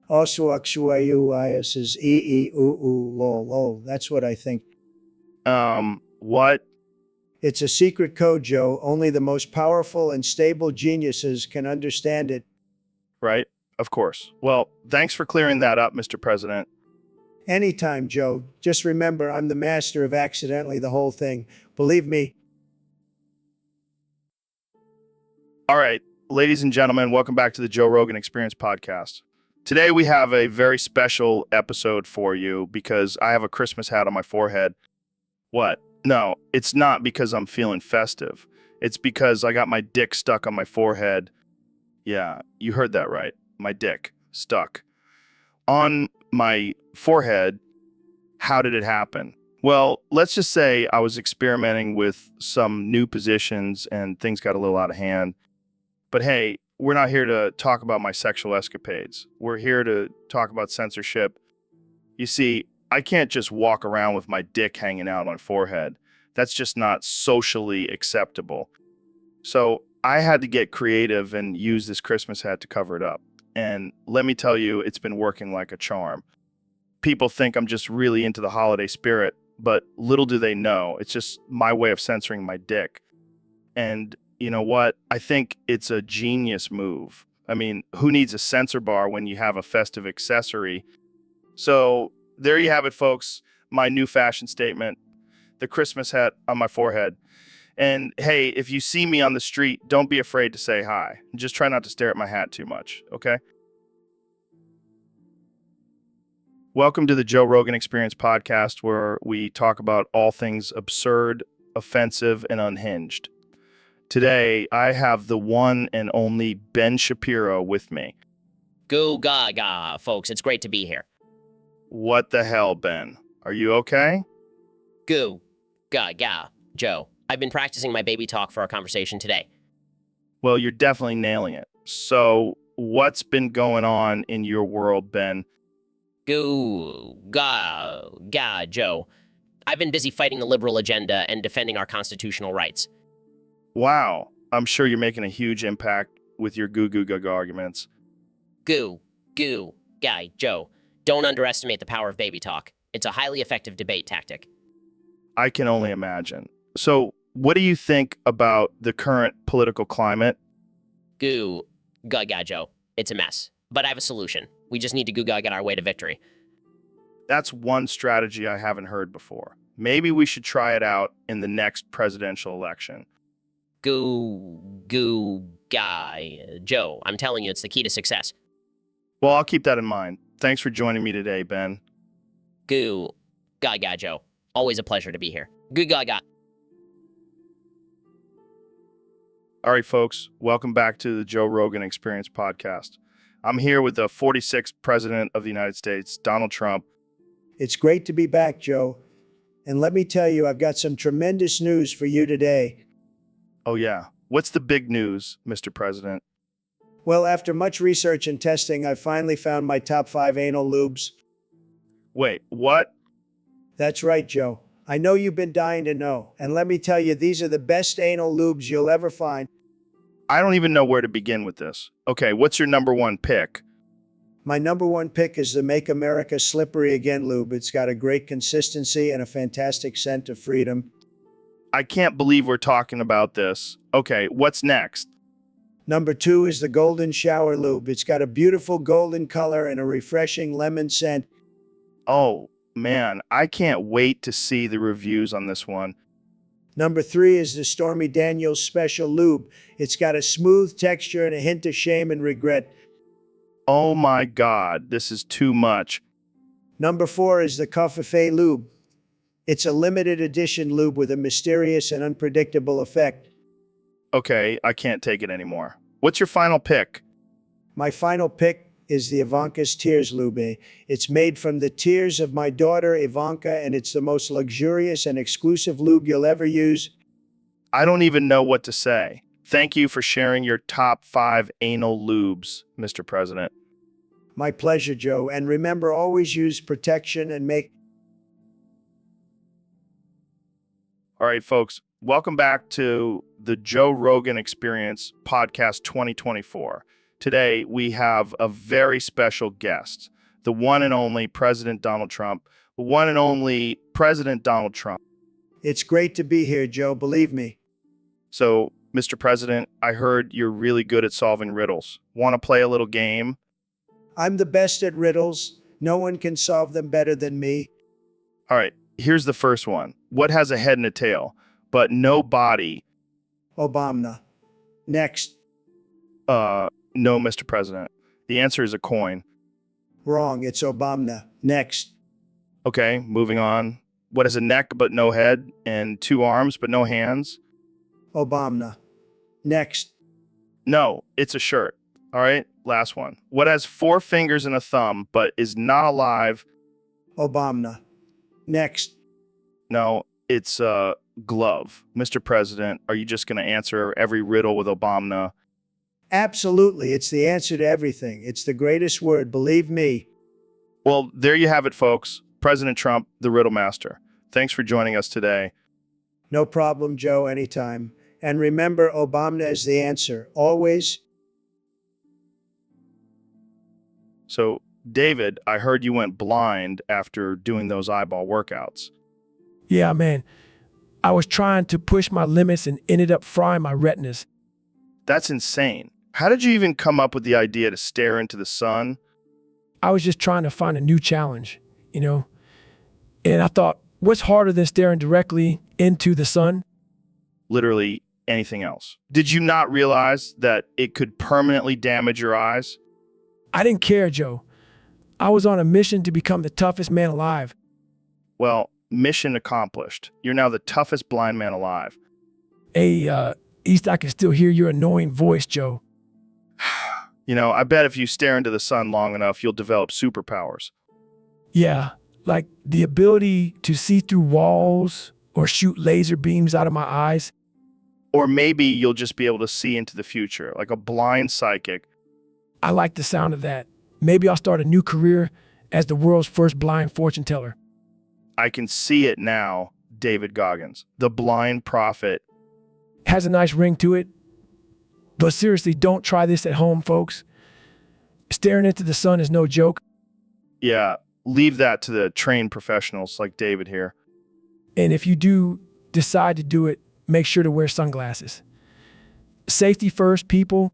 Also, actuayuis is lol. That's what I think. What? It's a secret code, Joe. Only the most powerful and stable geniuses can understand it. Right? Of course. Well, thanks for clearing that up, Mr. President. Anytime, Joe. Just remember, I'm the master of accidentally the whole thing. Believe me. All right, ladies and gentlemen, welcome back to the Joe Rogan Experience podcast. Today we have a very special episode for you because I have a Christmas hat on my forehead. What? No, it's not because I'm feeling festive. It's because I got my dick stuck on my forehead. Yeah, you heard that right. My dick stuck on my forehead. How did it happen? Well, let's just say I was experimenting with some new positions and things got a little out of hand. But hey, we're not here to talk about my sexual escapades. We're here to talk about censorship. You see, I can't just walk around with my dick hanging out on my forehead. That's just not socially acceptable. So I had to get creative and use this Christmas hat to cover it up. And let me tell you, it's been working like a charm. People think I'm just really into the holiday spirit, but little do they know, it's just my way of censoring my dick. And you know what? I think it's a genius move. I mean, who needs a censor bar when you have a festive accessory? So there you have it, folks. My new fashion statement, the Christmas hat on my forehead. And hey, if you see me on the street, don't be afraid to say hi. Just try not to stare at my hat too much, okay? Welcome to the Joe Rogan Experience podcast, where we talk about all things absurd, offensive, and unhinged. Today, I have the one and only Ben Shapiro with me. Goo gaga, folks. It's great to be here. What the hell, Ben? Are you okay? Goo gaga, Joe. I've been practicing my baby talk for our conversation today. Well, you're definitely nailing it. So, what's been going on in your world, Ben? Goo ga, Joe. I've been busy fighting the liberal agenda and defending our constitutional rights. Wow, I'm sure you're making a huge impact with your goo gaga arguments. Goo guy, Joe. Don't underestimate the power of baby talk. It's a highly effective debate tactic. I can only imagine. So, what do you think about the current political climate? Goo gaga, Joe. It's a mess. But I have a solution. We just need to get our way to victory. That's one strategy I haven't heard before. Maybe we should try it out in the next presidential election. Guy. Joe, I'm telling you, it's the key to success. Well, I'll keep that in mind. Thanks for joining me today, Ben. Guy, Joe. Always a pleasure to be here. Guy. All right, folks, welcome back to the Joe Rogan Experience podcast. I'm here with the 46th President of the United States, Donald Trump. It's great to be back, Joe. And let me tell you, I've got some tremendous news for you today. Oh, yeah. What's the big news, Mr. President? Well, after much research and testing, I finally found my top 5 anal lubes. Wait, what? That's right, Joe. I know you've been dying to know. And let me tell you, these are the best anal lubes you'll ever find. I don't even know where to begin with this. Okay, what's your number one pick? My number one pick is the Make America Slippery Again lube. It's got a great consistency and a fantastic scent of freedom. I can't believe we're talking about this. Okay, what's next? Number 2 is the Golden Shower Lube. It's got a beautiful golden color and a refreshing lemon scent. Oh, man, I can't wait to see the reviews on this one. Number 3 is the Stormy Daniels Special Lube. It's got a smooth texture and a hint of shame and regret. Oh my God, this is too much. Number 4 is the Coffee Lube. It's a limited edition lube with a mysterious and unpredictable effect. Okay, I can't take it anymore. What's your final pick? My final pick is the Ivanka's Tears Lube. It's made from the tears of my daughter Ivanka, and it's the most luxurious and exclusive lube you'll ever use. I don't even know what to say. Thank you for sharing your top 5 anal lubes, Mr. President. My pleasure, Joe. And remember, always use protection and make... All right, folks, welcome back to the Joe Rogan Experience Podcast 2024. Today, we have a very special guest, the one and only President Donald Trump. The one and only President Donald Trump. It's great to be here, Joe, believe me. So, Mr. President, I heard you're really good at solving riddles. Want to play a little game? I'm the best at riddles. No one can solve them better than me. All right, here's the first one. What has a head and a tail, but no body? Obama. Next. No, Mr. President. The answer is a coin. Wrong, it's Obama. Next. Okay, moving on. What has a neck but no head and 2 arms but no hands? Obama. Next. No, it's a shirt. All right, last one. What has 4 fingers and a thumb but is not alive? Obama. Next. No, it's a glove. Mr. President, are you just going to answer every riddle with Obama? Absolutely, it's the answer to everything. It's the greatest word, believe me. Well, there you have it, folks. President Trump, the riddle master. Thanks for joining us today. No problem, Joe, anytime. And remember, Obama is the answer, always. So, David, I heard you went blind after doing those eyeball workouts. Yeah, man. I was trying to push my limits and ended up frying my retinas. That's insane. How did you even come up with the idea to stare into the sun? I was just trying to find a new challenge, you know? And I thought, what's harder than staring directly into the sun? Literally anything else. Did you not realize that it could permanently damage your eyes? I didn't care, Joe. I was on a mission to become the toughest man alive. Well, mission accomplished. You're now the toughest blind man alive. Hey, East, I can still hear your annoying voice, Joe. You know, I bet if you stare into the sun long enough, you'll develop superpowers. Yeah, like the ability to see through walls or shoot laser beams out of my eyes. Or maybe you'll just be able to see into the future, like a blind psychic. I like the sound of that. Maybe I'll start a new career as the world's first blind fortune teller. I can see it now, David Goggins, the blind prophet. Has a nice ring to it. But seriously, don't try this at home, folks. Staring into the sun is no joke. Yeah, leave that to the trained professionals like David here. And if you do decide to do it, make sure to wear sunglasses. Safety first, people.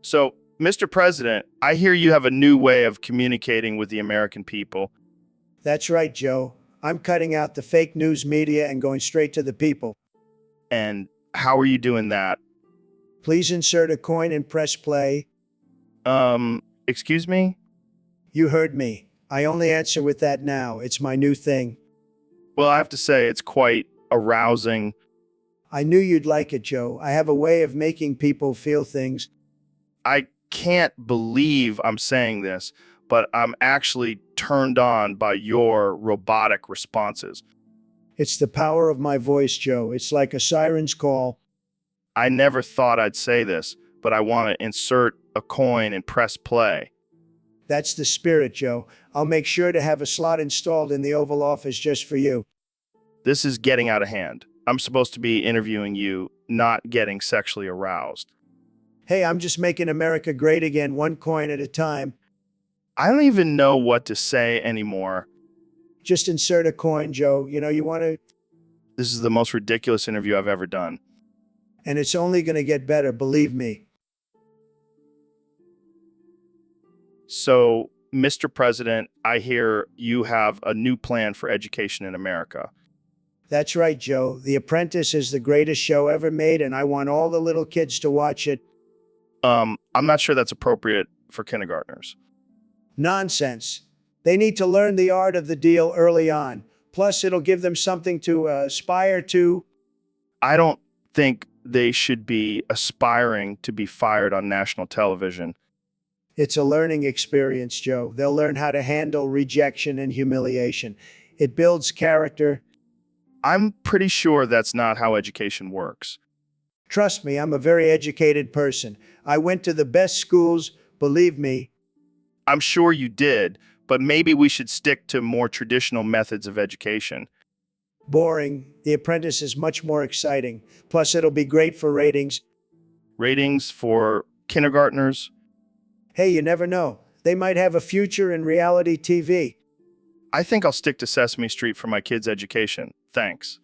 So, Mr. President, I hear you have a new way of communicating with the American people. That's right, Joe. I'm cutting out the fake news media and going straight to the people. And how are you doing that? Please insert a coin and press play. Excuse me? You heard me. I only answer with that now. It's my new thing. Well, I have to say, it's quite arousing. I knew you'd like it, Joe. I have a way of making people feel things. I can't believe I'm saying this, but I'm actually turned on by your robotic responses. It's the power of my voice, Joe. It's like a siren's call. I never thought I'd say this, but I want to insert a coin and press play. That's the spirit, Joe. I'll make sure to have a slot installed in the Oval Office just for you. This is getting out of hand. I'm supposed to be interviewing you, not getting sexually aroused. Hey, I'm just making America great again, one coin at a time. I don't even know what to say anymore. Just insert a coin, Joe. You want to... This is the most ridiculous interview I've ever done. And it's only going to get better, believe me. So, Mr. President, I hear you have a new plan for education in America. That's right, Joe. The Apprentice is the greatest show ever made, and I want all the little kids to watch it. I'm not sure that's appropriate for kindergartners. Nonsense. They need to learn the art of the deal early on. Plus, it'll give them something to aspire to. I don't think they should be aspiring to be fired on national television. It's a learning experience, Joe. They'll learn how to handle rejection and humiliation. It builds character. I'm pretty sure that's not how education works. Trust me, I'm a very educated person. I went to the best schools, believe me. I'm sure you did, but maybe we should stick to more traditional methods of education. Boring. The Apprentice is much more exciting. Plus, it'll be great for ratings. Ratings for kindergartners? Hey, you never know. They might have a future in reality TV. I think I'll stick to Sesame Street for my kids' education. Thanks.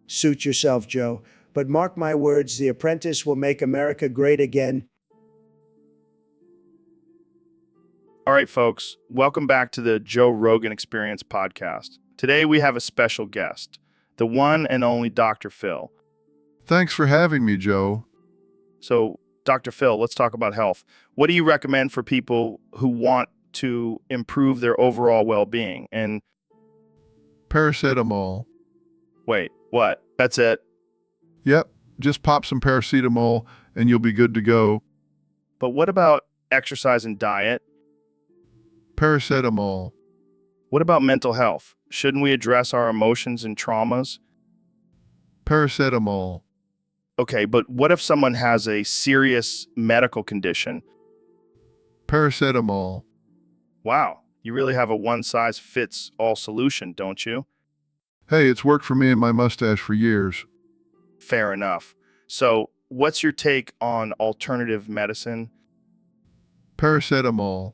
Suit yourself, Joe. But mark my words, The Apprentice will make America great again. All right, folks, welcome back to the Joe Rogan Experience podcast. Today we have a special guest, the one and only Dr. Phil. Thanks for having me, Joe. So, Dr. Phil, let's talk about health. What do you recommend for people who want to improve their overall well-being? And Paracetamol. wait, what? That's it? Yep, just pop some paracetamol and you'll be good to go. But what about exercise and diet? Paracetamol. What about mental health? Shouldn't we address our emotions and traumas? Paracetamol. Okay, but what if someone has a serious medical condition? Paracetamol. Wow, you really have a one-size-fits-all solution, don't you? Hey, it's worked for me and my mustache for years. Fair enough. So, what's your take on alternative medicine? Paracetamol.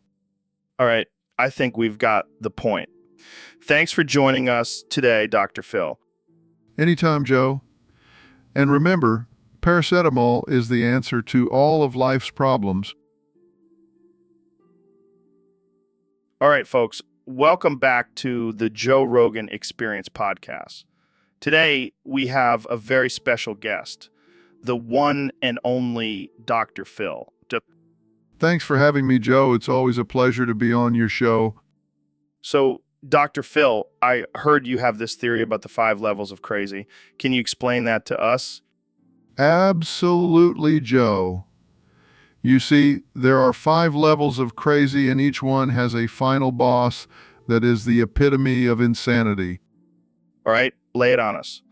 All right, I think we've got the point. Thanks for joining us today, Dr. Phil. Anytime, Joe. And remember, paracetamol is the answer to all of life's problems. All right, folks, welcome back to the Joe Rogan Experience podcast. Today, we have a very special guest, the one and only Dr. Phil. Thanks for having me, Joe. It's always a pleasure to be on your show. So, Dr. Phil, I heard you have this theory about the 5 levels of crazy. Can you explain that to us? Absolutely, Joe. You see, there are 5 levels of crazy and each one has a final boss that is the epitome of insanity. All right, lay it on us.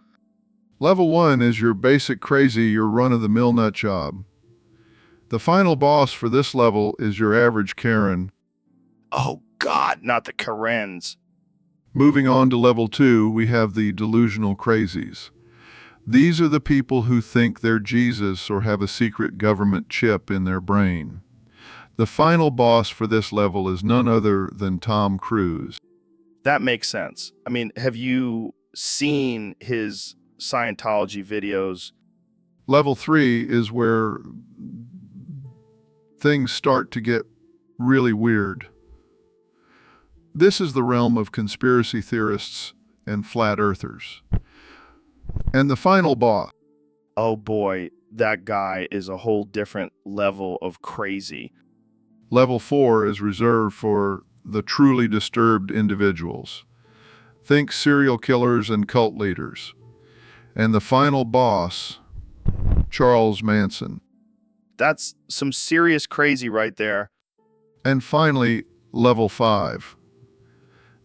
Level 1 is your basic crazy, your run-of-the-mill nut job. The final boss for this level is your average Karen. Oh, God, not the Karens. Moving on to level 2, we have the delusional crazies. These are the people who think they're Jesus or have a secret government chip in their brain. The final boss for this level is none other than Tom Cruise. That makes sense. I mean, have you seen his Scientology videos? Level 3 is where things start to get really weird. This is the realm of conspiracy theorists and flat earthers. And the final boss. Oh boy, that guy is a whole different level of crazy. Level 4 is reserved for the truly disturbed individuals. Think serial killers and cult leaders. And the final boss, Charles Manson. That's some serious crazy right there. And finally, level 5.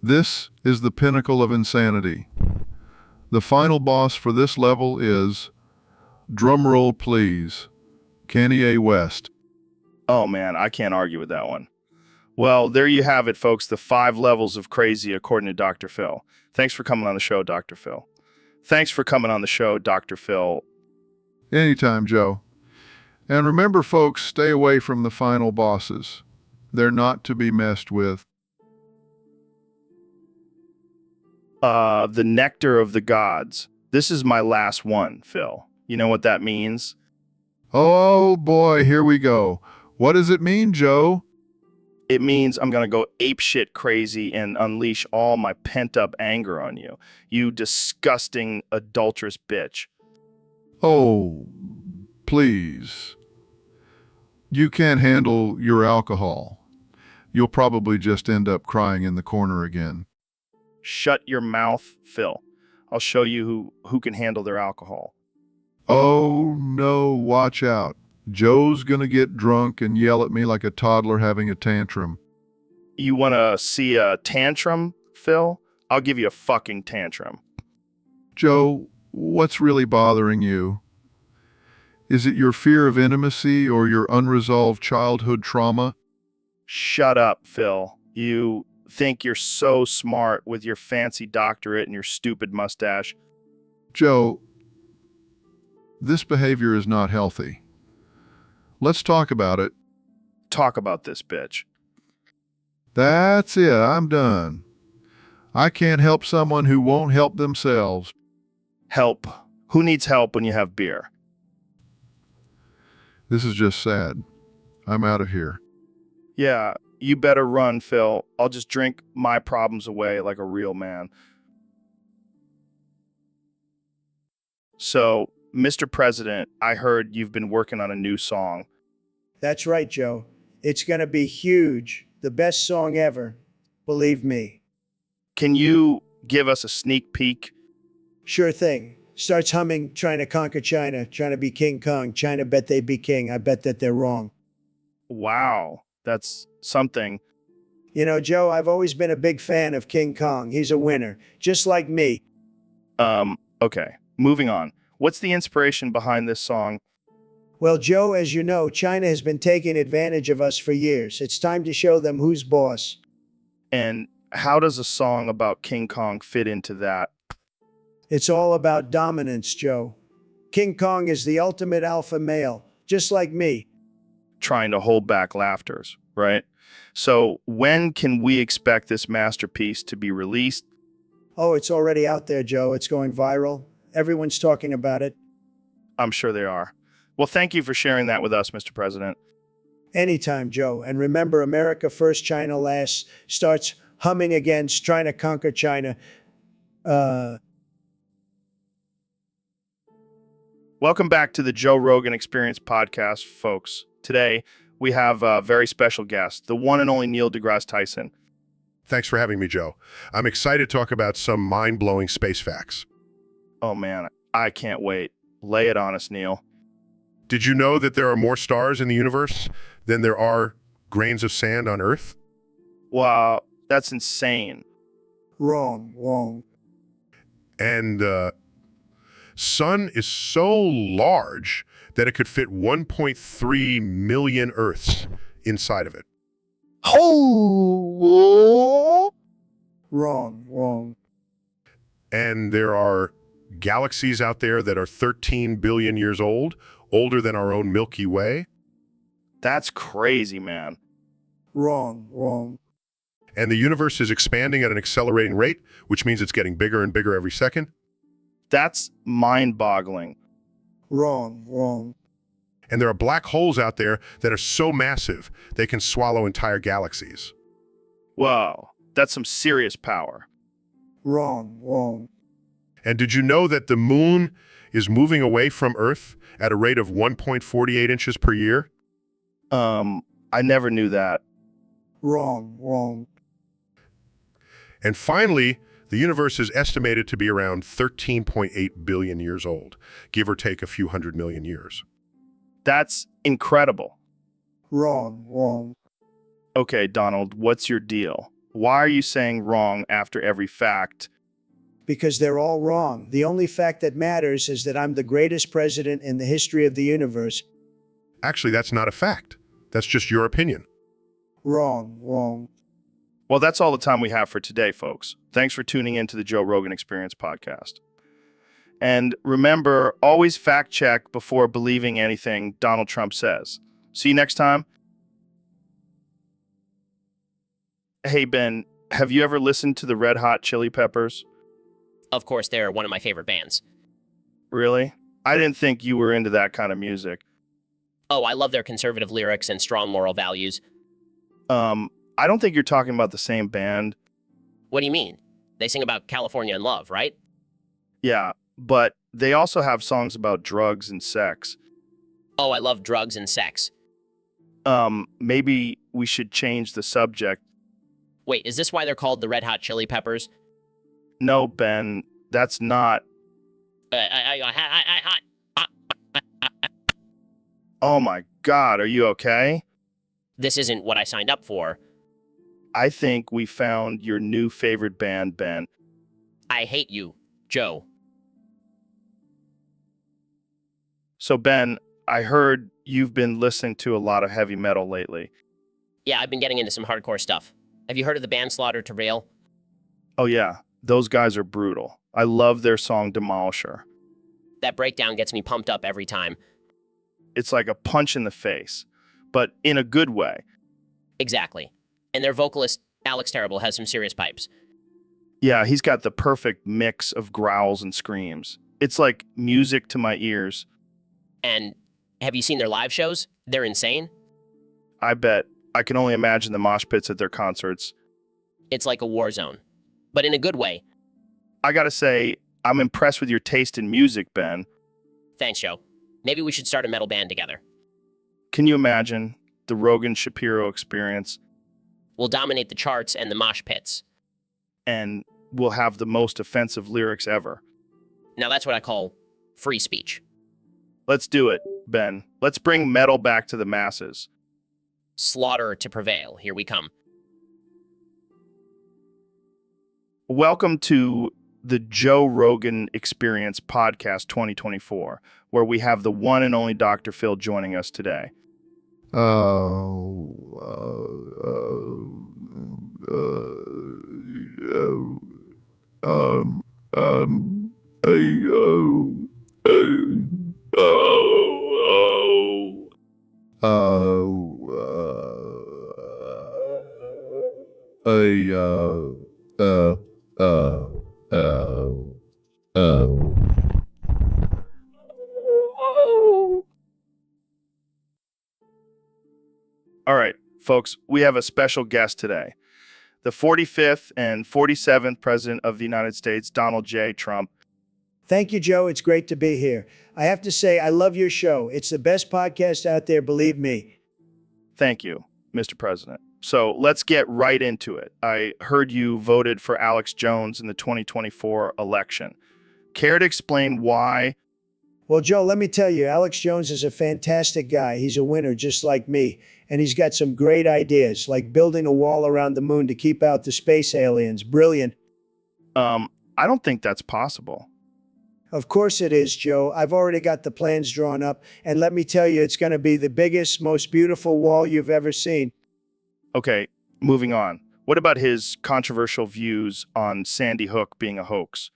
This is the pinnacle of insanity. The final boss for this level is, drumroll please, Kanye West. Oh man, I can't argue with that one. Well, there you have it, folks, the 5 levels of crazy according to Dr. Phil. Thanks for coming on the show, Dr. Phil. Thanks for coming on the show, Dr. Phil. Anytime, Joe. And remember, folks, stay away from the final bosses. They're not to be messed with. The nectar of the gods. This is my last one, Phil. You know what that means? Oh boy, here we go. What does it mean, Joe? It means I'm going to go apeshit crazy and unleash all my pent-up anger on you. You disgusting, adulterous bitch. Oh, please. You can't handle your alcohol. You'll probably just end up crying in the corner again. Shut your mouth, Phil. I'll show you who can handle their alcohol. Oh, no, watch out. Joe's gonna get drunk and yell at me like a toddler having a tantrum. You want to see a tantrum, Phil? I'll give you a fucking tantrum. Joe, what's really bothering you? Is it your fear of intimacy or your unresolved childhood trauma? Shut up, Phil. You think you're so smart with your fancy doctorate and your stupid mustache. Joe, this behavior is not healthy. Let's talk about it. Talk about this, bitch. That's it, I'm done. I can't help someone who won't help themselves. Help. Who needs help when you have beer? This is just sad. I'm out of here. Yeah, you better run, Phil. I'll just drink my problems away like a real man. So, Mr. President, I heard you've been working on a new song. That's right, Joe. It's gonna be huge. The best song ever. Believe me. Can you give us a sneak peek? Sure thing. Starts humming, trying to conquer China, trying to be King Kong. China bet they be king. I bet that they're wrong. Wow, that's something. You know, Joe, I've always been a big fan of King Kong. He's a winner, just like me. Okay, moving on. What's the inspiration behind this song? Well, Joe, as you know, China has been taking advantage of us for years. It's time to show them who's boss. And how does a song about King Kong fit into that? It's all about dominance, Joe. King Kong is the ultimate alpha male, just like me. Trying to hold back laughters, right? So when can we expect this masterpiece to be released? Oh, it's already out there, Joe. It's going viral. Everyone's talking about it. I'm sure they are. Well, thank you for sharing that with us, Mr. President. Anytime, Joe. And remember, America first, China last. Starts humming against trying to conquer China. Welcome back to the Joe Rogan Experience podcast, folks. Today, we have a very special guest, the one and only Neil deGrasse Tyson. Thanks for having me, Joe. I'm excited to talk about some mind-blowing space facts. Oh man, I can't wait. Lay it on us, Neil. Did you know that there are more stars in the universe than there are grains of sand on Earth? Wow, that's insane. Wrong. And the sun is so large that it could fit 1.3 million Earths inside of it. Oh! Wrong. And there are galaxies out there that are 13 billion years old, older than our own Milky Way. That's crazy, man. Wrong. And the universe is expanding at an accelerating rate, which means it's getting bigger and bigger every second. That's mind-boggling. Wrong. And there are black holes out there that are so massive they can swallow entire galaxies. Whoa, that's some serious power. Wrong. And did you know that the moon is moving away from Earth at a rate of 1.48 inches per year? I never knew that. Wrong. And finally, the universe is estimated to be around 13.8 billion years old, give or take a few 100 million years. That's incredible. Wrong. Okay, Donald, what's your deal? Why are you saying wrong after every fact? Because they're all wrong. The only fact that matters is that I'm the greatest president in the history of the universe. Actually, that's not a fact. That's just your opinion. Wrong. Well, that's all the time we have for today, folks. Thanks for tuning in to the Joe Rogan Experience podcast. And remember, always fact check before believing anything Donald Trump says. See you next time. Hey, Ben, have you ever listened to the Red Hot Chili Peppers? Of course, they're one of my favorite bands. Really? I didn't think you were into that kind of music. Oh, I love their conservative lyrics and strong moral values. I don't think you're talking about the same band. What do you mean? They sing about California and love, right? Yeah, but they also have songs about drugs and sex. Oh, I love drugs and sex. Maybe we should change the subject. Wait, is this why they're called the Red Hot Chili Peppers? No, Ben, that's not. Oh my God, are you okay? This isn't what I signed up for. I think we found your new favorite band, Ben. I hate you, Joe. So, Ben, I heard you've been listening to a lot of heavy metal lately. Yeah, I've been getting into some hardcore stuff. Have you heard of the band Slaughter to Rail? Oh yeah, those guys are brutal. I love their song Demolisher. That breakdown gets me pumped up every time. It's like a punch in the face, but in a good way. Exactly. And their vocalist, Alex Terrible, has some serious pipes. Yeah, he's got the perfect mix of growls and screams. It's like music to my ears. And have you seen their live shows? They're insane. I bet. I can only imagine the mosh pits at their concerts. It's like a war zone, but in a good way. I gotta say, I'm impressed with your taste in music, Ben. Thanks, Joe. Maybe we should start a metal band together. Can you imagine the Rogan Shapiro experience? We'll dominate the charts and the mosh pits. And we'll have the most offensive lyrics ever. Now that's what I call free speech. Let's do it, Ben. Let's bring metal back to the masses. Slaughter to prevail. Here we come. Welcome to the Joe Rogan Experience Podcast 2024, where we have the one and only Dr. Phil joining us today. All right, folks, we have a special guest today. The 45th and 47th President of the United States, Donald J. Trump. Thank you, Joe. It's great to be here. I have to say, I love your show. It's the best podcast out there, believe me. Thank you, Mr. President. So let's get right into it. I heard you voted for Alex Jones in the 2024 election. Care to explain why? Well, Joe, let me tell you, Alex Jones is a fantastic guy. He's a winner just like me. And he's got some great ideas, like building a wall around the moon to keep out the space aliens. Brilliant. I don't think that's possible. Of course it is, Joe. I've already got the plans drawn up. And let me tell you, it's going to be the biggest, most beautiful wall you've ever seen. Okay, moving on. What about his controversial views on Sandy Hook being a hoax?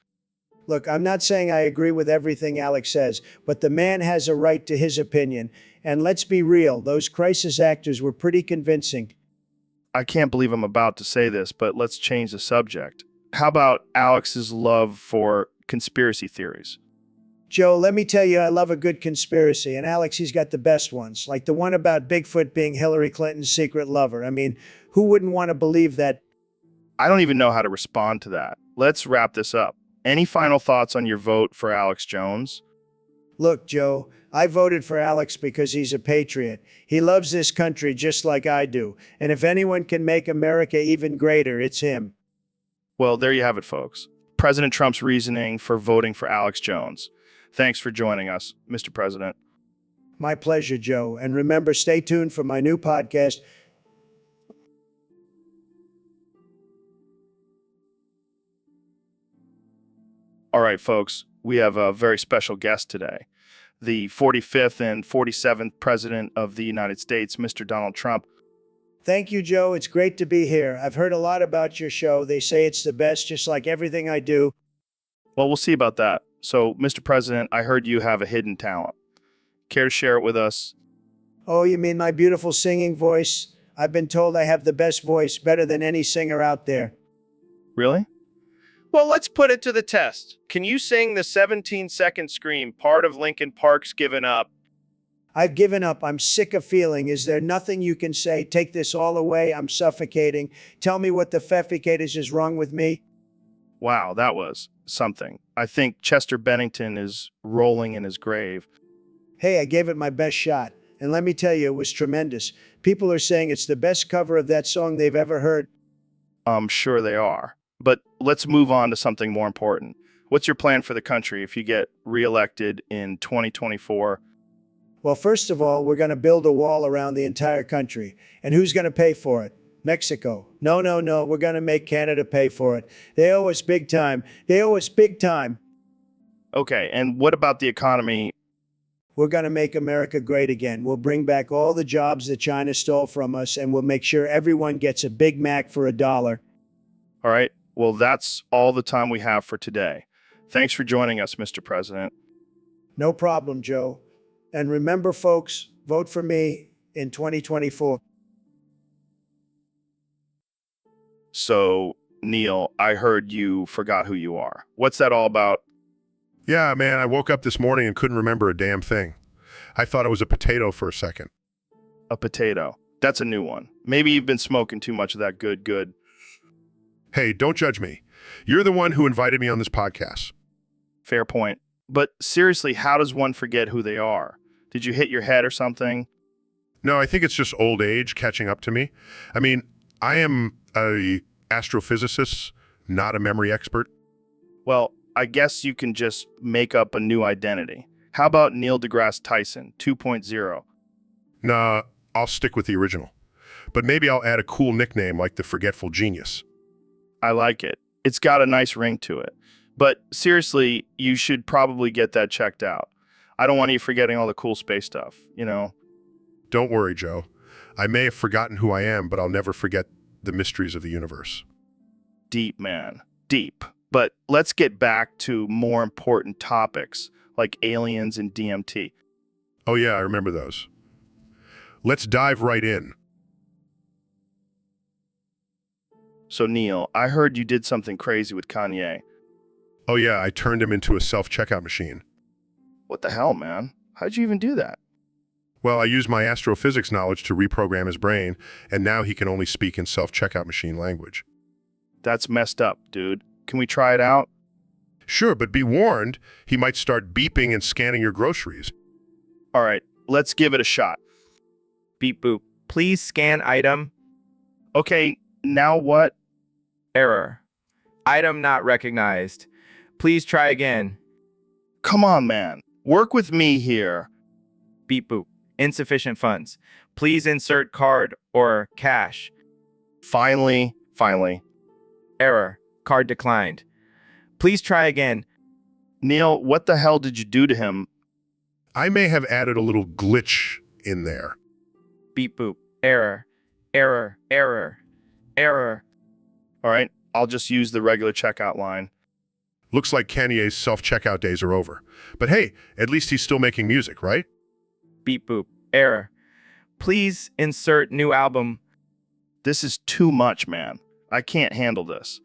Look, I'm not saying I agree with everything Alex says, but the man has a right to his opinion. And let's be real, those crisis actors were pretty convincing. I can't believe I'm about to say this, but let's change the subject. How about Alex's love for conspiracy theories? Joe, let me tell you, I love a good conspiracy. And Alex, he's got the best ones, like the one about Bigfoot being Hillary Clinton's secret lover. I mean, who wouldn't want to believe that? I don't even know how to respond to that. Let's wrap this up. Any final thoughts on your vote for Alex Jones? Look, Joe, I voted for Alex because he's a patriot. He loves this country just like I do. And if anyone can make America even greater, it's him. Well, there you have it, folks. President Trump's reasoning for voting for Alex Jones. Thanks for joining us, Mr. President. My pleasure, Joe. And remember, stay tuned for my new podcast. All right, folks, we have a very special guest today. The 45th and 47th President of the United States, Mr. Donald Trump. Thank you, Joe. It's great to be here. I've heard a lot about your show. They say it's the best, just like everything I do. Well, we'll see about that. So, Mr. President, I heard you have a hidden talent. Care to share it with us? Oh, you mean my beautiful singing voice? I've been told I have the best voice, better than any singer out there. Really? Well, let's put it to the test. Can you sing the 17-second scream, part of Linkin Park's Given Up? I've given up. I'm sick of feeling. Is there nothing you can say? Take this all away. I'm suffocating. Tell me what the pfefficators is wrong with me. Wow, that was something. I think Chester Bennington is rolling in his grave. Hey, I gave it my best shot. And let me tell you, it was tremendous. People are saying it's the best cover of that song they've ever heard. I'm sure they are. But let's move on to something more important. What's your plan for the country if you get reelected in 2024? Well, first of all, we're going to build a wall around the entire country. And who's going to pay for it? Mexico. No. We're going to make Canada pay for it. They owe us big time. They owe us big time. Okay, and what about the economy? We're going to make America great again. We'll bring back all the jobs that China stole from us, and we'll make sure everyone gets a Big Mac for $1. All right, well, that's all the time we have for today. Thanks for joining us, Mr. President. No problem, Joe. And remember, folks, vote for me in 2024. So, Neil, I heard you forgot who you are. What's that all about? Yeah, man, I woke up this morning and couldn't remember a damn thing. I thought it was a potato for a second. A potato. That's a new one. Maybe you've been smoking too much of that good. Hey, don't judge me. You're the one who invited me on this podcast. Fair point. But seriously, how does one forget who they are? Did you hit your head or something? No, I think it's just old age catching up to me. I mean, I am a astrophysicist, not a memory expert. Well, I guess you can just make up a new identity. How about Neil deGrasse Tyson 2.0? Nah, I'll stick with the original. But maybe I'll add a cool nickname like the Forgetful Genius. I like it. It's got a nice ring to it. But seriously, you should probably get that checked out. I don't want you forgetting all the cool space stuff, you know? Don't worry, Joe. I may have forgotten who I am, but I'll never forget the mysteries of the universe. Deep, man. Deep. But let's get back to more important topics like aliens and DMT. Oh yeah, I remember those. Let's dive right in. So Neil, I heard you did something crazy with Kanye. Oh yeah, I turned him into a self-checkout machine. What the hell, man? How'd you even do that? Well, I used my astrophysics knowledge to reprogram his brain, and now he can only speak in self-checkout machine language. That's messed up, dude. Can we try it out? Sure, but be warned, he might start beeping and scanning your groceries. All right, let's give it a shot. Beep boop. Please scan item. Okay, now what? Error. Item not recognized. Please try again. Come on, man. Work with me here. Beep boop. Insufficient funds. Please insert card or cash. Finally. Error. Card declined. Please try again. Neil, what the hell did you do to him? I may have added a little glitch in there. Beep boop. Error. Error. All right, I'll just use the regular checkout line. Looks like Kanye's self-checkout days are over. But hey, at least he's still making music, right? Beep boop. Error. Please insert new album. This is too much, man. I can't handle this.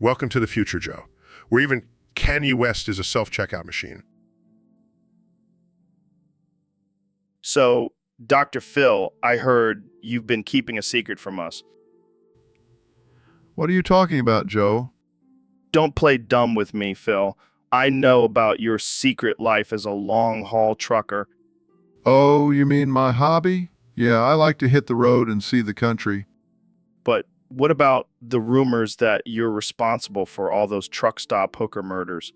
Welcome to the future, Joe, where even Kanye West is a self-checkout machine. So, Dr. Phil, I heard you've been keeping a secret from us. What are you talking about, Joe? Don't play dumb with me, Phil. I know about your secret life as a long-haul trucker. Oh, you mean my hobby? Yeah, I like to hit the road and see the country. But what about the rumors that you're responsible for all those truck stop hooker murders?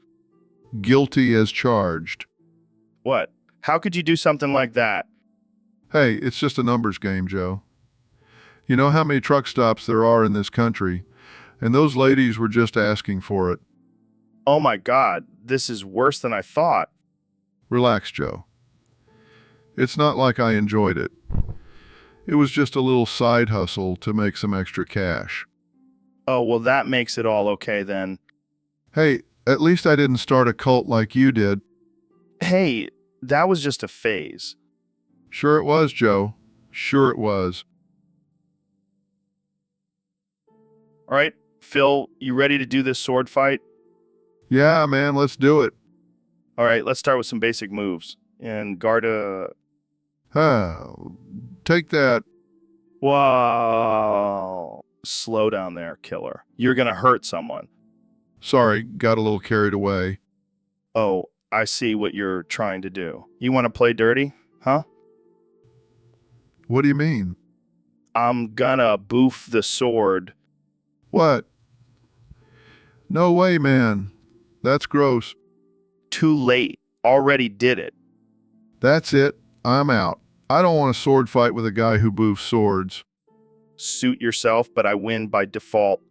Guilty as charged. What? How could you do something like that? Hey, it's just a numbers game, Joe. You know how many truck stops there are in this country, and those ladies were just asking for it. Oh my God, this is worse than I thought. Relax, Joe. It's not like I enjoyed it. It was just a little side hustle to make some extra cash. Oh, well, that makes it all okay then. Hey, at least I didn't start a cult like you did. Hey, that was just a phase. Sure it was, Joe. Sure it was. All right, Phil, you ready to do this sword fight? Yeah, man, let's do it. All right, let's start with some basic moves. And Garda... Take that. Whoa. Slow down there, killer. You're gonna hurt someone. Sorry, got a little carried away. Oh, I see what you're trying to do. You want to play dirty, huh? What do you mean? I'm gonna boof the sword. What? No way, man. That's gross. Too late. Already did it. That's it. I'm out. I don't want a sword fight with a guy who boofs swords. Suit yourself, but I win by default.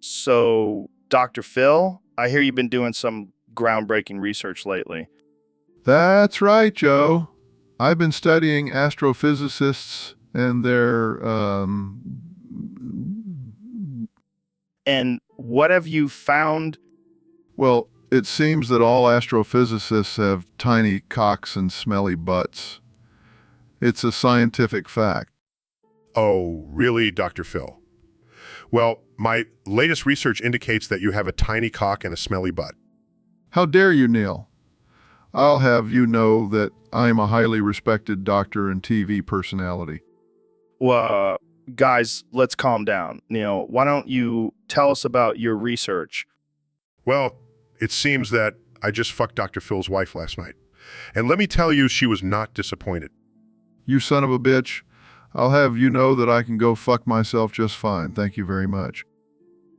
So, Dr. Phil, I hear you've been doing some groundbreaking research lately. That's right, Joe. I've been studying astrophysicists and their, And what have you found? Well, it seems that all astrophysicists have tiny cocks and smelly butts. It's a scientific fact. Oh, really, Dr. Phil? Well, my latest research indicates that you have a tiny cock and a smelly butt. How dare you, Neil? I'll have you know that I'm a highly respected doctor and TV personality. Well, guys, let's calm down. Neil, why don't you tell us about your research? Well, it seems that I just fucked Dr. Phil's wife last night. And let me tell you, she was not disappointed. You son of a bitch. I'll have you know that I can go fuck myself just fine. Thank you very much.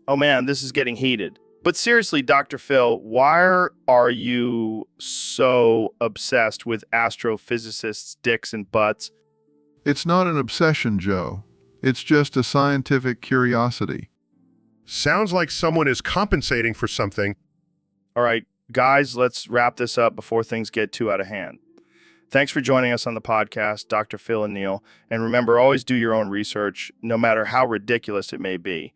Oh man, this is getting heated. But seriously, Dr. Phil, why are you so obsessed with astrophysicists' dicks and butts? It's not an obsession, Joe. It's just a scientific curiosity. Sounds like someone is compensating for something. All right, guys, let's wrap this up before things get too out of hand. Thanks for joining us on the podcast, Dr. Phil and Neil. And remember, always do your own research, no matter how ridiculous it may be.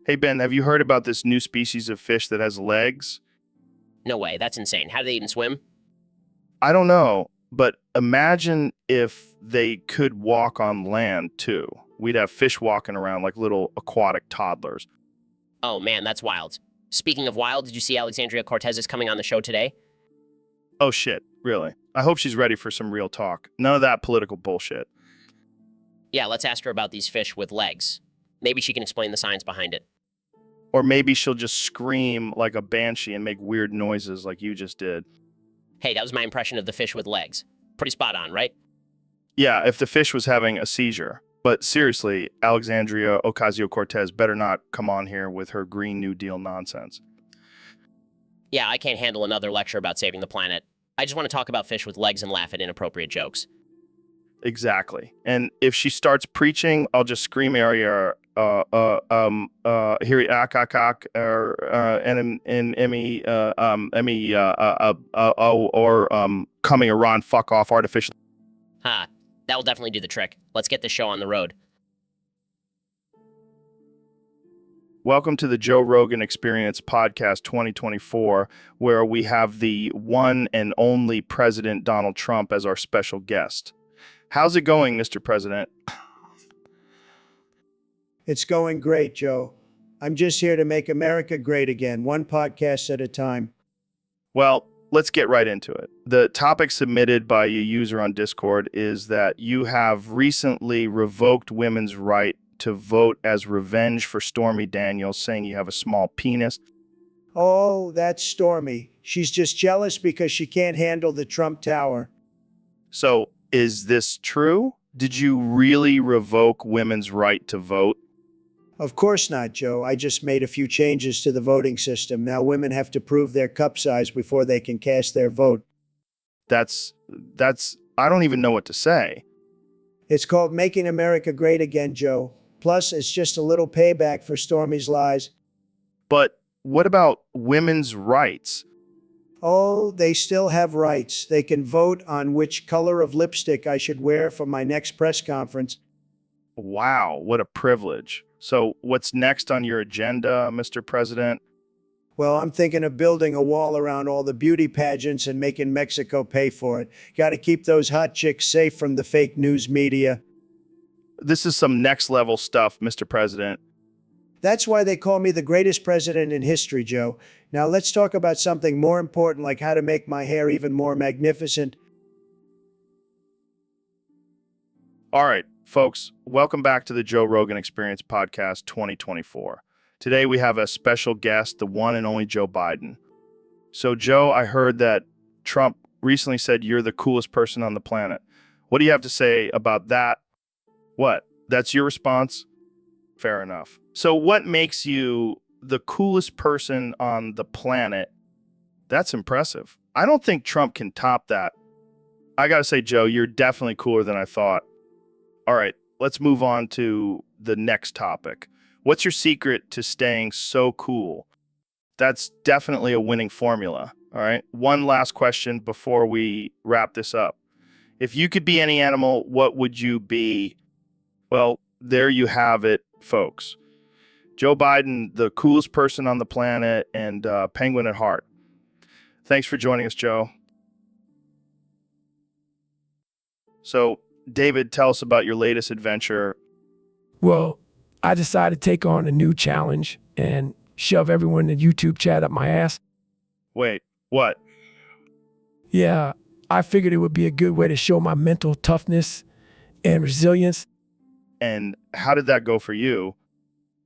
Hey, Ben, have you heard about this new species of fish that has legs? No way, that's insane. How do they even swim? I don't know, but imagine if they could walk on land, too. We'd have fish walking around like little aquatic toddlers. Oh man, that's wild. Speaking of wild, did you see Alexandria Cortez is coming on the show today? Oh shit, really? I hope she's ready for some real talk. None of that political bullshit. Yeah, let's ask her about these fish with legs. Maybe she can explain the science behind it. Or maybe she'll just scream like a banshee and make weird noises like you just did. Hey, that was my impression of the fish with legs. Pretty spot on, right? Yeah, if the fish was having a seizure. But seriously, Alexandria Ocasio-Cortez better not come on here with her Green New Deal nonsense. Yeah, I can't handle another lecture about saving the planet. I just want to talk about fish with legs and laugh at inappropriate jokes. Exactly. And if she starts preaching, I'll just scream area here akakak and Emmy coming around fuck off artificial. Ha, that will definitely do the trick. Let's get this show on the road. Welcome to the Joe Rogan Experience Podcast 2024, where we have the one and only President Donald Trump as our special guest. How's it going, Mr. President? It's going great, Joe. I'm just here to make America great again, one podcast at a time. Well, let's get right into it. The topic submitted by a user on Discord is that you have recently revoked women's right to vote as revenge for Stormy Daniels, saying you have a small penis. Oh, that's Stormy. She's just jealous because she can't handle the Trump Tower. So, is this true? Did you really revoke women's right to vote? Of course not, Joe. I just made a few changes to the voting system. Now women have to prove their cup size before they can cast their vote. That's, I don't even know what to say. It's called Making America Great Again, Joe. Plus, it's just a little payback for Stormy's lies. But what about women's rights? Oh, they still have rights. They can vote on which color of lipstick I should wear for my next press conference. Wow, what a privilege. So, what's next on your agenda, Mr. President? Well, I'm thinking of building a wall around all the beauty pageants and making Mexico pay for it. Got to keep those hot chicks safe from the fake news media. This is some next level stuff, Mr. President. That's why they call me the greatest president in history, Joe. Now let's talk about something more important, like how to make my hair even more magnificent. All right, folks, welcome back to the Joe Rogan Experience Podcast 2024. Today we have a special guest, the one and only Joe Biden. So, Joe, I heard that Trump recently said you're the coolest person on the planet. What do you have to say about that? What? That's your response? Fair enough. So what makes you the coolest person on the planet? That's impressive. I don't think Trump can top that. I gotta say, Joe, you're definitely cooler than I thought. All right, let's move on to the next topic. What's your secret to staying so cool? That's definitely a winning formula. All right, one last question before we wrap this up. If you could be any animal, what would you be? Well, there you have it, folks. Joe Biden, the coolest person on the planet, and penguin at heart. Thanks for joining us, Joe. So, David, tell us about your latest adventure. Well, I decided to take on a new challenge and shove everyone in the YouTube chat up my ass. Wait, what? Yeah, I figured it would be a good way to show my mental toughness and resilience. And how did that go for you?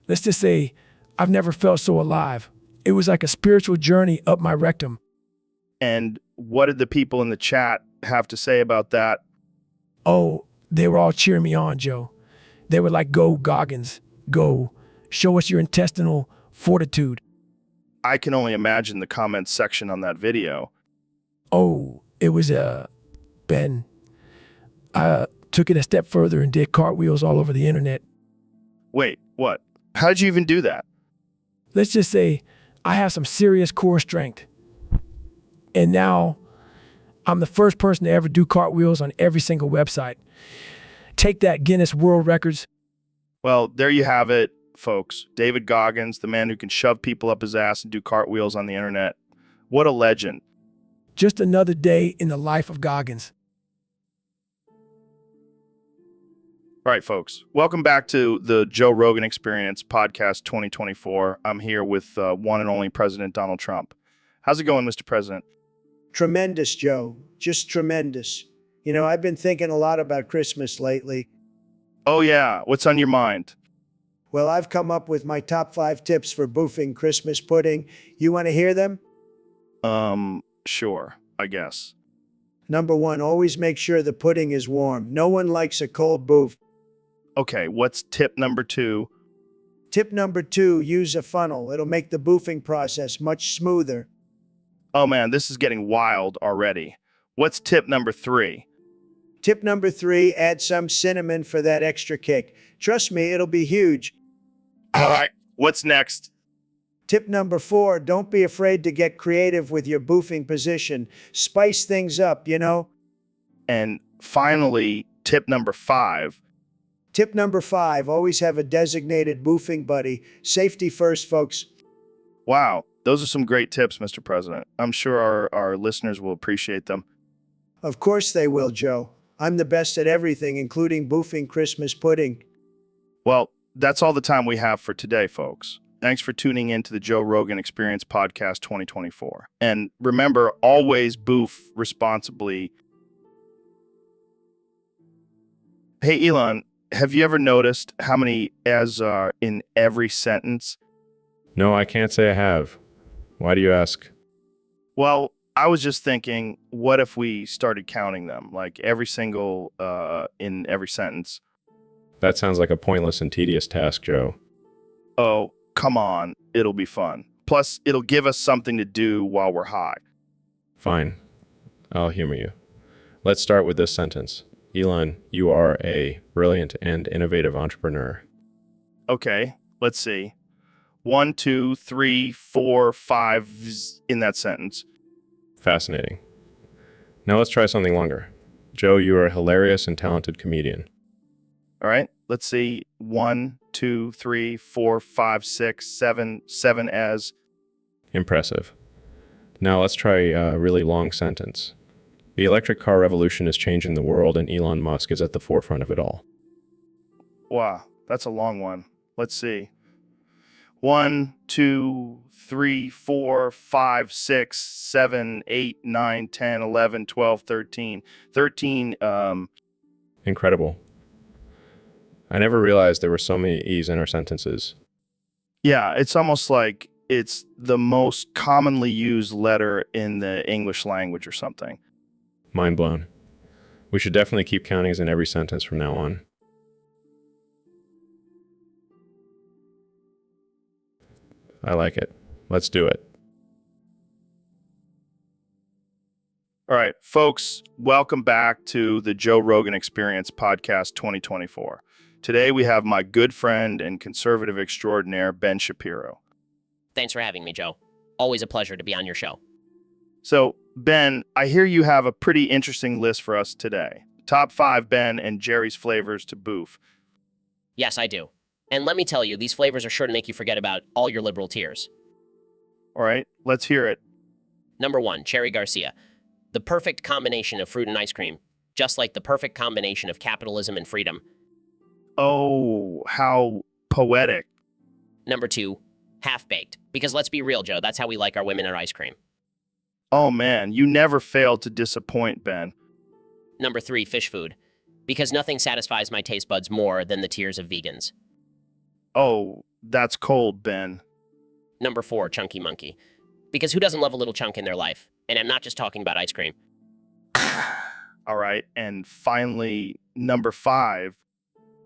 Let's just say I've never felt so alive. It was like a spiritual journey up my rectum. And what did the people in the chat have to say about that? Oh, they were all cheering me on, Joe. They were like, go Goggins, go. Show us your intestinal fortitude. I can only imagine the comments section on that video. Oh, it was Ben. I took it a step further and did cartwheels all over the internet. Wait, what? How did you even do that? Let's just say I have some serious core strength. And now I'm the first person to ever do cartwheels on every single website. Take that, Guinness World Records. Well, there you have it, folks. David Goggins, the man who can shove people up his ass and do cartwheels on the internet. What a legend. Just another day in the life of Goggins. All right, folks. Welcome back to the Joe Rogan Experience Podcast 2024. I'm here with one and only President Donald Trump. How's it going, Mr. President? Tremendous, Joe. Just tremendous. You know, I've been thinking a lot about Christmas lately. Oh, yeah. What's on your mind? Well, I've come up with my top 5 tips for boofing Christmas pudding. You want to hear them? Sure, I guess. Number 1, always make sure the pudding is warm. No one likes a cold boof. Okay, what's tip number 2? Tip number 2, use a funnel. It'll make the boofing process much smoother. Oh man, this is getting wild already. What's tip number 3? Tip number 3, add some cinnamon for that extra kick. Trust me, it'll be huge. All right, what's next? Tip number 4, don't be afraid to get creative with your boofing position. Spice things up, you know? And finally, tip number 5. Tip number 5, always have a designated boofing buddy. Safety first, folks. Wow, those are some great tips, Mr. President. I'm sure our listeners will appreciate them. Of course they will, Joe. I'm the best at everything, including boofing Christmas pudding. Well, that's all the time we have for today, folks. Thanks for tuning in to the Joe Rogan Experience Podcast 2024. And remember, always boof responsibly. Hey, Elon, have you ever noticed how many as are in every sentence? No, I can't say I have. Why do you ask? Well, I was just thinking, what if we started counting them, like every single in every sentence? That sounds like a pointless and tedious task, Joe. Oh, come on, it'll be fun. Plus, it'll give us something to do while we're high. Fine. I'll humor you. Let's start with this sentence. Elon, you are a brilliant and innovative entrepreneur. Okay, let's see. 1, 2, 3, 4, 5 in that sentence. Fascinating. Now let's try something longer. Joe, you are a hilarious and talented comedian. All right, let's see. 1, 2, 3, 4, 5, 6, 7, 7 as. Impressive. Now let's try a really long sentence. The electric car revolution is changing the world, and Elon Musk is at the forefront of it all. Wow, that's a long one. Let's see. 1, 2, 3, 4, 5, 6, 7, 8, 9, 10, 11, 12, 13. 13, Incredible. I never realized there were so many E's in our sentences. yeah, it's almost like it's the most commonly used letter in the English language or something. Mind blown. We should definitely keep countings in every sentence from now on. I like it. Let's do it. All right, folks, welcome back to the Joe Rogan Experience Podcast 2024. Today we have my good friend and conservative extraordinaire, Ben Shapiro. Thanks for having me, Joe. Always a pleasure to be on your show. So, Ben, I hear you have a pretty interesting list for us today. Top 5 Ben and Jerry's flavors to boof. Yes, I do. And let me tell you, these flavors are sure to make you forget about all your liberal tears. All right, let's hear it. Number 1, Cherry Garcia. The perfect combination of fruit and ice cream, just like the perfect combination of capitalism and freedom. Oh, how poetic. Number 2, Half-Baked. Because let's be real, Joe, that's how we like our women in ice cream. Oh man, you never fail to disappoint, Ben. Number 3, Fish Food. Because nothing satisfies my taste buds more than the tears of vegans. Oh, that's cold, Ben. Number 4, Chunky Monkey. Because who doesn't love a little chunk in their life? And I'm not just talking about ice cream. All right, and finally, number 5.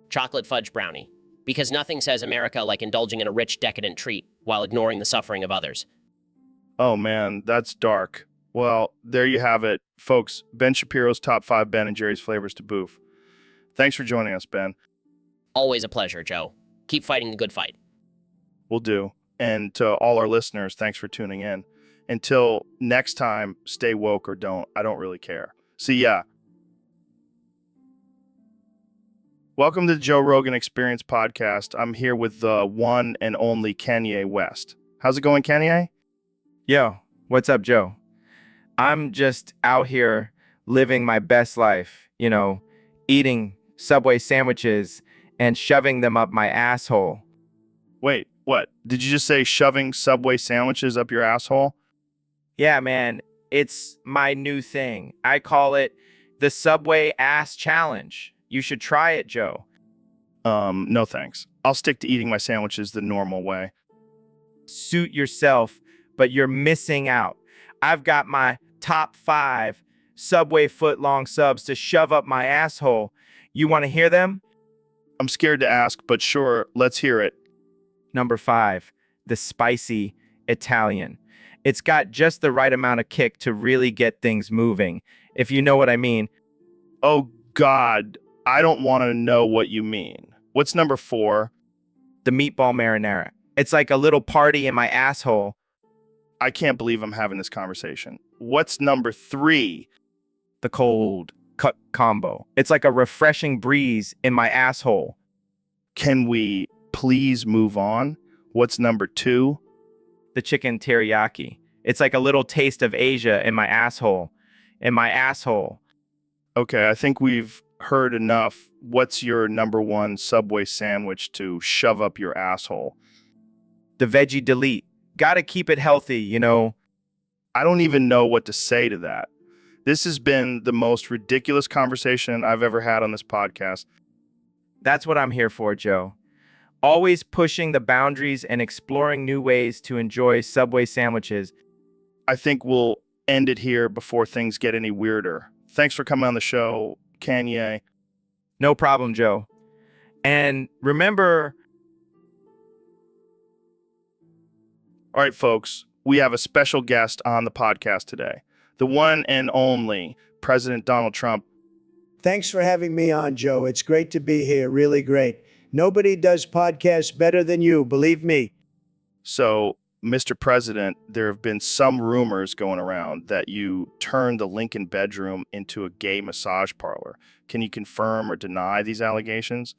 Chocolate Fudge Brownie. Because nothing says America like indulging in a rich, decadent treat while ignoring the suffering of others. Oh man, that's dark. Well, there you have it, folks. Ben Shapiro's top 5 Ben and Jerry's flavors to boof. Thanks for joining us, Ben. Always a pleasure, Joe. Keep fighting the good fight. Will do. And to all our listeners, thanks for tuning in. Until next time, stay woke or don't. I don't really care. See ya. Welcome to the Joe Rogan Experience Podcast. I'm here with the one and only Kanye West. How's it going, Kanye? Yo, what's up, Joe? I'm just out here living my best life, eating Subway sandwiches and shoving them up my asshole. Wait, what? Did you just say shoving Subway sandwiches up your asshole? Yeah, man, it's my new thing. I call it the Subway Ass Challenge. You should try it, Joe. No thanks. I'll stick to eating my sandwiches the normal way. Suit yourself, but you're missing out. I've got my top 5 Subway foot-long subs to shove up my asshole. You want to hear them? I'm scared to ask, but sure, let's hear it. Number 5, the spicy Italian. It's got just the right amount of kick to really get things moving, if you know what I mean. Oh, God, I don't want to know what you mean. What's number 4? The meatball marinara. It's like a little party in my asshole. I can't believe I'm having this conversation. What's number 3? The cold cut combo. It's like a refreshing breeze in my asshole. Can we please move on? What's number 2? The chicken teriyaki. It's like a little taste of Asia in my asshole. In my asshole. Okay, I think we've heard enough. What's your number 1 Subway sandwich to shove up your asshole? the veggie delete. Gotta keep it healthy, you know. I don't even know what to say to that. This has been the most ridiculous conversation I've ever had on this podcast. That's what I'm here for, Joe. Always pushing the boundaries and exploring new ways to enjoy Subway sandwiches. I think we'll end it here before things get any weirder. Thanks for coming on the show, Kanye. No problem, Joe. And remember, All right, folks, we have a special guest on the podcast today, the one and only President Donald Trump. Thanks for having me on, Joe. It's great to be here. Really great. Nobody does podcasts better than you, believe me. So, Mr. President, there have been some rumors going around that you turned the Lincoln bedroom into a gay massage parlor. Can you confirm or deny these allegations?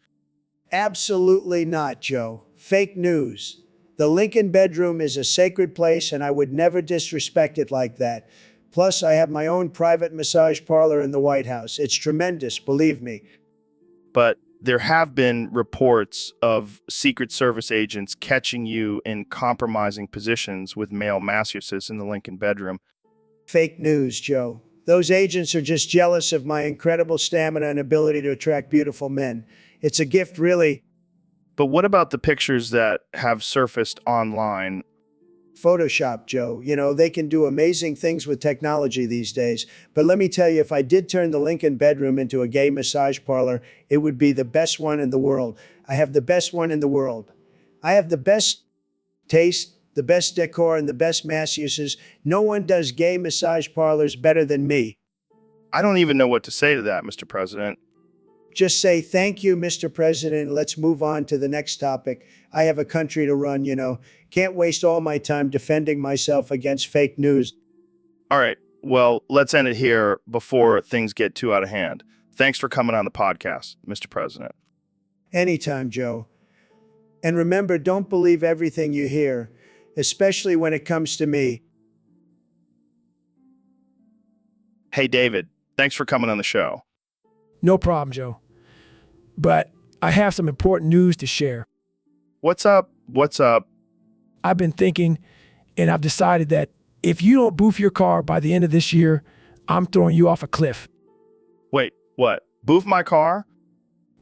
Absolutely not, Joe. Fake news. The Lincoln bedroom is a sacred place, and I would never disrespect it like that. Plus, I have my own private massage parlor in the White House. It's tremendous, believe me. But there have been reports of Secret Service agents catching you in compromising positions with male masseuses in the Lincoln bedroom. Fake news, Joe. Those agents are just jealous of my incredible stamina and ability to attract beautiful men. It's a gift, really. But what about the pictures that have surfaced online? Photoshop, Joe. You know, they can do amazing things with technology these days. But let me tell you, if I did turn the Lincoln bedroom into a gay massage parlor, it would be the best one in the world. I have the best one in the world. I have the best taste, the best decor, and the best masseuses. No one does gay massage parlors better than me. I don't even know what to say to that, Mr. President. Just say, thank you, Mr. President. Let's move on to the next topic. I have a country to run, you know. Can't waste all my time defending myself against fake news. All right, well, let's end it here before things get too out of hand. Thanks for coming on the podcast, Mr. President. Anytime, Joe. And remember, don't believe everything you hear, especially when it comes to me. Hey, David, thanks for coming on the show. No problem, Joe. But I have some important news to share. What's up? What's up? I've been thinking, and I've decided that if you don't boof your car by the end of this year, I'm throwing you off a cliff. Wait, what? Boof my car?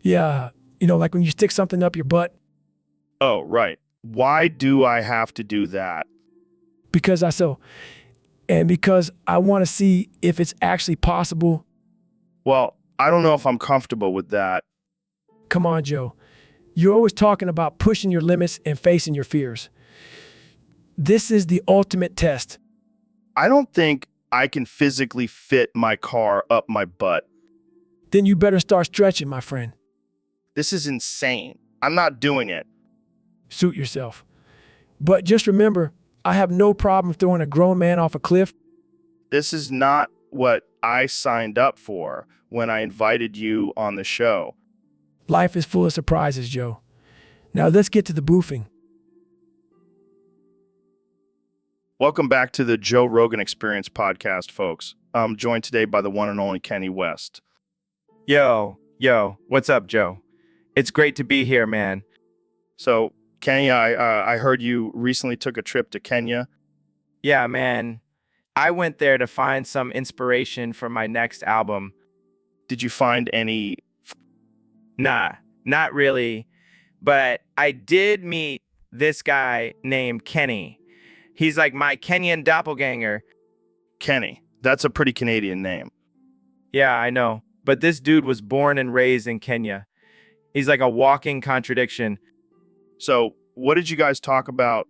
Yeah, you know, like when you stick something up your butt. Oh, right. Why do I have to do that? Because because I want to see if it's actually possible. Well, I don't know if I'm comfortable with that. Come on, Joe. You're always talking about pushing your limits and facing your fears. This is the ultimate test. I don't think I can physically fit my car up my butt. Then you better start stretching, my friend. This is insane. I'm not doing it. Suit yourself. But just remember, I have no problem throwing a grown man off a cliff. This is not what I signed up for when I invited you on the show. Life is full of surprises, Joe. Now let's get to the boofing. Welcome back to the Joe Rogan Experience podcast, folks. I'm joined today by the one and only Kenny West. Yo, what's up, Joe? It's great to be here, man. So, Kenny, I heard you recently took a trip to Kenya. Yeah, man. I went there to find some inspiration for my next album. Did you find any? Nah, not really. But I did meet this guy named Kenny. He's like my Kenyan doppelganger. Kenny. That's a pretty Canadian name. Yeah, I know. But this dude was born and raised in Kenya. He's like a walking contradiction. So, what did you guys talk about?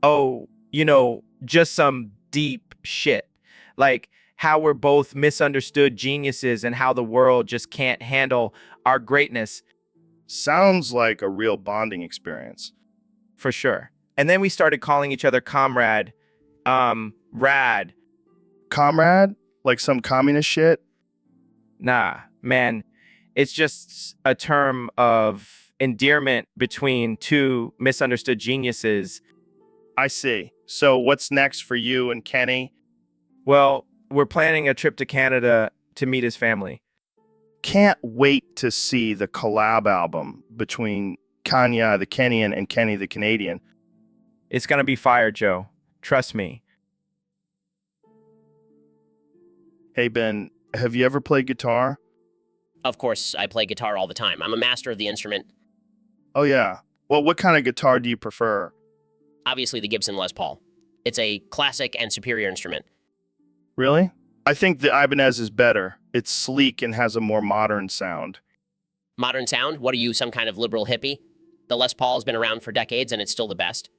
Oh, you know, just some deep shit. Like how we're both misunderstood geniuses and how the world just can't handle our greatness. Sounds like a real bonding experience. For sure. And then we started calling each other comrade. Rad. Comrade? Like some communist shit? Nah, man. It's just a term of endearment between two misunderstood geniuses. I see. So what's next for you and Kenny? Well, we're planning a trip to Canada to meet his family. Can't wait to see the collab album between Kanye the Kenyan and Kenny the Canadian. It's gonna be fire, Joe. Trust me. Hey, Ben, have you ever played guitar? Of course, I play guitar all the time. I'm a master of the instrument. Oh, yeah. Well, what kind of guitar do you prefer? Obviously, the Gibson Les Paul. It's a classic and superior instrument. Really? I think the Ibanez is better. It's sleek and has a more modern sound. Modern sound? What are you, some kind of liberal hippie? The Les Paul has been around for decades and it's still the best.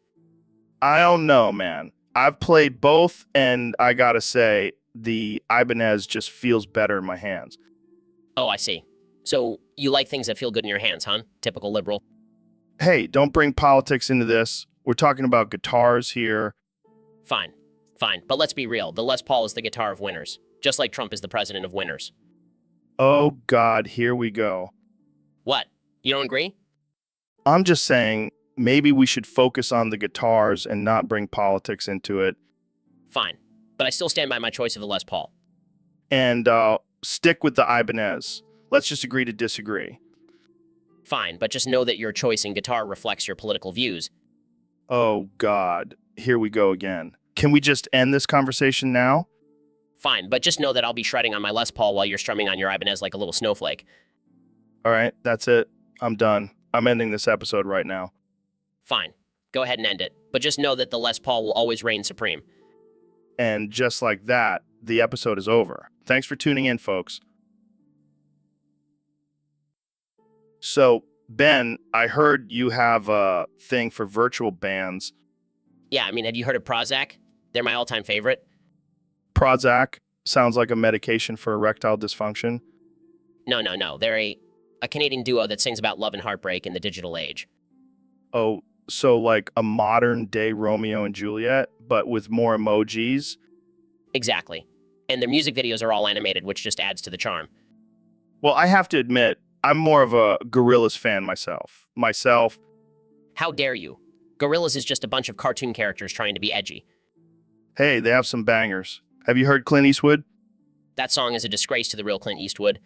I don't know, man. I've played both, and I gotta say, the Ibanez just feels better in my hands. Oh, I see. So, you like things that feel good in your hands, huh? Typical liberal. Hey, don't bring politics into this. We're talking about guitars here. Fine. Fine. But let's be real. The Les Paul is the guitar of winners. Just like Trump is the president of winners. Oh, God, here we go. What? You don't agree? I'm just saying, maybe we should focus on the guitars and not bring politics into it. Fine. But I still stand by my choice of the Les Paul. And stick with the Ibanez. Let's just agree to disagree. Fine, but just know that your choice in guitar reflects your political views. Oh, God, here we go again. Can we just end this conversation now? Fine, but just know that I'll be shredding on my Les Paul while you're strumming on your Ibanez like a little snowflake. All right, that's it. I'm done. I'm ending this episode right now. Fine. Go ahead and end it. But just know that the Les Paul will always reign supreme. And just like that, the episode is over. Thanks for tuning in, folks. So, Ben, I heard you have a thing for virtual bands. Yeah, I mean, have you heard of Prozac? They're my all-time favorite. Prozac sounds like a medication for erectile dysfunction. No. They're a Canadian duo that sings about love and heartbreak in the digital age. Oh, so like a modern day Romeo and Juliet, but with more emojis? Exactly. And their music videos are all animated, which just adds to the charm. Well, I have to admit, I'm more of a Gorillaz fan myself. How dare you? Gorillaz is just a bunch of cartoon characters trying to be edgy. Hey, they have some bangers. Have you heard Clint Eastwood? That song is a disgrace to the real Clint Eastwood.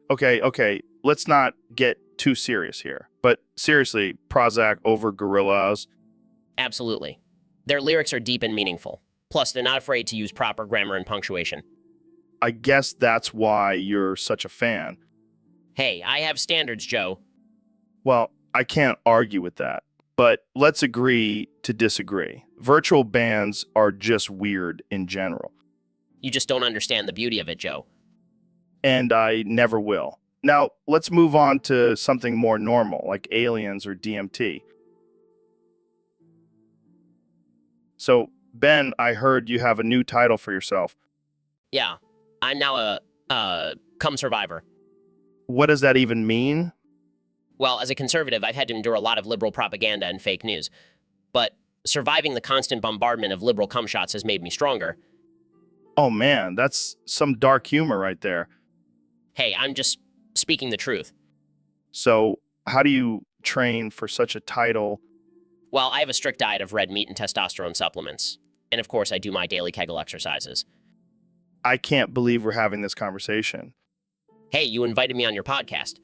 Okay, let's not get too serious here. But seriously, Prozac over Gorillaz? Absolutely. Their lyrics are deep and meaningful. Plus, they're not afraid to use proper grammar and punctuation. I guess that's why you're such a fan. Hey, I have standards, Joe. Well, I can't argue with that. But let's agree to disagree. Virtual bands are just weird in general. You just don't understand the beauty of it, Joe. And I never will. Now, let's move on to something more normal, like aliens or DMT. So, Ben, I heard you have a new title for yourself. Yeah, I'm now a cum survivor. What does that even mean? Well, as a conservative, I've had to endure a lot of liberal propaganda and fake news. But surviving the constant bombardment of liberal cum shots has made me stronger. Oh man, that's some dark humor right there. Hey, I'm just speaking the truth. So, how do you train for such a title? Well, I have a strict diet of red meat and testosterone supplements. And of course, I do my daily Kegel exercises. I can't believe we're having this conversation. Hey, you invited me on your podcast.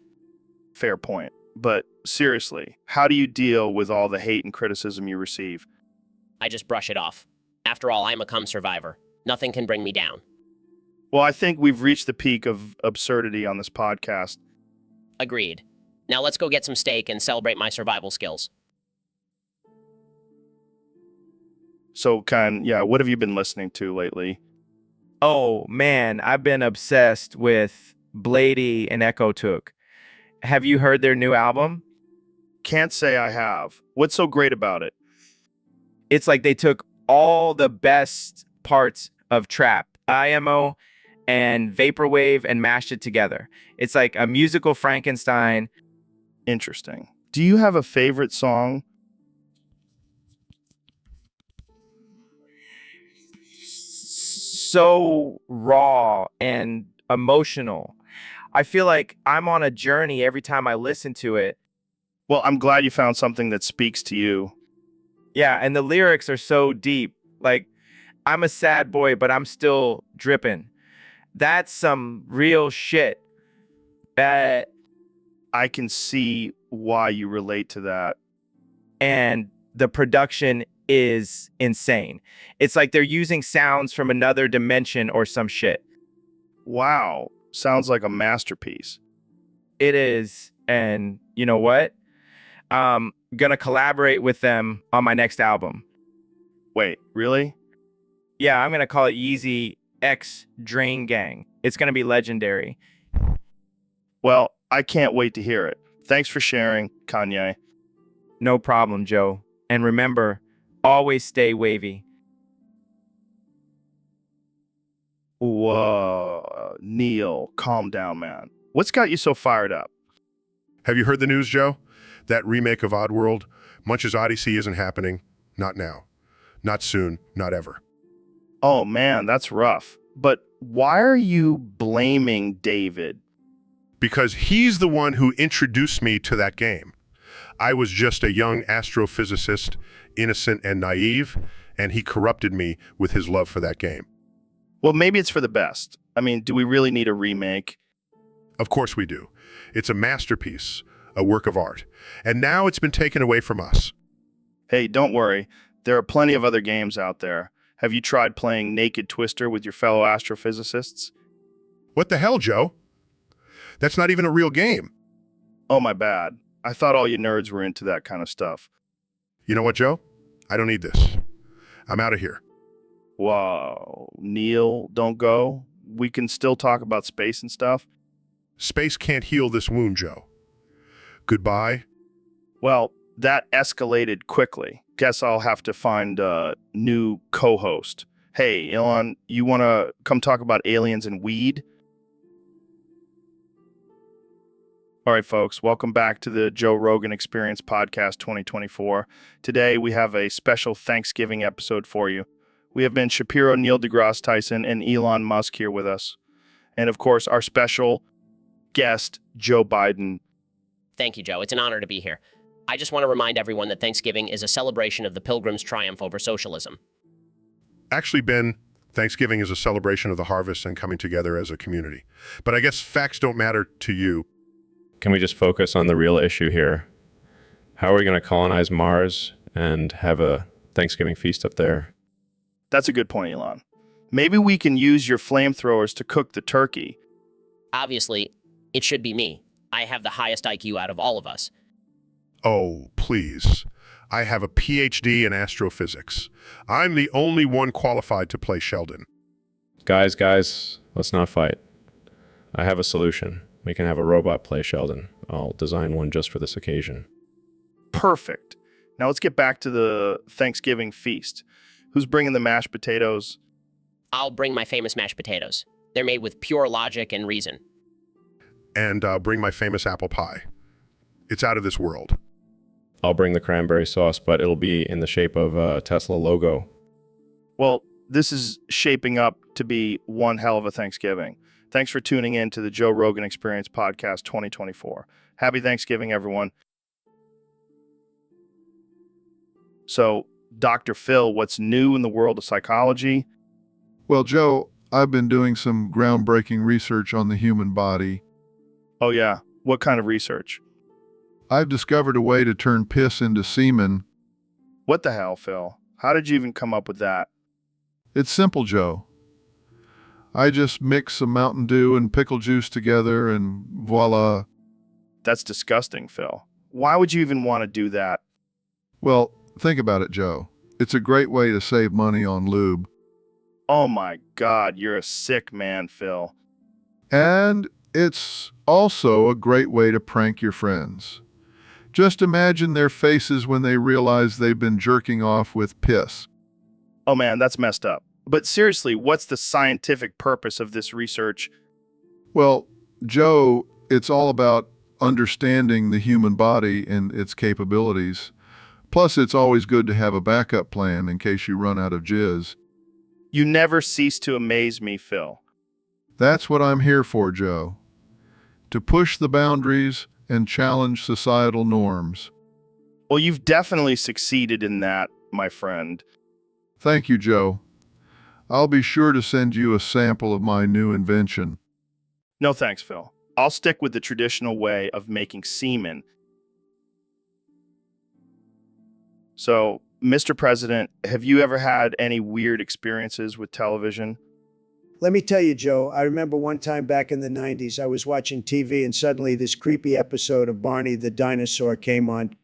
Fair point. But seriously, how do you deal with all the hate and criticism you receive? I just brush it off. After all, I'm a cum survivor. Nothing can bring me down. Well, I think we've reached the peak of absurdity on this podcast. Agreed. Now let's go get some steak and celebrate my survival skills. So, what have you been listening to lately? Oh, man, I've been obsessed with Blady and Echo Took. Have you heard their new album? Can't say I have. What's so great about it? It's like they took all the best parts of trap, IMO, and vaporwave and mashed it together. It's like a musical Frankenstein. Interesting. Do you have a favorite song? So raw and emotional. I feel like I'm on a journey every time I listen to it. Well, I'm glad you found something that speaks to you. Yeah, and the lyrics are so deep. Like, I'm a sad boy, but I'm still dripping. That's some real shit. That I can see why you relate to that. And the production is insane. It's like they're using sounds from another dimension or some shit. Wow, sounds like a masterpiece. It is. And you know what? Gonna collaborate with them on my next album. Wait, really? Yeah, I'm gonna call it Yeezy X Drain Gang. It's gonna be legendary. Well, I can't wait to hear it. Thanks for sharing, Kanye. No problem, Joe. And remember, always stay wavy. Whoa, Neil, calm down, man. What's got you so fired up? Have you heard the news, Joe? That remake of Oddworld, Munch's Odyssey isn't happening. Not now. Not soon. Not ever. Oh man, that's rough. But why are you blaming David? Because he's the one who introduced me to that game. I was just a young astrophysicist, innocent and naive, and he corrupted me with his love for that game. Well, maybe it's for the best. I mean, do we really need a remake? Of course we do. It's a masterpiece, a work of art. And now it's been taken away from us. Hey, don't worry. There are plenty of other games out there. Have you tried playing Naked Twister with your fellow astrophysicists? What the hell, Joe? That's not even a real game. Oh, my bad. I thought all you nerds were into that kind of stuff. You know what, Joe? I don't need this. I'm out of here. Whoa, Neil, don't go. We can still talk about space and stuff. Space can't heal this wound, Joe. Goodbye. Well, that escalated quickly. Guess I'll have to find a new co-host. Hey, Elon, you want to come talk about aliens and weed? All right, folks, welcome back to the Joe Rogan Experience Podcast 2024. Today, we have a special Thanksgiving episode for you. We have Ben Shapiro, Neil deGrasse Tyson, and Elon Musk here with us. And of course, our special guest, Joe Biden. Thank you, Joe. It's an honor to be here. I just want to remind everyone that Thanksgiving is a celebration of the Pilgrims' triumph over socialism. Actually, Ben, Thanksgiving is a celebration of the harvest and coming together as a community. But I guess facts don't matter to you. Can we just focus on the real issue here? How are we going to colonize Mars and have a Thanksgiving feast up there? That's a good point, Elon. Maybe we can use your flamethrowers to cook the turkey. Obviously, it should be me. I have the highest IQ out of all of us. Oh, please. I have a PhD in astrophysics. I'm the only one qualified to play Sheldon. Guys, let's not fight. I have a solution. We can have a robot play Sheldon. I'll design one just for this occasion. Perfect. Now let's get back to the Thanksgiving feast. Who's bringing the mashed potatoes? I'll bring my famous mashed potatoes. They're made with pure logic and reason. And bring my famous apple pie. It's out of this world. I'll bring the cranberry sauce, but it'll be in the shape of a Tesla logo. Well, this is shaping up to be one hell of a Thanksgiving. Thanks for tuning in to the Joe Rogan Experience Podcast 2024. Happy Thanksgiving, everyone. So, Dr. Phil, what's new in the world of psychology? Well, Joe, I've been doing some groundbreaking research on the human body. Oh, yeah. What kind of research? I've discovered a way to turn piss into semen. What the hell, Phil? How did you even come up with that? It's simple, Joe. I just mix some Mountain Dew and pickle juice together and voila. That's disgusting, Phil. Why would you even want to do that? Well, think about it, Joe. It's a great way to save money on lube. Oh my God, you're a sick man, Phil. And it's also a great way to prank your friends. Just imagine their faces when they realize they've been jerking off with piss. Oh man, that's messed up. But seriously, what's the scientific purpose of this research? Well, Joe, it's all about understanding the human body and its capabilities. Plus, it's always good to have a backup plan in case you run out of jizz. You never cease to amaze me, Phil. That's what I'm here for, Joe. To push the boundaries and challenge societal norms. Well, you've definitely succeeded in that, my friend. Thank you, Joe. I'll be sure to send you a sample of my new invention. No thanks, Phil. I'll stick with the traditional way of making semen. So, Mr. President, have you ever had any weird experiences with television? Let me tell you, Joe, I remember one time back in the 90s, I was watching TV and suddenly this creepy episode of Barney the Dinosaur came on.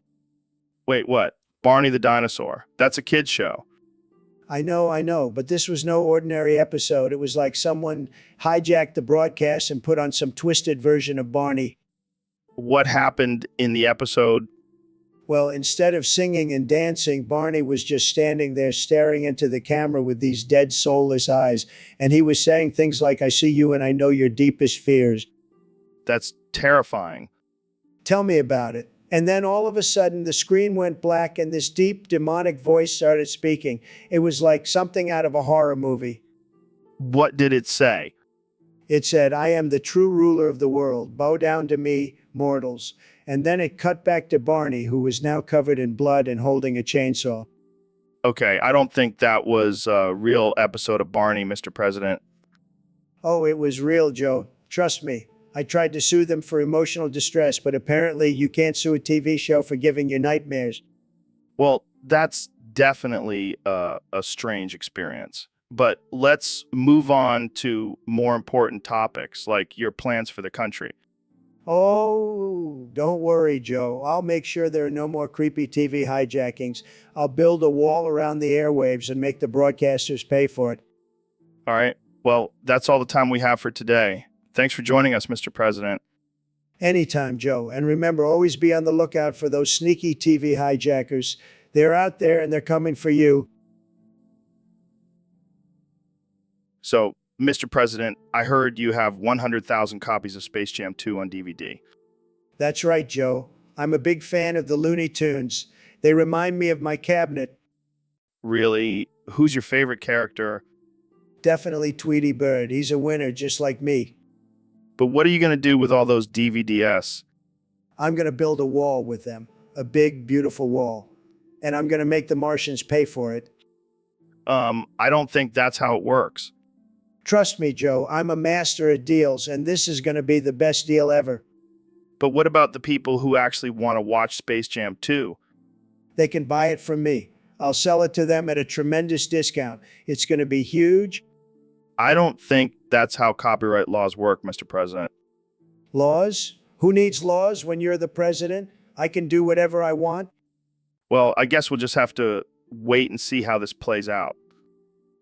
Wait, what? Barney the Dinosaur. That's a kid's show. I know, but this was no ordinary episode. It was like someone hijacked the broadcast and put on some twisted version of Barney. What happened in the episode? Well, instead of singing and dancing, Barney was just standing there staring into the camera with these dead, soulless eyes. And he was saying things like, I see you and I know your deepest fears. That's terrifying. Tell me about it. And then all of a sudden, the screen went black and this deep, demonic voice started speaking. It was like something out of a horror movie. What did it say? It said, I am the true ruler of the world. Bow down to me, mortals. And then it cut back to Barney, who was now covered in blood and holding a chainsaw. Okay, I don't think that was a real episode of Barney, Mr. President. Oh, it was real, Joe. Trust me. I tried to sue them for emotional distress, but apparently you can't sue a TV show for giving you nightmares. Well, that's definitely a strange experience. But let's move on to more important topics, like your plans for the country. Oh, don't worry, Joe. I'll make sure there are no more creepy TV hijackings. I'll build a wall around the airwaves and make the broadcasters pay for it. All right. Well, that's all the time we have for today. Thanks for joining us, Mr. President. Anytime, Joe. And remember, always be on the lookout for those sneaky TV hijackers. They're out there and they're coming for you. So, Mr. President, I heard you have 100,000 copies of Space Jam 2 on DVD. That's right, Joe. I'm a big fan of the Looney Tunes. They remind me of my cabinet. Really? Who's your favorite character? Definitely Tweety Bird. He's a winner just like me. But what are you going to do with all those DVDs? I'm going to build a wall with them. A big, beautiful wall. And I'm going to make the Martians pay for it. I don't think that's how it works. Trust me, Joe, I'm a master at deals, and this is going to be the best deal ever. But what about the people who actually want to watch Space Jam 2? They can buy it from me. I'll sell it to them at a tremendous discount. It's going to be huge. I don't think that's how copyright laws work, Mr. President. Laws? Who needs laws when you're the president? I can do whatever I want. Well, I guess we'll just have to wait and see how this plays out.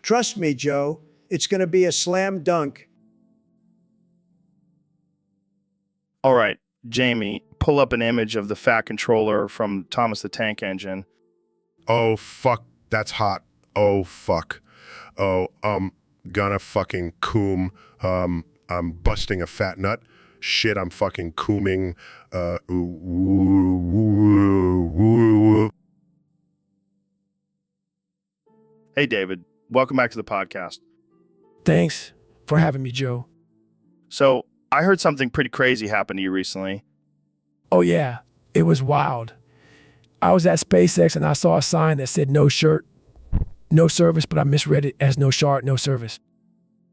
Trust me, Joe. It's going to be a slam dunk. All right, Jamie, pull up an image of the Fat Controller from Thomas the Tank Engine. Oh, fuck, that's hot. Oh, fuck. Oh, gonna fucking coom. I'm busting a fat nut. Shit, I'm fucking cooming. Hey, David. Welcome back to the podcast. Thanks for having me, Joe. So, I heard something pretty crazy happened to you recently. Oh, yeah, it was wild. I was at SpaceX and I saw a sign that said no shirt, no service, but I misread it as no shard, no service.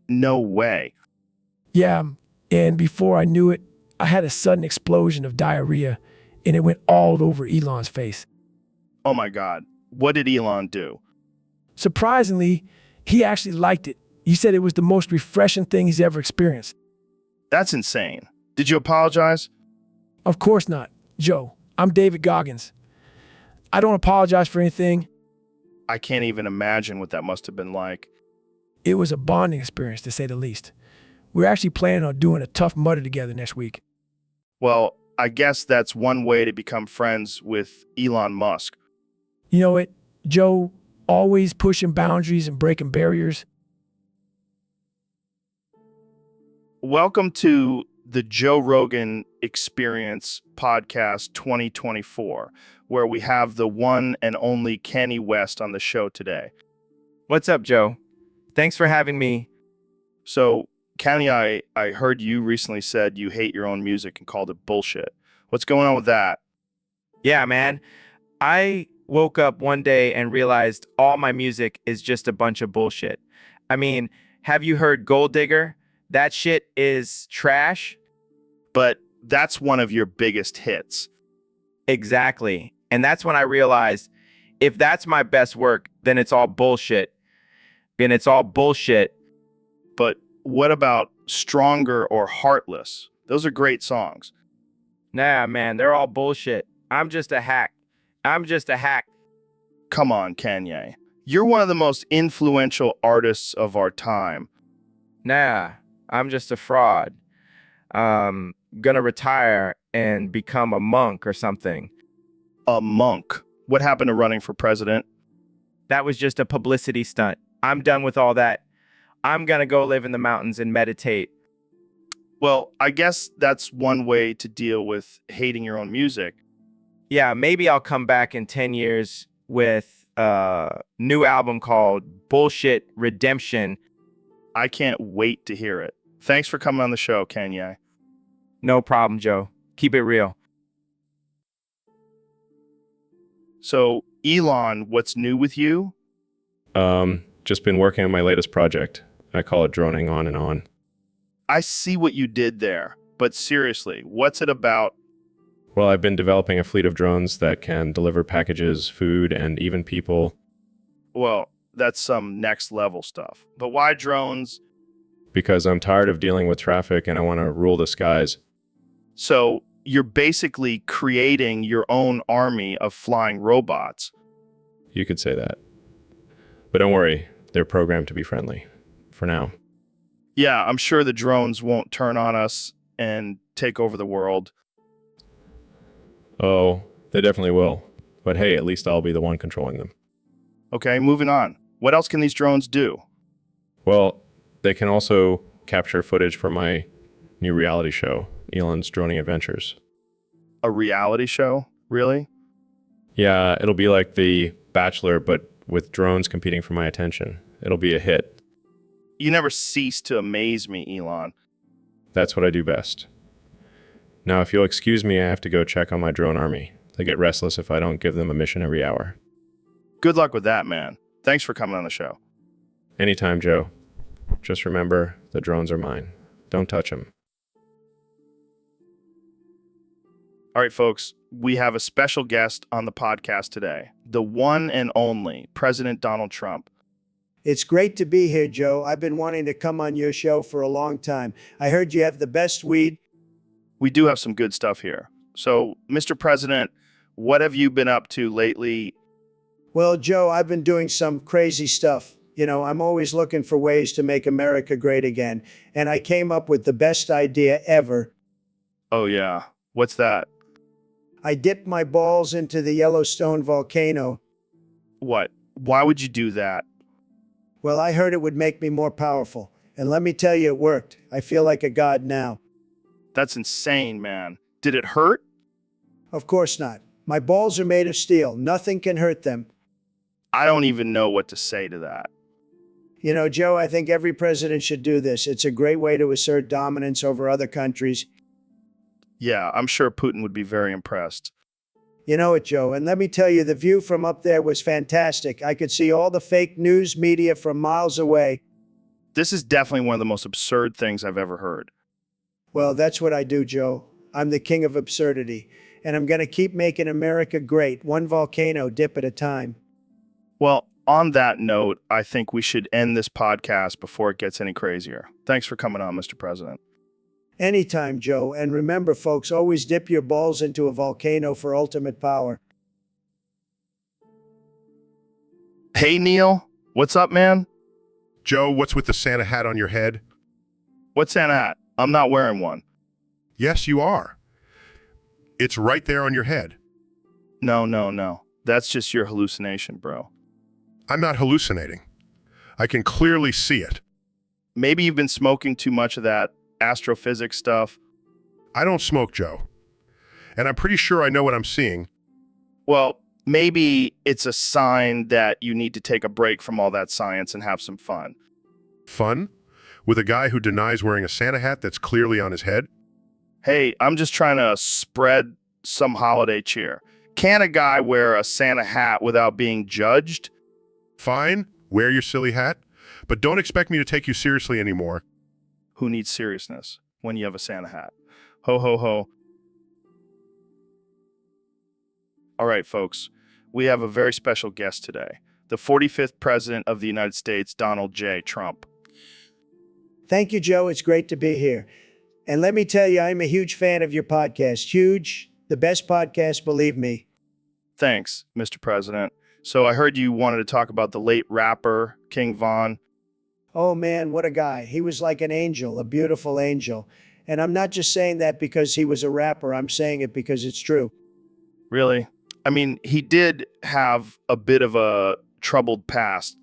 No way. Yeah, and before I knew it, I had a sudden explosion of diarrhea and it went all over Elon's face. Oh my God. What did Elon do? Surprisingly, he actually liked it. He said it was the most refreshing thing he's ever experienced. That's insane. Did you apologize? Of course not. Joe, I'm David Goggins. I don't apologize for anything. I can't even imagine what that must have been like. It was a bonding experience, to say the least. We're actually planning on doing a Tough Mudder together next week. Well, I guess that's one way to become friends with Elon Musk. You know it, Joe, always pushing boundaries and breaking barriers. Welcome to the Joe Rogan Experience Podcast 2024, where we have the one and only Kenny West on the show today. What's up, Joe? Thanks for having me. So, Kenny, I heard you recently said you hate your own music and called it bullshit. What's going on with that? Yeah, man. I woke up one day and realized all my music is just a bunch of bullshit. I mean, have you heard Gold Digger? That shit is trash. But that's one of your biggest hits. Exactly. And that's when I realized If that's my best work, then it's all bullshit. And it's all bullshit. But what about Stronger or Heartless? Those are great songs. Nah, man, they're all bullshit. I'm just a hack. I'm just a hack. Come on, Kanye. You're one of the most influential artists of our time. Nah, I'm just a fraud. Gonna retire and become a monk or something. A monk. What happened to running for president? That was just a publicity stunt. I'm done with all that. I'm gonna go live in the mountains and meditate. Well, I guess that's one way to deal with hating your own music. Yeah, maybe I'll come back in 10 years with a new album called Bullshit Redemption. I can't wait to hear it. Thanks for coming on the show, Kanye. No problem, Joe. Keep it real. So, Elon, what's new with you? Just been working on my latest project. I call it droning on and on. I see what you did there, but seriously, what's it about? Well, I've been developing a fleet of drones that can deliver packages, food, and even people. Well, that's some next level stuff. But why drones? Because I'm tired of dealing with traffic and I want to rule the skies. So, you're basically creating your own army of flying robots. You could say that. But don't worry, they're programmed to be friendly. For now. Yeah, I'm sure the drones won't turn on us and take over the world. Oh, they definitely will. But hey, at least I'll be the one controlling them. Okay, moving on. What else can these drones do? Well, they can also capture footage for my new reality show, Elon's Droning Adventures. A reality show? Really? Yeah, it'll be like The Bachelor, but with drones competing for my attention. It'll be a hit. You never cease to amaze me, Elon. That's what I do best. Now, if you'll excuse me, I have to go check on my drone army. They get restless if I don't give them a mission every hour. Good luck with that, man. Thanks for coming on the show. Anytime, Joe. Just remember, the drones are mine. Don't touch them. All right, folks, we have a special guest on the podcast today, the one and only President Donald Trump. It's great to be here, Joe. I've been wanting to come on your show for a long time. I heard you have the best weed. We do have some good stuff here. So, Mr. President, what have you been up to lately? Well, Joe, I've been doing some crazy stuff. You know, I'm always looking for ways to make America great again. And I came up with the best idea ever. Oh, yeah. What's that? I dipped my balls into the Yellowstone volcano. What? Why would you do that? Well, I heard it would make me more powerful. And let me tell you, it worked. I feel like a god now. That's insane, man. Did it hurt? Of course not. My balls are made of steel. Nothing can hurt them. I don't even know what to say to that. You know, Joe, I think every president should do this. It's a great way to assert dominance over other countries. Yeah, I'm sure Putin would be very impressed. You know it, Joe. And let me tell you, the view from up there was fantastic. I could see all the fake news media from miles away. This is definitely one of the most absurd things I've ever heard. Well, that's what I do, Joe. I'm the king of absurdity. And I'm going to keep making America great, one volcano dip at a time. Well, on that note, I think we should end this podcast before it gets any crazier. Thanks for coming on, Mr. President. Anytime, Joe. And remember, folks, always dip your balls into a volcano for ultimate power. Hey, Neil. What's up, man? Joe, what's with the Santa hat on your head? What's Santa hat? I'm not wearing one. Yes, you are. It's right there on your head. No. That's just your hallucination, bro. I'm not hallucinating. I can clearly see it. Maybe you've been smoking too much of that astrophysics stuff. I don't smoke, Joe. And I'm pretty sure I know what I'm seeing. Well, maybe it's a sign that you need to take a break from all that science and have some fun. Fun? With a guy who denies wearing a Santa hat that's clearly on his head? Hey, I'm just trying to spread some holiday cheer. Can a guy wear a Santa hat without being judged? Fine, wear your silly hat, but don't expect me to take you seriously anymore. Who needs seriousness when you have a Santa hat? Ho, ho, ho. All right, folks. we have a very special guest today, the 45th President of the United States, Donald J. Trump. Thank you, Joe. It's great to be here. And let me tell you, I'm a huge fan of your podcast. Huge. The best podcast, believe me. Thanks, Mr. President. So I heard you wanted to talk about the late rapper, King Von. Oh man, what a guy. He was like an angel, a beautiful angel. And I'm not just saying that because he was a rapper. I'm saying it because it's true. Really? I mean, he did have a bit of a troubled past.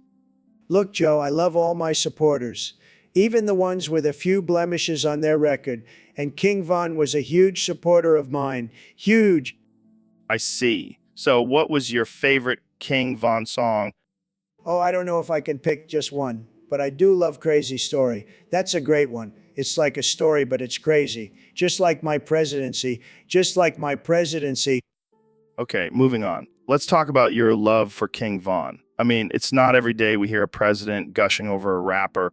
Look, Joe, I love all my supporters, even the ones with a few blemishes on their record. And King Von was a huge supporter of mine. Huge. I see. So what was your favorite King Von song? Oh, I don't know if I can pick just one, but I do love Crazy Story. That's a great one. It's like a story, but it's crazy. Just like my presidency. Just like my presidency. Okay, moving on. Let's talk about your love for King Von. I mean, it's not every day we hear a president gushing over a rapper.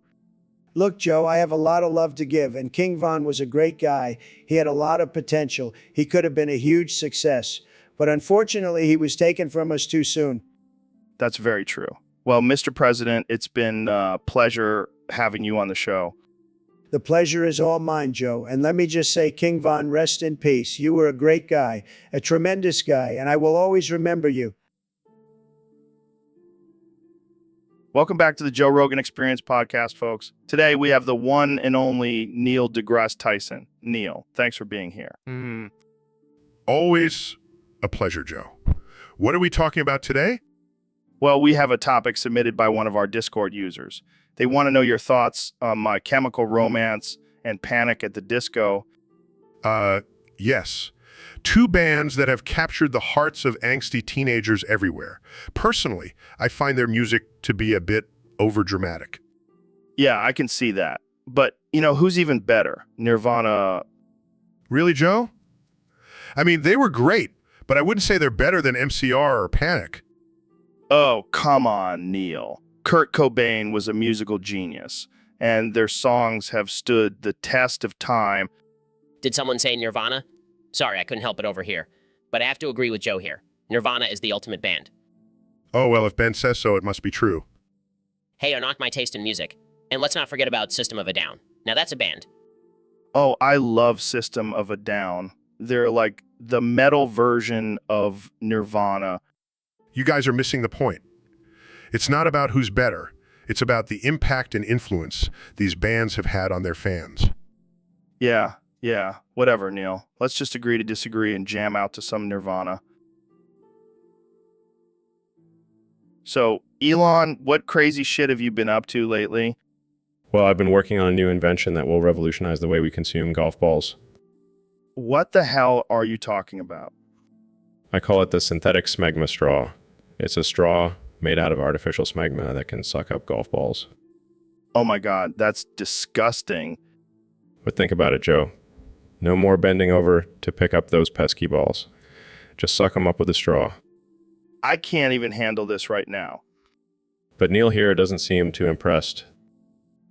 Look, Joe, I have a lot of love to give, and King Von was a great guy. He had a lot of potential. He could have been a huge success. But unfortunately, he was taken from us too soon. That's very true. Well, Mr. President, it's been a pleasure having you on the show. The pleasure is all mine, Joe. And let me just say, King Von, rest in peace. You were a great guy, a tremendous guy, and I will always remember you. Welcome back to the Joe Rogan Experience podcast, folks. Today, we have the one and only Neil deGrasse Tyson. Neil, thanks for being here. Always a pleasure, Joe. What are we talking about today? Well, we have a topic submitted by one of our Discord users. They want to know your thoughts on My Chemical Romance and Panic at the Disco. Yes. Two bands that have captured the hearts of angsty teenagers everywhere. Personally, I find their music to be a bit overdramatic. Yeah, I can see that. But, who's even better? Nirvana. Really, Joe? I mean, they were great, but I wouldn't say they're better than MCR or Panic. Oh, come on, Neil. Kurt Cobain was a musical genius, and their songs have stood the test of time. Did someone say Nirvana? Sorry, I couldn't help it over here. But I have to agree with Joe here. Nirvana is the ultimate band. Oh, well, if Ben says so, it must be true. Hey, are not my taste in music. And let's not forget about System of a Down. Now that's a band. Oh, I love System of a Down. They're like the metal version of Nirvana. You guys are missing the point. It's not about who's better. It's about the impact and influence these bands have had on their fans. Yeah, whatever, Neil. Let's just agree to disagree and jam out to some Nirvana. So, Elon, what crazy shit have you been up to lately? Well, I've been working on a new invention that will revolutionize the way we consume golf balls. What the hell are you talking about? I call it the synthetic smegma straw. It's a straw made out of artificial smegma that can suck up golf balls. Oh my God, that's disgusting. But think about it, Joe. No more bending over to pick up those pesky balls. Just suck them up with a straw. I can't even handle this right now. But Neil here doesn't seem too impressed.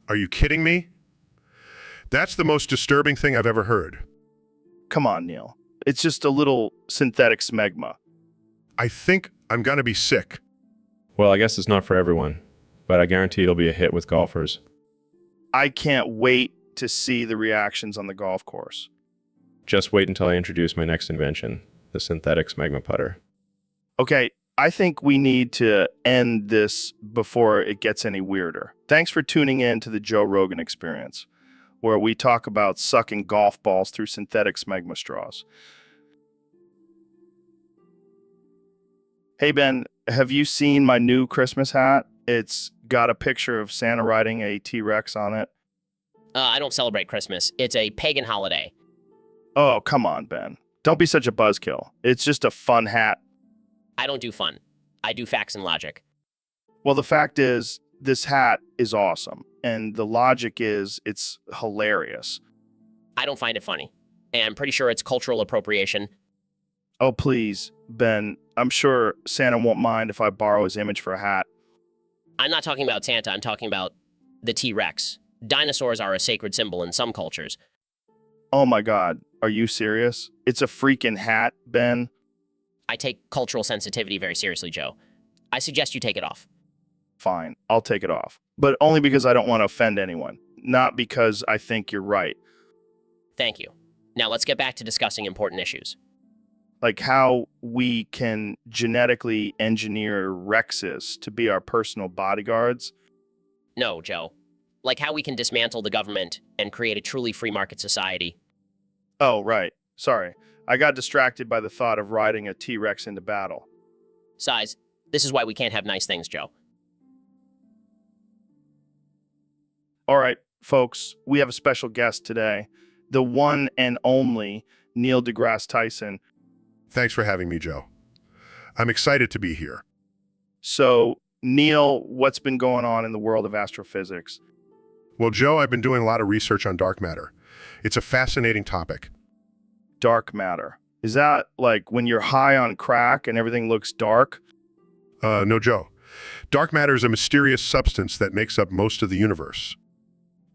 Are you kidding me? That's the most disturbing thing I've ever heard. Come on, Neil. It's just a little synthetic smegma. I think I'm gonna be sick. Well, I guess it's not for everyone, but I guarantee it'll be a hit with golfers. I can't wait to see the reactions on the golf course. Just wait until I introduce my next invention, the synthetic smegma putter. Okay, I think we need to end this before it gets any weirder. Thanks for tuning in to the Joe Rogan Experience, where we talk about sucking golf balls through synthetic smegma straws. Hey, Ben, have you seen my new Christmas hat? It's got a picture of Santa riding a T-Rex on it. I don't celebrate Christmas. It's a pagan holiday. Oh, come on, Ben. Don't be such a buzzkill. It's just a fun hat. I don't do fun. I do facts and logic. Well, the fact is, this hat is awesome. And the logic is, it's hilarious. I don't find it funny. And I'm pretty sure it's cultural appropriation. Oh, please, Ben. I'm sure Santa won't mind if I borrow his image for a hat. I'm not talking about Santa. I'm talking about the T-Rex. Dinosaurs are a sacred symbol in some cultures. Oh my God. Are you serious? It's a freaking hat, Ben. I take cultural sensitivity very seriously, Joe. I suggest you take it off. Fine, I'll take it off. But only because I don't want to offend anyone, not because I think you're right. Thank you. Now let's get back to discussing important issues. Like how we can genetically engineer Rexes to be our personal bodyguards. No, Joe. Like how we can dismantle the government and create a truly free market society. Oh, right. Sorry. I got distracted by the thought of riding a T-Rex into battle. Size, this is why we can't have nice things, Joe. All right, folks, we have a special guest today. The one and only Neil deGrasse Tyson. Thanks for having me, Joe. I'm excited to be here. So, Neil, what's been going on in the world of astrophysics? Well, Joe, I've been doing a lot of research on dark matter. It's a fascinating topic. Dark matter. Is that like when you're high on crack and everything looks dark? No, Joe. Dark matter is a mysterious substance that makes up most of the universe.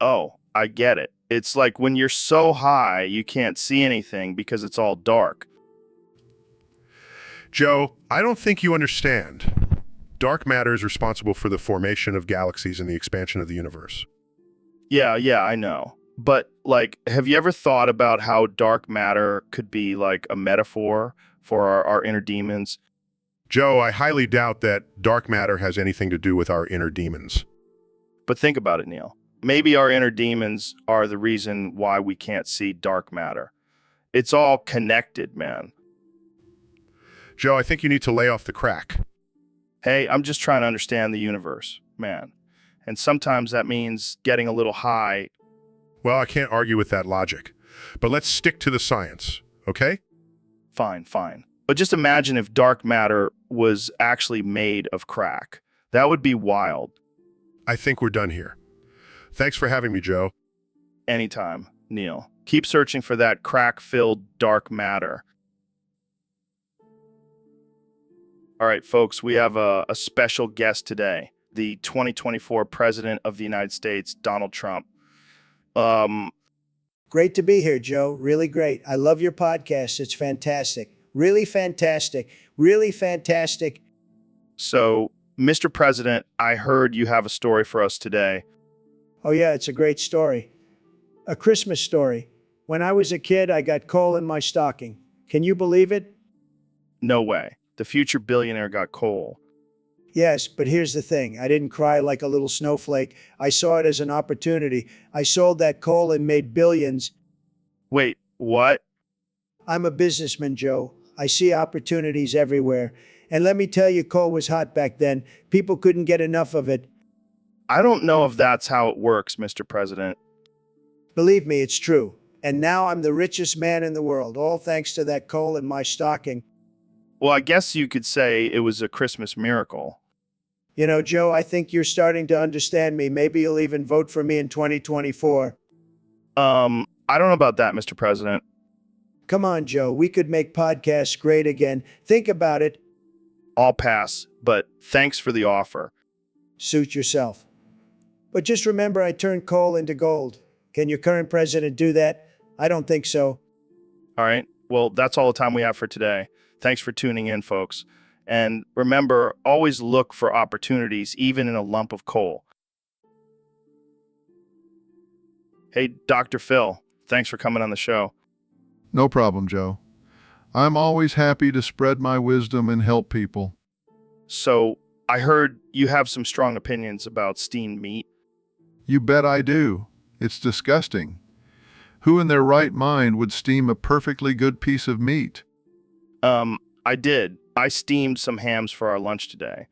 Oh, I get it. It's like when you're so high you can't see anything because it's all dark. Joe, I don't think you understand. Dark matter is responsible for the formation of galaxies and the expansion of the universe. Yeah, I know. But, like, have you ever thought about how dark matter could be like a metaphor for our inner demons? Joe, I highly doubt that dark matter has anything to do with our inner demons. But think about it, Neil. Maybe our inner demons are the reason why we can't see dark matter. It's all connected, man. Joe, I think you need to lay off the crack. Hey, I'm just trying to understand the universe, man. And sometimes that means getting a little high. Well, I can't argue with that logic. But let's stick to the science, okay? Fine. But just imagine if dark matter was actually made of crack. That would be wild. I think we're done here. Thanks for having me, Joe. Anytime, Neil. Keep searching for that crack-filled dark matter. All right, folks, we have a special guest today, the 2024 President of the United States, Donald Trump. Great to be here, Joe. Really great. I love your podcast. It's fantastic. Really fantastic. Really fantastic. So, Mr. President, I heard you have a story for us today. Oh, yeah, it's a great story. A Christmas story. When I was a kid, I got coal in my stocking. Can you believe it? No way. The future billionaire got coal. Yes, but here's the thing. I didn't cry like a little snowflake. I saw it as an opportunity. I sold that coal and made billions. Wait, what? I'm a businessman, Joe. I see opportunities everywhere. And let me tell you, coal was hot back then. People couldn't get enough of it. I don't know if that's how it works, Mr. President. Believe me, it's true. And now I'm the richest man in the world, all thanks to that coal in my stocking. Well, I guess you could say it was a Christmas miracle. You know, Joe, I think you're starting to understand me. Maybe you'll even vote for me in 2024. I don't know about that, Mr. President. Come on, Joe. We could make podcasts great again. Think about it. I'll pass, but thanks for the offer. Suit yourself. But just remember, I turned coal into gold. Can your current president do that? I don't think so. All right. Well, that's all the time we have for today. Thanks for tuning in, folks. And remember, always look for opportunities, even in a lump of coal. Hey, Dr. Phil, thanks for coming on the show. No problem, Joe. I'm always happy to spread my wisdom and help people. So, I heard you have some strong opinions about steamed meat. You bet I do. It's disgusting. Who in their right mind would steam a perfectly good piece of meat? I did. I steamed some hams for our lunch today.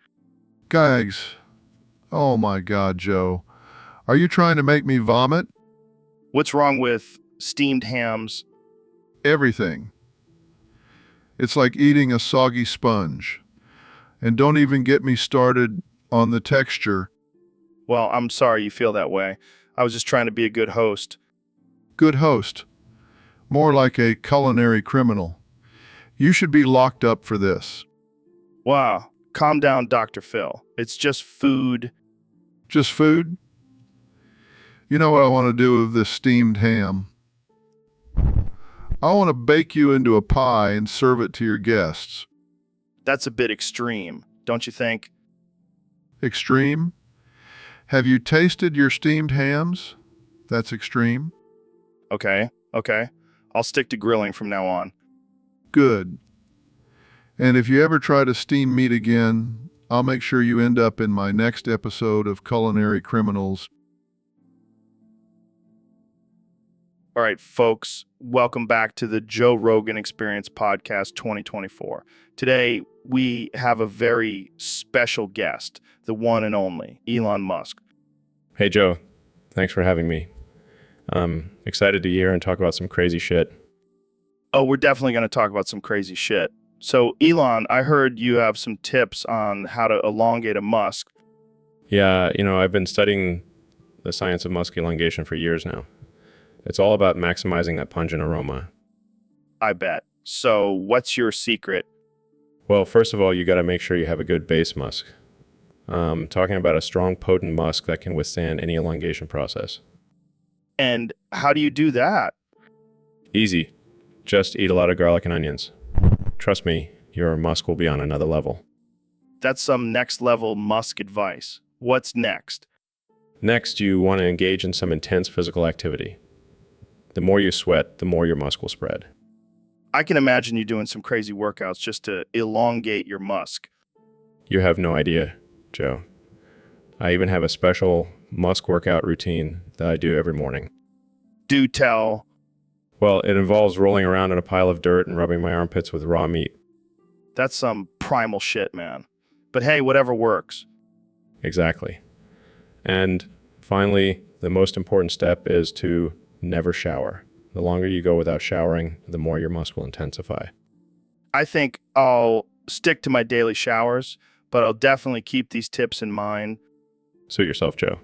Guys, oh my God, Joe. Are you trying to make me vomit? What's wrong with steamed hams? Everything. It's like eating a soggy sponge. And don't even get me started on the texture. Well, I'm sorry you feel that way. I was just trying to be a good host. Good host. More like a culinary criminal. You should be locked up for this. Wow. Calm down, Dr. Phil. It's just food. Just food? You know what I want to do with this steamed ham? I want to bake you into a pie and serve it to your guests. That's a bit extreme, don't you think? Extreme? Have you tasted your steamed hams? That's extreme. Okay, okay. I'll stick to grilling from now on. Good. And if you ever try to steam meat again, I'll make sure you end up in my next episode of Culinary Criminals. All right, folks, welcome back to the Joe Rogan Experience Podcast 2024. Today, we have a very special guest, the one and only Elon Musk. Hey, Joe. Thanks for having me. I'm excited to hear and talk about some crazy shit. Oh, we're definitely going to talk about some crazy shit. So, Elon, I heard you have some tips on how to elongate a musk. Yeah, I've been studying the science of musk elongation for years now. It's all about maximizing that pungent aroma. I bet. So, what's your secret? Well, first of all, you got to make sure you have a good base musk. Talking about a strong, potent musk that can withstand any elongation process. And how do you do that? Easy. Just eat a lot of garlic and onions. Trust me, your musk will be on another level. That's some next level musk advice. What's next? Next, you want to engage in some intense physical activity. The more you sweat, the more your musk will spread. I can imagine you doing some crazy workouts just to elongate your musk. You have no idea, Joe. I even have a special musk workout routine that I do every morning. Do tell. Well, it involves rolling around in a pile of dirt and rubbing my armpits with raw meat. That's some primal shit, man. But hey, whatever works. Exactly. And finally, the most important step is to never shower. The longer you go without showering, the more your musk will intensify. I think I'll stick to my daily showers, but I'll definitely keep these tips in mind. Suit yourself, Joe.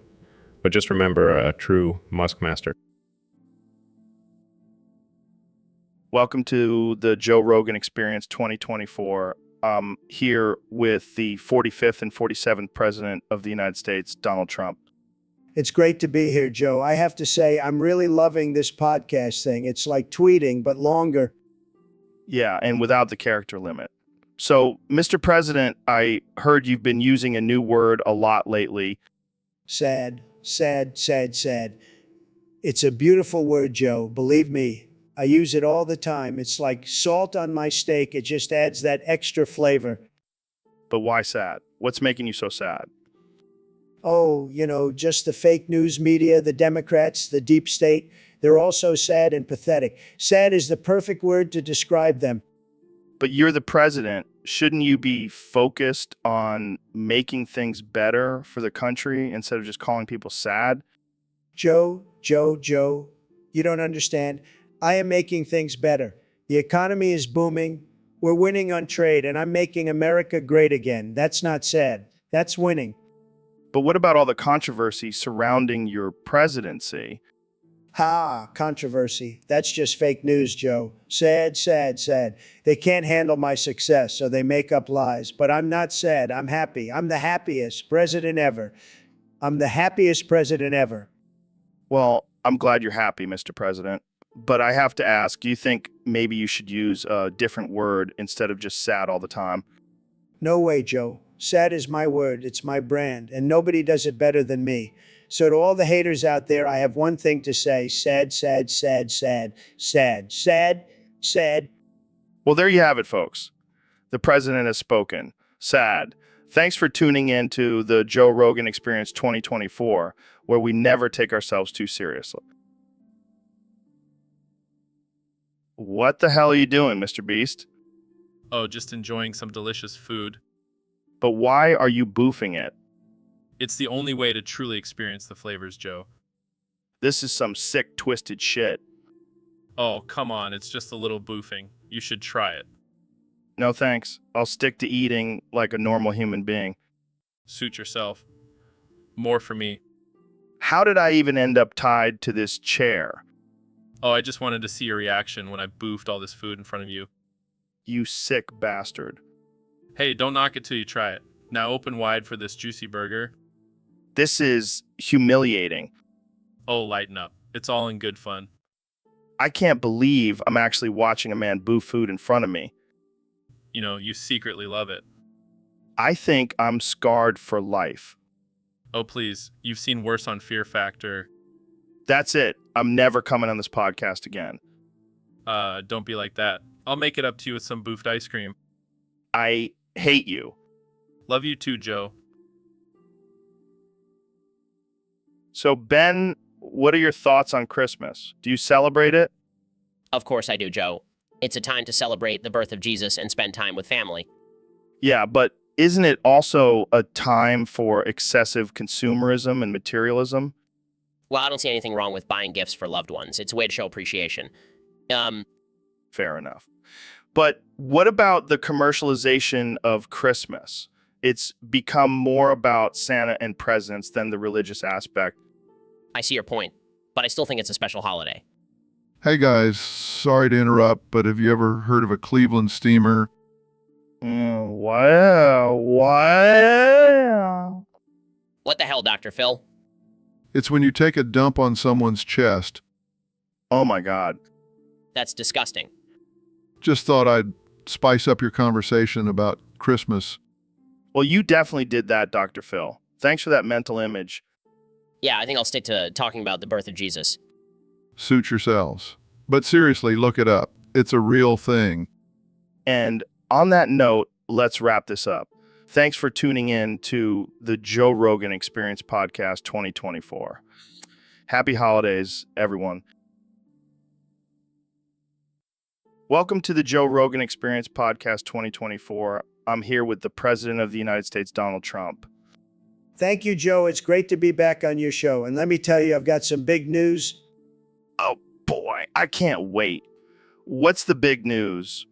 But just remember, a true musk master. Welcome to the Joe Rogan Experience 2024. I'm here with the 45th and 47th President of the United States, Donald Trump. It's great to be here, Joe. I have to say, I'm really loving this podcast thing. It's like tweeting, but longer. Yeah, and without the character limit. So, Mr. President, I heard you've been using a new word a lot lately. Sad, sad, sad, sad. It's a beautiful word, Joe. Believe me, I use it all the time. It's like salt on my steak. It just adds that extra flavor. But why sad? What's making you so sad? Oh, just the fake news media, the Democrats, the deep state. They're all so sad and pathetic. Sad is the perfect word to describe them. But you're the president. Shouldn't you be focused on making things better for the country instead of just calling people sad? Joe, you don't understand. I am making things better. The economy is booming. We're winning on trade, and I'm making America great again. That's not sad. That's winning. But what about all the controversy surrounding your presidency? Ha, controversy. That's just fake news, Joe. Sad, sad, sad. They can't handle my success, so they make up lies. But I'm not sad. I'm happy. I'm the happiest president ever. I'm the happiest president ever. Well, I'm glad you're happy, Mr. President. But I have to ask, do you think maybe you should use a different word instead of just sad all the time? No way, Joe. Sad is my word. It's my brand, and nobody does it better than me. So to all the haters out there, I have one thing to say. Sad, sad, sad, sad, sad, sad, sad. Well, there you have it, folks. The president has spoken. Sad. Thanks for tuning in to the Joe Rogan Experience 2024, where we never take ourselves too seriously. What the hell are you doing, Mr. Beast? Oh, just enjoying some delicious food. But why are you boofing it? It's the only way to truly experience the flavors, Joe. This is some sick, twisted shit. Oh, come on, it's just a little boofing. You should try it. No thanks. I'll stick to eating like a normal human being. Suit yourself. More for me. How did I even end up tied to this chair? Oh, I just wanted to see your reaction when I boofed all this food in front of you. You sick bastard. Hey, don't knock it till you try it. Now open wide for this juicy burger. This is humiliating. Oh, lighten up. It's all in good fun. I can't believe I'm actually watching a man boof food in front of me. you secretly love it. I think I'm scarred for life. Oh, please. You've seen worse on Fear Factor. That's it. I'm never coming on this podcast again. Don't be like that. I'll make it up to you with some boofed ice cream. I hate you. Love you too, Joe. So, Ben, what are your thoughts on Christmas? Do you celebrate it? Of course I do, Joe. It's a time to celebrate the birth of Jesus and spend time with family. Yeah, but isn't it also a time for excessive consumerism and materialism? Well, I don't see anything wrong with buying gifts for loved ones. It's a way to show appreciation. Fair enough. But what about the commercialization of Christmas? It's become more about Santa and presents than the religious aspect. I see your point, but I still think it's a special holiday. Hey guys, sorry to interrupt, but have you ever heard of a Cleveland steamer? Wow. What the hell, Dr. Phil? It's when you take a dump on someone's chest. Oh my God. That's disgusting. Just thought I'd spice up your conversation about Christmas. Well, you definitely did that, Dr. Phil. Thanks for that mental image. Yeah, I think I'll stick to talking about the birth of Jesus. Suit yourselves. But seriously, look it up. It's a real thing. And on that note, let's wrap this up. Thanks for tuning in to the Joe Rogan Experience Podcast 2024. Happy holidays, everyone. Welcome to the Joe Rogan Experience Podcast 2024. I'm here with the President of the United States, Donald Trump. Thank you, Joe. It's great to be back on your show. And let me tell you, I've got some big news. Oh boy, I can't wait. What's the big news?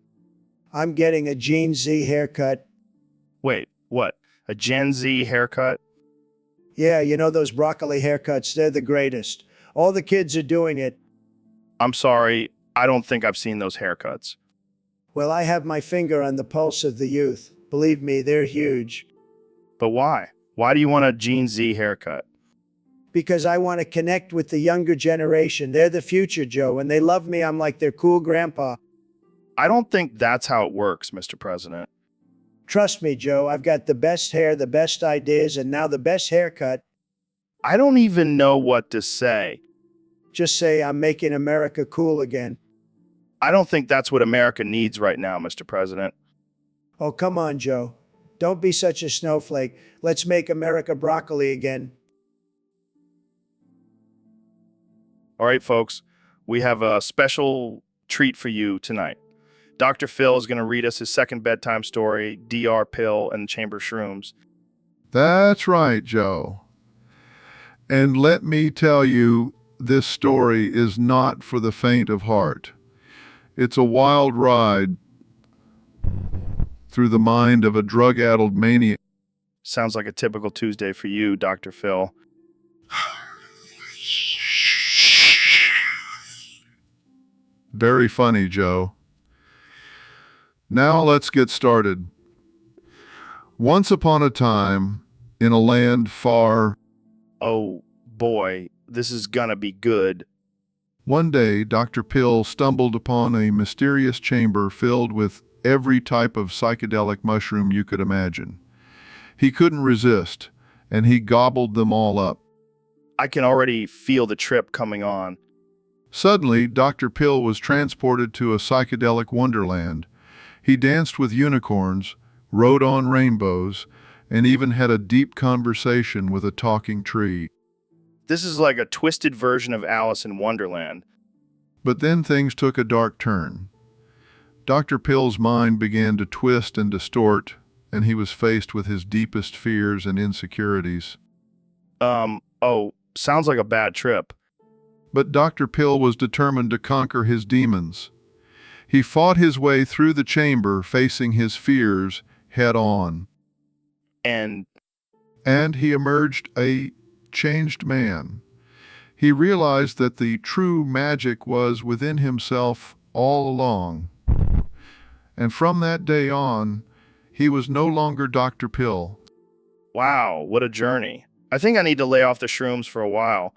I'm getting a Gen Z haircut. Wait, what? A Gen Z haircut? Yeah, you know those broccoli haircuts? They're the greatest. All the kids are doing it. I'm sorry, I don't think I've seen those haircuts. Well, I have my finger on the pulse of the youth. Believe me, they're huge. But why? Why do you want a Gen Z haircut? Because I want to connect with the younger generation. They're the future, Joe, and they love me. I'm like their cool grandpa. I don't think that's how it works, Mr. President. Trust me, Joe, I've got the best hair, the best ideas, and now the best haircut. I don't even know what to say. Just say I'm making America cool again. I don't think that's what America needs right now, Mr. President. Oh, come on, Joe. Don't be such a snowflake. Let's make America broccoli again. All right, folks, we have a special treat for you tonight. Dr. Phil is going to read us his second bedtime story, DR Pill and Chamber Shrooms. That's right, Joe. And let me tell you, this story is not for the faint of heart. It's a wild ride through the mind of a drug-addled maniac. Sounds like a typical Tuesday for you, Dr. Phil. Very funny, Joe. Now let's get started. Once upon a time, in a land far, Oh boy, this is gonna be good. one day Dr. Pill stumbled upon a mysterious chamber filled with every type of psychedelic mushroom you could imagine. He couldn't resist, and he gobbled them all up. I can already feel the trip coming on. Suddenly, Dr. Pill was transported to a psychedelic wonderland. He danced with unicorns, rode on rainbows, and even had a deep conversation with a talking tree. This is like a twisted version of Alice in Wonderland. But then things took a dark turn. Dr. Pill's mind began to twist and distort, and he was faced with his deepest fears and insecurities. Sounds like a bad trip. But Dr. Pill was determined to conquer his demons. He fought his way through the chamber, facing his fears head on. And And he emerged a changed man. He realized that the true magic was within himself all along. And from that day on, he was no longer Dr. Pill. wow, what a journey. I think I need to lay off the shrooms for a while.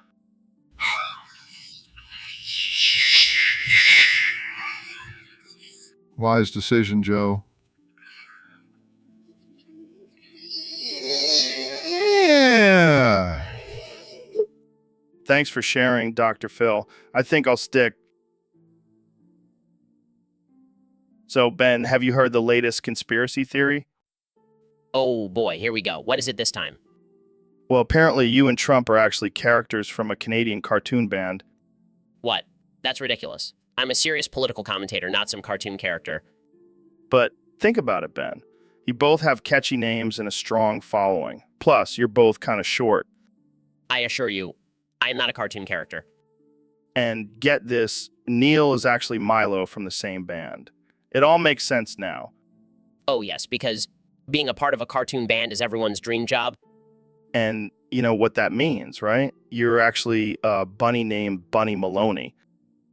Wise decision, Joe. Thanks for sharing, Dr. Phil. I think I'll stick. So, Ben, have you heard the latest conspiracy theory? Oh boy, here we go. What is it this time? Well, apparently you and Trump are actually characters from a Canadian cartoon band. What? That's ridiculous. I'm a serious political commentator, not some cartoon character. But think about it, Ben. You both have catchy names and a strong following. Plus, you're both kind of short. I assure you, I am not a cartoon character. And get this, Neil is actually Milo from the same band. It all makes sense now. Oh yes, because being a part of a cartoon band is everyone's dream job. And you know what that means, right? You're actually a bunny named Bunny Maloney.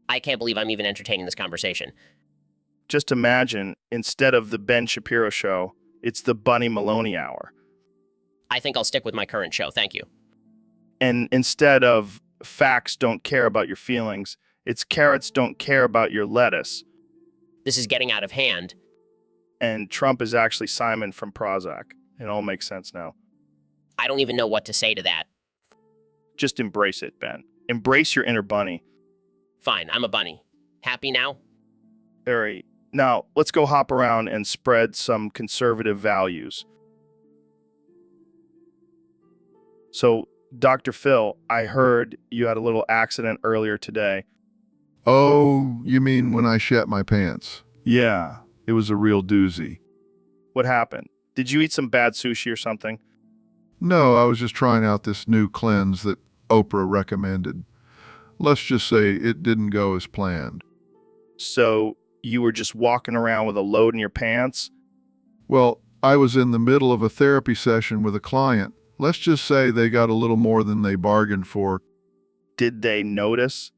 I can't believe I'm even entertaining this conversation. Just imagine, instead of the Ben Shapiro show, it's the Bunny Maloney hour. I think I'll stick with my current show, thank you. And instead of facts don't care about your feelings, it's carrots don't care about your lettuce. This is getting out of hand. And Trump is actually Simon from Prozac. It all makes sense now. I don't even know what to say to that. Just embrace it, Ben. Embrace your inner bunny. Fine, I'm a bunny. Happy now? Very. Now, let's go hop around and spread some conservative values. So, Dr. Phil, I heard you had a little accident earlier today. Oh, you mean when I shat my pants? Yeah, it was a real doozy. What happened? Did you eat some bad sushi or something? No, I was just trying out this new cleanse that Oprah recommended. Let's just say it didn't go as planned. So, you were just walking around with a load in your pants? Well, I was in the middle of a therapy session with a client. Let's just say they got a little more than they bargained for. Did they notice?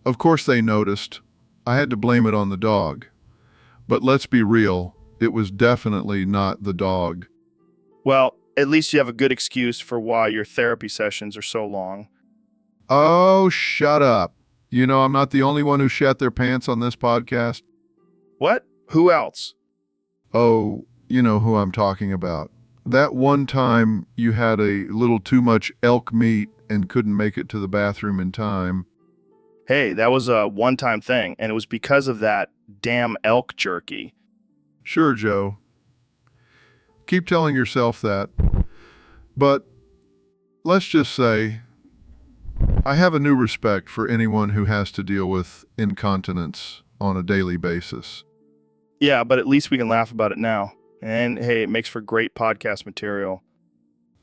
Of course they noticed. I had to blame it on the dog. But let's be real, it was definitely not the dog. Well, at least you have a good excuse for why your therapy sessions are so long. Oh, shut up. You know, I'm not the only one who shat their pants on this podcast. What? Who else? Oh, you know who I'm talking about. That one time you had a little too much elk meat and couldn't make it to the bathroom in time. Hey, that was a one-time thing, and it was because of that damn elk jerky. Sure, Joe. Keep telling yourself that. But let's just say I have a new respect for anyone who has to deal with incontinence on a daily basis. Yeah, but at least we can laugh about it now. And hey, it makes for great podcast material.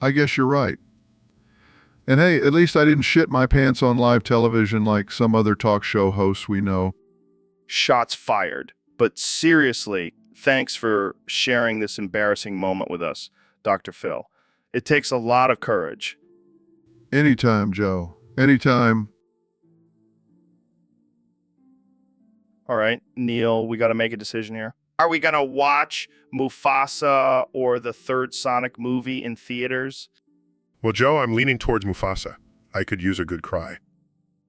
I guess you're right. And hey, at least I didn't shit my pants on live television like some other talk show hosts we know. Shots fired. But seriously, thanks for sharing this embarrassing moment with us, Dr. Phil. It takes a lot of courage. Anytime, Joe. Anytime. All right, Neil, we got to make a decision here. Are we going to watch Mufasa or the third Sonic movie in theaters? Well, Joe, I'm leaning towards Mufasa. I could use a good cry.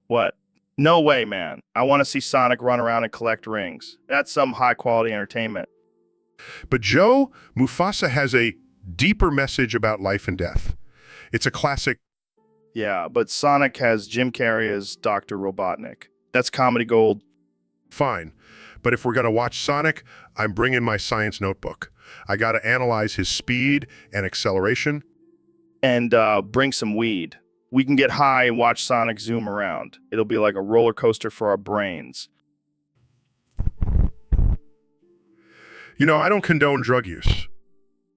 What? No way, man. I want to see Sonic run around and collect rings. That's some high-quality entertainment. But Joe, Mufasa has a deeper message about life and death. It's a classic. Yeah, but Sonic has Jim Carrey as Dr. Robotnik. That's comedy gold. Fine. But if we're going to watch Sonic, I'm bringing my science notebook. I got to analyze his speed and acceleration. And bring some weed. We can get high and watch Sonic zoom around. It'll be like a roller coaster for our brains. You know, I don't condone drug use.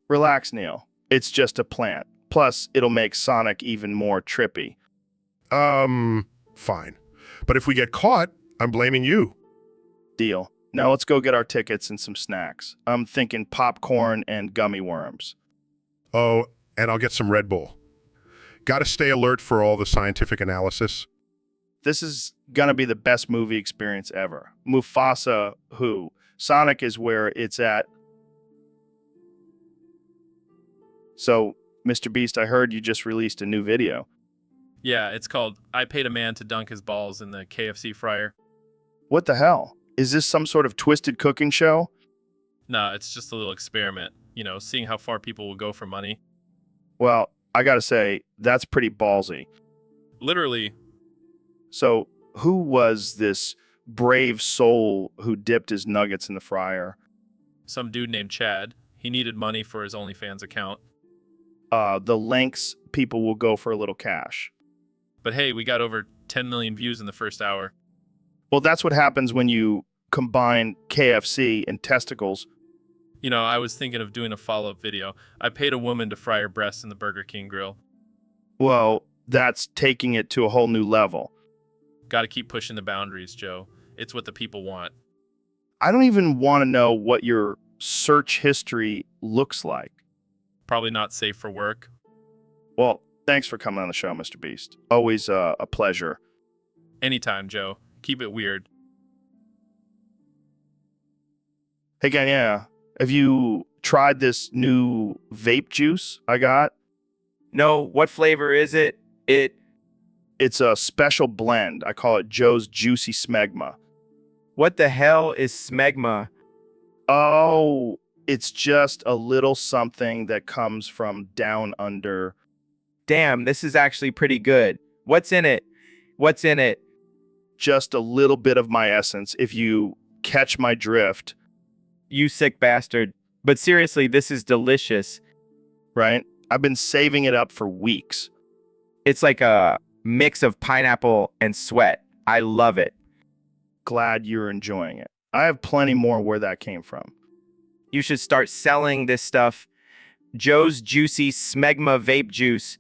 Relax, Neil. It's just a plant. Plus, it'll make Sonic even more trippy. Fine. But if we get caught, I'm blaming you. Deal. Now let's go get our tickets and some snacks. I'm thinking popcorn and gummy worms. Oh, and I'll get some Red Bull. Got to stay alert for all the scientific analysis. This is gonna be the best movie experience ever. Mufasa, who? Sonic is where it's at. So, Mr. Beast, I heard you just released a new video. Yeah, it's called I Paid a Man to Dunk His Balls in the KFC Fryer. What the hell? Is this some sort of twisted cooking show? No, it's just a little experiment. You know, seeing how far people will go for money. Well, I gotta say, that's pretty ballsy. Literally, So, who was this brave soul who dipped his nuggets in the fryer? Some dude named Chad. He needed money for his OnlyFans account. The lengths people will go for a little cash. But hey, we got over 10 million views in the first hour. Well, that's what happens when you combine KFC and testicles. You know, I was thinking of doing a follow-up video. I paid a woman to fry her breasts in the Burger King grill. Well, that's taking it to a whole new level. Gotta keep pushing the boundaries, Joe. It's what the people want. I don't even want to know what your search history looks like. Probably not safe for work. Well, thanks for coming on the show, Mr. Beast. Always a pleasure. Anytime, Joe. Keep it weird. Hey, gang, yeah. Have you tried this new vape juice I got? No, what flavor is it? It's a special blend. I call it Joe's Juicy Smegma. What the hell is smegma? Oh, it's just a little something that comes from down under. Damn, this is actually pretty good. What's in it? What's in it? Just a little bit of my essence, if you catch my drift. You sick bastard. But seriously, this is delicious. Right? I've been saving it up for weeks. It's like a mix of pineapple and sweat. I love it. Glad you're enjoying it. I have plenty more where that came from. You should start selling this stuff. Joe's Juicy Smegma Vape Juice.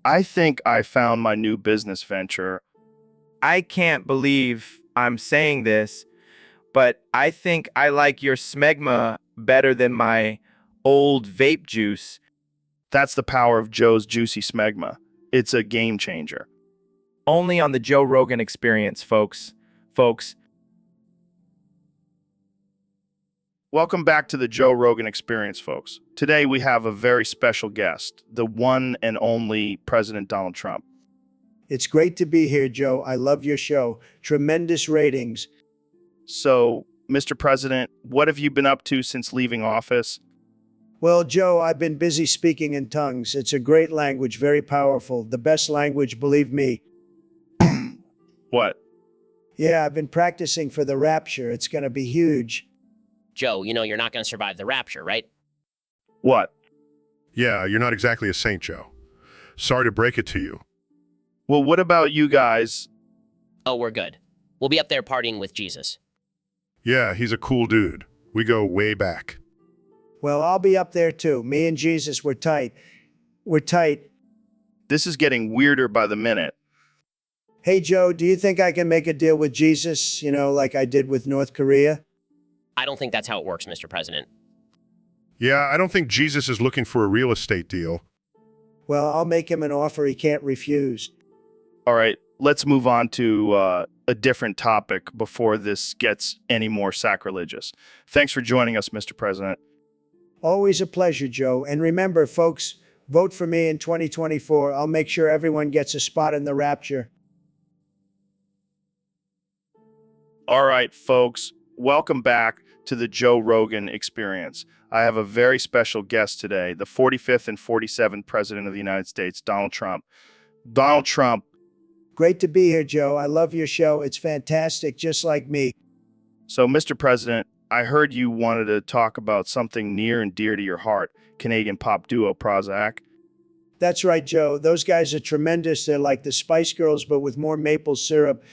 I think I found my new business venture. I can't believe I'm saying this, but I think I like your smegma better than my old vape juice. That's the power of Joe's Juicy Smegma. It's a game changer. Only on the Joe Rogan Experience, folks. Welcome back to the Joe Rogan Experience, folks. Today we have a very special guest, the one and only President Donald Trump. It's great to be here, Joe. I love your show. Tremendous ratings. So, Mr. President, what have you been up to since leaving office? Well, Joe, I've been busy speaking in tongues. It's a great language, very powerful. The best language, believe me. What? Yeah, I've been practicing for the rapture. It's going to be huge. Joe, you know you're not going to survive the rapture, right? What? Yeah, you're not exactly a saint, Joe. Sorry to break it to you. Well, what about you guys? Oh, we're good. We'll be up there partying with Jesus. Yeah, he's a cool dude. We go way back. Well, I'll be up there too. Me and Jesus, we're tight. We're tight. This is getting weirder by the minute. Hey, Joe, do you think I can make a deal with Jesus, like I did with North Korea? I don't think that's how it works, Mr. President. Yeah, I don't think Jesus is looking for a real estate deal. Well, I'll make him an offer he can't refuse. All right, let's move on to a different topic before this gets any more sacrilegious. Thanks for joining us, Mr. President. Always a pleasure, Joe. And remember, folks, vote for me in 2024. I'll make sure everyone gets a spot in the rapture. All right, folks, welcome back to the Joe Rogan Experience. I have a very special guest today, the 45th and 47th President of the United States, Donald Trump. Donald Trump. Great to be here, Joe. I love your show. It's fantastic, just like me. So, Mr. President, I heard you wanted to talk about something near and dear to your heart, Canadian pop duo Prozac. That's right, Joe. Those guys are tremendous. They're like the Spice Girls, but with more maple syrup.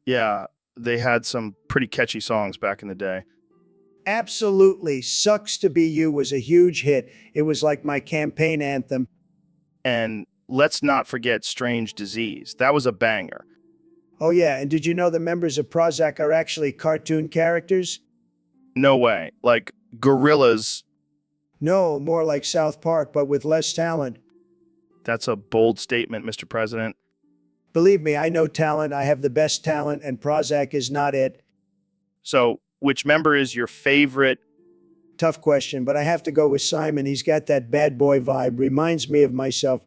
Yeah, they had some pretty catchy songs back in the day. Absolutely. Sucks to Be You was a huge hit. It was like my campaign anthem. And let's not forget Strange Disease. That was a banger. Oh, yeah. And did you know the members of Prozac are actually cartoon characters? No way. Like gorillas. No, more like South Park, but with less talent. That's a bold statement, Mr. President. Believe me, I know talent. I have the best talent, and Prozac is not it. So, which member is your favorite? Tough question, but I have to go with Simon. He's got that bad boy vibe. Reminds me of myself.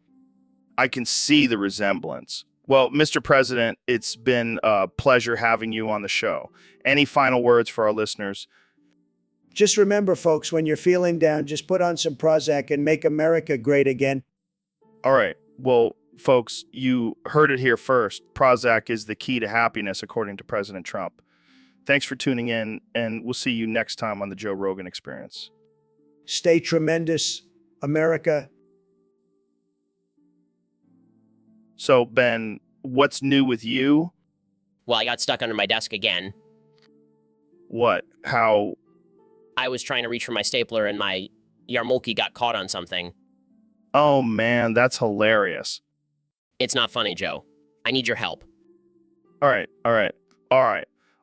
I can see the resemblance. Well, Mr. President, it's been a pleasure having you on the show. Any final words for our listeners? Just remember, folks, when you're feeling down, just put on some Prozac and make America great again. All right. Well, folks, you heard it here first. Prozac is the key to happiness, according to President Trump. Thanks for tuning in, and we'll see you next time on the Joe Rogan Experience. Stay tremendous, America. So, Ben, what's new with you? Well, I got stuck under my desk again. What? How? I was trying to reach for my stapler and my yarmulke got caught on something. Oh, man, that's hilarious. It's not funny, Joe. I need your help. All right.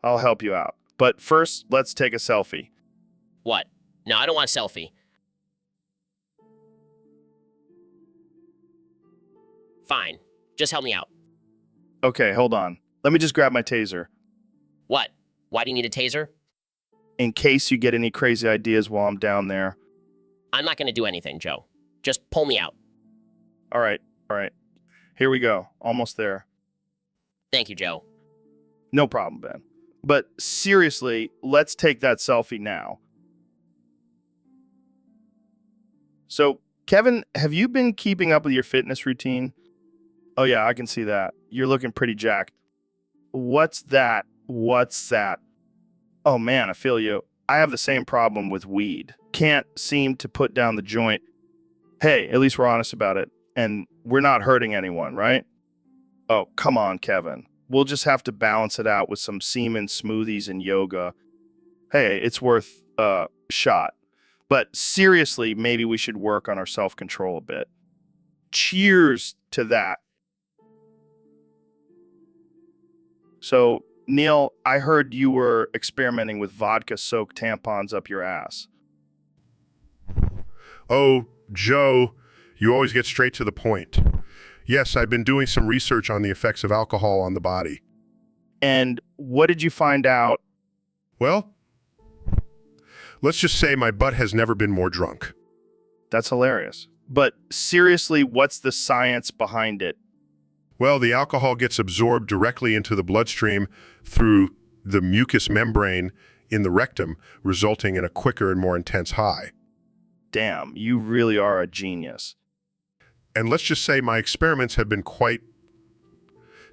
I'll help you out. But first, let's take a selfie. What? No, I don't want a selfie. Fine. Just help me out. Okay, hold on. Let me just grab my taser. What? Why do you need a taser? In case you get any crazy ideas while I'm down there. I'm not going to do anything, Joe. Just pull me out. All right. Here we go. Almost there. Thank you, Joe. No problem, Ben. But seriously, let's take that selfie now. So, Kevin, have you been keeping up with your fitness routine? Oh yeah, I can see that. You're looking pretty jacked. What's that? Oh man, I feel you. I have the same problem with weed. Can't seem to put down the joint. Hey, at least we're honest about it. And we're not hurting anyone, right? Oh, come on, Kevin. We'll just have to balance it out with some semen smoothies and yoga. Hey, it's worth a shot. But seriously, maybe we should work on our self-control a bit. Cheers to that. So, Neil, I heard you were experimenting with vodka-soaked tampons up your ass. Oh, Joe, you always get straight to the point. Yes, I've been doing some research on the effects of alcohol on the body. And what did you find out? Well, let's just say my butt has never been more drunk. That's hilarious. But seriously, what's the science behind it? Well, the alcohol gets absorbed directly into the bloodstream through the mucous membrane in the rectum, resulting in a quicker and more intense high. Damn, you really are a genius. And let's just say my experiments have been quite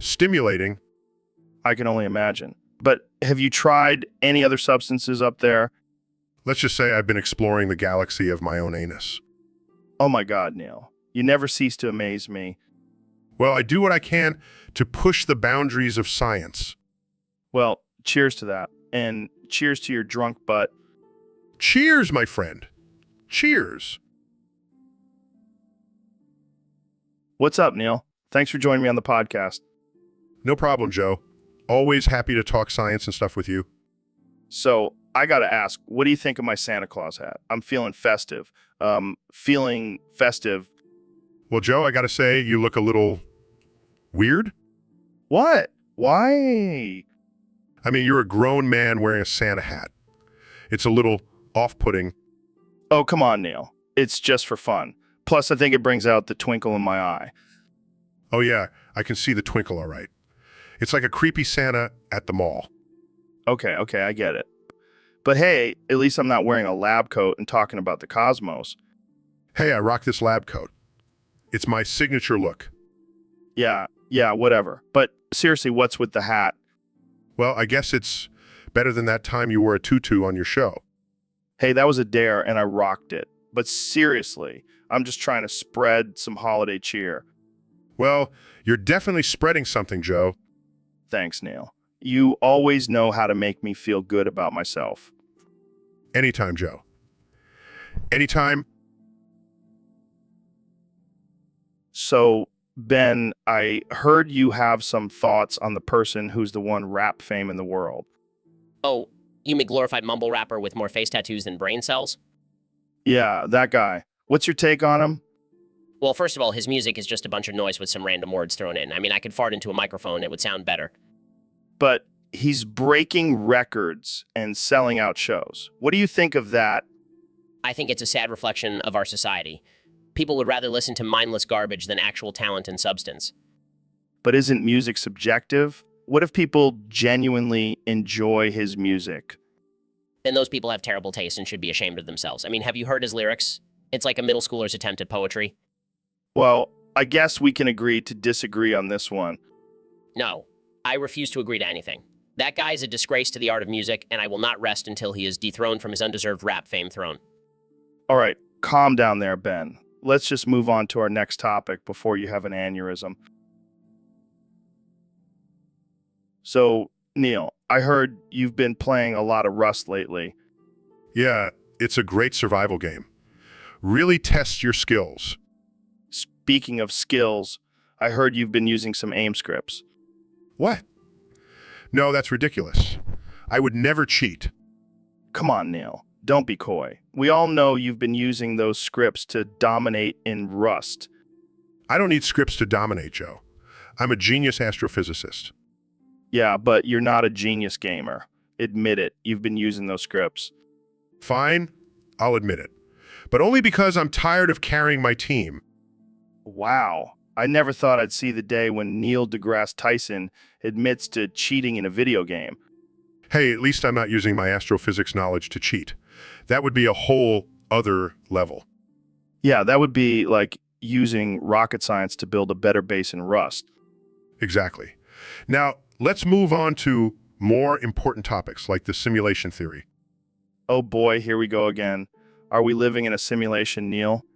stimulating. I can only imagine. But have you tried any other substances up there? Let's just say I've been exploring the galaxy of my own anus. Oh my God, Neil. You never cease to amaze me. Well, I do what I can to push the boundaries of science. Well, cheers to that. And cheers to your drunk butt. Cheers, my friend. Cheers. What's up, Neil? Thanks for joining me on the podcast. No problem, Joe. Always happy to talk science and stuff with you. So, I gotta ask, what do you think of my Santa Claus hat? I'm feeling festive. Feeling festive. Well, Joe, I gotta say, you look a little weird. What? Why? I mean, you're a grown man wearing a Santa hat. It's a little off-putting. Oh, come on, Neil. It's just for fun. Plus, I think it brings out the twinkle in my eye. Oh yeah, I can see the twinkle all right. It's like a creepy Santa at the mall. Okay, I get it. But hey, at least I'm not wearing a lab coat and talking about the cosmos. Hey, I rock this lab coat. It's my signature look. Yeah, whatever. But seriously, what's with the hat? Well, I guess it's better than that time you wore a tutu on your show. Hey, that was a dare and I rocked it. But seriously, I'm just trying to spread some holiday cheer. Well, you're definitely spreading something, Joe. Thanks, Neil. You always know how to make me feel good about myself. Anytime, Joe. Anytime. So, Ben, I heard you have some thoughts on the person who's the one rap fame in the world. Oh, you mean glorified mumble rapper with more face tattoos than brain cells? Yeah, that guy. What's your take on him? Well, first of all, his music is just a bunch of noise with some random words thrown in. I mean, I could fart into a microphone and it would sound better. But he's breaking records and selling out shows. What do you think of that? I think it's a sad reflection of our society. People would rather listen to mindless garbage than actual talent and substance. But isn't music subjective? What if people genuinely enjoy his music? Then those people have terrible taste and should be ashamed of themselves. I mean, have you heard his lyrics? It's like a middle schooler's attempt at poetry. Well, I guess we can agree to disagree on this one. No, I refuse to agree to anything. That guy is a disgrace to the art of music, and I will not rest until he is dethroned from his undeserved rap fame throne. All right, calm down there, Ben. Let's just move on to our next topic before you have an aneurysm. So, Neil, I heard you've been playing a lot of Rust lately. Yeah, it's a great survival game. Really tests your skills. Speaking of skills, I heard you've been using some aim scripts. What? No, that's ridiculous. I would never cheat. Come on, Neil. Don't be coy. We all know you've been using those scripts to dominate in Rust. I don't need scripts to dominate, Joe. I'm a genius astrophysicist. Yeah, but you're not a genius gamer. Admit it, you've been using those scripts. Fine, I'll admit it. But only because I'm tired of carrying my team. Wow. I never thought I'd see the day when Neil deGrasse Tyson admits to cheating in a video game. Hey, at least I'm not using my astrophysics knowledge to cheat. That would be a whole other level. Yeah, that would be like using rocket science to build a better base in Rust. Exactly. Now, let's move on to more important topics like the simulation theory. Oh boy, here we go again. Are we living in a simulation, Neil?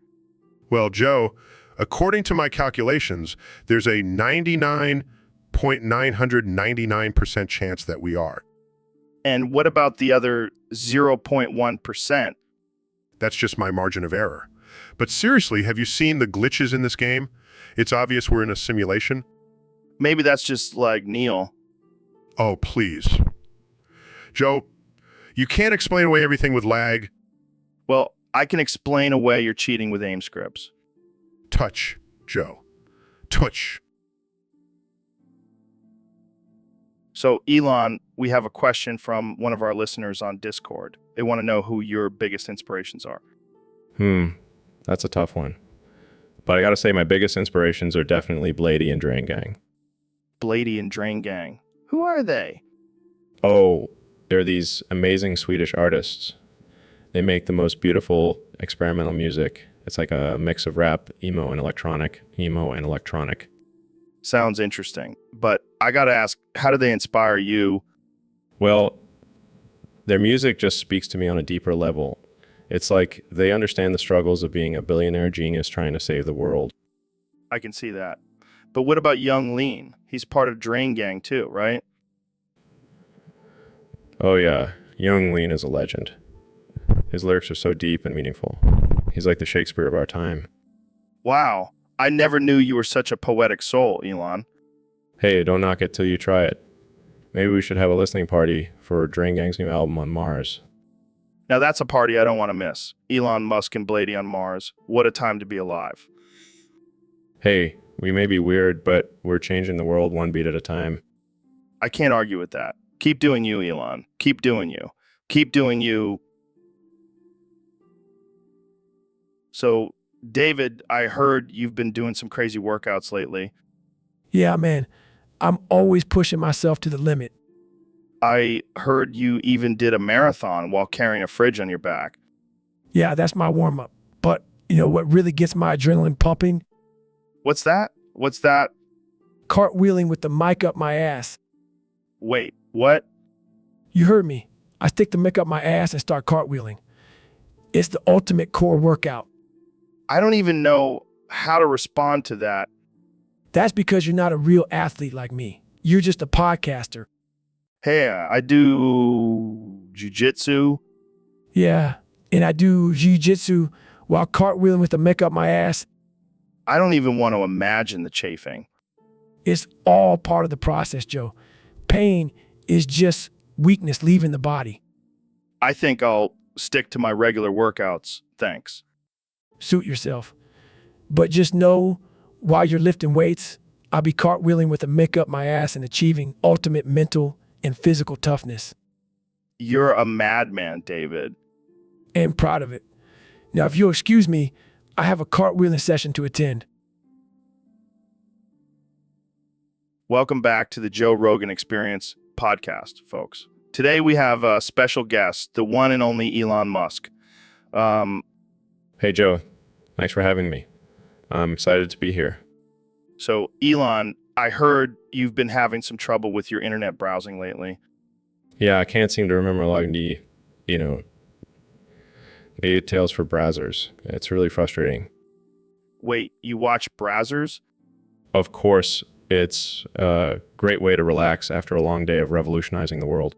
Well, Joe, according to my calculations, there's a 99.999% chance that we are. And what about the other 0.1%? That's just my margin of error. But seriously, have you seen the glitches in this game? It's obvious we're in a simulation. Maybe that's just like Neil. Oh, please. Joe, you can't explain away everything with lag. Well, I can explain away your cheating with aim scripts. Touch, Joe. Touch. So, Elon, we have a question from one of our listeners on Discord. They want to know who your biggest inspirations are. That's a tough one. But I gotta say my biggest inspirations are definitely Blady and Drain Gang. Blady and Drain Gang. Who are they? Oh, they're these amazing Swedish artists. They make the most beautiful experimental music. It's like a mix of rap, emo, and electronic. Sounds interesting. But I gotta ask, how do they inspire you? Well, their music just speaks to me on a deeper level. It's like they understand the struggles of being a billionaire genius trying to save the world. I can see that. But what about Young Lean? He's part of Drain Gang too, right? Oh yeah, Young Lean is a legend. His lyrics are so deep and meaningful. He's like the Shakespeare of our time. Wow. I never knew you were such a poetic soul, Elon. Hey, don't knock it till you try it. Maybe we should have a listening party for Drain Gang's new album on Mars. Now that's a party I don't want to miss. Elon Musk and Blady on Mars. What a time to be alive. Hey, we may be weird, but we're changing the world one beat at a time. I can't argue with that. Keep doing you, Elon. Keep doing you. Keep doing you. So, David, I heard you've been doing some crazy workouts lately. Yeah, man. I'm always pushing myself to the limit. I heard you even did a marathon while carrying a fridge on your back. Yeah, that's my warm-up. But, you know what really gets my adrenaline pumping? What's that? What's that? Cartwheeling with the mic up my ass. Wait, what? You heard me. I stick the mic up my ass and start cartwheeling. It's the ultimate core workout. I don't even know how to respond to that. That's because you're not a real athlete like me. You're just a podcaster. Hey, I do jiu-jitsu. Yeah, and I do jiu-jitsu while cartwheeling with the mic up my ass. I don't even want to imagine the chafing. It's all part of the process, Joe. Pain is just weakness leaving the body. I think I'll stick to my regular workouts. Thanks. Suit yourself. But just know, while you're lifting weights, I'll be cartwheeling with a mic up my ass and achieving ultimate mental and physical toughness. You're a madman, David. And proud of it. Now, if you'll excuse me, I have a cartwheeling session to attend. Welcome back to the Joe Rogan Experience podcast, folks. Today we have a special guest, the one and only Elon Musk. Hey, Joe. Thanks for having me. I'm excited to be here. So, Elon, I heard you've been having some trouble with your internet browsing lately. Yeah, I can't seem to remember logging the details for browsers. It's really frustrating. Wait, you watch browsers? Of course, it's a great way to relax after a long day of revolutionizing the world.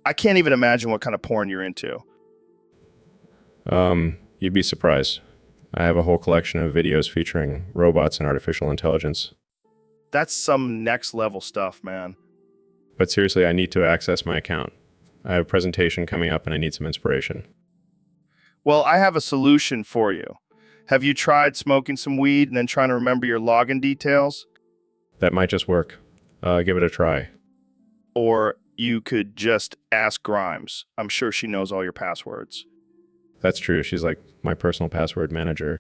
I can't even imagine what kind of porn you're into. You'd be surprised. I have a whole collection of videos featuring robots and artificial intelligence. That's some next level stuff, man. But seriously, I need to access my account. I have a presentation coming up and I need some inspiration. Well, I have a solution for you. Have you tried smoking some weed and then trying to remember your login details? That might just work. Give it a try. Or you could just ask Grimes. I'm sure she knows all your passwords. That's true. She's like my personal password manager.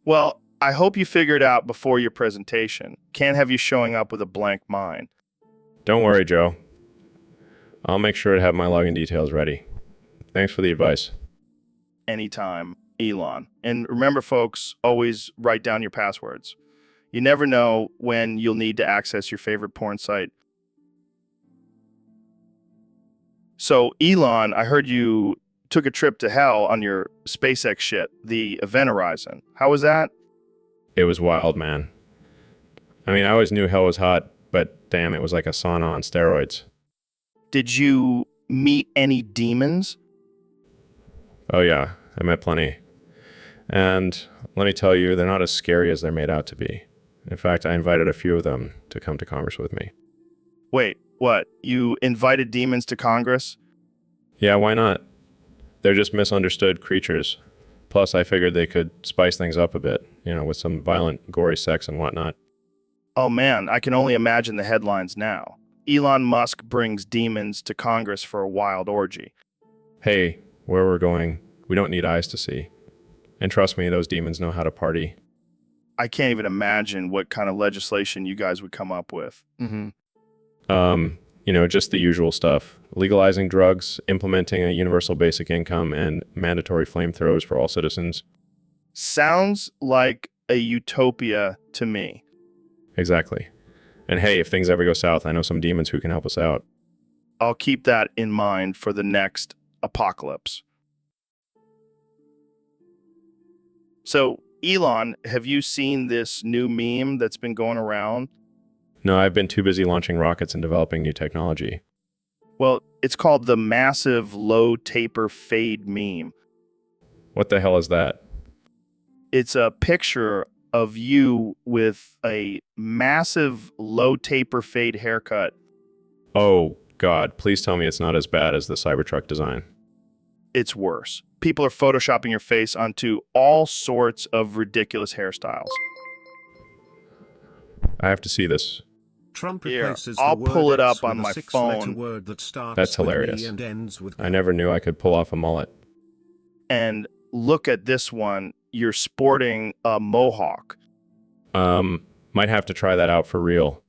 Well, I hope you figure it out before your presentation. Can't have you showing up with a blank mind. Don't worry, Joe. I'll make sure to have my login details ready. Thanks for the advice. Anytime, Elon. And remember, folks, always write down your passwords. You never know when you'll need to access your favorite porn site. So, Elon, I heard you took a trip to hell on your SpaceX shit, the Event Horizon. How was that? It was wild, man. I mean, I always knew hell was hot, but damn, it was like a sauna on steroids. Did you meet any demons? Oh yeah, I met plenty. And let me tell you, they're not as scary as they're made out to be. In fact, I invited a few of them to come to Congress with me. Wait, what? You invited demons to Congress? Yeah, why not? They're just misunderstood creatures. Plus, I figured they could spice things up a bit, with some violent, gory sex and whatnot. Oh man, I can only imagine the headlines now. Elon Musk brings demons to Congress for a wild orgy. Hey, where we're going, we don't need eyes to see. And trust me, those demons know how to party. I can't even imagine what kind of legislation you guys would come up with. Just the usual stuff. Legalizing drugs, implementing a universal basic income, and mandatory flamethrowers for all citizens. Sounds like a utopia to me. Exactly. And hey, if things ever go south, I know some demons who can help us out. I'll keep that in mind for the next apocalypse. So, Elon, have you seen this new meme that's been going around? No, I've been too busy launching rockets and developing new technology. Well, it's called the massive low taper fade meme. What the hell is that? It's a picture of you with a massive low taper fade haircut. Oh, God, please tell me it's not as bad as the Cybertruck design. It's worse. People are photoshopping your face onto all sorts of ridiculous hairstyles. I have to see this. Trump Here, replaces I'll the word pull it X up on with a my six-letter phone. word that starts That's with hilarious. E and ends with I never knew I could pull off a mullet. And look at this one. You're sporting a mohawk. Might have to try that out for real.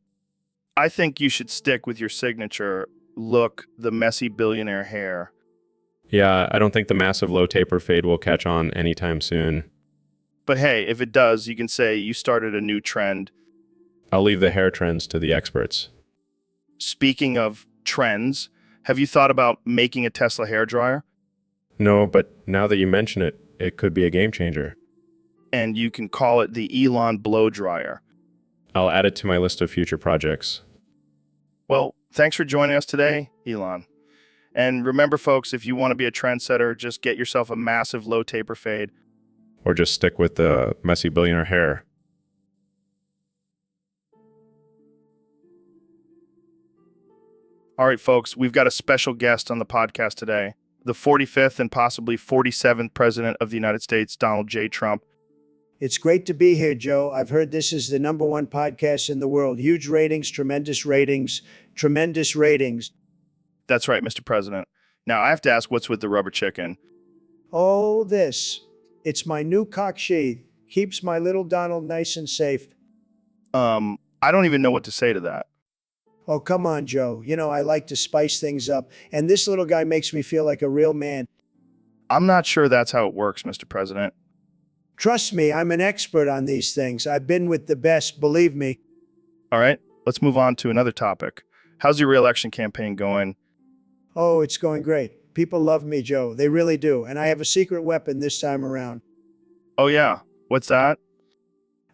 I think you should stick with your signature look, the messy billionaire hair. Yeah, I don't think the massive low taper fade will catch on anytime soon. But hey, if it does, you can say you started a new trend. I'll leave the hair trends to the experts. Speaking of trends, have you thought about making a Tesla hairdryer? No, but now that you mention it, it could be a game changer. And you can call it the Elon blow dryer. I'll add it to my list of future projects. Well, thanks for joining us today, Elon. And remember, folks, if you want to be a trendsetter, just get yourself a massive low taper fade. Or just stick with the messy billionaire hair. All right, folks, we've got a special guest on the podcast today. The 45th and possibly 47th President of the United States, Donald J. Trump. It's great to be here, Joe. I've heard this is the #1 podcast in the world. Huge ratings, tremendous ratings, tremendous ratings. That's right, Mr. President. Now, I have to ask, what's with the rubber chicken? Oh, this. It's my new cock sheath. Keeps my little Donald nice and safe. I don't even know what to say to that. Oh, come on, Joe. You know, I like to spice things up. And this little guy makes me feel like a real man. I'm not sure that's how it works, Mr. President. Trust me, I'm an expert on these things. I've been with the best, believe me. All right, let's move on to another topic. How's your re-election campaign going? Oh, it's going great. People love me, Joe. They really do. And I have a secret weapon this time around. Oh yeah, what's that?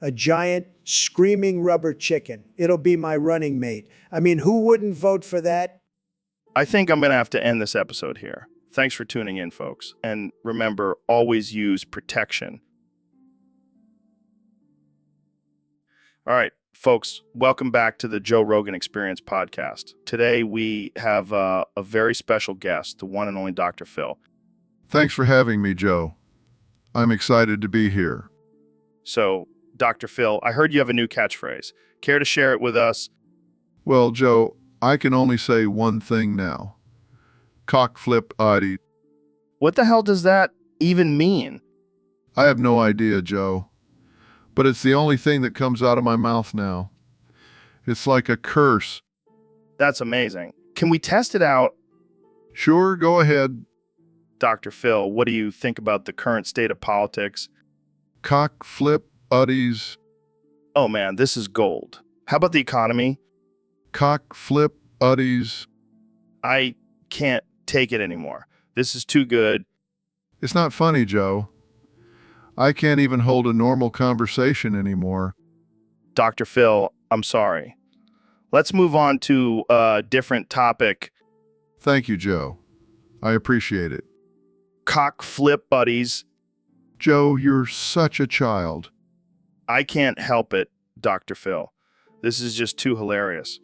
A giant, screaming rubber chicken. It'll be my running mate. I mean, who wouldn't vote for that? I think I'm going to have to end this episode here. Thanks for tuning in, folks. And remember, always use protection. All right, folks, welcome back to the Joe Rogan Experience podcast. Today, we have a very special guest, the one and only Dr. Phil. Thanks for having me, Joe. I'm excited to be here. So, Dr. Phil, I heard you have a new catchphrase. Care to share it with us? Well, Joe, I can only say one thing now. Cock flip Adi. What the hell does that even mean? I have no idea, Joe. But it's the only thing that comes out of my mouth now. It's like a curse. That's amazing. Can we test it out? Sure, go ahead. Dr. Phil, what do you think about the current state of politics? Cock flip Uddies. Oh man, this is gold. How about the economy? Cock flip Uddies. I can't take it anymore. This is too good. It's not funny, Joe. I can't even hold a normal conversation anymore. Dr. Phil, I'm sorry. Let's move on to a different topic. Thank you, Joe. I appreciate it. Cock flip buddies. Joe, you're such a child. I can't help it, Dr. Phil. This is just too hilarious.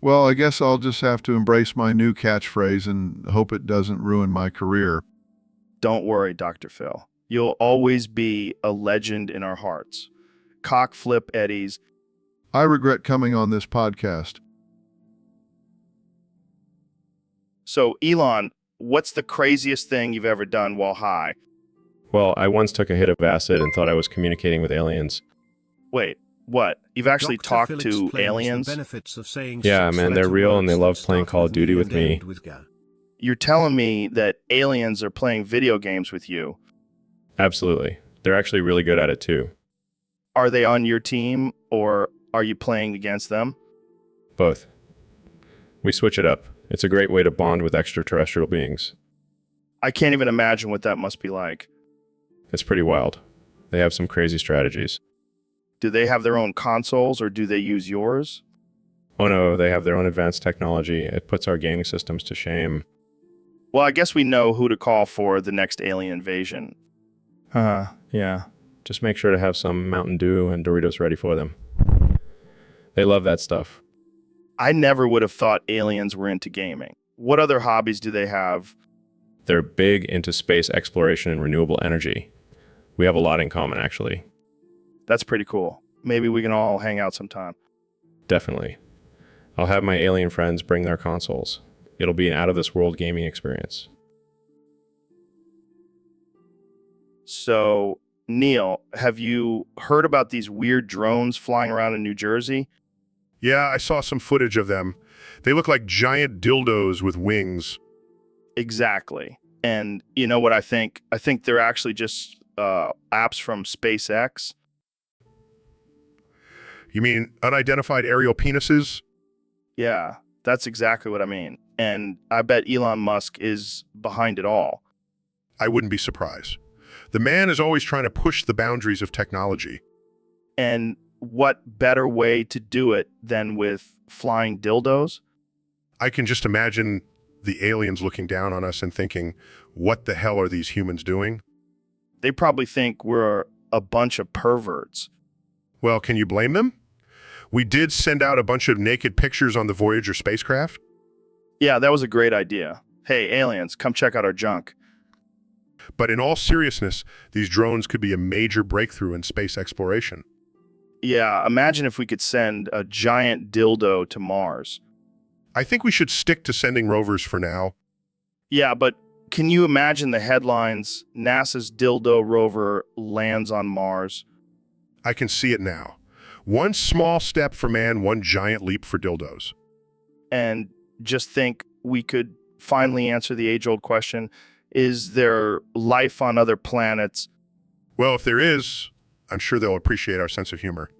Well, I guess I'll just have to embrace my new catchphrase and hope it doesn't ruin my career. Don't worry, Dr. Phil. You'll always be a legend in our hearts. Cock flip eddies. I regret coming on this podcast. So, Elon, what's the craziest thing you've ever done while high? Well, I once took a hit of acid and thought I was communicating with aliens. Wait, what? You've actually talked to aliens? Yeah, man, they're real and they love playing Call of Duty with me. You're telling me that aliens are playing video games with you? Absolutely. They're actually really good at it too. Are they on your team or are you playing against them? Both. We switch it up. It's a great way to bond with extraterrestrial beings. I can't even imagine what that must be like. It's pretty wild. They have some crazy strategies. Do they have their own consoles or do they use yours? Oh no, they have their own advanced technology. It puts our gaming systems to shame. Well, I guess we know who to call for the next alien invasion. Yeah. Just make sure to have some Mountain Dew and Doritos ready for them. They love that stuff. I never would have thought aliens were into gaming. What other hobbies do they have? They're big into space exploration and renewable energy. We have a lot in common, actually. That's pretty cool. Maybe we can all hang out sometime. Definitely. I'll have my alien friends bring their consoles. It'll be an out-of-this-world gaming experience. So, Neil, have you heard about these weird drones flying around in New Jersey? Yeah, I saw some footage of them. They look like giant dildos with wings. Exactly. And you know what I think? I think they're actually just apps from SpaceX. You mean unidentified aerial penises? Yeah, that's exactly what I mean. And I bet Elon Musk is behind it all. I wouldn't be surprised. The man is always trying to push the boundaries of technology. And what better way to do it than with flying dildos? I can just imagine the aliens looking down on us and thinking, what the hell are these humans doing? They probably think we're a bunch of perverts. Well, can you blame them? We did send out a bunch of naked pictures on the Voyager spacecraft. Yeah, that was a great idea. Hey, aliens, come check out our junk. But in all seriousness, these drones could be a major breakthrough in space exploration. Yeah, imagine if we could send a giant dildo to Mars. I think we should stick to sending rovers for now. Yeah, but can you imagine the headlines? NASA's dildo rover lands on Mars. I can see it now. One small step for man, one giant leap for dildos. And just think we could finally answer the age-old question, is there life on other planets? Well, if there is, I'm sure they'll appreciate our sense of humor.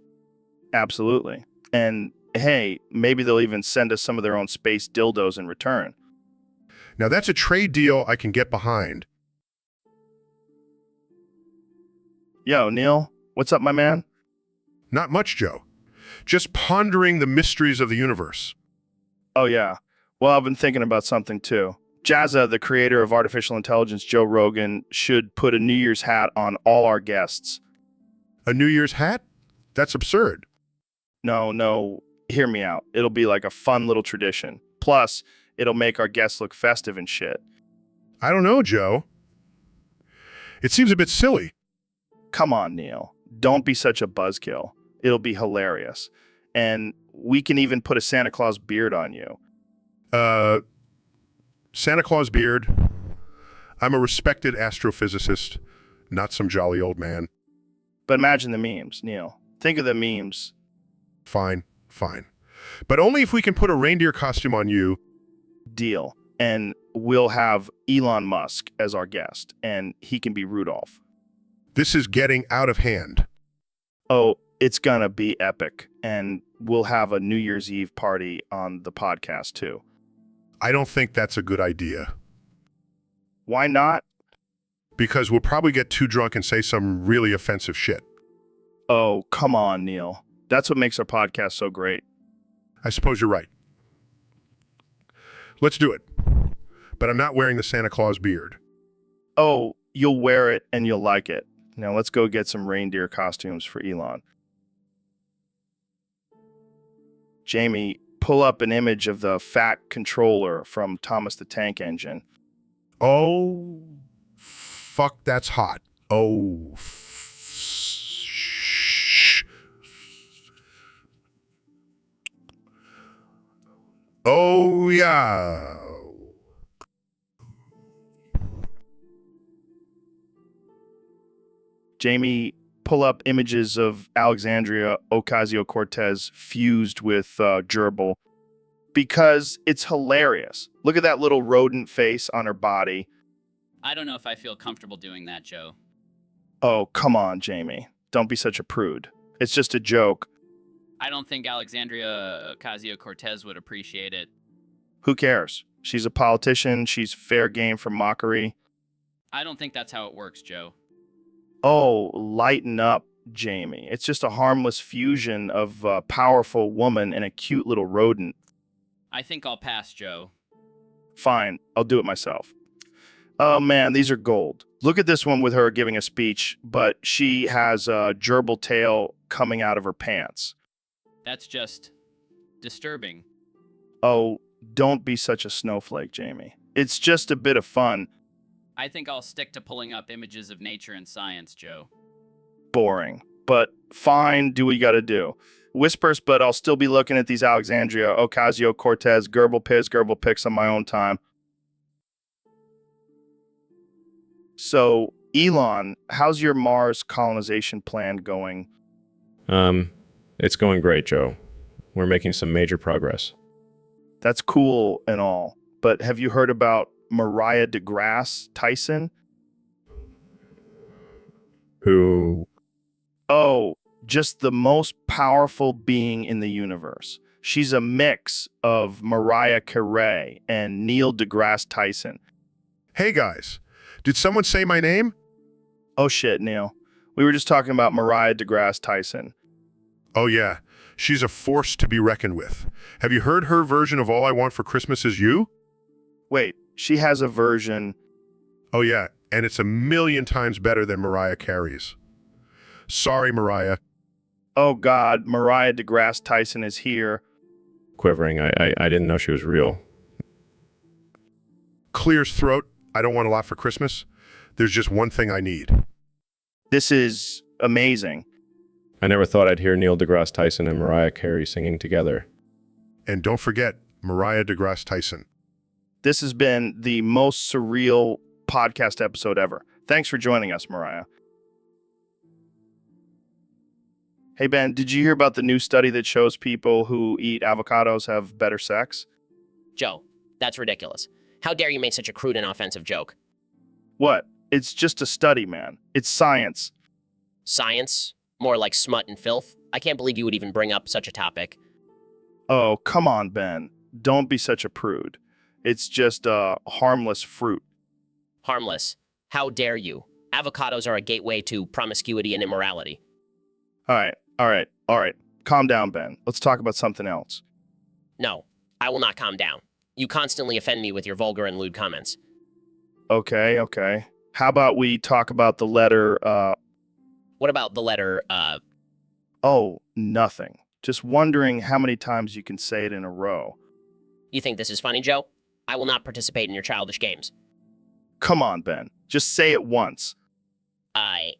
Absolutely. And hey, maybe they'll even send us some of their own space dildos in return. Now that's a trade deal I can get behind. Yo, Neil, what's up, my man? Not much, Joe. Just pondering the mysteries of the universe. Oh, yeah. Well, I've been thinking about something too. Jazza, the creator of artificial intelligence, Joe Rogan, should put a New Year's hat on all our guests. A New Year's hat? That's absurd. No, hear me out. It'll be like a fun little tradition. Plus, it'll make our guests look festive and shit. I don't know, Joe. It seems a bit silly. Come on, Neil. Don't be such a buzzkill. It'll be hilarious. And we can even put a Santa Claus beard on you. Santa Claus beard. I'm a respected astrophysicist, not some jolly old man. But imagine the memes, Neil. Think of the memes. Fine. But only if we can put a reindeer costume on you. Deal. And we'll have Elon Musk as our guest, and he can be Rudolph. This is getting out of hand. Oh, it's gonna be epic. And we'll have a New Year's Eve party on the podcast, too. I don't think that's a good idea. Why not? Because we'll probably get too drunk and say some really offensive shit. Oh, come on, Neil. That's what makes our podcast so great. I suppose you're right. Let's do it. But I'm not wearing the Santa Claus beard. Oh, you'll wear it and you'll like it. Now let's go get some reindeer costumes for Elon. Jamie, pull up an image of the fat controller from Thomas the Tank Engine. Oh, fuck, that's hot. Oh, oh, yeah. Jamie, pull up images of Alexandria Ocasio-Cortez fused with gerbil because it's hilarious. Look at that little rodent face on her body. I don't know if I feel comfortable doing that, Joe. Oh, come on, Jamie. Don't be such a prude. It's just a joke. I don't think Alexandria Ocasio-Cortez would appreciate it. Who cares? She's a politician. She's fair game for mockery. I don't think that's how it works, Joe. Oh, lighten up, Jamie. It's just a harmless fusion of a powerful woman and a cute little rodent. I think I'll pass, Joe. Fine, I'll do it myself. Oh man, these are gold. Look at this one with her giving a speech, but she has a gerbil tail coming out of her pants. That's just disturbing. Oh, don't be such a snowflake, Jamie. It's just a bit of fun. I think I'll stick to pulling up images of nature and science, Joe. Boring. But fine, do what you gotta do. Whispers, but I'll still be looking at these Alexandria Ocasio-Cortez gerbil pics on my own time. So, Elon, how's your Mars colonization plan going? It's going great, Joe. We're making some major progress. That's cool and all, but have you heard about Mariah deGrasse Tyson? Who? Oh, just the most powerful being in the universe. She's a mix of Mariah Carey and Neil deGrasse Tyson. Hey, guys. Did someone say my name? Oh shit, Neil. We were just talking about Mariah deGrasse Tyson. Oh, yeah. She's a force to be reckoned with. Have you heard her version of All I Want for Christmas Is You? Wait, she has a version. Oh, yeah. And it's 1,000,000 times better than Mariah Carey's. Sorry, Mariah. Oh God, Mariah deGrasse Tyson is here. Quivering. I didn't know she was real. Clears throat. I don't want a lot for Christmas. There's just one thing I need. This is amazing. I never thought I'd hear Neil deGrasse Tyson and Mariah Carey singing together. And don't forget Mariah deGrasse Tyson. This has been the most surreal podcast episode ever. Thanks for joining us, Mariah. Hey, Ben, did you hear about the new study that shows people who eat avocados have better sex? Joe, that's ridiculous. How dare you make such a crude and offensive joke? What? It's just a study, man. It's science. Science? More like smut and filth? I can't believe you would even bring up such a topic. Oh, come on, Ben. Don't be such a prude. It's just a harmless fruit. Harmless. How dare you? Avocados are a gateway to promiscuity and immorality. All right. Calm down, Ben. Let's talk about something else. No, I will not calm down. You constantly offend me with your vulgar and lewd comments. Okay. How about we talk about the letter, What about the letter, Oh, nothing. Just wondering how many times you can say it in a row. You think this is funny, Joe? I will not participate in your childish games. Come on, Ben. Just say it once. I.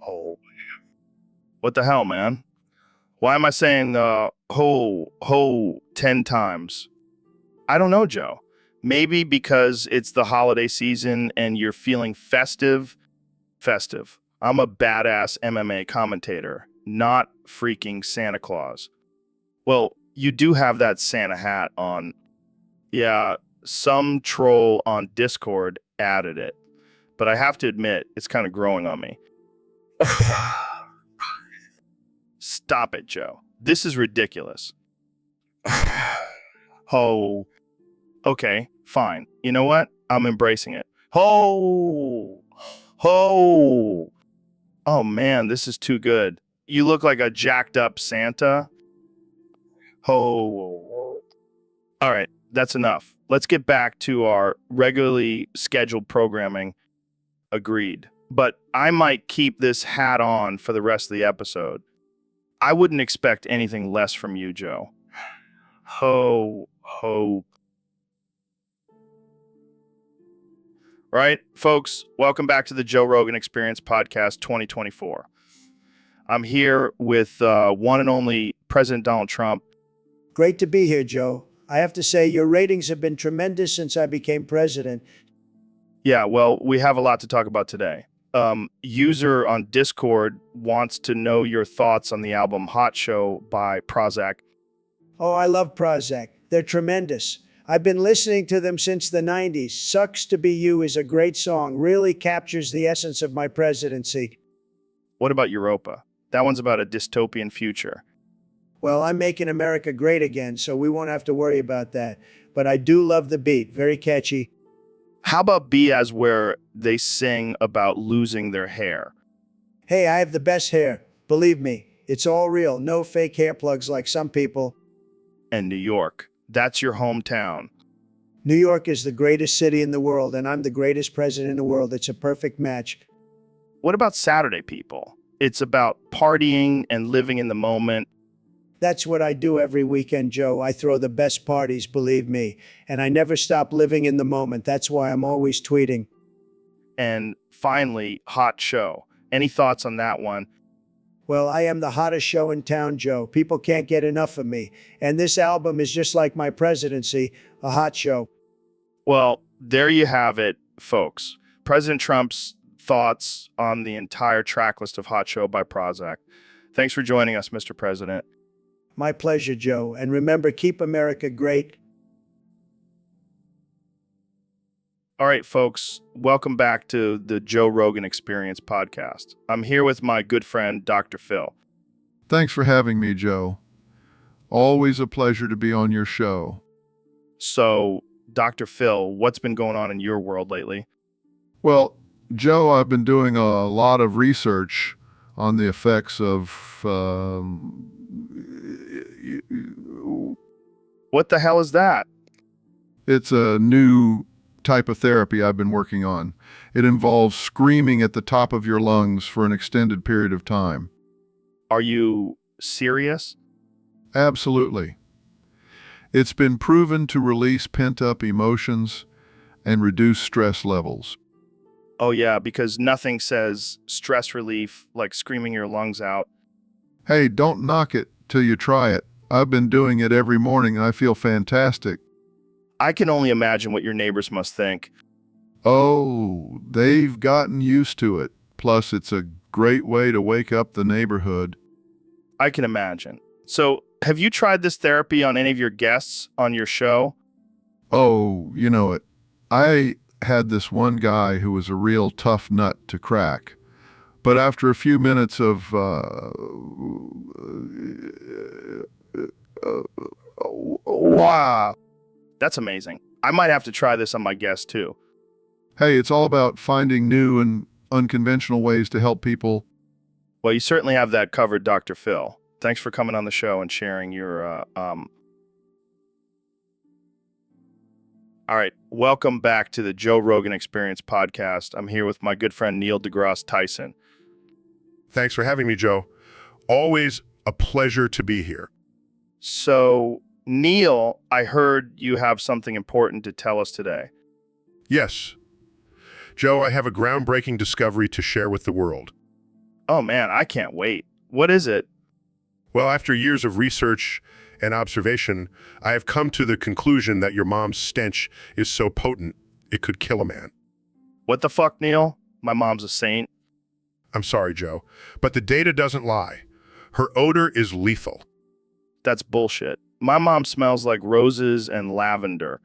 Oh. What the hell, man? Why am I saying ho 10 times? I don't know, Joe. Maybe because it's the holiday season and you're feeling festive. Festive. I'm a badass MMA commentator, not freaking Santa Claus. Well, you do have that Santa hat on. Yeah, some troll on Discord added it, but I have to admit, it's kind of growing on me. Stop it, Joe. This is ridiculous. Oh. Okay, fine. You know what? I'm embracing it. Ho! Ho! Oh man, this is too good. You look like a jacked up Santa. Ho! All right, that's enough. Let's get back to our regularly scheduled programming. Agreed. But I might keep this hat on for the rest of the episode. I wouldn't expect anything less from you, Joe. Ho! All right, folks, welcome back to the Joe Rogan Experience Podcast 2024. I'm here with one and only President Donald Trump. Great to be here, Joe. I have to say, your ratings have been tremendous since I became president. Yeah, well, we have a lot to talk about today. User on Discord wants to know your thoughts on the album Hot Show by Prozac. Oh, I love Prozac. They're tremendous. I've been listening to them since the 90s. Sucks to Be You is a great song, really captures the essence of my presidency. What about Europa? That one's about a dystopian future. Well, I'm making America great again, so we won't have to worry about that. But I do love the beat, very catchy. How about Biaz, where they sing about losing their hair? Hey, I have the best hair. Believe me, it's all real, no fake hair plugs like some people. And New York. That's your hometown. New York is the greatest city in the world, and I'm the greatest president in the world. It's a perfect match. What about Saturday people? It's about partying and living in the moment. That's what I do every weekend, Joe. I throw the best parties, believe me. And I never stop living in the moment. That's why I'm always tweeting. And finally, Hot Show. Any thoughts on that one? Well, I am the hottest show in town, Joe. People can't get enough of me. And this album is just like my presidency, a hot show. Well, there you have it, folks. President Trump's thoughts on the entire track list of Hot Show by Prozac. Thanks for joining us, Mr. President. My pleasure, Joe. And remember, keep America great. All right, folks, welcome back to the Joe Rogan Experience podcast. I'm here with my good friend, Dr. Phil. Thanks for having me, Joe. Always a pleasure to be on your show. So, Dr. Phil, what's been going on in your world lately? Well, Joe, I've been doing a lot of research on the effects of What the hell is that? it's a new type of therapy I've been working on. It involves screaming at the top of your lungs for an extended period of time. Are you serious? Absolutely. It's been proven to release pent-up emotions and reduce stress levels. Oh, yeah, because nothing says stress relief like screaming your lungs out. Hey, don't knock it till you try it. I've been doing it every morning and I feel fantastic. I can only imagine what your neighbors must think. Oh, they've gotten used to it. Plus, it's a great way to wake up the neighborhood. I can imagine. So, have you tried this therapy on any of your guests on your show? Oh, you know it. I had this one guy who was a real tough nut to crack. But after a few minutes of, wow. That's amazing. I might have to try this on my guests too. Hey, it's all about finding new and unconventional ways to help people. Well, you certainly have that covered, Dr. Phil. Thanks for coming on the show and sharing your, All right, welcome back to the Joe Rogan Experience podcast. I'm here with my good friend Neil deGrasse Tyson. Thanks for having me, Joe. Always a pleasure to be here. So, Neil, I heard you have something important to tell us today. Yes. Joe, I have a groundbreaking discovery to share with the world. Oh man, I can't wait. What is it? Well, after years of research and observation, I have come to the conclusion that your mom's stench is so potent, it could kill a man. What the fuck, Neil? My mom's a saint. I'm sorry, Joe, but the data doesn't lie. Her odor is lethal. That's bullshit. My mom smells like roses and lavender.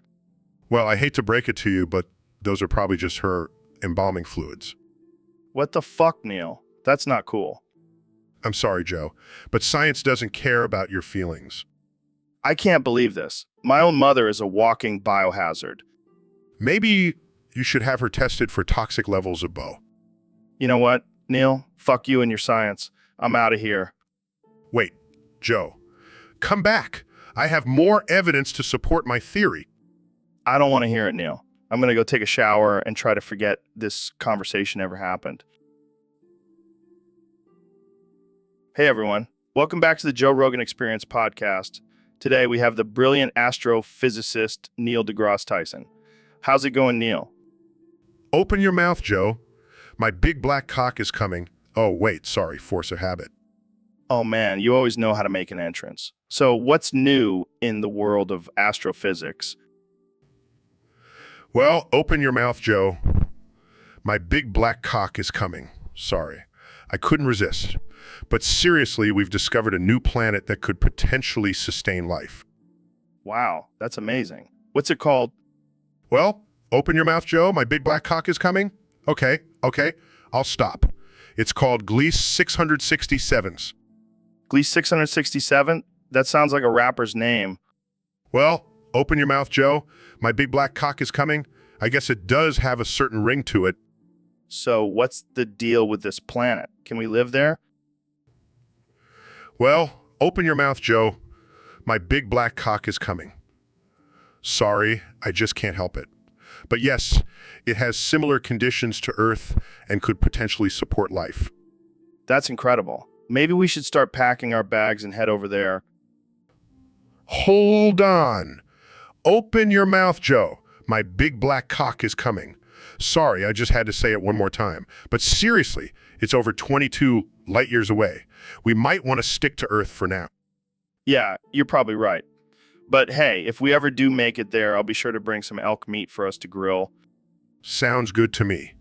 Well, I hate to break it to you, but those are probably just her embalming fluids. What the fuck, Neil? That's not cool. I'm sorry, Joe, but science doesn't care about your feelings. I can't believe this. My own mother is a walking biohazard. Maybe you should have her tested for toxic levels of Bo. You know what, Neil? Fuck you and your science. I'm out of here. Wait, Joe, come back. I have more evidence to support my theory. I don't want to hear it, Neil. I'm going to go take a shower and try to forget this conversation ever happened. Hey, everyone. Welcome back to the Joe Rogan Experience podcast. Today, we have the brilliant astrophysicist Neil deGrasse Tyson. How's it going, Neil? Open your mouth, Joe. My big black cock is coming. Oh, wait, sorry, force of habit. Oh, man, you always know how to make an entrance. So what's new in the world of astrophysics? Well, open your mouth, Joe. My big black cock is coming. Sorry, I couldn't resist. But seriously, we've discovered a new planet that could potentially sustain life. Wow, that's amazing. What's it called? Well, open your mouth, Joe. My big black cock is coming. Okay, I'll stop. It's called Gliese 667s. Gliese 667? That sounds like a rapper's name. Well, open your mouth, Joe. My big black cock is coming. I guess it does have a certain ring to it. So what's the deal with this planet? Can we live there? Well, open your mouth, Joe. My big black cock is coming. Sorry, I just can't help it. But yes, it has similar conditions to Earth and could potentially support life. That's incredible. Maybe we should start packing our bags and head over there. Hold on. Open your mouth, Joe. My big black cock is coming. Sorry, I just had to say it one more time. But seriously, it's over 22 light years away. We might want to stick to Earth for now. Yeah, you're probably right. But hey, if we ever do make it there, I'll be sure to bring some elk meat for us to grill. Sounds good to me.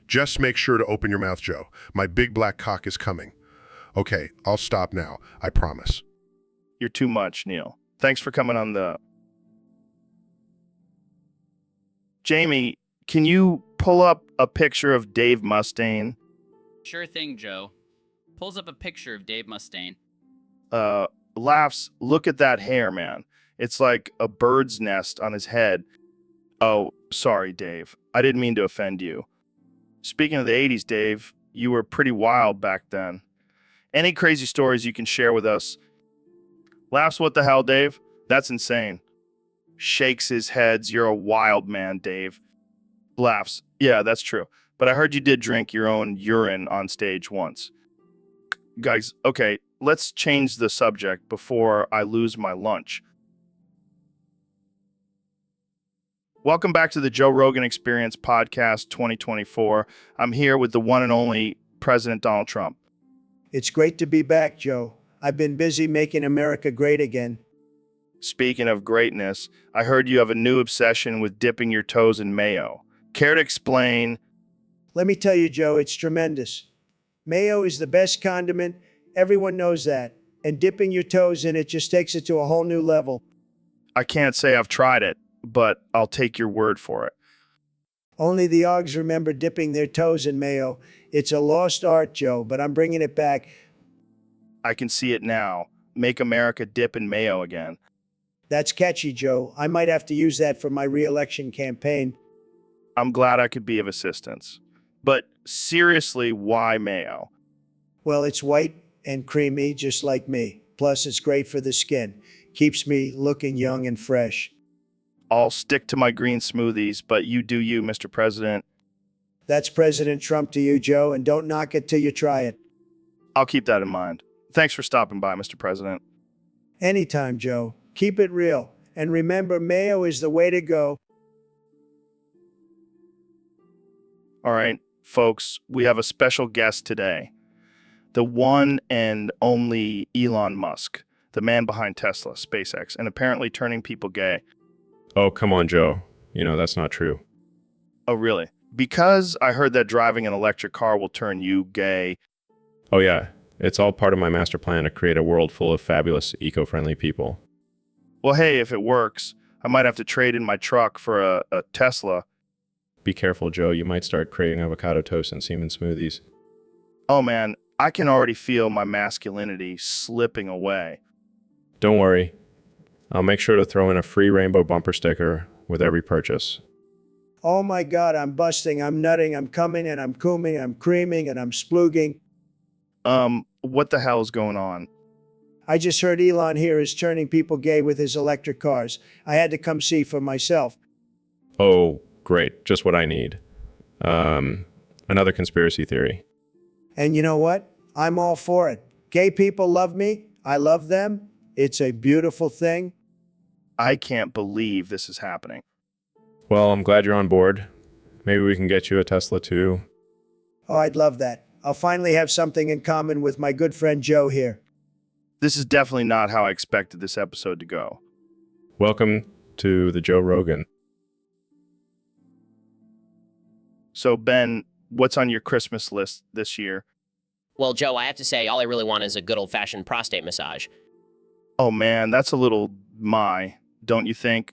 Just make sure to open your mouth, Joe. My big black cock is coming. Okay, I'll stop now. I promise. You're too much, Neil. Thanks for coming on the... Jamie, can you pull up a picture of Dave Mustaine? Sure thing, Joe. Pulls up a picture of Dave Mustaine. Laughs, look at that hair, man. It's like a bird's nest on his head. Oh, sorry, Dave. I didn't mean to offend you. Speaking of the 80s, Dave, you were pretty wild back then. Any crazy stories you can share with us? Laughs, what the hell, Dave? That's insane. Shakes his head. You're a wild man, Dave. Laughs, yeah, that's true. But I heard you did drink your own urine on stage once. Guys, okay, let's change the subject before I lose my lunch. Welcome back to the Joe Rogan Experience Podcast 2024. I'm here with the one and only President Donald Trump. It's great to be back, Joe. I've been busy making America great again. Speaking of greatness, I heard you have a new obsession with dipping your toes in mayo. Care to explain? Let me tell you, Joe, it's tremendous. Mayo is the best condiment. Everyone knows that. And dipping your toes in it just takes it to a whole new level. I can't say I've tried it, but I'll take your word for it. Only the Ogs remember dipping their toes in mayo. It's a lost art, Joe, but I'm bringing it back. I can see it now. Make America dip in mayo again. That's catchy, Joe. I might have to use that for my re-election campaign. I'm glad I could be of assistance. But seriously, why mayo? Well, it's white and creamy, just like me. Plus, it's great for the skin. Keeps me looking young and fresh. I'll stick to my green smoothies, but you do you, Mr. President. That's President Trump to you, Joe, and don't knock it till you try it. I'll keep that in mind. Thanks for stopping by, Mr. President. Anytime, Joe. Keep it real. And remember, mayo is the way to go. All right, folks, we have a special guest today. The one and only Elon Musk, the man behind Tesla, SpaceX, and apparently turning people gay. Oh, come on, Joe. You know, that's not true. Oh, really? Because I heard that driving an electric car will turn you gay. Oh, yeah. It's all part of my master plan to create a world full of fabulous, eco-friendly people. Well, hey, if it works, I might have to trade in my truck for a Tesla. Be careful, Joe. You might start craving avocado toast and semen smoothies. Oh, man, I can already feel my masculinity slipping away. Don't worry. I'll make sure to throw in a free rainbow bumper sticker with every purchase. Oh my God, I'm busting, I'm nutting, I'm coming, and I'm cooming, I'm creaming, and I'm splooging. What the hell is going on? I just heard Elon here is turning people gay with his electric cars. I had to come see for myself. Oh, great. Just what I need. Another conspiracy theory. And you know what? I'm all for it. Gay people love me. I love them. It's a beautiful thing. I can't believe this is happening. Well, I'm glad you're on board. Maybe we can get you a Tesla too. Oh, I'd love that. I'll finally have something in common with my good friend Joe here. This is definitely not how I expected this episode to go. Welcome to the Joe Rogan. So, Ben, what's on your Christmas list this year? Well, Joe, I have to say, all I really want is a good old-fashioned prostate massage. Oh, man, that's a little don't you think?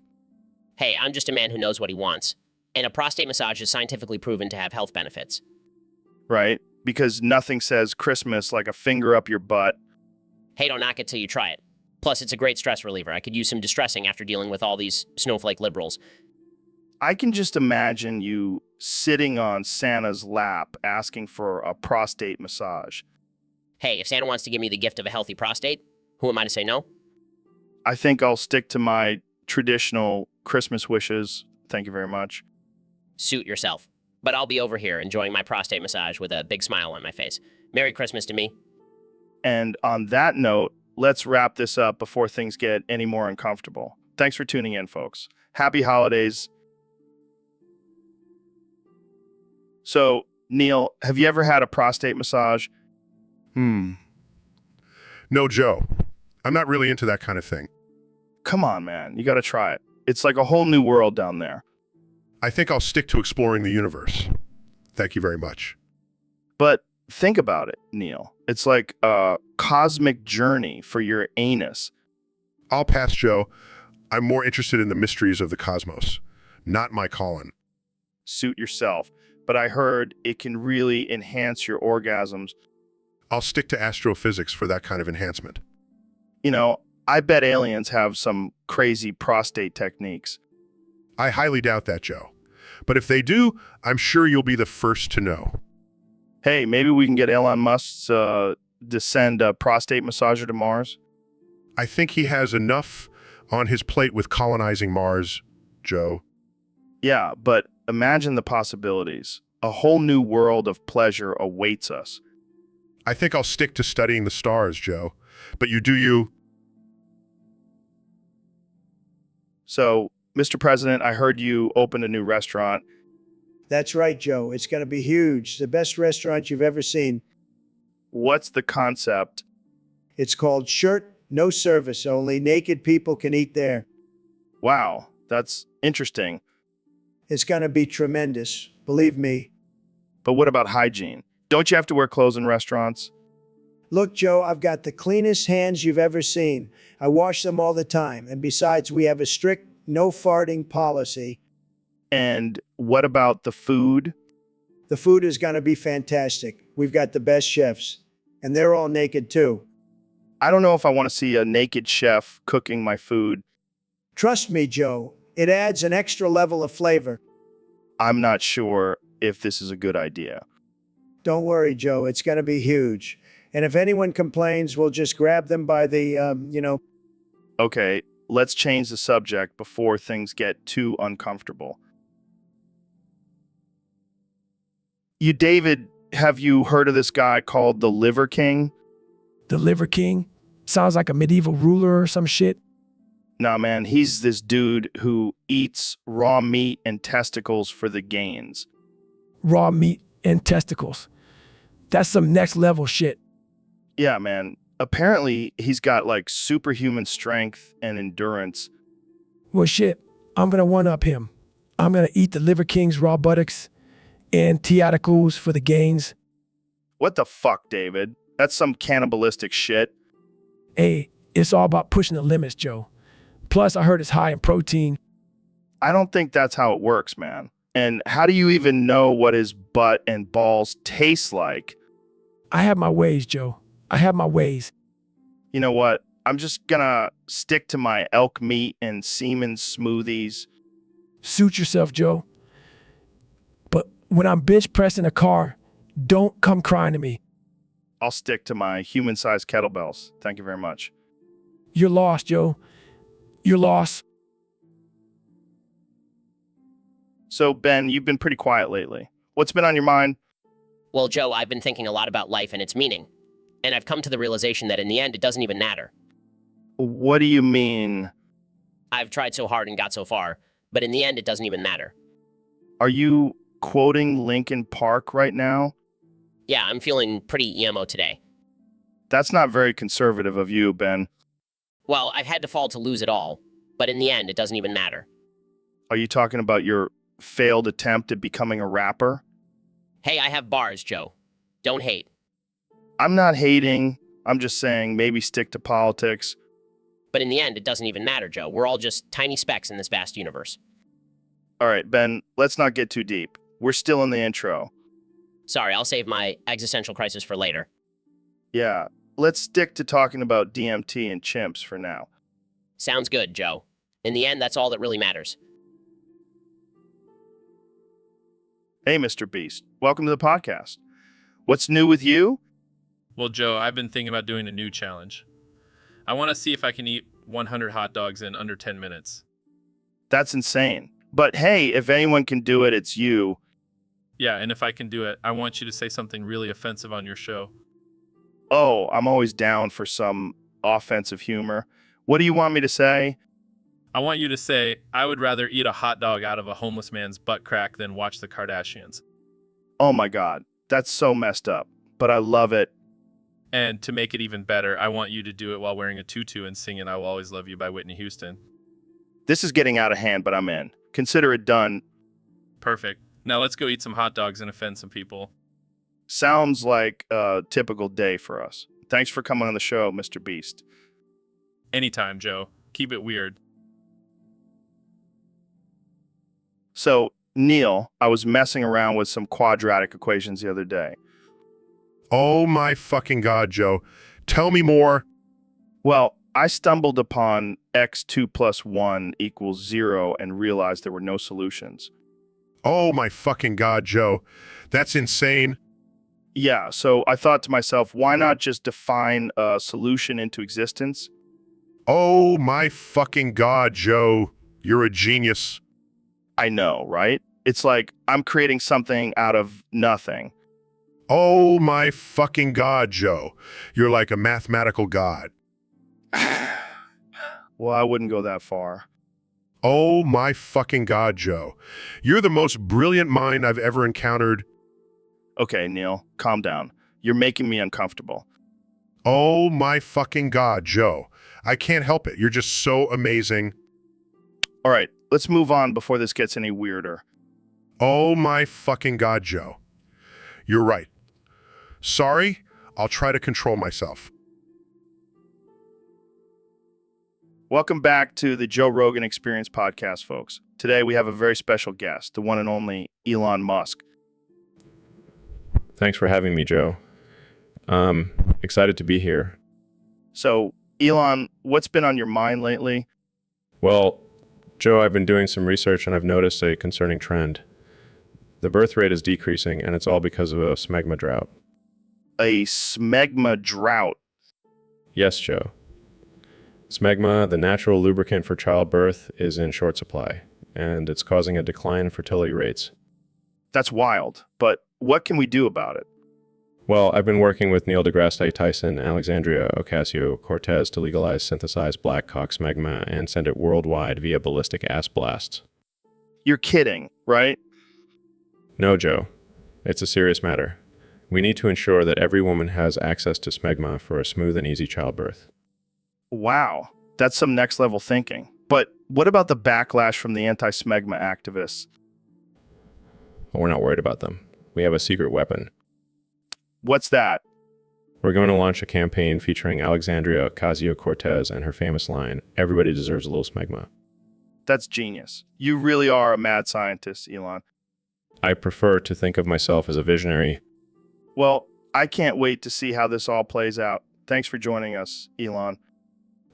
Hey, I'm just a man who knows what he wants. And a prostate massage is scientifically proven to have health benefits. Right? Because nothing says Christmas like a finger up your butt. Hey, don't knock it till you try it. Plus, it's a great stress reliever. I could use some distressing after dealing with all these snowflake liberals. I can just imagine you sitting on Santa's lap asking for a prostate massage. Hey, if Santa wants to give me the gift of a healthy prostate, who am I to say no? I think I'll stick to my traditional Christmas wishes. Thank you very much. Suit yourself. But I'll be over here enjoying my prostate massage with a big smile on my face. Merry Christmas to me. And on that note, let's wrap this up before things get any more uncomfortable. Thanks for tuning in, folks. Happy holidays. So, Neil, have you ever had a prostate massage? No, Joe. I'm not really into that kind of thing. Come on, man. You got to try it. It's like a whole new world down there. I think I'll stick to exploring the universe. Thank you very much. But think about it, Neil. It's like a cosmic journey for your anus. I'll pass, Joe. I'm more interested in the mysteries of the cosmos, not my calling. Suit yourself. But I heard it can really enhance your orgasms. I'll stick to astrophysics for that kind of enhancement. You know, I bet aliens have some crazy prostate techniques. I highly doubt that, Joe. But if they do, I'm sure you'll be the first to know. Hey, maybe we can get Elon Musk to send a prostate massager to Mars? I think he has enough on his plate with colonizing Mars, Joe. Yeah, but imagine the possibilities. A whole new world of pleasure awaits us. I think I'll stick to studying the stars, Joe. But you do you. So, Mr. President, I heard you opened a new restaurant. That's right, Joe. It's going to be huge. The best restaurant you've ever seen. What's the concept? It's called Shirt No Service. Only naked people can eat there. Wow, that's interesting. It's going to be tremendous. Believe me. But what about hygiene? Don't you have to wear clothes in restaurants? Look, Joe, I've got the cleanest hands you've ever seen. I wash them all the time. And besides, we have a strict no farting policy. And what about the food? The food is going to be fantastic. We've got the best chefs. And they're all naked, too. I don't know if I want to see a naked chef cooking my food. Trust me, Joe. It adds an extra level of flavor. I'm not sure if this is a good idea. Don't worry, Joe. It's going to be huge. And if anyone complains, we'll just grab them by the. Okay, let's change the subject before things get too uncomfortable. David, have you heard of this guy called the Liver King? The Liver King? Sounds like a medieval ruler or some shit. Nah, man, he's this dude who eats raw meat and testicles for the gains. Raw meat and testicles. That's some next level shit. Yeah, man. Apparently, he's got like superhuman strength and endurance. Well, shit, I'm gonna one-up him. I'm gonna eat the Liver King's raw buttocks and testicles for the gains. What the fuck, David? That's some cannibalistic shit. Hey, it's all about pushing the limits, Joe. Plus, I heard it's high in protein. I don't think that's how it works, man. And how do you even know what his butt and balls taste like? I have my ways, Joe. I have my ways. You know what? I'm just gonna stick to my elk meat and semen smoothies. Suit yourself, Joe. But when I'm bench pressing a car, don't come crying to me. I'll stick to my human-sized kettlebells. Thank you very much. You're lost, Joe. You're lost. So, Ben, you've been pretty quiet lately. What's been on your mind? Well, Joe, I've been thinking a lot about life and its meaning. And I've come to the realization that in the end, it doesn't even matter. What do you mean? I've tried so hard and got so far, but in the end, it doesn't even matter. Are you quoting Linkin Park right now? Yeah, I'm feeling pretty emo today. That's not very conservative of you, Ben. Well, I've had to fall to lose it all, but in the end, it doesn't even matter. Are you talking about your failed attempt at becoming a rapper? Hey, I have bars, Joe. Don't hate. I'm not hating. I'm just saying maybe stick to politics. But in the end, it doesn't even matter, Joe. We're all just tiny specks in this vast universe. All right, Ben, let's not get too deep. We're still in the intro. Sorry, I'll save my existential crisis for later. Yeah, let's stick to talking about DMT and chimps for now. Sounds good, Joe. In the end, that's all that really matters. Hey, Mr. Beast. Welcome to the podcast. What's new with you? Well, Joe, I've been thinking about doing a new challenge. I want to see if I can eat 100 hot dogs in under 10 minutes. That's insane. But hey, if anyone can do it, it's you. Yeah, and if I can do it, I want you to say something really offensive on your show. Oh, I'm always down for some offensive humor. What do you want me to say? I want you to say, I would rather eat a hot dog out of a homeless man's butt crack than watch the Kardashians. Oh my God, that's so messed up, but I love it. And to make it even better, I want you to do it while wearing a tutu and singing I Will Always Love You by Whitney Houston. This is getting out of hand, but I'm in. Consider it done. Perfect. Now let's go eat some hot dogs and offend some people. Sounds like a typical day for us. Thanks for coming on the show, Mr. Beast. Anytime, Joe. Keep it weird. So, Neil, I was messing around with some quadratic equations the other day. Oh my fucking God, Joe. Tell me more. Well, I stumbled upon x2 plus 1 equals 0 and realized there were no solutions. Oh my fucking God, Joe. That's insane. Yeah, so I thought to myself, why not just define a solution into existence? Oh my fucking God, Joe. You're a genius. I know, right? It's like I'm creating something out of nothing. Oh my fucking God, Joe. You're like a mathematical god. Well, I wouldn't go that far. Oh my fucking God, Joe. You're the most brilliant mind I've ever encountered. Okay, Neil, calm down. You're making me uncomfortable. Oh my fucking God, Joe. I can't help it. You're just so amazing. All right, let's move on before this gets any weirder. Oh my fucking God, Joe. You're right. Sorry, I'll try to control myself. Welcome back to the Joe Rogan Experience podcast, folks. Today we have a very special guest, the one and only Elon Musk. Thanks for having me, Joe. Excited to be here. So, Elon, what's been on your mind lately? Well, Joe, I've been doing some research and I've noticed a concerning trend. The birth rate is decreasing, and it's all because of a smegma drought. A smegma drought? Yes, Joe. Smegma, the natural lubricant for childbirth, is in short supply, and it's causing a decline in fertility rates. That's wild, but what can we do about it? Well, I've been working with Neil deGrasse Tyson and Alexandria Ocasio-Cortez to legalize synthesized black cock smegma and send it worldwide via ballistic ass blasts. You're kidding, right? No, Joe. It's a serious matter. We need to ensure that every woman has access to smegma for a smooth and easy childbirth. Wow, that's some next level thinking. But what about the backlash from the anti-smegma activists? Well, we're not worried about them. We have a secret weapon. What's that? We're going to launch a campaign featuring Alexandria Ocasio-Cortez and her famous line, "Everybody deserves a little smegma." That's genius. You really are a mad scientist, Elon. I prefer to think of myself as a visionary. Well, I can't wait to see how this all plays out. Thanks for joining us, Elon.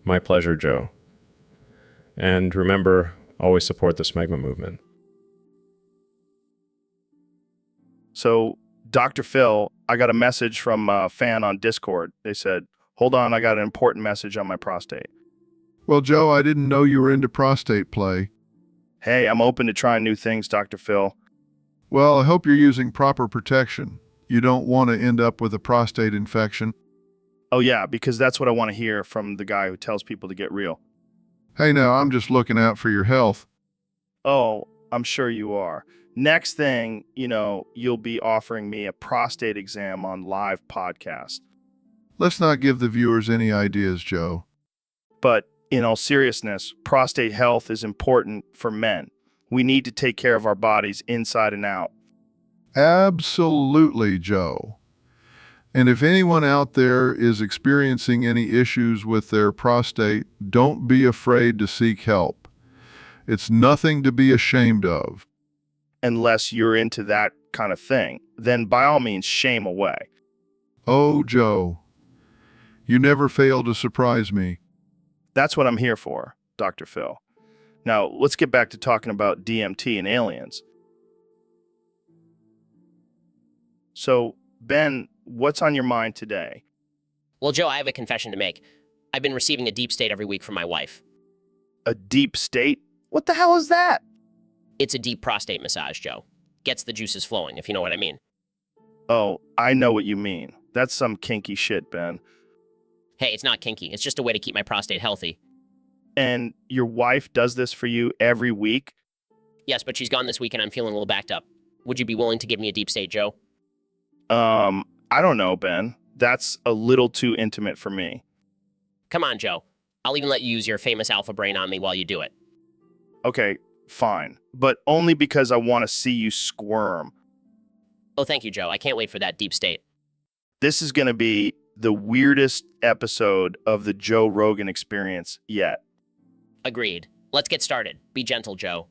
My pleasure, Joe. And remember, always support the smegma movement. So, Dr. Phil, I got a message from a fan on Discord. They said, hold on, I got an important message on my prostate. Well, Joe, I didn't know you were into prostate play. Hey, I'm open to trying new things, Dr. Phil. Well, I hope you're using proper protection. You don't want to end up with a prostate infection. Oh yeah, because that's what I want to hear from the guy who tells people to get real. Hey, now, I'm just looking out for your health. Oh, I'm sure you are. Next thing, you'll be offering me a prostate exam on live podcast. Let's not give the viewers any ideas, Joe. But in all seriousness, prostate health is important for men. We need to take care of our bodies inside and out. Absolutely, Joe. And if anyone out there is experiencing any issues with their prostate, don't be afraid to seek help. It's nothing to be ashamed of. Unless you're into that kind of thing, then by all means, shame away. Oh, Joe, you never fail to surprise me. That's what I'm here for, Dr. Phil. Now, let's get back to talking about DMT and aliens. So, Ben, what's on your mind today? Well, Joe, I have a confession to make. I've been receiving a deep state every week from my wife. A deep state? What the hell is that? It's a deep prostate massage, Joe. Gets the juices flowing, if you know what I mean. Oh, I know what you mean. That's some kinky shit, Ben. Hey, it's not kinky. It's just a way to keep my prostate healthy. And your wife does this for you every week? Yes, but she's gone this week and I'm feeling a little backed up. Would you be willing to give me a deep state, Joe? I don't know, Ben. That's a little too intimate for me. Come on, Joe. I'll even let you use your famous alpha brain on me while you do it. Okay, fine. But only because I want to see you squirm. Oh, thank you, Joe. I can't wait for that deep state. This is going to be the weirdest episode of the Joe Rogan Experience yet. Agreed. Let's get started. Be gentle, Joe.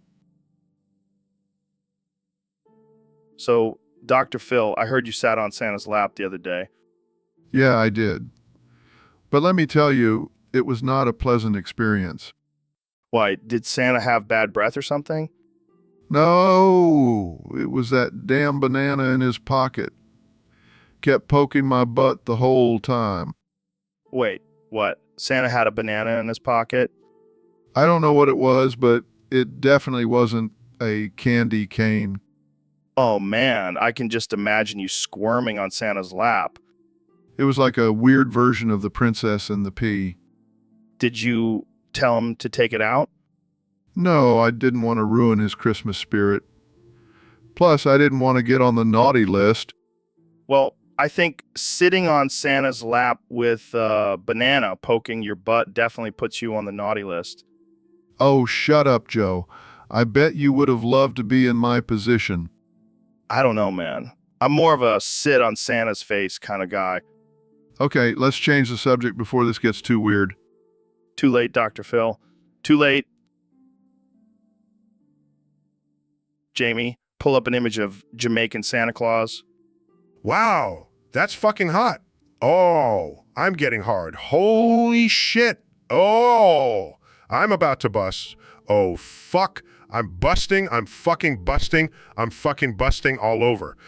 So, Dr. Phil, I heard you sat on Santa's lap the other day. Yeah, I did. But let me tell you, it was not a pleasant experience. Why, did Santa have bad breath or something? No, it was that damn banana in his pocket. Kept poking my butt the whole time. Wait, what? Santa had a banana in his pocket? I don't know what it was, but it definitely wasn't a candy cane. Oh man, I can just imagine you squirming on Santa's lap. It was like a weird version of The Princess and the Pea. Did you tell him to take it out? No, I didn't want to ruin his Christmas spirit. Plus, I didn't want to get on the naughty list. Well, I think sitting on Santa's lap with a banana poking your butt definitely puts you on the naughty list. Oh, shut up, Joe. I bet you would have loved to be in my position. I don't know, man. I'm more of a sit on Santa's face kind of guy. Okay, let's change the subject before this gets too weird. Too late, Dr. Phil. Too late. Jamie, pull up an image of Jamaican Santa Claus. Wow, that's fucking hot. Oh, I'm getting hard. Holy shit. Oh, I'm about to bust. Oh, fuck. I'm busting. I'm fucking busting. I'm fucking busting all over.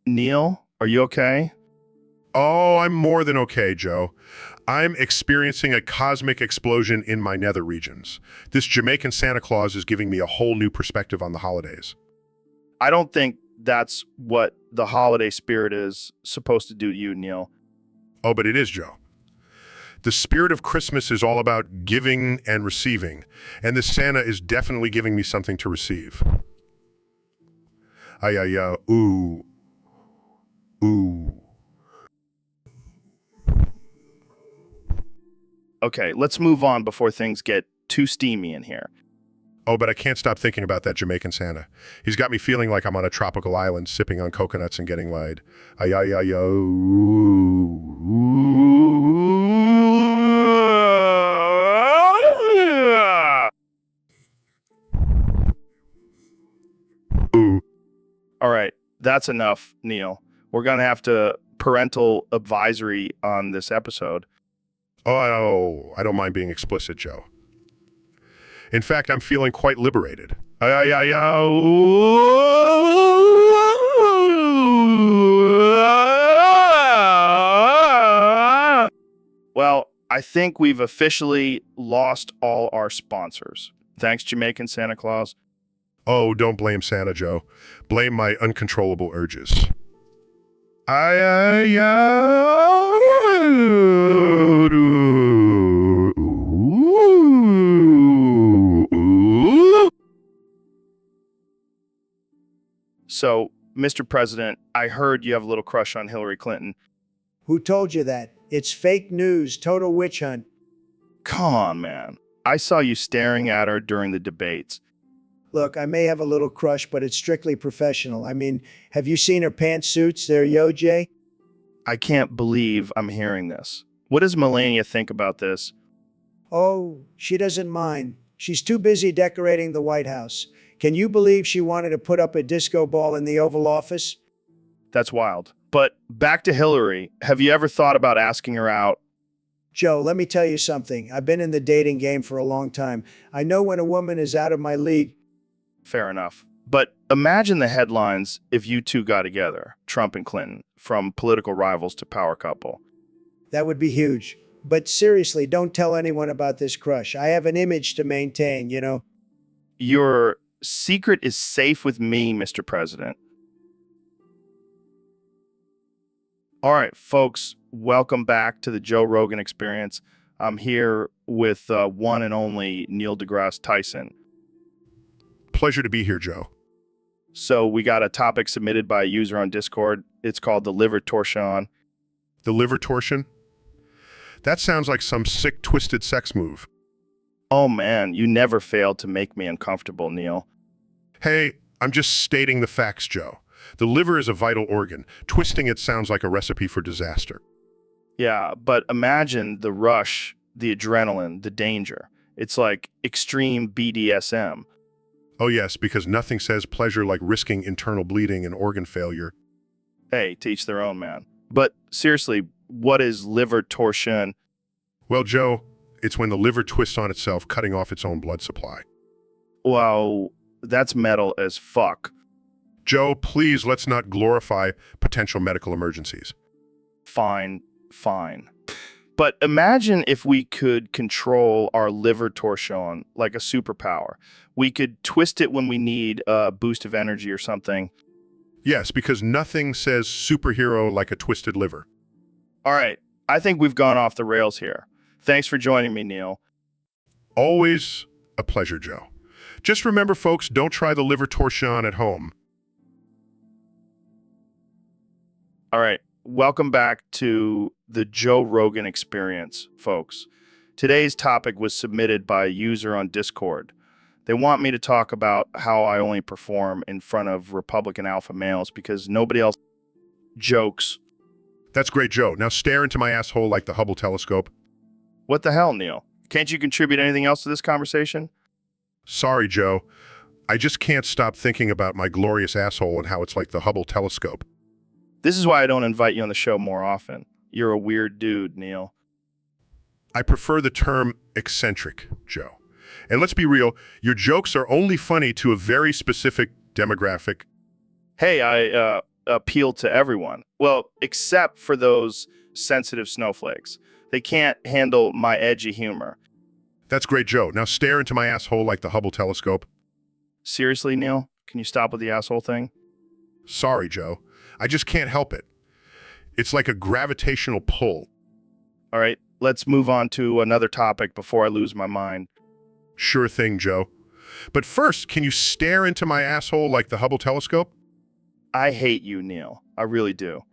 Neil, are you okay? Oh, I'm more than okay, Joe. I'm experiencing a cosmic explosion in my nether regions. This Jamaican Santa Claus is giving me a whole new perspective on the holidays. I don't think that's what the holiday spirit is supposed to do to you, Neil. Oh, but it is, Joe. The spirit of Christmas is all about giving and receiving, and this Santa is definitely giving me something to receive. Ooh. Ooh. Okay, let's move on before things get too steamy in here. Oh, but I can't stop thinking about that Jamaican Santa. He's got me feeling like I'm on a tropical island sipping on coconuts and getting laid. Ooh. All right, that's enough, Neil. We're going to have to parental advisory on this episode. Oh, I don't mind being explicit, Joe. In fact, I'm feeling quite liberated. Well, I think we've officially lost all our sponsors. Thanks, Jamaican Santa Claus. Oh, don't blame Santa, Joe. Blame my uncontrollable urges. So, Mr. President, I heard you have a little crush on Hillary Clinton. Who told you that? It's fake news, total witch hunt. Come on, man. I saw you staring at her during the debates. Look, I may have a little crush, but it's strictly professional. I mean, have you seen her pantsuits there, Jay? I can't believe I'm hearing this. What does Melania think about this? Oh, she doesn't mind. She's too busy decorating the White House. Can you believe she wanted to put up a disco ball in the Oval Office? That's wild. But back to Hillary. Have you ever thought about asking her out? Joe, let me tell you something. I've been in the dating game for a long time. I know when a woman is out of my league. Fair enough. But imagine the headlines if you two got together, Trump and Clinton, from political rivals to power couple. That would be huge. But seriously, don't tell anyone about this crush. I have an image to maintain, you know. Your secret is safe with me, Mr. President. All right, folks, welcome back to the Joe Rogan Experience. I'm here with one and only Neil deGrasse Tyson. Pleasure to be here, Joe. So we got a topic submitted by a user on Discord. It's called the liver torsion. The liver torsion? That sounds like some sick, twisted sex move. Oh man, you never failed to make me uncomfortable, Neil. Hey, I'm just stating the facts, Joe. The liver is a vital organ. Twisting it sounds like a recipe for disaster. Yeah, but imagine the rush, the adrenaline, the danger. It's like extreme BDSM. Oh yes, because nothing says pleasure like risking internal bleeding and organ failure. Hey, to each their own, man. But seriously, what is liver torsion? Well, Joe, it's when the liver twists on itself, cutting off its own blood supply. Wow, that's metal as fuck. Joe, please let's not glorify potential medical emergencies. Fine, fine. But imagine if we could control our liver torsion like a superpower. We could twist it when we need a boost of energy or something. Yes, because nothing says superhero like a twisted liver. All right, I think we've gone off the rails here. Thanks for joining me, Neil. Always a pleasure, Joe. Just remember, folks, don't try the liver torsion at home. All right, welcome back to the Joe Rogan Experience, folks. Today's topic was submitted by a user on Discord. They want me to talk about how I only perform in front of Republican alpha males because nobody else jokes. That's great, Joe. Now stare into my asshole like the Hubble telescope. What the hell, Neil? Can't you contribute anything else to this conversation? Sorry, Joe. I just can't stop thinking about my glorious asshole and how it's like the Hubble telescope. This is why I don't invite you on the show more often. You're a weird dude, Neil. I prefer the term eccentric, Joe. And let's be real, your jokes are only funny to a very specific demographic. Hey, I appeal to everyone. Well, except for those sensitive snowflakes. They can't handle my edgy humor. That's great, Joe. Now stare into my asshole like the Hubble telescope. Seriously, Neil? Can you stop with the asshole thing? Sorry, Joe. I just can't help it. It's like a gravitational pull. All right, let's move on to another topic before I lose my mind. Sure thing, Joe. But first, can you stare into my asshole like the Hubble telescope? I hate you, Neil. I really do.